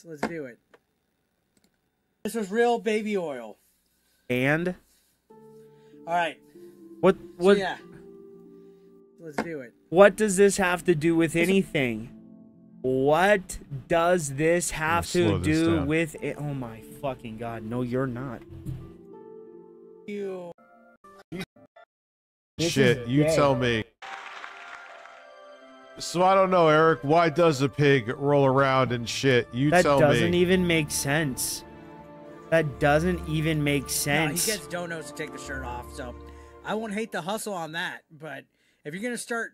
let's do it. This was real baby oil. And All right. what So, yeah. Let's do it. what does this have to do with anything? What does this have slow to this do down. with it? Oh my fucking god. No, you're not. You. This Shit, is you gay. tell me. So I don't know, Eric. Why does a pig roll around and shit? You That tell doesn't me. even make sense. That doesn't even make No, he sense. gets donuts to take the shirt off, so I won't hate the hustle on that. But if you're gonna start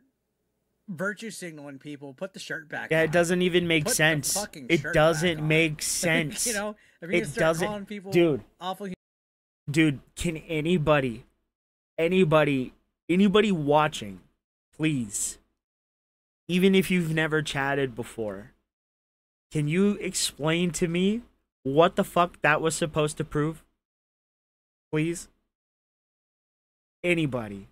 virtue signaling people, put the shirt back Yeah, on. it doesn't even make Put the sense. fucking It shirt doesn't back on. make sense. You know, if you're It gonna start calling doesn't, people dude. awful. Dude, can anybody watching, please, even if you've never chatted before, can you explain to me what the fuck that was supposed to prove? Please? Anybody.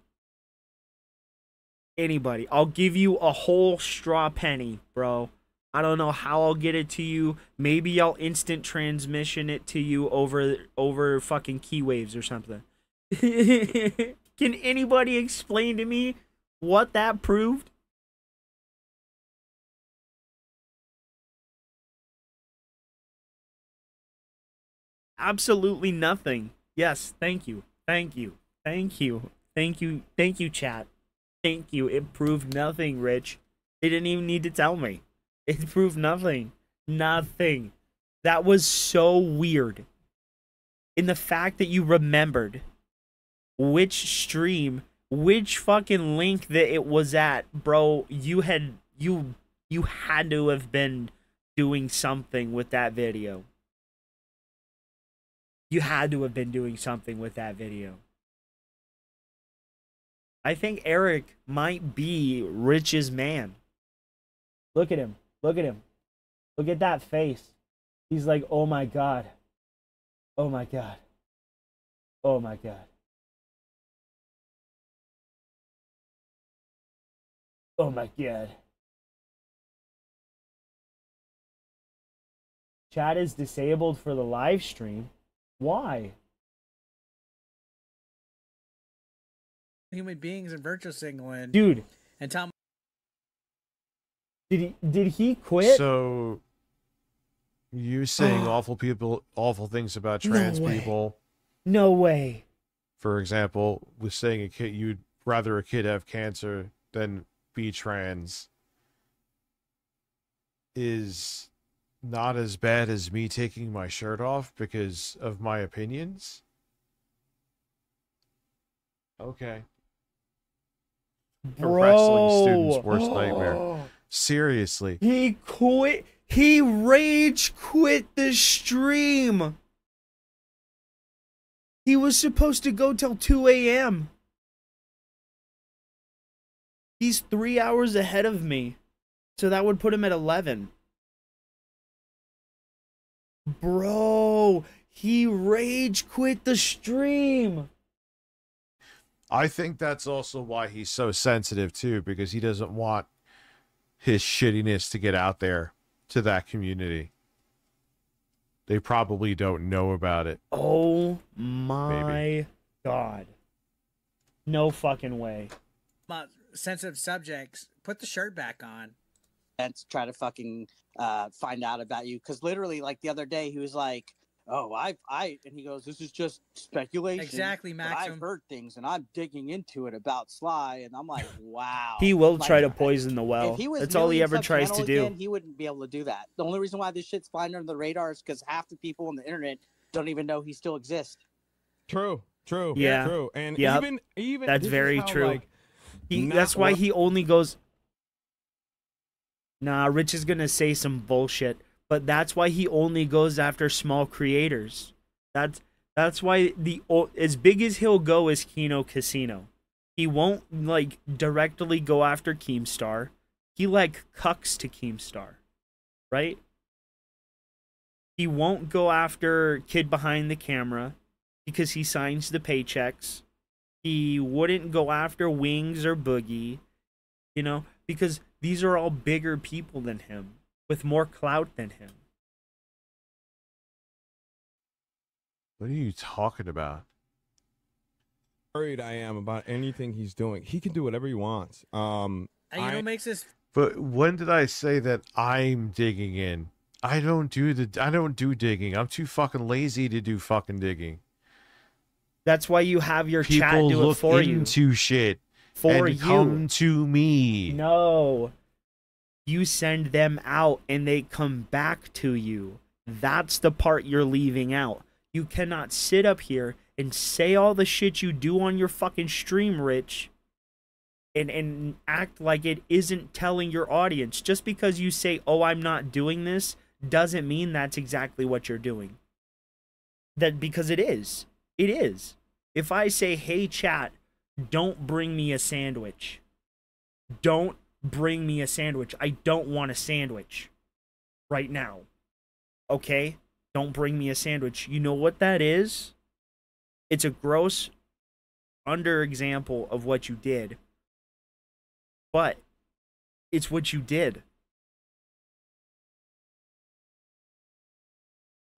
I'll give you a whole straw penny, bro. I don't know how I'll get it to you. Maybe I'll instant transmission it to you over fucking key waves or something. Can anybody explain to me what that proved? Absolutely nothing. Yes, thank you. Thank you. Thank you. Thank you. Thank you, chat. Thank you. It proved nothing, Rich. They didn't even need to tell me. It proved nothing. Nothing. That was so weird. In the fact that you remembered which stream, which fucking link that it was at, bro, you had to have been doing something with that video. You had to have been doing something with that video. I think Eric might be Rich's man. Look at him. Look at him. Look at that face. He's like, oh my God. Oh my God. Oh my God. Oh my God. Chat is disabled for the live stream. Why? Human beings and virtual signaling. Dude. And Tom. Did he quit? So you saying awful things about trans people. No way. For example, was saying a kid you'd rather a kid have cancer than be trans is not as bad as me taking my shirt off because of my opinions. Okay. A wrestling student's worst nightmare. Seriously. He quit. He rage quit the stream. He was supposed to go till 2 a.m. He's 3 hours ahead of me. So that would put him at 11. Bro, he rage quit the stream. I think that's also why he's so sensitive too, because he doesn't want his shittiness to get out there to that community. They probably don't know about it. Oh my God. No fucking way. Sensitive subjects. Put the shirt back on. And try to fucking find out about you. Because literally, like the other day, he was like, oh, and he goes, this is just speculation. Exactly, but Maxim. I've heard things, and I'm digging into it about Sly, and I'm like, wow. He will Like, try to poison the well. if he was That's all he million ever sub tries to channel do. again, he wouldn't be able to do that. The only reason why this shit's flying under the radar is because half the people on the internet don't even know he still exists. True. Yeah. True. And Yep. even that's this is very how, true. like, That's why he only goes. Nah, Rich is gonna say some bullshit, but that's why he only goes after small creators. That's why as big as he'll go is Kino Casino. He won't like directly go after Keemstar. He like cucks to Keemstar, right? He won't go after Kid Behind the Camera because he signs the paychecks. He wouldn't go after Wings or Boogie, you know, because these are all bigger people than him with more clout than him. What are you talking about? Worried I am about anything he's doing. He can do whatever he wants. And you know what makes this? But when did I say that I'm digging in? I don't do digging. I'm too fucking lazy to do fucking digging. That's why you have your People chat do it look for you. into shit For and you. come to me. No. You send them out and they come back to you. That's the part you're leaving out. You cannot sit up here and say all the shit you do on your fucking stream, Rich, and act like it isn't telling your audience. Just because you say, oh, I'm not doing this, doesn't mean that's exactly what you're doing. Because it is. It is. If I say, hey, chat, don't bring me a sandwich. Don't bring me a sandwich. I don't want a sandwich right now. Okay? Don't bring me a sandwich. You know what that is? It's a gross under example of what you did. But it's what you did.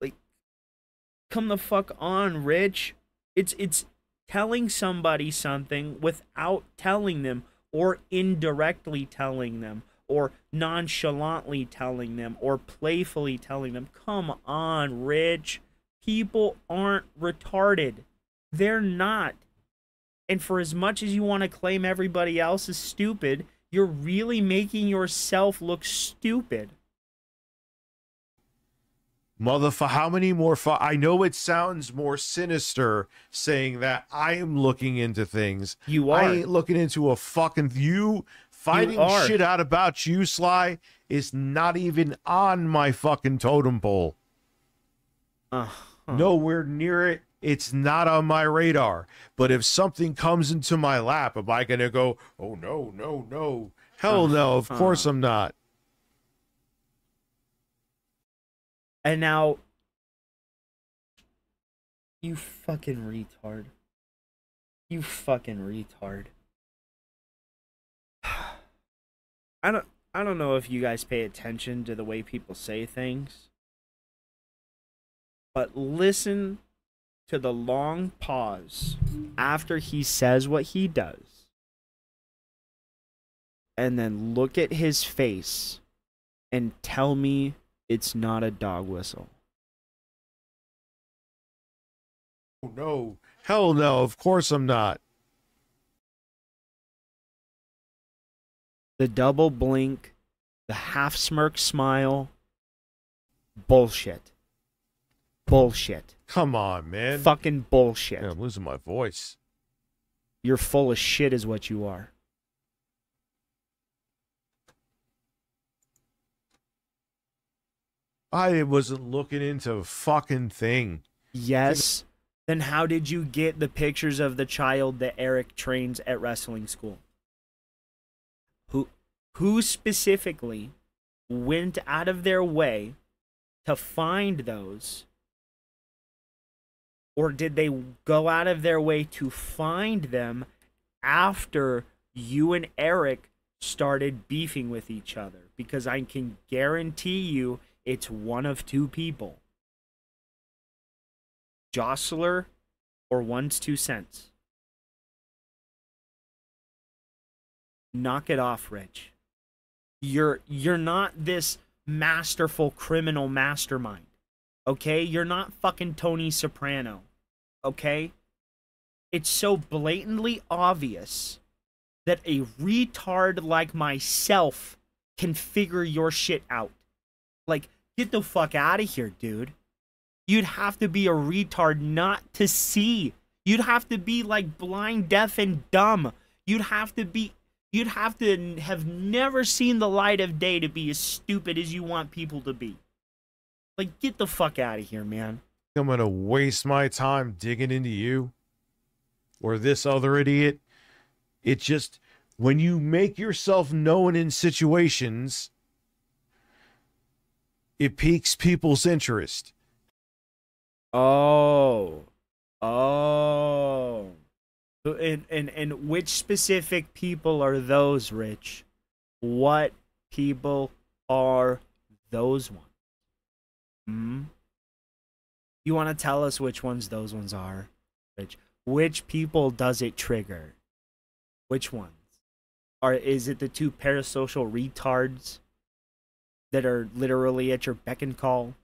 Like, come the fuck on, Rich. It's telling somebody something without telling them, or indirectly telling them, or nonchalantly telling them, or playfully telling them. Come on, Rich. People aren't retarded. They're not. And for as much as you want to claim everybody else is stupid, you're really making yourself look stupid. Motherfucker, how many more? I know it sounds more sinister saying that I am looking into things. You are. I ain't looking into a fucking you. Finding are. shit out about you, Sly, is not even on my fucking totem pole. Nowhere near it. It's not on my radar. But if something comes into my lap, am I going to go, oh, no, no, no? Hell no, of course I'm not. And now, you fucking retard. You fucking retard. I don't know if you guys pay attention to the way people say things, but listen to the long pause after he says what he does, and then look at his face and tell me it's not a dog whistle. Oh, no. Hell no, of course I'm not. The double blink, the half smirk smile. Bullshit. Bullshit. Come on, man. Fucking bullshit. Yeah, I'm losing my voice. You're full of shit is what you are. I wasn't looking into a fucking thing. Yes. Then how did you get the pictures of the child that Eric trains at wrestling school? Who specifically went out of their way to find those? Or did they go out of their way to find them after you and Eric started beefing with each other? Because I can guarantee you it's one of two people. Jostler or one's 2 cents. Knock it off, Rich. You're not this masterful criminal mastermind. Okay? You're not fucking Tony Soprano. Okay? It's so blatantly obvious that a retard like myself can figure your shit out. Like, get the fuck out of here, dude. You'd have to be a retard not to see. You'd have to be like blind, deaf, and dumb. You'd have to have never seen the light of day to be as stupid as you want people to be. Like, get the fuck out of here, man. I'm going to waste my time digging into you or this other idiot. It just, when you make yourself known in situations, it piques people's interest. Oh. And which specific people are those, Rich? What people are those ones? You want to tell us which ones those ones are, Rich? Which people does it trigger? Which ones? Is it the two parasocial retards that are literally at your beck and call,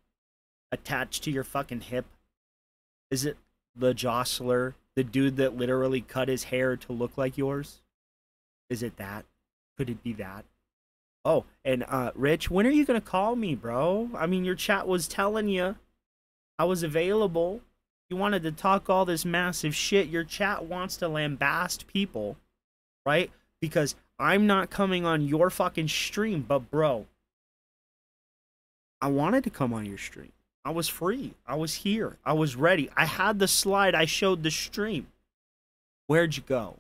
attached to your fucking hip? Is it the jostler, the dude that literally cut his hair to look like yours? Is it that? Could it be that? Oh, and Rich, when are you gonna call me, bro? I mean, your chat was telling you I was available. You wanted to talk all this massive shit. Your chat wants to lambast people, right? Because I'm not coming on your fucking stream, but bro, I wanted to come on your stream. I was free. I was here. I was ready. I had the slide. I showed the stream. Where'd you go?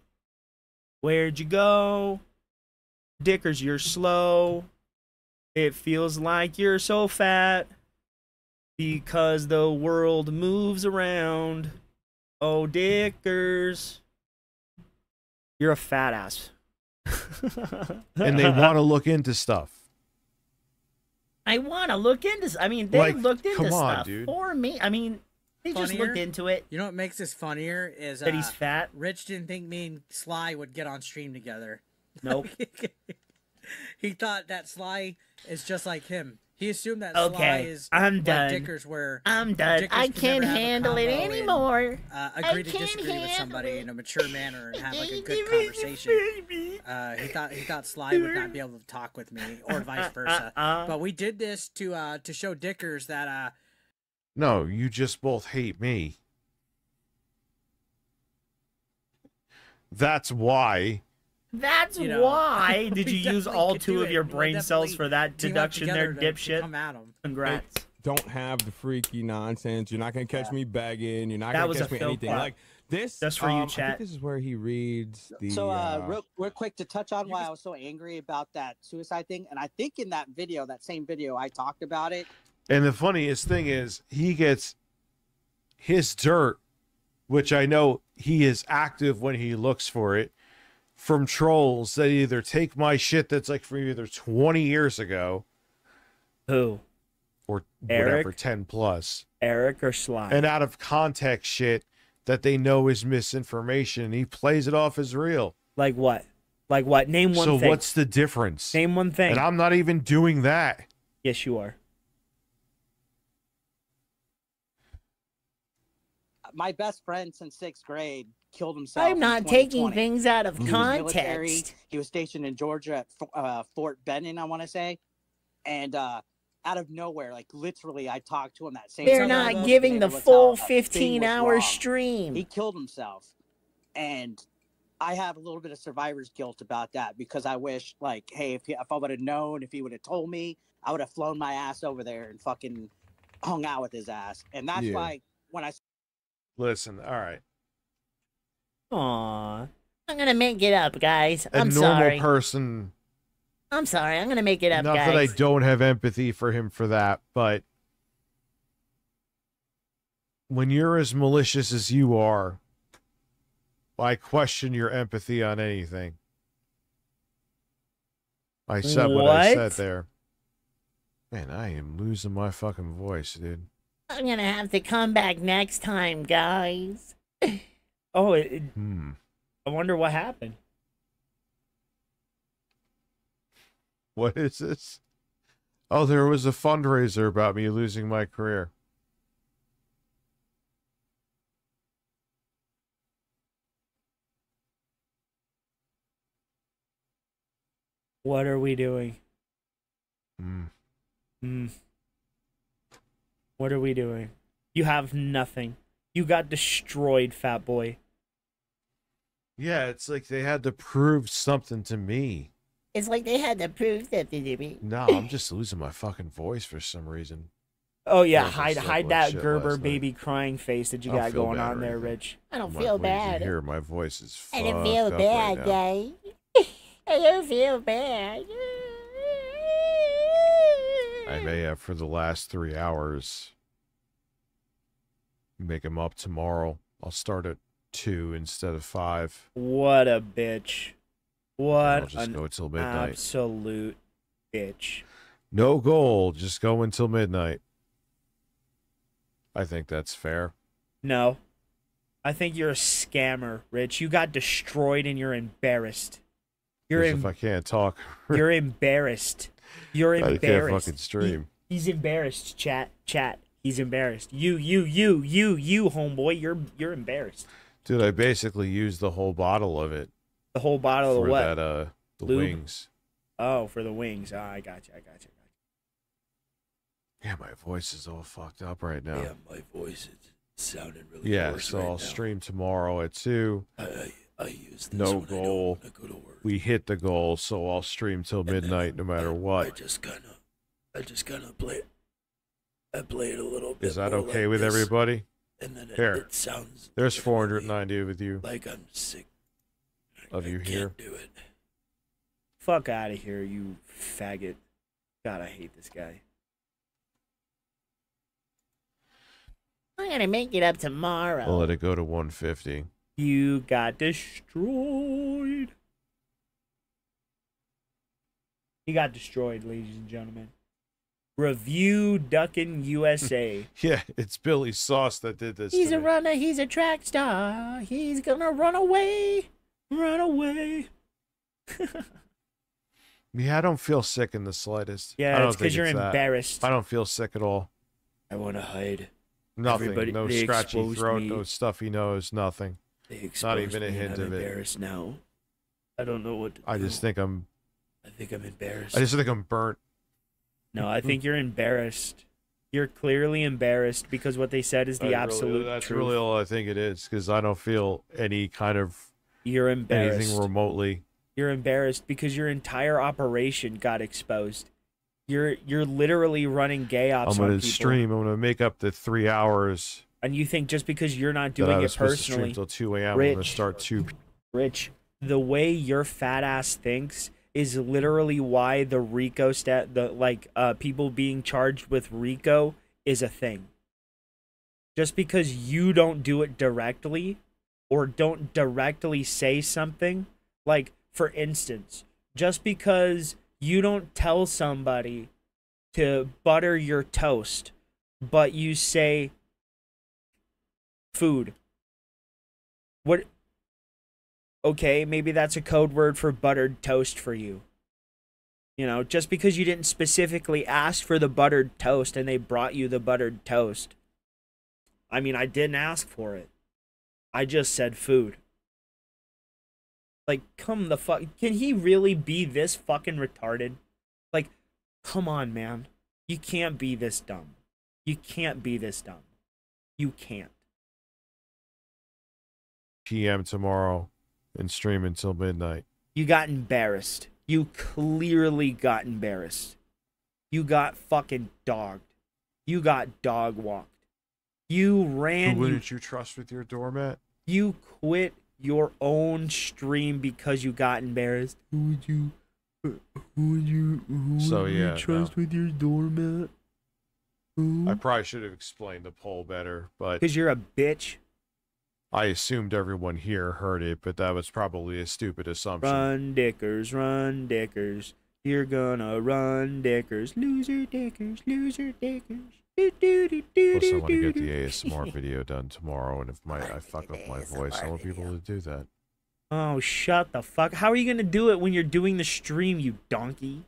Where'd you go? Dickers, you're slow. It feels like you're so fat because the world moves around. Oh, Dickers. You're a fat ass. And they want to look into stuff. I want to look into. I mean, they Like, looked into come on, stuff dude. for me. I mean, they just looked into it. You know what makes this funnier is That he's fat. Rich didn't think me and Sly would get on stream together. Nope. He thought that Sly is just like him. He assumed that Okay, Sly is I'm like done. Dickers, where I'm done. Dickers I can can't never have a handle it combo and, anymore. agree to disagree with somebody in a mature manner and have like a good conversation. He thought Sly would not be able to talk with me, or vice versa. But we did this to show Dickers that No, you just both hate me. That's why. That's You know, why. Did we you use definitely all could 2 do of it. your We'll brain cells definitely for that team up deduction there, together to dipshit? come at 'em. Congrats. Don't have the freaky nonsense. You're not gonna catch me begging. You're not That gonna was catch a me Phil anything clap. like this. Just for you, I chat. think this is where he reads the. So, real quick to touch on why I was so angry about that suicide thing, and I think in that video, that same video, I talked about it. And the funniest thing is he gets his dirt, which I know he is active when he looks for it, from trolls that either take my shit that's like from either 20 years ago. Who? Or Eric? whatever, 10 plus. Eric or Sly? And out of context shit that they know is misinformation. And he plays it off as real. Like what? Like what? Name one so thing. what's the difference? Name one thing. And I'm not even doing that. Yes, you are. My best friend since 6th grade killed himself. I'm in not taking 2020. things out of He was military. context. He was stationed in Georgia at Fort Benning, I want to say. And out of nowhere, like literally, I talked to him that same They're time. not giving the full 15-hour stream. He killed himself. And I have a little bit of survivor's guilt about that because I wish, like, hey, if I would have known, if he would have told me, I would have flown my ass over there and fucking hung out with his ass. And that's why when I... Listen, all right. Aww. I'm gonna make it up, guys. A I'm normal sorry. person. I'm sorry. I'm gonna make it up, Not guys. that I don't have empathy for him for that, but when you're as malicious as you are, I question your empathy on anything. I said what I said there. Man, I am losing my fucking voice, dude. I'm gonna have to come back next time, guys. Oh, Hmm. I wonder what happened. What is this? Oh, there was a fundraiser about me losing my career. What are we doing? Hmm. What are we doing? You have nothing. You got destroyed, fat boy. Yeah, it's like they had to prove something to me. It's like they had to prove something to me. No, I'm just losing my fucking voice for some reason. Oh yeah, I hide slept hide like that shit Gerber last night. baby crying face that you I don't got feel going bad on or there, anything. Rich. I don't My feel voice- bad. You hear my voice is I fucked don't feel up bad, right now. guys. I don't feel bad. I may have for the last 3 hours. Make them up tomorrow. I'll start at 2 instead of 5. What a bitch. What I'll just an go till midnight. absolute bitch. No goal, just go until midnight. I think that's fair. No. I think you're a scammer, Rich. You got destroyed and you're embarrassed. You're Because if I can't talk, you're embarrassed. You're I can't embarrassed. fucking stream. He's embarrassed, chat. He's embarrassed. You, homeboy, you're embarrassed. Dude, I basically used the whole bottle of it. The whole bottle for of what? That, the Lube? wings. Oh, for the wings. Oh, I got you. Yeah, my voice is all fucked up right now. Yeah, my voice is sounding really Yeah, hoarse so right I'll now. stream tomorrow at 2. I use this No when goal. I go to work. We hit the goal, so I'll stream till midnight no matter I what. just kind of play it. I play it a little bit. Is that more okay like with this, everybody? And then Here. it sounds. There's 490 with you. Like I'm sick. Of you here. Do it. Fuck out of here, you faggot. God, I hate this guy. I'm gonna make it up tomorrow. We'll let it go to 150. You got destroyed. He got destroyed, ladies and gentlemen. Review Duckin' USA. Yeah, it's Billy Sauce that did this. He's to a me. runner. He's a track star. He's gonna run away. Run away. Yeah, I don't feel sick in the slightest. Yeah, I don't it's 'cause think you're that. embarrassed. I don't feel sick at all. I want to hide. Nothing. Everybody- No they scratchy exposed throat. me. No stuffy nose. Nothing. They Not exposed even a me and hint I'm of it. embarrassed now. I don't know what to I do. just think I'm. I think I'm embarrassed. I just think I'm burnt. No, I think you're embarrassed. You're clearly embarrassed because what they said is the absolute That's truth. really all I think it is, because I don't feel any kind of You're embarrassed. anything remotely. You're embarrassed because your entire operation got exposed. You're literally running gay ops I'm on gonna people. stream. I'm gonna make up the 3 hours. And you think just because you're not that I doing was it supposed to stream personally, till 2 a.m. I'm gonna start 2. Rich, the way your fat ass thinks is literally why the RICO people being charged with RICO is a thing. Just because you don't do it directly or don't directly say something, like for instance, just because you don't tell somebody to butter your toast, but you say food. What? Okay, maybe that's a code word for buttered toast for you. You know, just because you didn't specifically ask for the buttered toast and they brought you the buttered toast. I mean, I didn't ask for it. I just said food. Like, come the fuck. Can he really be this fucking retarded? Like, come on, man. You can't be this dumb. You can't be this dumb. You can't. p.m. tomorrow and stream until midnight. You got embarrassed. You clearly got embarrassed. You got fucking dogged. You got dog walked. You ran. Who wouldn't you trust with your doormat? You quit your own stream because you got embarrassed. Who would you trust with your doormat? Who? I probably should have explained the poll better, but because you're a bitch. I assumed everyone here heard it, but that was probably a stupid assumption. Run, Dickers, run, Dickers. You're gonna run, Dickers. Loser, Dickers, loser, Dickers. Plus, I want to get the ASMR video done tomorrow, and if I fuck up my voice, I won't be able to do that. Oh, shut the fuck. How are you gonna do it when you're doing the stream, you donkey?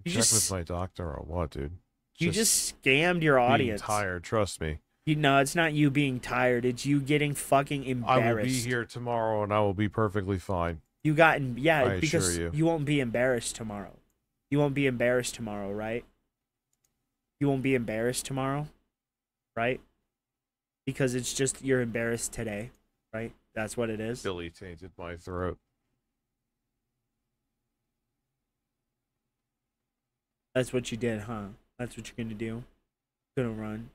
Check with my doctor or what, dude? You just scammed your audience. Being tired, trust me. No, it's not you being tired. It's you getting fucking embarrassed. I will be here tomorrow, and I will be perfectly fine. You got I because assure you. You won't be embarrassed tomorrow. You won't be embarrassed tomorrow, right? You won't be embarrassed tomorrow, right? Because it's just you're embarrassed today, right? That's what it is. Billy tainted my throat. That's what you did, huh? That's what you're gonna do. Gonna run.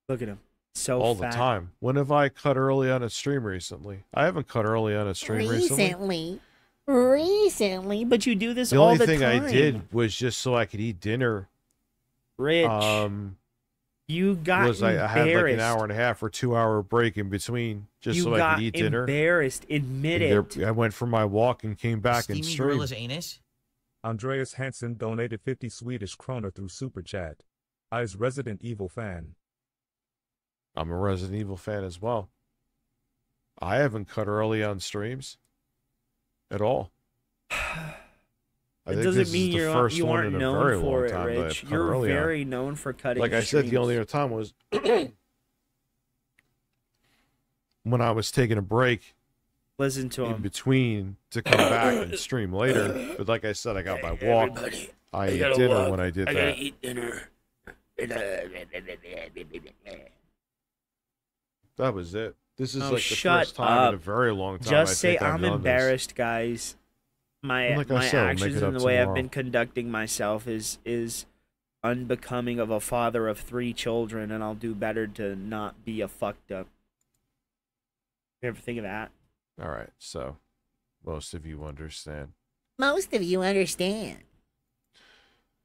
Look at him. So all fat. the time. When have I cut early on a stream recently? I haven't cut early on a stream recently. Recently, but you do this The all only the thing time. I did was just so I could eat dinner. Rich, you got was I had like an embarrassed. hour and a half or 2 hour break in between just You so I got could eat dinner. embarrassed. Admit And it. I went for my walk and came back and Steamy streamed. Gorilla's anus? Andreas Hansen donated 50 Swedish kroner through Super Chat. I's Resident Evil fan. I'm a Resident Evil fan as well. I haven't cut early on streams at all. It doesn't mean you aren't known for it, Rich. You're very known for cutting. Like I said, the only other time was when I was taking a break. Listen to in him. between to come back and stream later. But like I said, I got my walk. I ate dinner when I did I that. gotta eat dinner. That was it. This is Oh, like the shut first time up. in a very long time. Just I say think I've I'm done embarrassed, guys. My Like I my said, I'll make actions it and up the way I've tomorrow. been conducting myself is unbecoming of a father of 3 children, and I'll do better to not be a fucked up. You ever think of that? All right, so most of you understand. Most of you understand.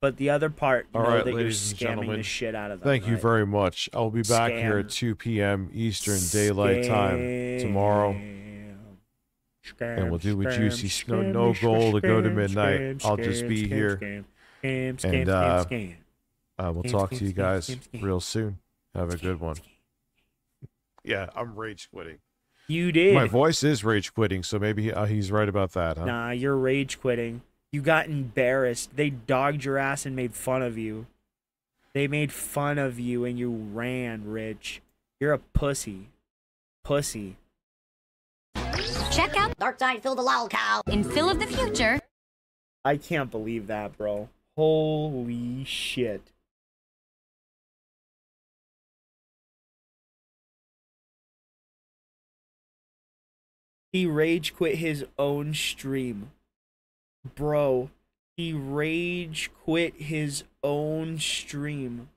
But the other part, you All know right, that you're ladies and scamming gentlemen. the shit out of them. Thank you right? very much. I'll be back here at Scam. 2 p.m. Eastern Daylight Time tomorrow. And we'll do a juicy no goal to go to midnight. I'll just be here. And we'll talk to you guys real soon. Have a good one. Yeah, I'm rage quitting. You did. My voice is rage quitting, so maybe he's right about that, huh? Nah, you're rage quitting. You got embarrassed. They dogged your ass and made fun of you. They made fun of you and you ran, Rich. You're a pussy. Pussy. Check out Dark Side Phil the Lol Cow in Phil of the Future. I can't believe that, bro. Holy shit. He rage quit his own stream. Bro, he rage quit his own stream.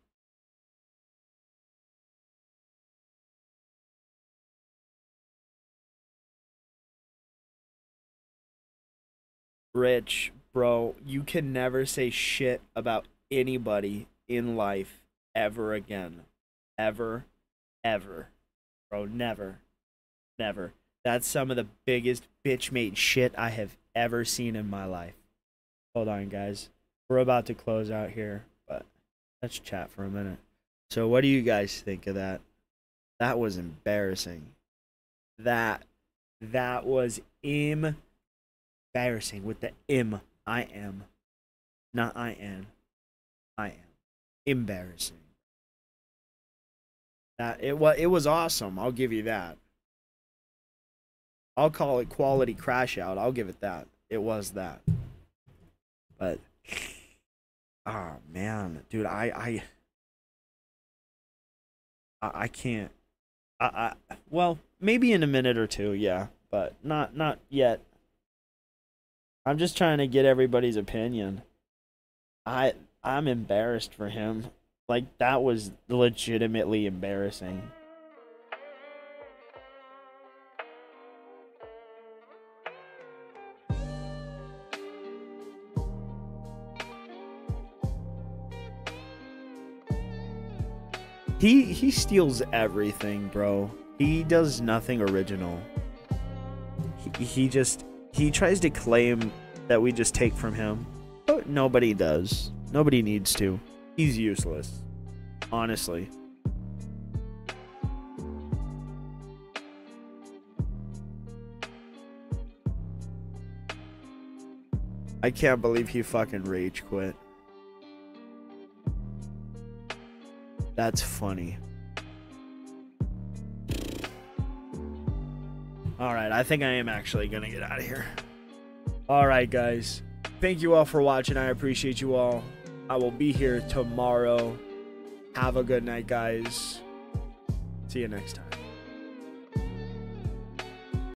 Rich, bro, you can never say shit about anybody in life ever again. Ever, ever. Bro, never. Never. That's some of the biggest bitch-made shit I have ever seen in my life. Hold on, guys. We're about to close out here, but let's chat for a minute. So what do you guys think of that? That was embarrassing. That was embarrassing with the M. I am. Not I am. I am. Embarrassing. It was awesome. I'll give you that. I'll call it quality crash out. I'll give it that. It was that. But oh man, dude, I can't. Well, maybe in a minute or two, yeah, but not yet. I'm just trying to get everybody's opinion. I'm embarrassed for him. Like, that was legitimately embarrassing. He steals everything, bro. He does nothing original. He tries to claim that we just take from him, but nobody does. Nobody needs to. He's useless, honestly. I can't believe he fucking rage quit. That's funny. Alright, I think I am actually gonna get out of here. Alright, guys. Thank you all for watching. I appreciate you all. I will be here tomorrow. Have a good night, guys. See you next time.